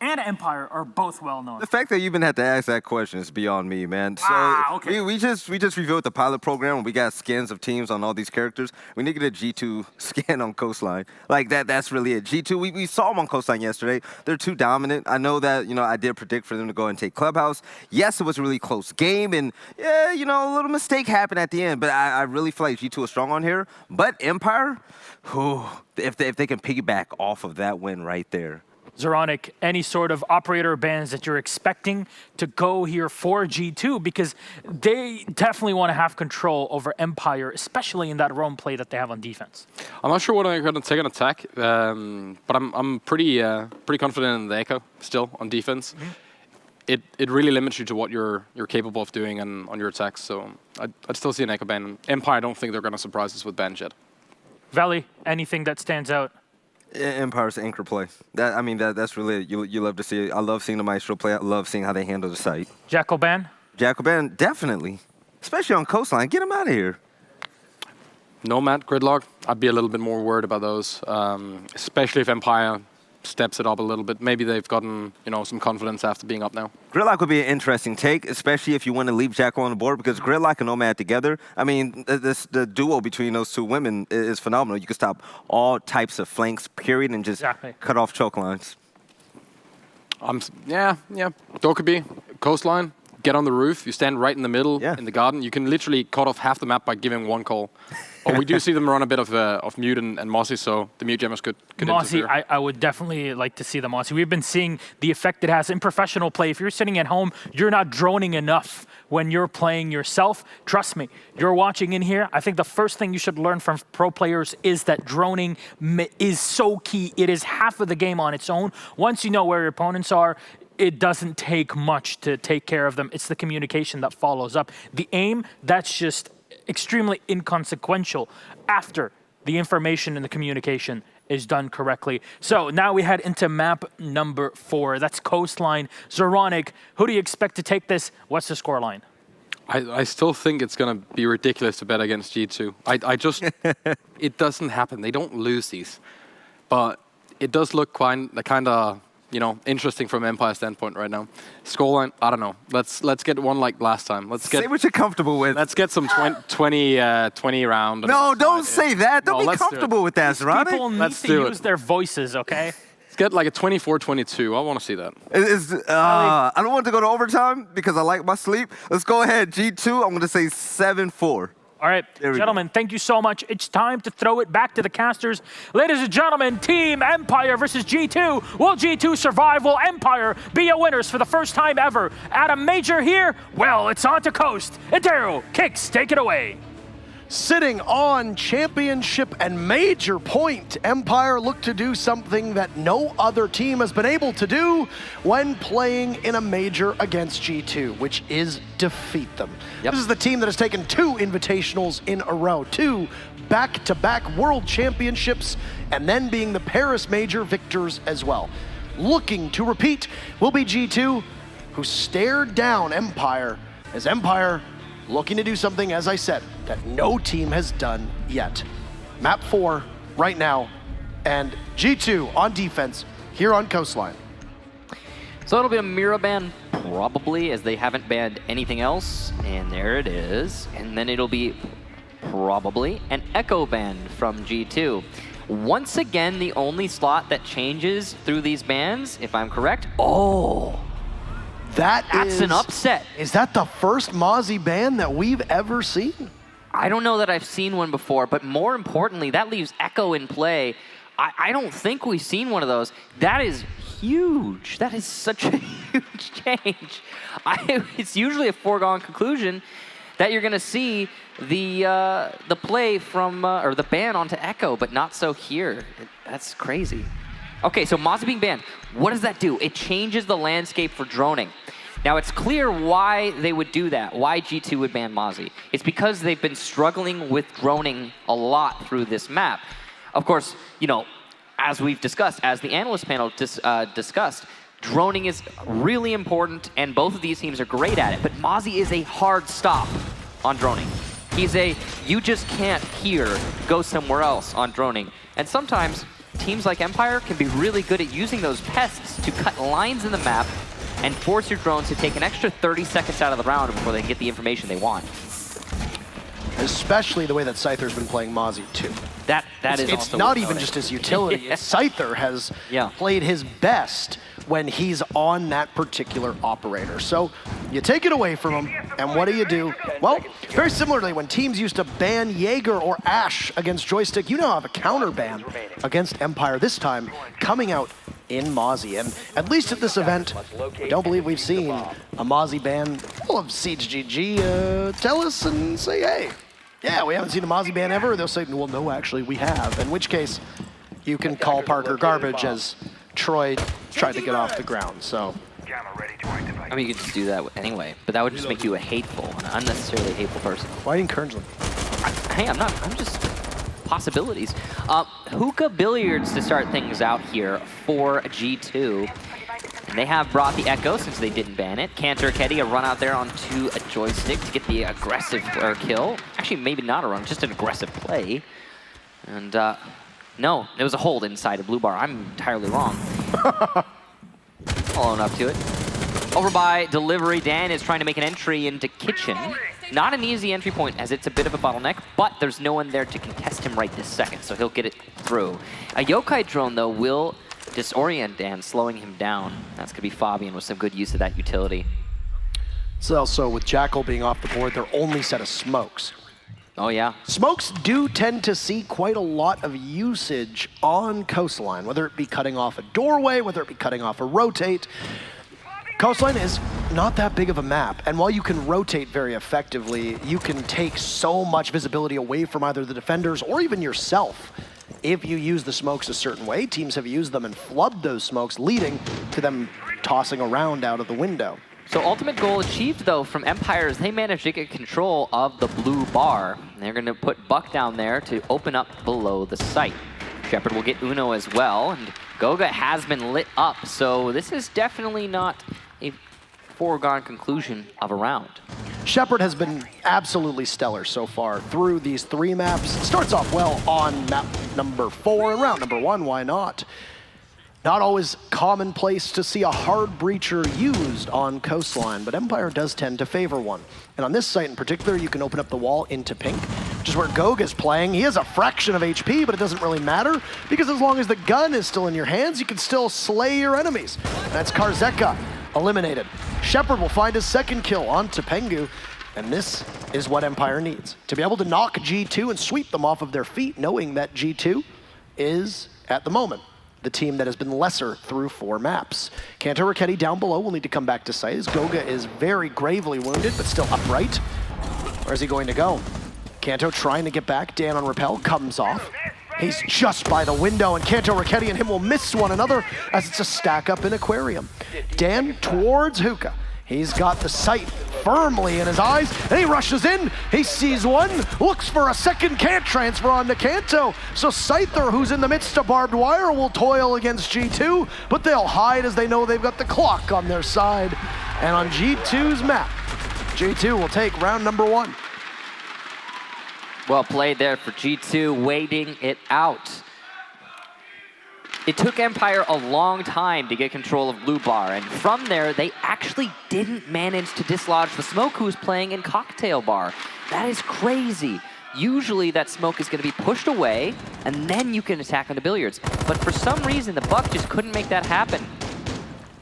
and Empire are both well known. The fact that you even had to ask that question is beyond me, man. So okay. we just revealed the pilot program and we got skins of teams on all these characters. We need to get a G2 skin on Coastline. Like that's really it. G2, we saw them on Coastline yesterday. They're too dominant. I know that, you know, I did predict for them to go and take Clubhouse. Yes, it was a really close game and yeah, you know, a little mistake happened at the end, but I really feel like G2 is strong on here. But Empire, if they can piggyback off of that win right there. Zoronik, any sort of operator bans that you're expecting to go here for G2, because they definitely want to have control over Empire, especially in that roam play that they have on defense. I'm not sure what I'm going to take on attack, but I'm pretty confident in the Echo still on defense. Mm-hmm. It really limits you to what you're capable of doing on your attacks, so I'd still see an Echo ban. Empire, I don't think they're going to surprise us with bans yet. Valley, anything that stands out? Empire's anchor play. That's really it. You love to see it. I love seeing the Maestro play. I love seeing how they handle the site. Jackal ban? Jackal ban, definitely. Especially on Coastline. Get him out of here. Nomad, Gridlock, I'd be a little bit more worried about those, especially if Empire steps it up a little bit. Maybe they've gotten, some confidence after being up now. Gridlock would be an interesting take, especially if you want to leave Jackal on the board, because Gridlock and Nomad together, I mean, the duo between those two women is phenomenal. You can stop all types of flanks, period, and just cut off choke lines. Yeah. Dokubi, Coastline, get on the roof. You stand right in the middle in the garden. You can literally cut off half the map by giving one call. But we do see them run a bit of Mute and Mossy, so the Mute Gemmers could Mossy, interfere. I would definitely like to see the Mossy. We've been seeing the effect it has in professional play. If you're sitting at home, you're not droning enough when you're playing yourself. Trust me, you're watching in here. I think the first thing you should learn from pro players is that droning is so key. It is half of the game on its own. Once you know where your opponents are, it doesn't take much to take care of them. It's the communication that follows up. The aim, that's just extremely inconsequential after the information and the communication is done correctly. So now we head into map number 4. That's Coastline. Zoronic, who do you expect to take this? What's the scoreline? I still think it's going to be ridiculous to bet against G2. I just, it doesn't happen. They don't lose these. But it does look kind of, interesting from Empire standpoint right now. Scoreline, I don't know. Let's get one like last time. Say what you're comfortable with. Let's get some 20 round. No, don't say that. Don't be comfortable with that, Zoronic. People need to use their voices, okay? Let's get like a 24-22. I want to see that. I don't want to go to overtime because I like my sleep. Let's go ahead. G2, I'm going to say 7-4. All right, gentlemen, thank you so much. It's time to throw it back to the casters. Ladies and gentlemen, Team Empire versus G2. Will G2 survive? Will Empire be a winners for the first time ever? At a major here? Well, it's on to Coast. Idero, Kicks, take it away. Sitting on championship and major point, Empire look to do something that no other team has been able to do when playing in a major against G2, which is defeat them. This is the team that has taken 2 invitationals in a row, 2 back-to-back world championships, and then being the Paris major victors as well. Looking to repeat will be G2, who stared down Empire as Empire looking to do something, as I said, that no team has done yet. Map 4 right now, and G2 on defense here on Coastline. So it'll be a Mira ban, probably, as they haven't banned anything else. And there it is. And then it'll be probably an Echo ban from G2. Once again, the only slot that changes through these bans, if I'm correct. Oh! That's an upset. Is that the first Mozzie ban that we've ever seen? I don't know that I've seen one before, but more importantly, that leaves Echo in play. I don't think we've seen one of those. That is huge. That is such a huge change. It's usually a foregone conclusion that you're going to see the play from, or the ban onto Echo, but not so here. That's crazy. Okay, so Mozzie being banned, what does that do? It changes the landscape for droning. Now, it's clear why they would do that, why G2 would ban Mozzie. It's because they've been struggling with droning a lot through this map. Of course, as we've discussed, as the analyst panel discussed, droning is really important, and both of these teams are great at it, but Mozzie is a hard stop on droning. He's you just can't hear, go somewhere else on droning. And sometimes, teams like Empire can be really good at using those pests to cut lines in the map and force your drones to take an extra 30 seconds out of the round before they can get the information they want. Especially the way that Scyther's been playing Mozzie too. It's not even just his utility. Scyther has played his best when he's on that particular operator. So you take it away from him, and what do? Well, very similarly, when teams used to ban Jaeger or Ashe against Joystick, you now have a counter ban against Empire, this time coming out in Mozzie. And at least at this event, I don't believe we've seen a Mozzie ban. We'll have Siege GG tell us and say, hey, yeah, we haven't seen a Mozzie ban ever. They'll say, well, no, actually, we have. In which case, you can call Parker garbage as Troy tried to get off the ground, so. I mean, you could just do that anyway, but that would just make you an unnecessarily hateful person. Why do you encourage them? Hey, I'm just possibilities. Hookah Billiards to start things out here for G2. And they have brought the Echo since they didn't ban it. Cantor Ketty a run out there onto a Joystick to get the aggressive kill. Actually, maybe not a run, just an aggressive play. And No, it was a hold inside a blue bar. I'm entirely wrong. I'll own up to it. Over by delivery, Dan is trying to make an entry into kitchen. Not an easy entry point as it's a bit of a bottleneck, but there's no one there to contest him right this second, so he'll get it through. A yokai drone, though, will disorient Dan, slowing him down. That's going to be Fabian with some good use of that utility. So also with Jackal being off the board, their only set of smokes. Oh, yeah. Smokes do tend to see quite a lot of usage on Coastline, whether it be cutting off a doorway, whether it be cutting off a rotate. Coastline is not that big of a map, and while you can rotate very effectively, you can take so much visibility away from either the defenders or even yourself. If you use the smokes a certain way, teams have used them and flubbed those smokes, leading to them tossing around out of the window. So ultimate goal achieved, though, from Empire is they managed to get control of the blue bar. They're going to put Buck down there to open up below the site. Shepard will get Uno as well, and Goga has been lit up, so this is definitely not a foregone conclusion of a round. Shepard has been absolutely stellar so far through these 3 maps. Starts off well on map number 4 and round number 1, why not? Not always commonplace to see a hard breacher used on Coastline, but Empire does tend to favor one. And on this site in particular, you can open up the wall into pink, which is where Goga's playing. He has a fraction of HP, but it doesn't really matter, because as long as the gun is still in your hands, you can still slay your enemies. That's Karzeka eliminated. Shepard will find his second kill on Tepengu, and this is what Empire needs. To be able to knock G2 and sweep them off of their feet, knowing that G2 is, at the moment, the team that has been lesser through 4 maps. Kanto Raketti down below will need to come back to site as Goga is very gravely wounded, but still upright. Where's he going to go? Kanto trying to get back. Dan on rappel comes off. He's just by the window, and Kanto Raketti and him will miss one another as it's a stack up in Aquarium. Dan towards Hookah. He's got the sight firmly in his eyes, and he rushes in. He sees one, looks for a second, can't transfer on to Kanto. So Scyther, who's in the midst of barbed wire, will toil against G2, but they'll hide as they know they've got the clock on their side. And on G2's map, G2 will take round number 1. Well played there for G2, waiting it out. It took Empire a long time to get control of blue bar, and from there, they actually didn't manage to dislodge the smoke who was playing in cocktail bar. That is crazy. Usually that smoke is going to be pushed away, and then you can attack on the billiards. But for some reason, the Buck just couldn't make that happen.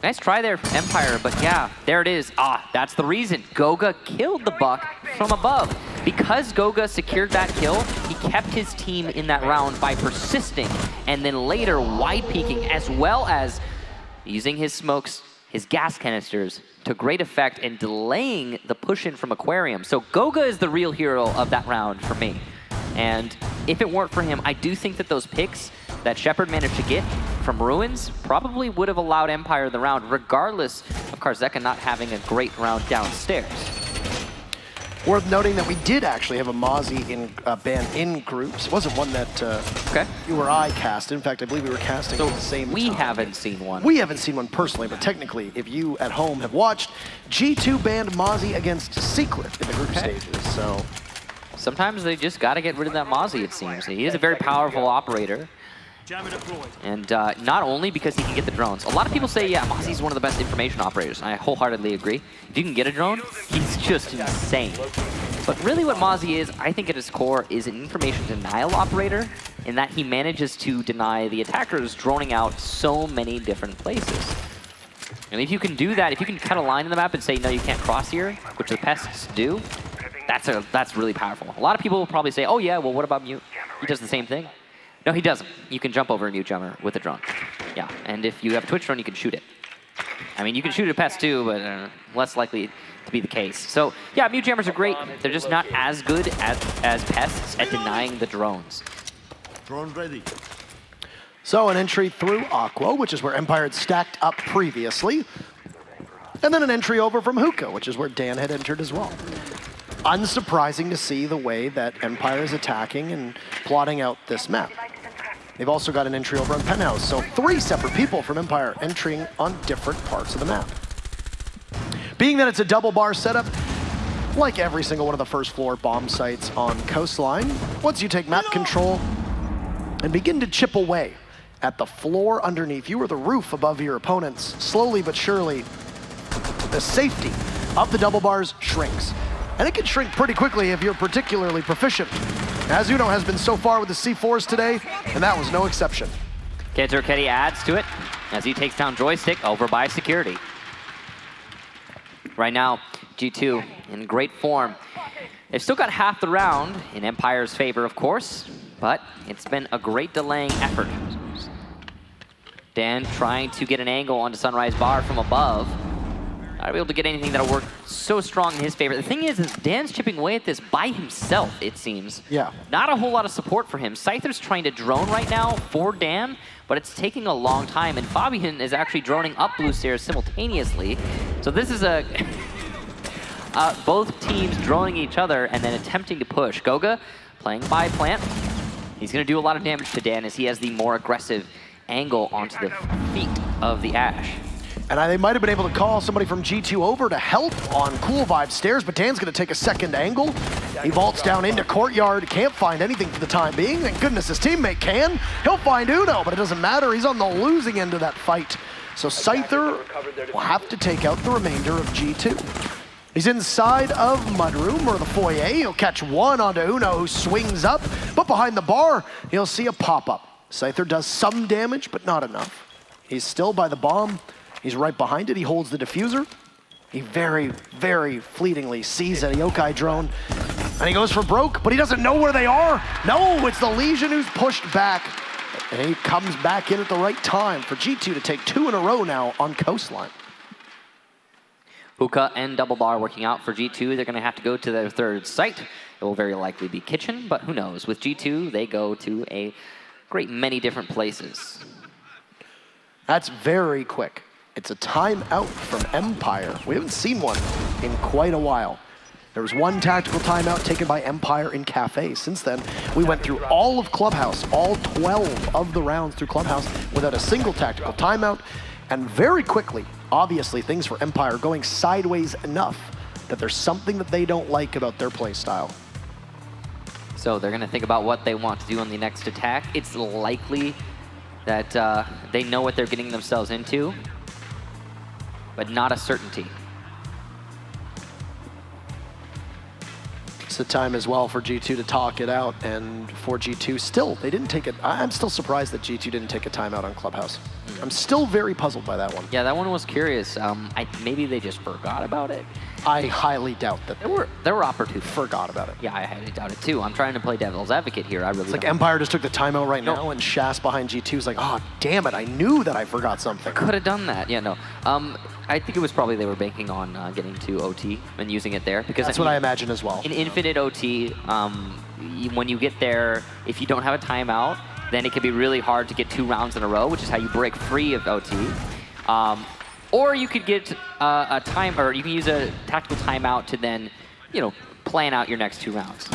Nice try there from Empire, but yeah, there it is. That's the reason. Goga killed the Buck from above. Because Goga secured that kill, he kept his team in that round by persisting and then later wide peeking, as well as using his smokes, his gas canisters to great effect and delaying the push in from Aquarium. So Goga is the real hero of that round for me. And if it weren't for him, I do think that those picks that Shepard managed to get from Ruins probably would have allowed Empire the round, regardless of Karzeka not having a great round downstairs. Worth noting that we did actually have a Mozzie ban in groups. It wasn't one that you or I cast. In fact, I believe we were casting at the same time. We haven't seen one. We haven't seen one personally, but technically, if you at home have watched, G2 banned Mozzie against Secret in the group stages, so. Sometimes they just got to get rid of that Mozzie, it seems. He is a very powerful operator. And not only because he can get the drones. A lot of people say, yeah, Mozzie's one of the best information operators. I wholeheartedly agree. If you can get a drone, he's just insane. But really what Mozzie is, I think at his core, is an information denial operator in that he manages to deny the attackers droning out so many different places. And if you can do that, if you can cut a line in the map and say, no, you can't cross here, which the pests do, that's really powerful. A lot of people will probably say, oh yeah, well what about Mute? He does the same thing. No, he doesn't. You can jump over a Mute Jammer with a drone. Yeah, and if you have a Twitch drone, you can shoot it. I mean, you can shoot a pest too, but less likely to be the case. So, yeah, Mute Jammers are great. They're just not as good as pests at denying the drones. Drone ready. So an entry through Aqua, which is where Empire had stacked up previously. And then an entry over from Hookah, which is where Dan had entered as well. Unsurprising to see the way that Empire is attacking and plotting out this map. They've also got an entry over on Penthouse, so 3 separate people from Empire entering on different parts of the map. Being that it's a double bar setup, like every single one of the first floor bomb sites on Coastline, once you take map control, and begin to chip away at the floor underneath you or the roof above your opponents. Slowly but surely, the safety of the double bars shrinks. And it can shrink pretty quickly if you're particularly proficient, as Uno has been so far with the C4s today, and that was no exception. Kenturketty adds to it as he takes down Joystick over by security. Right now, G2 in great form. They've still got half the round in Empire's favor, of course, but it's been a great delaying effort. Dan trying to get an angle onto Sunrise Bar from above. Not able to get anything that'll work so strong in his favor. The thing is Dan's chipping away at this by himself, it seems. Yeah. Not a whole lot of support for him. Scyther's trying to drone right now for Dan, but it's taking a long time, and Fabian is actually droning up blue stairs simultaneously. So this is a both teams droning each other and then attempting to push. Goga playing by plant. He's going to do a lot of damage to Dan as he has the more aggressive angle onto the feet of the Ashe. And they might have been able to call somebody from G2 over to help on Cool Vibe stairs, but Dan's going to take a second angle. He vaults down into courtyard, can't find anything for the time being. Thank goodness his teammate can. He'll find Uno, but it doesn't matter. He's on the losing end of that fight. So Scyther will have to take out the remainder of G2. He's inside of Mudroom, or the foyer. He'll catch one onto Uno, who swings up, but behind the bar, he'll see a pop-up. Scyther does some damage, but not enough. He's still by the bomb. He's right behind it. He holds the diffuser. He very, very fleetingly sees a yokai drone, and he goes for broke, but he doesn't know where they are. No, it's the Legion who's pushed back, and he comes back in at the right time for G2 to take 2 in a row now on Coastline. Hookah and Double Bar working out for G2. They're going to have to go to their third site. It will very likely be Kitchen, but who knows? With G2, they go to a great many different places. That's very quick. It's a timeout from Empire. We haven't seen one in quite a while. There was one tactical timeout taken by Empire in Kafe. Since then, we went through all of Clubhouse, all 12 of the rounds through Clubhouse without a single tactical timeout. And very quickly, obviously, things for Empire going sideways enough that there's something that they don't like about their play style. So they're going to think about what they want to do on the next attack. It's likely that they know what they're getting themselves into, but not a certainty. It's the time as well for G2 to talk it out, and for G2 still, they didn't take it. I'm still surprised that G2 didn't take a timeout on Clubhouse. I'm still very puzzled by that one. Yeah, that one was curious. Maybe they just forgot about it. I highly doubt that. There were opportunities. Forgot about it. Yeah, I highly doubt it too. I'm trying to play devil's advocate here. I really It's like Empire just took the timeout right now, and Shas behind G2 is like, oh, damn it, I knew that I forgot something. Could have done that. Yeah, no. I think it was probably they were banking on getting to OT and using it there. Because that's what I imagine as well. In Infinite OT, when you get there, if you don't have a timeout, then it can be really hard to get 2 rounds in a row, which is how you break free of OT. Or you could get a time, or you can use a tactical timeout to then, plan out your next 2 rounds.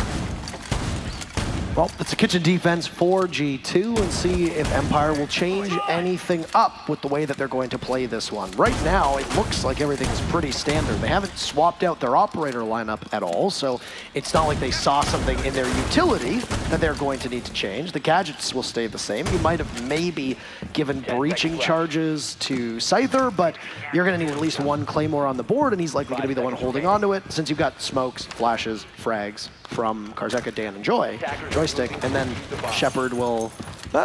Well, it's a kitchen defense for G2, and see if Empire will change anything up with the way that they're going to play this one. Right now, it looks like everything is pretty standard. They haven't swapped out their operator lineup at all, so it's not like they saw something in their utility that they're going to need to change. The gadgets will stay the same. You might have maybe given breaching charges to Scyther, but you're going to need at least 1 Claymore on the board, and he's likely going to be the one holding onto it, since you've got smokes, flashes, frags from Karzeka, Dan, and Joystick, and then Shepard will...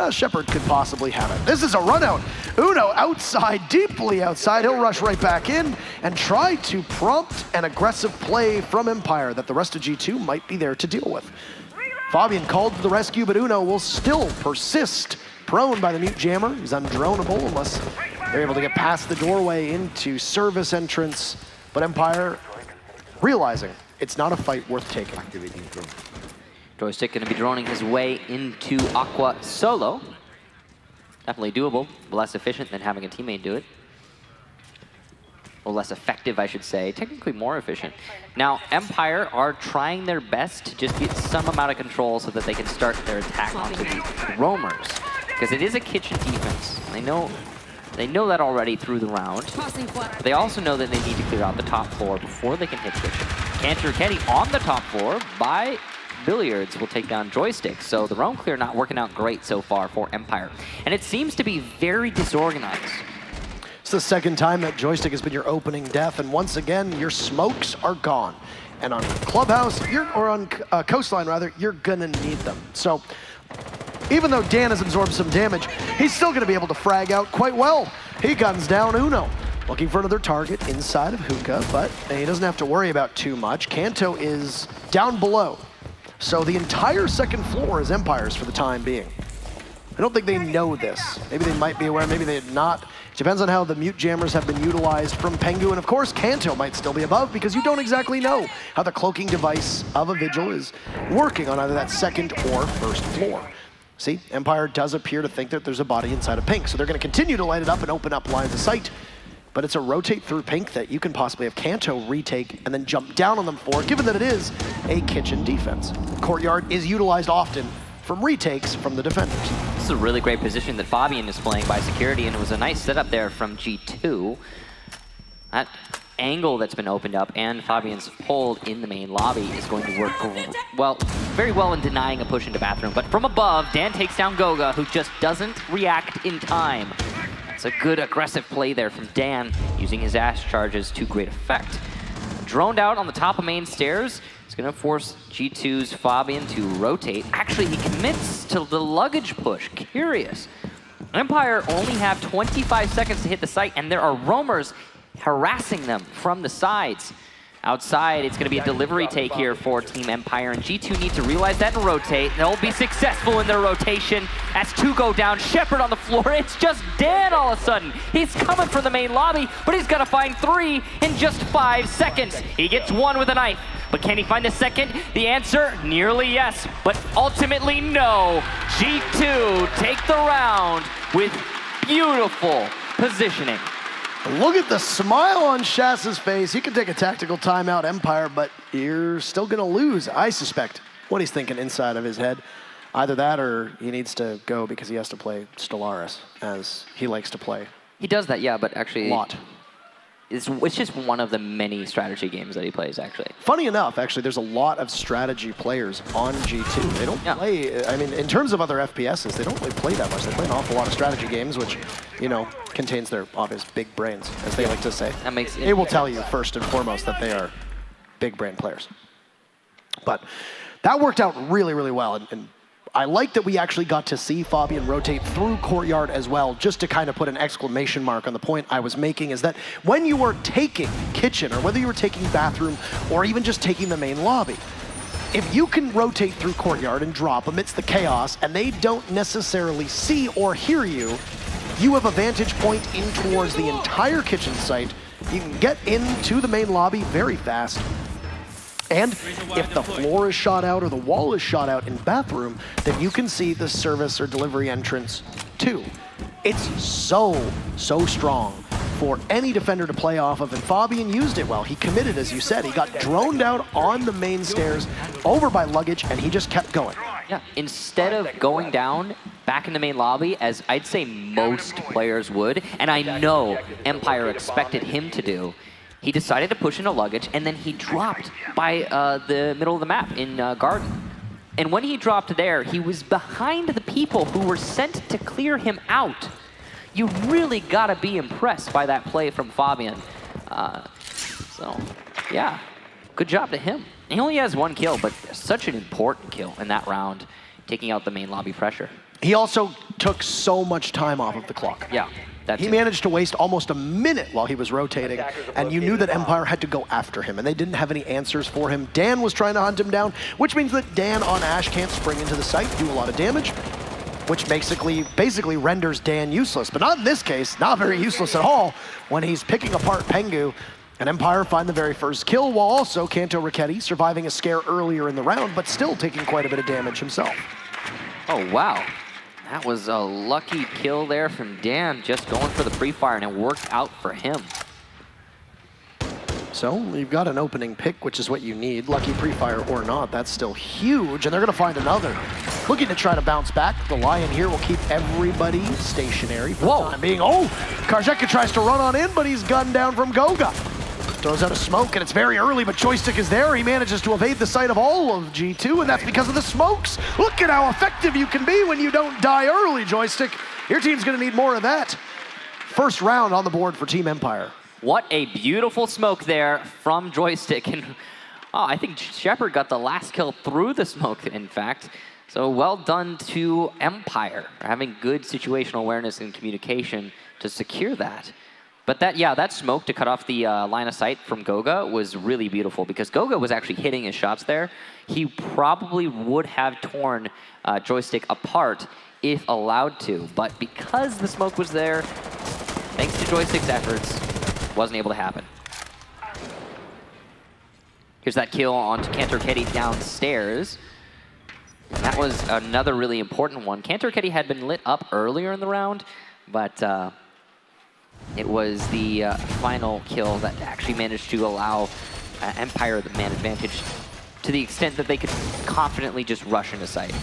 Shepard could possibly have it. This is a run out. Uno outside, deeply outside. He'll rush right back in and try to prompt an aggressive play from Empire that the rest of G2 might be there to deal with. Fabian called to the rescue, but Uno will still persist. Prone by the mute jammer. He's undronable unless they're able to get past the doorway into service entrance. But Empire realizing it's not a fight worth taking. Joystick going to be droning his way into Aqua solo. Definitely doable, but less efficient than having a teammate do it. Or less effective, I should say. Technically more efficient. Now, Empire are trying their best to just get some amount of control so that they can start their attack onto the roamers. Because it is a kitchen defense. They know that already through the round. But they also know that they need to clear out the top floor before they can hit kitchen. Kenturketty on the top floor by Billiards will take down Joystick. So the roam clear not working out great so far for Empire. And it seems to be very disorganized. It's the second time that Joystick has been your opening death, and once again, your smokes are gone. And on Clubhouse, or on Coastline rather, you're gonna need them. So even though Dan has absorbed some damage, he's still gonna be able to frag out quite well. He guns down Uno, looking for another target inside of Hookah, but he doesn't have to worry about too much. Kanto is down below. So the entire second floor is Empire's for the time being. I don't think they know this. Maybe they might be aware, maybe they're not. It depends on how the mute jammers have been utilized from Pengu, and of course Kanto might still be above because you don't exactly know how the cloaking device of a Vigil is working on either that second or first floor. See, Empire does appear to think that there's a body inside of Pink, so they're gonna continue to light it up and open up lines of sight. But it's a rotate through Pink that you can possibly have Kanto retake and then jump down on them for, given that it is a kitchen defense. Courtyard is utilized often from retakes from the defenders. This is a really great position that Fabian is playing by security, and it was a nice setup there from G2. That angle that's been opened up and Fabian's hold in the main lobby is going to work very well in denying a push into bathroom. But from above, Dan takes down Goga, who just doesn't react in time. It's a good aggressive play there from Dan, using his Ash charges to great effect. Droned out on the top of main stairs. It's gonna force G2's Fabian to rotate. Actually, he commits to the luggage push. Curious. Empire only have 25 seconds to hit the site, and there are roamers harassing them from the sides. Outside, it's gonna be a delivery take here for Team Empire, and G2 need to realize that and rotate. They'll be successful in their rotation. As two go down, Shepard on the floor. It's just Dan all of a sudden. He's coming from the main lobby, but he's gotta find three in just 5 seconds. He gets one with a knife, but can he find a second? The answer, nearly yes, but ultimately no. G2 take the round with beautiful positioning. Look at the smile on Shaz's face. He can take a tactical timeout, Empire, but you're still gonna lose, I suspect, what he's thinking inside of his head. Either that or he needs to go because he has to play Stellaris, as he likes to play. He does that, yeah, but actually... A lot. It's just one of the many strategy games that he plays, actually. Funny enough, actually, there's a lot of strategy players on G2. They don't play, I mean, in terms of other FPSs, they don't really play that much. They play an awful lot of strategy games, which, you know, contains their obvious big brains, as they like to say. That makes it will tell you, first and foremost, that they are big brain players. But that worked out really, really well. And I like that we actually got to see Fabian rotate through Courtyard as well, just to kind of put an exclamation mark on the point I was making, is that when you were taking Kitchen, or whether you were taking Bathroom, or even just taking the main lobby, if you can rotate through Courtyard and drop amidst the chaos, and they don't necessarily see or hear you, you have a vantage point in towards the entire Kitchen site. You can get into the main lobby very fast. And if the floor is shot out or the wall is shot out in Bathroom, then you can see the service or delivery entrance too. It's so strong for any defender to play off of, and Fabian used it well. He committed, as you said. He got droned out on the main stairs, over by luggage, and he just kept going. Yeah, instead of going down back in the main lobby, as I'd say most players would, and I know Empire expected him to do, he decided to push into luggage, and then he dropped by the middle of the map in Garden. And when he dropped there, he was behind the people who were sent to clear him out. You really gotta be impressed by that play from Fabian. So, yeah, good job to him. He only has one kill, but such an important kill in that round, taking out the main lobby pressure. He also took so much time off of the clock. Yeah. He managed to waste almost a minute while he was rotating, and you knew that Empire had to go after him, and they didn't have any answers for him. Dan was trying to hunt him down, which means that Dan on Ash can't spring into the site, do a lot of damage, which basically renders Dan useless. But not in this case, not very useless at all, when he's picking apart Pengu, and Empire find the very first kill, while also Kanto Ricchetti surviving a scare earlier in the round, but still taking quite a bit of damage himself. Oh, wow. That was a lucky kill there from Dan, just going for the pre-fire, and it worked out for him. So you've got an opening pick, which is what you need. Lucky pre-fire or not, that's still huge, and they're gonna find another. Looking to try to bounce back. The Lion here will keep everybody stationary for the time being. Oh, Karjeka tries to run on in, but he's gunned down from Goga. Throws out a smoke, and it's very early, but Joystick is there. He manages to evade the sight of all of G2, and that's because of the smokes. Look at how effective you can be when you don't die early, Joystick. Your team's gonna need more of that. First round on the board for Team Empire. What a beautiful smoke there from Joystick. And I think Shepard got the last kill through the smoke, in fact. So well done to Empire for having good situational awareness and communication to secure that. But that smoke to cut off the line of sight from Goga was really beautiful because Goga was actually hitting his shots there. He probably would have torn Joystick apart if allowed to, but because the smoke was there, thanks to Joystick's efforts, wasn't able to happen. Here's that kill onto Kantorketti downstairs. That was another really important one. Kantorketti had been lit up earlier in the round, but it was the final kill that actually managed to allow Empire the man advantage to the extent that they could confidently just rush into sight.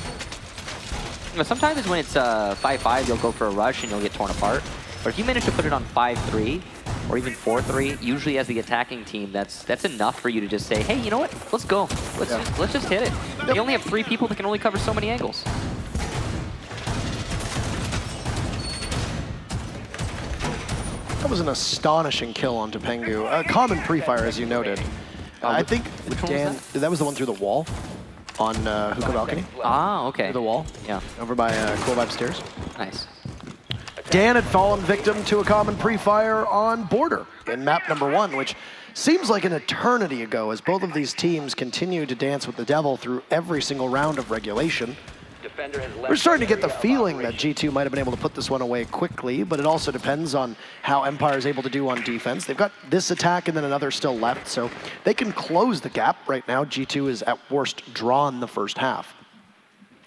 You know, sometimes when it's 5-5, you'll go for a rush and you'll get torn apart. But if you manage to put it on 5-3 or even 4-3, usually as the attacking team, that's enough for you to just say, hey, you know what? Let's go. Let's just hit it. They only have 3 people that can only cover so many angles. That was an astonishing kill onto Pengu. A common pre-fire, as you noted. I think, Dan, that was the one through the wall on Hookah Balcony. Ah, okay. Through the wall. Yeah. Over by Cool Vibe Stairs. Nice. Dan had fallen victim to a common pre-fire on Border in map number 1, which seems like an eternity ago as both of these teams continue to dance with the devil through every single round of regulation. We're starting to get the feeling that G2 might have been able to put this one away quickly, but it also depends on how Empire is able to do on defense. They've got this attack and then another still left, so they can close the gap. Right now, G2 is at worst drawn the first half.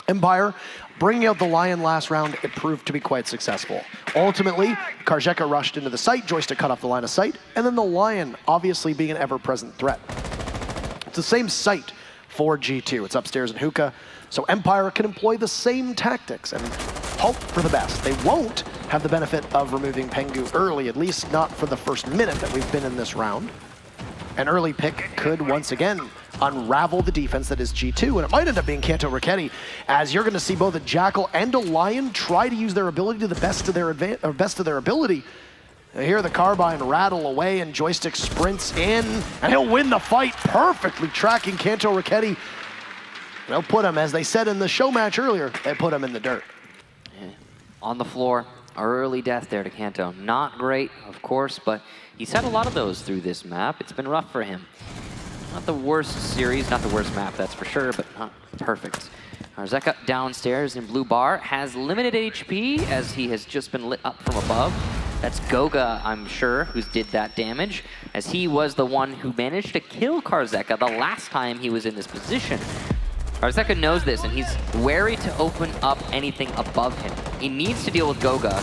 Empire, bringing out the Lion last round, it proved to be quite successful. Ultimately, Karzeka rushed into the site, Joystick cut off the line of sight, and then the Lion obviously being an ever-present threat. It's the same site for G2. It's upstairs in Hookah, so Empire can employ the same tactics and hope for the best. They won't have the benefit of removing Pengu early, at least not for the first minute that we've been in this round. An early pick could once again unravel the defense that is G2, and it might end up being Kantorketti, as you're going to see both a Jackal and a Lion try to use their ability to the best of their ability. Here the Carbine rattle away, and Joystick sprints in, and he'll win the fight, perfectly tracking Kantorketti. They'll put him, as they said in the show match earlier, they put him in the dirt. Yeah. On the floor, early death there to Kanto. Not great, of course, but he's had a lot of those through this map. It's been rough for him. Not the worst series, not the worst map, that's for sure, but not perfect. Karzeka downstairs in blue bar has limited HP as he has just been lit up from above. That's Goga, I'm sure, who did that damage, as he was the one who managed to kill Karzeka the last time he was in this position. Karzeka knows this, and he's wary to open up anything above him. He needs to deal with Goga,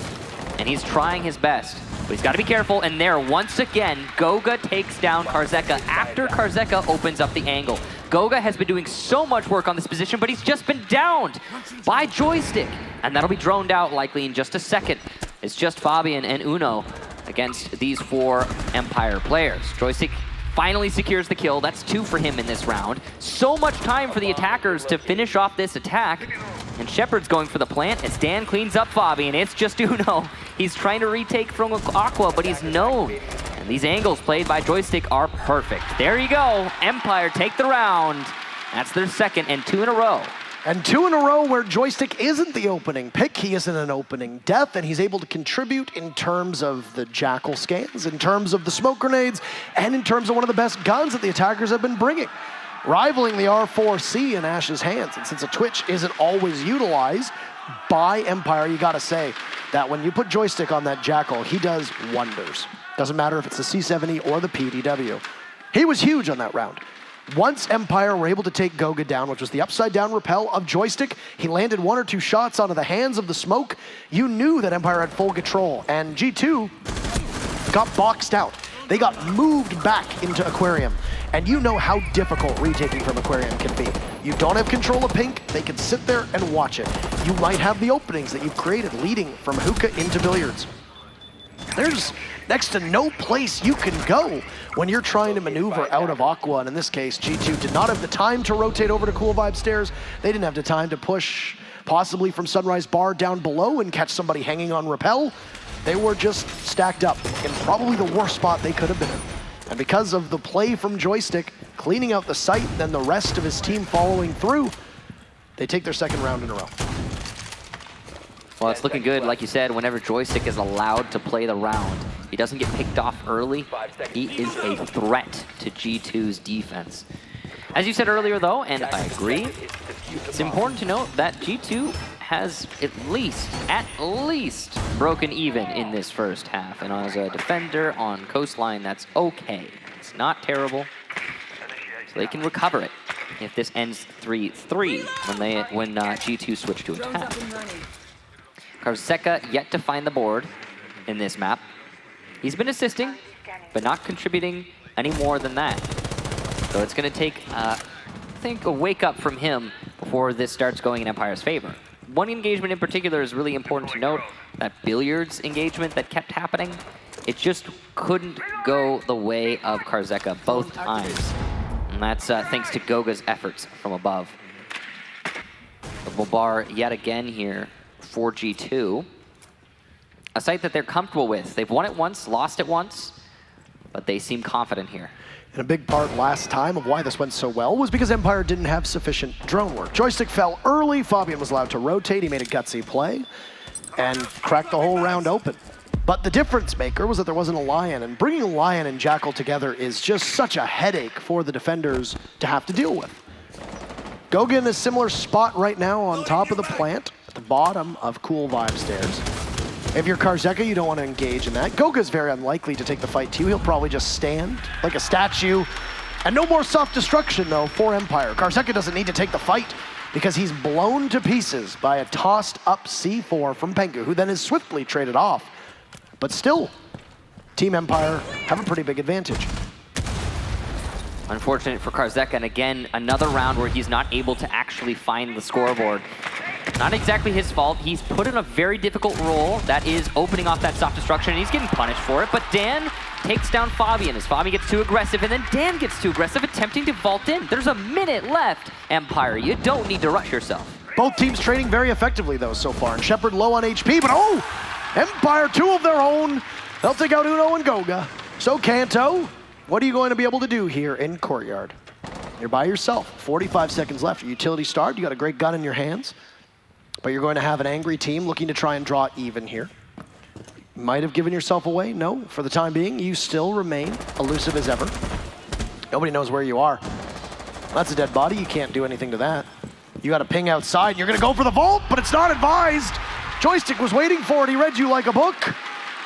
and he's trying his best. But he's got to be careful, and there, once again, Goga takes down Karzeka after Karzeka opens up the angle. Goga has been doing so much work on this position, but he's just been downed by Joystick. And that'll be droned out likely in just a second. It's just Fabian and Uno against these 4 Empire players. Joystick finally secures the kill. That's 2 for him in this round. So much time for the attackers to finish off this attack. And Shepard's going for the plant as Dan cleans up Fabian. It's just Uno. He's trying to retake from Aqua, but he's known. And these angles played by Joystick are perfect. There you go. Empire take the round. That's their second and 2 in a row. And 2 in a row where Joystick isn't the opening pick, he isn't an opening death, and he's able to contribute in terms of the Jackal scans, in terms of the smoke grenades, and in terms of one of the best guns that the attackers have been bringing, rivaling the R4C in Ash's hands. And since a Twitch isn't always utilized by Empire, you gotta say that when you put Joystick on that Jackal, he does wonders. Doesn't matter if it's the C70 or the PDW. He was huge on that round. Once Empire were able to take Goga down, which was the upside down rappel of Joystick, he landed 1 or 2 shots onto the hands of the smoke. You knew that Empire had full control, and G2 got boxed out. They got moved back into Aquarium, and you know how difficult retaking from Aquarium can be. You don't have control of Pink, they can sit there and watch it. You might have the openings that you've created leading from Hookah into Billiards. There's next to no place you can go when you're trying to maneuver out of Aqua, and in this case, G2 did not have the time to rotate over to Cool Vibe Stairs. They didn't have the time to push possibly from Sunrise Bar down below and catch somebody hanging on rappel. They were just stacked up in probably the worst spot they could have been in. And because of the play from Joystick, cleaning out the site, then the rest of his team following through, they take their second round in a row. Well, it's looking good, like you said, whenever Joystick is allowed to play the round. He doesn't get picked off early. He is a threat to G2's defense. As you said earlier, though, and I agree, it's important to note that G2 has at least broken even in this first half. And as a defender on Coastline, that's okay. It's not terrible. So they can recover it if this ends 3-3 when G2 switch to attack. Karzeka yet to find the board in this map. He's been assisting, but not contributing any more than that. So it's going to take, I think, a wake up from him before this starts going in Empire's favor. One engagement in particular is really important to note, that billiards engagement that kept happening. It just couldn't go the way of Karzeka both times. And that's thanks to Goga's efforts from above. Double bar yet again here for G2. A site that they're comfortable with. They've won it once, lost it once, but they seem confident here. And a big part last time of why this went so well was because Empire didn't have sufficient drone work. Joystick fell early, Fabian was allowed to rotate, he made a gutsy play, and cracked the whole round open. But the difference maker was that there wasn't a Lion, and bringing Lion and Jackal together is just such a headache for the defenders to have to deal with. Goga in a similar spot right now on top of the plant, at the bottom of Cool Vibe Stairs. If you're Karzeka, you don't want to engage in that. Goga's very unlikely to take the fight to you. He'll probably just stand like a statue. And no more self-destruction, though, for Empire. Karzeka doesn't need to take the fight because he's blown to pieces by a tossed-up C4 from Pengu, who then is swiftly traded off. But still, Team Empire have a pretty big advantage. Unfortunate for Karzeka, and again, another round where he's not able to actually find the scoreboard. Not exactly his fault. He's put in a very difficult role that is opening off that self-destruction, and he's getting punished for it. But Dan takes down Fabian as Fabian gets too aggressive, and then Dan gets too aggressive, attempting to vault in. There's a minute left, Empire. You don't need to rush yourself. Both teams trading very effectively, though, so far. And Shepard low on HP, but oh! Empire, two of their own. They'll take out Uno and Goga. So, Kanto, what are you going to be able to do here in Courtyard? You're by yourself. 45 seconds left. Your utility starved. You got a great gun in your hands. But you're going to have an angry team looking to try and draw even here. Might have given yourself away. No, for the time being, you still remain elusive as ever. Nobody knows where you are. That's a dead body. You can't do anything to that. You got to ping outside. You're going to go for the vault, but it's not advised. Joystick was waiting for it. He read you like a book.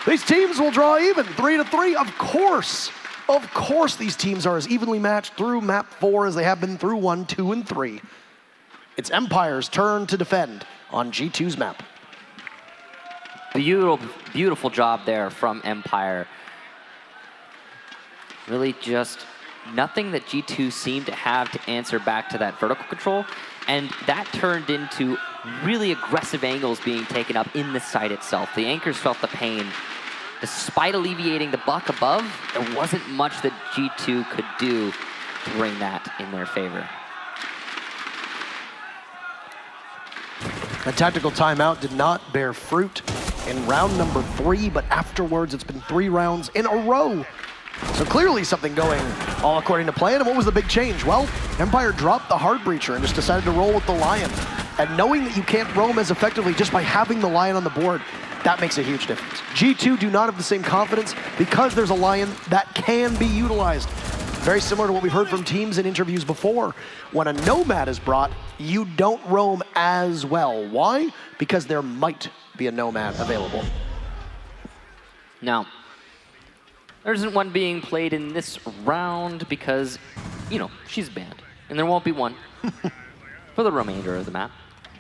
These teams will draw even, 3-3. Of course these teams are as evenly matched through map 4 as they have been through 1, 2, and 3. It's Empire's turn to defend on G2's map. Beautiful job there from Empire. Really just nothing that G2 seemed to have to answer back to that vertical control, and that turned into really aggressive angles being taken up in the site itself. The anchors felt the pain. Despite alleviating the buck above, there wasn't much that G2 could do to bring that in their favor. A tactical timeout did not bear fruit in round number 3, but afterwards it's been 3 rounds in a row. So clearly something going all according to plan. And what was the big change? Well, Empire dropped the hard breacher and just decided to roll with the Lion. And knowing that you can't roam as effectively just by having the Lion on the board, that makes a huge difference. G2 do not have the same confidence because there's a Lion that can be utilized. Very similar to what we've heard from teams in interviews before. When a Nomad is brought, you don't roam as well. Why? Because there might be a Nomad available. Now, there isn't one being played in this round because, you know, she's banned. And there won't be one for the remainder of the map.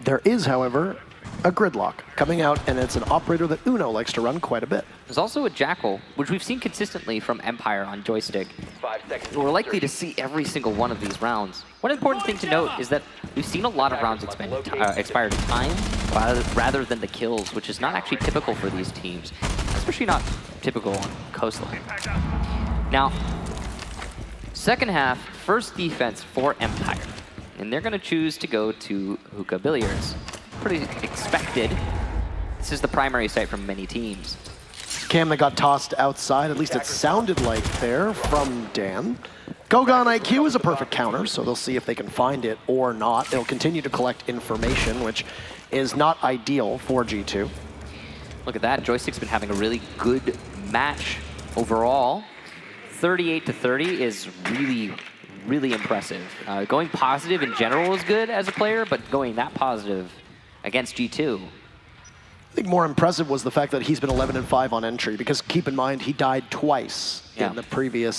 There is, however, a Gridlock coming out, and it's an operator that Uno likes to run quite a bit. There's also a Jackal, which we've seen consistently from Empire on Joystick. We're likely to see every single one of these rounds. One important thing to note is that we've seen a lot of rounds expire in time rather than the kills, which is not actually typical for these teams. especially not typical on Coastline. Now, second half, first defense for Empire. And they're going to choose to go to Hookah Billiards. Pretty expected. This is the primary site for many teams. Cam that got tossed outside, at least it sounded like there from Dan. Gogon IQ is a perfect counter, so they'll see if they can find it or not. They'll continue to collect information, which is not ideal for G2. Look at that, Joystick's been having a really good match overall. 38-30 is really, really impressive. Going positive in general is good as a player, but going that positive against G2. I think more impressive was the fact that he's been 11-5 on entry, because keep in mind, he died twice in the previous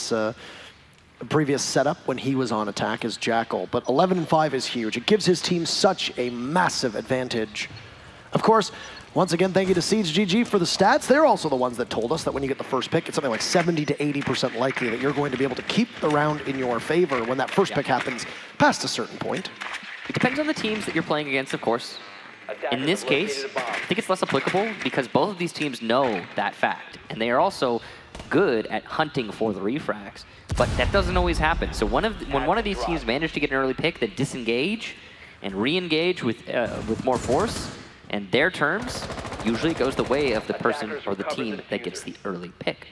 setup when he was on attack as Jackal. But 11-5 is huge. It gives his team such a massive advantage. Of course, once again, thank you to Siege GG for the stats. They're also the ones that told us that when you get the first pick, it's something like 70 to 80% likely that you're going to be able to keep the round in your favor when that first pick happens past a certain point. It depends on the teams that you're playing against, of course. In this case, I think it's less applicable because both of these teams know that fact. And they are also good at hunting for the refrags. But that doesn't always happen. So when one of these teams manage to get an early pick, they disengage and re-engage with more force, and their terms, usually it goes the way of the person or the team that gets the early pick.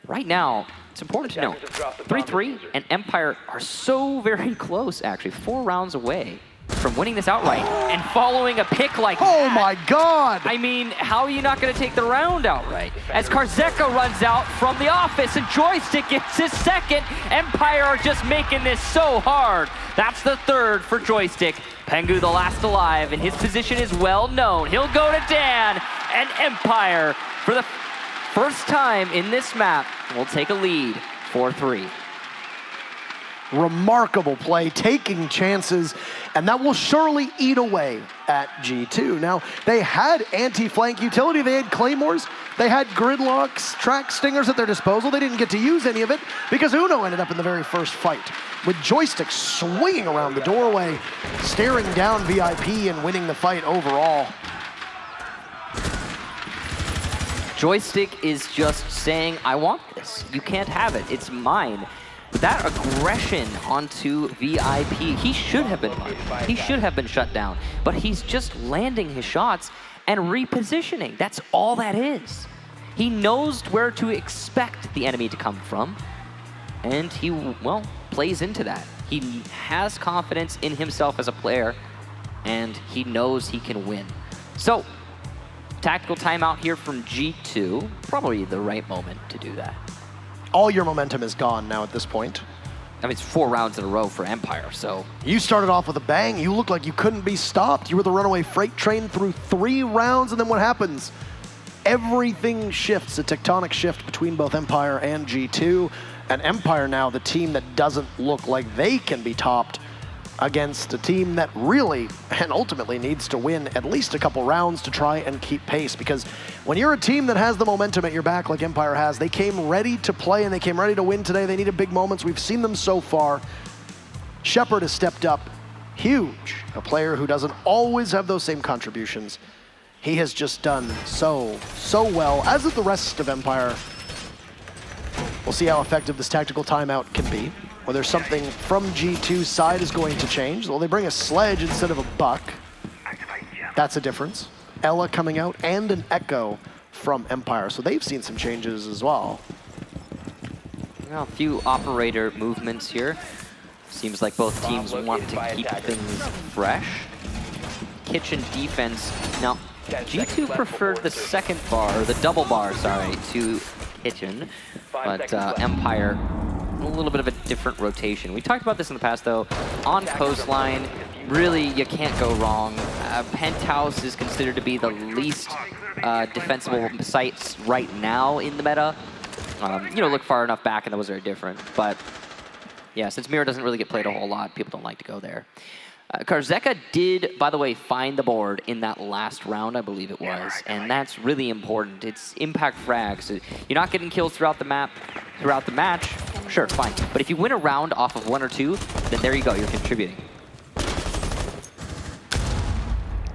Right now, it's important to note, 3-3 and Empire are so very close, actually, 4 rounds away from winning this outright and following a pick like that. Oh my God! I mean, how are you not going to take the round outright? As Karzeka runs out from the office and Joystick gets his second, Empire are just making this so hard. That's the third for Joystick. Pengu the last alive, and his position is well known. He'll go to Dan, and Empire, for the first time in this map, will take a lead, 4-3. Remarkable play, taking chances, and that will surely eat away at G2. Now, they had anti-flank utility, they had claymores, they had gridlocks, track stingers at their disposal. They didn't get to use any of it because Uno ended up in the very first fight, with Joystick swinging around the doorway, staring down VIP and winning the fight overall. Joystick is just saying, I want this. You can't have it, it's mine. That aggression onto VIP, he should have been punished. He should have been shut down. But he's just landing his shots and repositioning. That's all that is. He knows where to expect the enemy to come from. And he, well, plays into that. He has confidence in himself as a player. And he knows he can win. So, tactical timeout here from G2. Probably the right moment to do that. All your momentum is gone now at this point. I mean, it's 4 rounds in a row for Empire, so. You started off with a bang. You looked like you couldn't be stopped. You were the runaway freight train through 3 rounds, and then what happens? Everything shifts, a tectonic shift between both Empire and G2. And Empire now, the team that doesn't look like they can be topped against a team that really and ultimately needs to win at least a couple rounds to try and keep pace, because when you're a team that has the momentum at your back like Empire has, they came ready to play and they came ready to win today. They needed big moments. We've seen them so far. Shepard has stepped up huge, a player who doesn't always have those same contributions. He has just done so well, as of the rest of Empire. We'll see how effective this tactical timeout can be. Whether something from G2's side is going to change. Well, they bring a sledge instead of a buck. That's a difference. Ella coming out and an Echo from Empire. So they've seen some changes as well. Well, a few operator movements here. Seems like both teams want to keep things fresh. Kitchen defense. Now, G2 preferred the second bar, or the double bar, sorry, to Kitchen. But Empire, a little bit of a different rotation. We talked about this in the past, though. On Coastline, really, you can't go wrong. Penthouse is considered to be the least defensible sites right now in the meta. You know, look far enough back and those are different. But yeah, since Mirror doesn't really get played a whole lot, people don't like to go there. Karzeka did, by the way, find the board in that last round, I believe it was, and that's really important. It's impact frags. So you're not getting kills throughout the map, throughout the match. Sure, fine. But if you win a round off of 1 or 2, then there you go, you're contributing.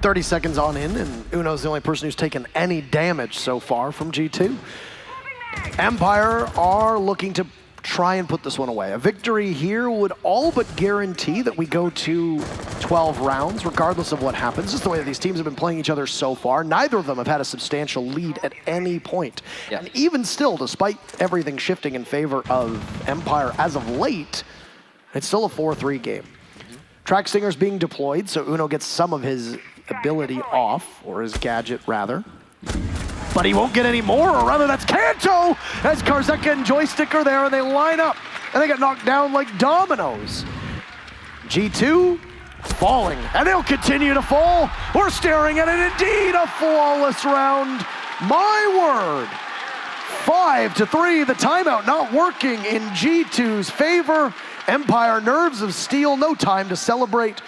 30 seconds on in, and Uno's the only person who's taken any damage so far from G2. Empire are looking to try and put this one away. A victory here would all but guarantee that we go to 12 rounds, regardless of what happens. Just the way that these teams have been playing each other so far. Neither of them have had a substantial lead at any point. Yeah. And even still, despite everything shifting in favor of Empire as of late, it's still a 4-3 game. Track Stinger's being deployed, so Uno gets some of his ability off, or his gadget rather. But he won't get any more, or rather that's Kanto, as Karzeka and Joystick are there and they line up and they get knocked down like dominoes. G2 falling, and they'll continue to fall. We're staring at it, indeed, a flawless round. My word. 5-3, the timeout not working in G2's favor. Empire nerves of steel, no time to celebrate.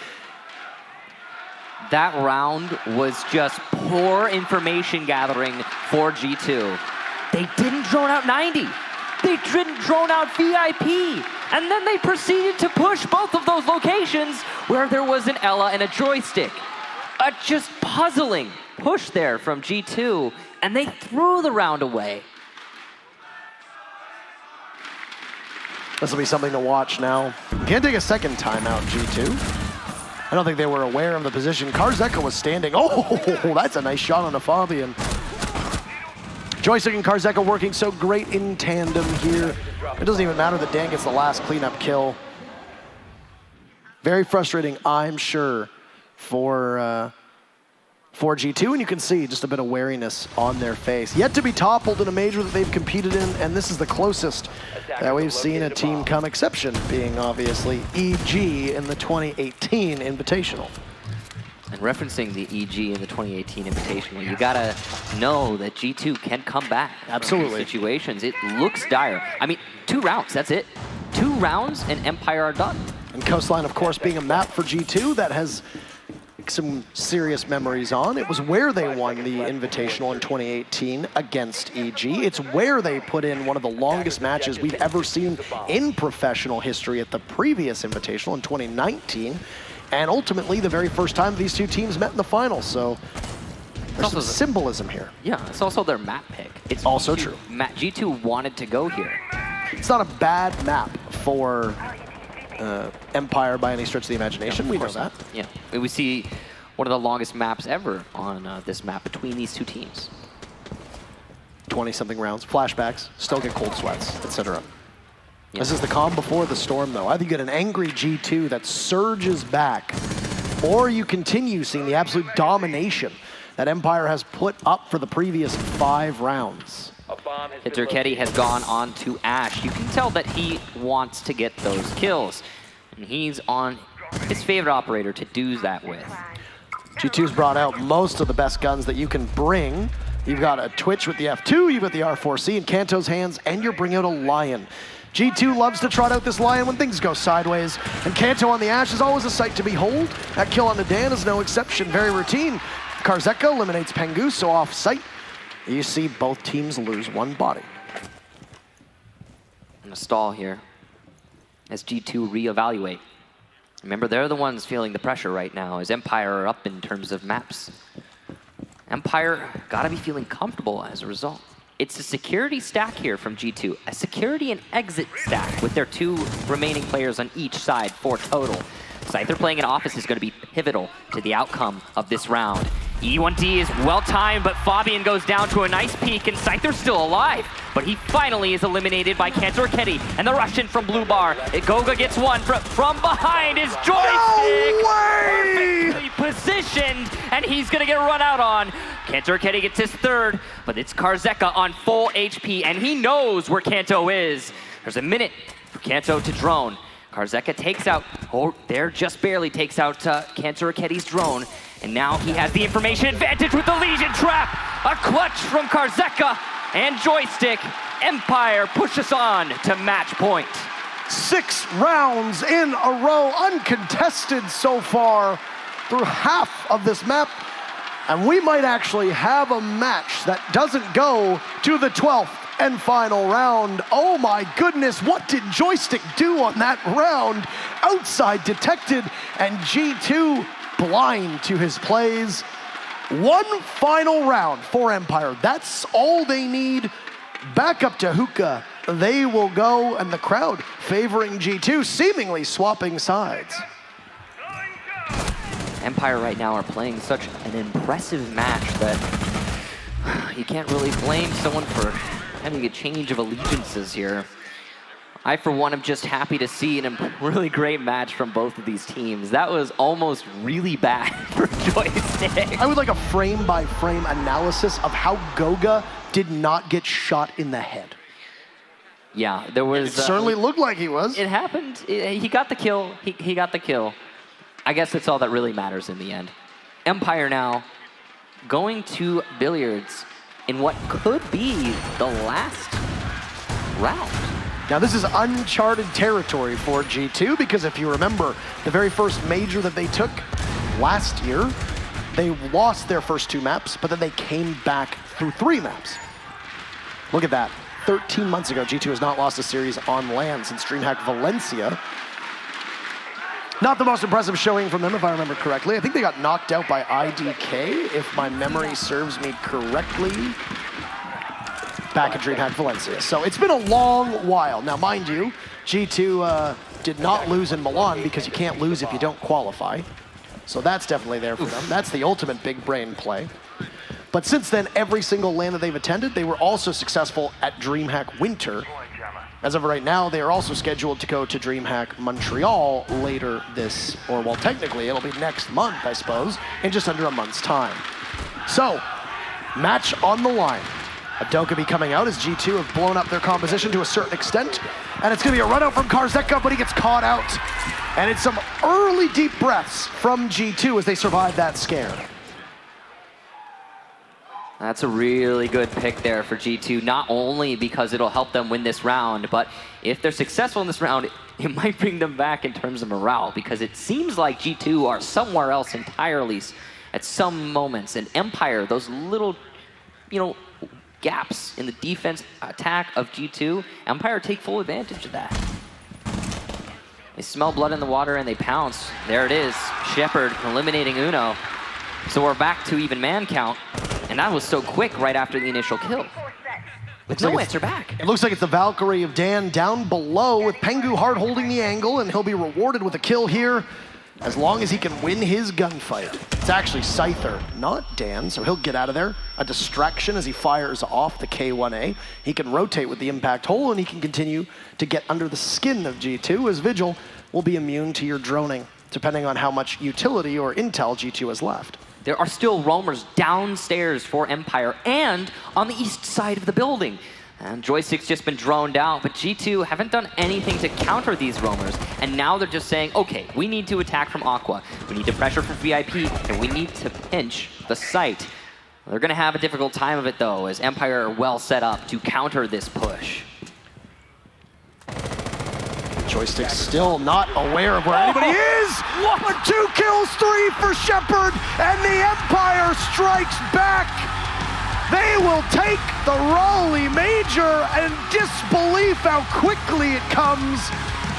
That round was just poor information gathering for G2. They didn't drone out 90. They didn't drone out VIP. And then they proceeded to push both of those locations where there was an Ella and a Joystick. A just puzzling push there from G2, and they threw the round away. This will be something to watch now. Can't take a second timeout, G2. I don't think they were aware of the position. Karzeka was standing. Oh, that's a nice shot on a Fabian. Joystick and Karzeka working so great in tandem here. It doesn't even matter that Dan gets the last cleanup kill. Very frustrating, I'm sure, for G2, and you can see just a bit of wariness on their face. Yet to be toppled in a major that they've competed in, and this is the closest that we've seen a team come, exception being obviously EG in the 2018 Invitational. And referencing the EG in the 2018 Invitational, you gotta know that G2 can come back. Absolutely. From these situations. It looks dire. I mean, 2 rounds, that's it. 2 rounds and Empire are done. And Coastline, of course, being a map for G2 that has some serious memories on. It was where they won the Invitational in 2018 against EG. It's where they put in one of the longest matches we've ever seen in professional history at the previous Invitational in 2019. And ultimately, the very first time these two teams met in the finals. So there's some symbolism here. Yeah, it's also their map pick. It's also true. G2 wanted to go here. It's not a bad map for Empire by any stretch of the imagination. We know that. Yeah, we see one of the longest maps ever on this map between these two teams. 20-something rounds, flashbacks, still get cold sweats, etc. This is the calm before the storm, though. Either you get an angry G2 that surges back, or you continue seeing the absolute domination that Empire has put up for the previous 5 rounds. Kantorketi has gone on to Ash. You can tell that he wants to get those kills. And he's on his favorite operator to do that with. G2's brought out most of the best guns that you can bring. You've got a Twitch with the F2, you've got the R4C in Kanto's hands, and you're bringing out a Lion. G2 loves to trot out this Lion when things go sideways, and Kanto on the Ash is always a sight to behold. That kill on the Dan is no exception, very routine. Karzeka eliminates Pengu, so off site. You see both teams lose 1 body. In a stall here, as G2 reevaluate. Remember, they're the ones feeling the pressure right now, as Empire are up in terms of maps. Empire gotta be feeling comfortable as a result. It's a security stack here from G2, a security and exit stack with their 2 remaining players on each side for total. Scyther playing in Office is going to be pivotal to the outcome of this round. E1D is well-timed, but Fabian goes down to a nice peek, and Scyther's still alive. But he finally is eliminated by Kantorketi and the Russian from Blue Bar. Goga gets one from behind his Joystick. Perfectly positioned, and he's gonna get run out on. Kantorketi gets his 3rd, but it's Karzeka on full HP, and he knows where Kanto is. There's a minute for Kanto to drone. Karzeka takes out, just barely takes out Kantorketi's drone. And now he has the information advantage with the Legion Trap. A clutch from Karzeka and Joystick. Empire pushes on to match point. 6 rounds in a row, uncontested so far through half of this map. And we might actually have a match that doesn't go to the 12th and final round. Oh my goodness, what did Joystick do on that round? Outside detected, and G2 blind to his plays. One final round for Empire. That's all they need. Back up to Hookah. They will go, and the crowd favoring G2, seemingly swapping sides. Empire right now are playing such an impressive match that you can't really blame someone for having a change of allegiances here. I, for one, am just happy to see a really great match from both of these teams. That was almost really bad for Joystick. I would like a frame-by-frame analysis of how Goga did not get shot in the head. Yeah, there was... It certainly looked like he was. It happened. He got the kill. He got the kill. I guess that's all that really matters in the end. Empire now going to Billiards in what could be the last round. Now this is uncharted territory for G2 because if you remember, the very first major that they took last year, they lost their first 2 maps, but then they came back through 3 maps. Look at that. 13 months ago, G2 has not lost a series on land since DreamHack Valencia. Not the most impressive showing from them, if I remember correctly. I think they got knocked out by IDK, if my memory serves me correctly, back at DreamHack Valencia. So it's been a long while. Now, mind you, G2 did not lose in Milan because you can't lose if you don't qualify. So that's definitely there for them. That's the ultimate big brain play. But since then, every single LAN that they've attended, they were also successful at DreamHack Winter. As of right now, they are also scheduled to go to DreamHack Montreal later this, or well, technically it'll be next month, I suppose, in just under a month's time. So, match on the line. Adokabi coming out as G2 have blown up their composition to a certain extent, and it's going to be a run out from Karzeka, but he gets caught out. And it's some early deep breaths from G2 as they survive that scare. That's a really good pick there for G2, not only because it'll help them win this round, but if they're successful in this round, it might bring them back in terms of morale, because it seems like G2 are somewhere else entirely at some moments. And Empire, those little, gaps in the defense attack of G2, Empire take full advantage of that. They smell blood in the water and they pounce. There it is, Shepard eliminating Uno. So we're back to even man count. And that was so quick right after the initial kill. With no answer back. It looks like it's the Valkyrie of Dan down below with Pengu hard holding the angle, and he'll be rewarded with a kill here as long as he can win his gunfight. It's actually Scyther, not Dan, so he'll get out of there. A distraction as he fires off the K1A. He can rotate with the impact hole, and he can continue to get under the skin of G2, as Vigil will be immune to your droning, depending on how much utility or intel G2 has left. There are still roamers downstairs for Empire and on the east side of the building. And Joystick's just been droned out, but G2 haven't done anything to counter these roamers. And now they're just saying, okay, we need to attack from Aqua, we need to pressure from VIP, and we need to pinch the site. They're gonna have a difficult time of it though, as Empire are well set up to counter this push. Joystick's still not aware of where anybody is. But 2 kills, 3 for Shepard, and the Empire strikes back. They will take the Raleigh Major, and disbelief how quickly it comes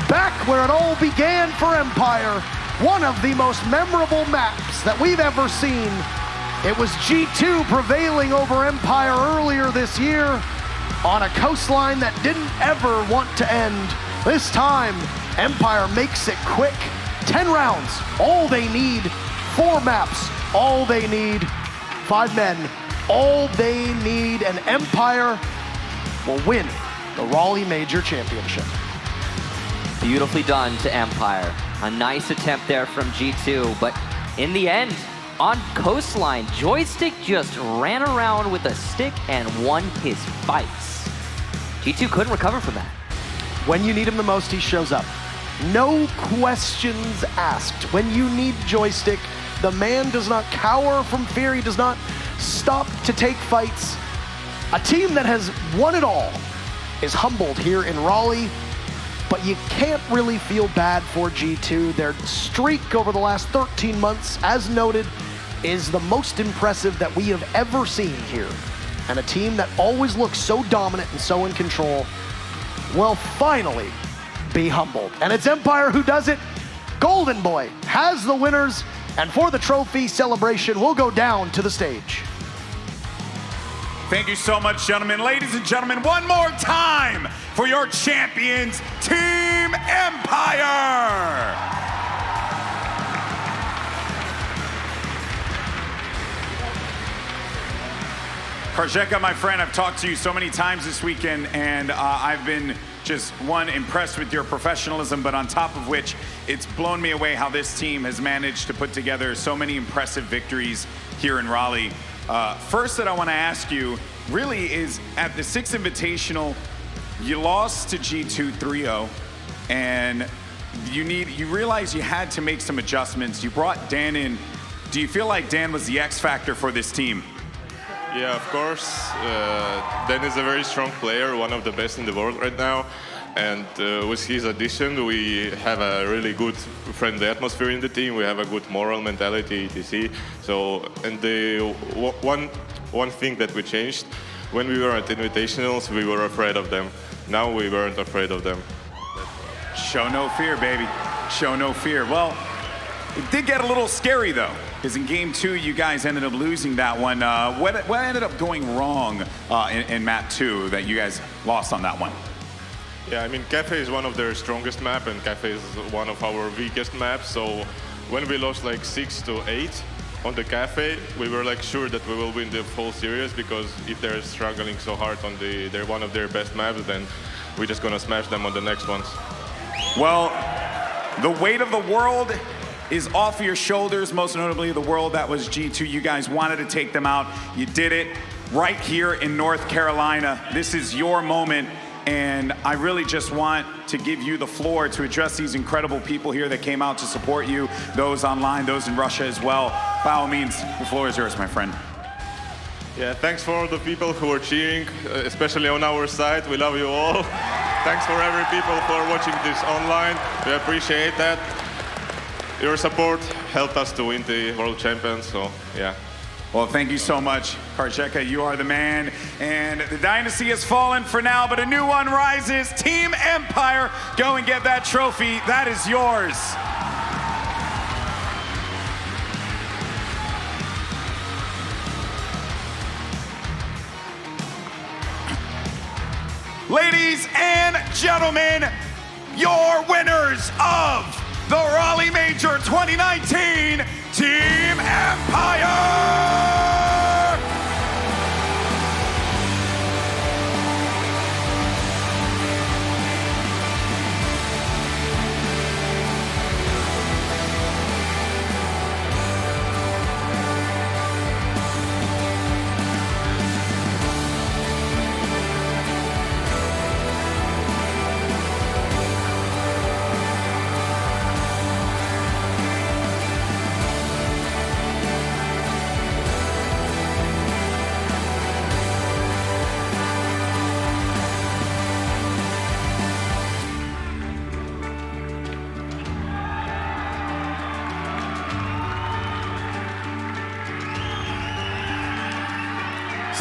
back where it all began for Empire. One of the most memorable maps that we've ever seen. It was G2 prevailing over Empire earlier this year on a coastline that didn't ever want to end. This time, Empire makes it quick. 10 rounds, all they need. 4 maps, all they need. 5 men, all they need. And Empire will win the Raleigh Major Championship. Beautifully done to Empire. A nice attempt there from G2, but in the end, on Coastline, Joystick just ran around with a stick and won his fights. G2 couldn't recover from that. When you need him the most, he shows up. No questions asked. When you need Joystick, the man does not cower from fear. He does not stop to take fights. A team that has won it all is humbled here in Raleigh, but you can't really feel bad for G2. Their streak over the last 13 months, as noted, is the most impressive that we have ever seen here. And a team that always looks so dominant and so in control will finally be humbled. And it's Empire who does it. Golden Boy has the winners And for the trophy celebration, we'll go down to the stage. Thank you so much, gentlemen. Ladies and gentlemen, one more time for your champions, Team Empire! Karjeka, my friend, I've talked to you so many times this weekend, and I've been just, one, impressed with your professionalism, but on top of which, it's blown me away how this team has managed to put together so many impressive victories here in Raleigh. First that I want to ask you really is, at the 6th Invitational, you lost to G2 3-0, and you realized you had to make some adjustments. You brought Dan in. Do you feel like Dan was the X factor for this team? Yeah, of course. Dan is a very strong player, one of the best in the world right now. And with his addition, we have a really good friendly atmosphere in the team. We have a good moral mentality, etc. So, and the one thing that we changed, when we were at Invitationals, we were afraid of them. Now we weren't afraid of them. Show no fear, baby. Show no fear. Well, it did get a little scary, though, because in Game 2, you guys ended up losing that one. What ended up going wrong in Map 2 that you guys lost on that one? Yeah, I mean, Kafe is one of their strongest maps, and Kafe is one of our weakest maps. So when we lost like 6-8 on the Kafe, we were like sure that we will win the full series, because if they're struggling so hard on they're one of their best maps, then we're just gonna smash them on the next ones. Well, the weight of the world is off your shoulders, most notably the world that was G2. You guys wanted to take them out. You did it right here in North Carolina. This is your moment, and I really just want to give you the floor to address these incredible people here that came out to support you, those online, those in Russia as well. By all means, the floor is yours, my friend. Yeah, thanks for all the people who are cheering, especially on our side. We love you all. Thanks for every people who are watching this online. We appreciate that. Your support helped us to win the World Champions, so yeah. Well, thank you so much, Karjeka. You are the man. And the dynasty has fallen for now, but a new one rises. Team Empire, go and get that trophy. That is yours. Ladies and gentlemen, your winners of the Raleigh Major 2019, Team Empire!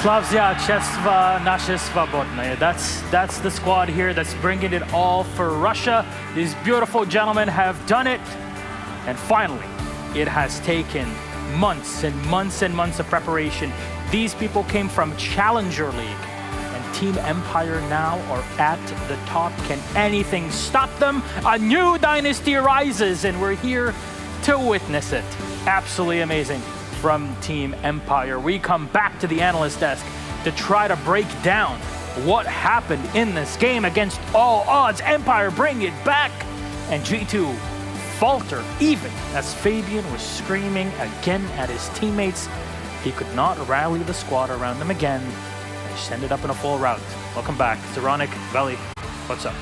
Slavia Chesva Nasze Svobodne. That's the squad here that's bringing it all for Russia. These beautiful gentlemen have done it. And finally, it has taken months and months and months of preparation. These people came from Challenger League, and Team Empire now are at the top. Can anything stop them? A new dynasty rises, and we're here to witness it. Absolutely amazing from Team Empire. We come back to the analyst desk to try to break down what happened in this game. Against all odds, Empire bring it back, and G2 falter even as Fabian was screaming again at his teammates. He could not rally the squad around them again. They just ended up in a full rout. Welcome back. Zeronic, Veli, what's up?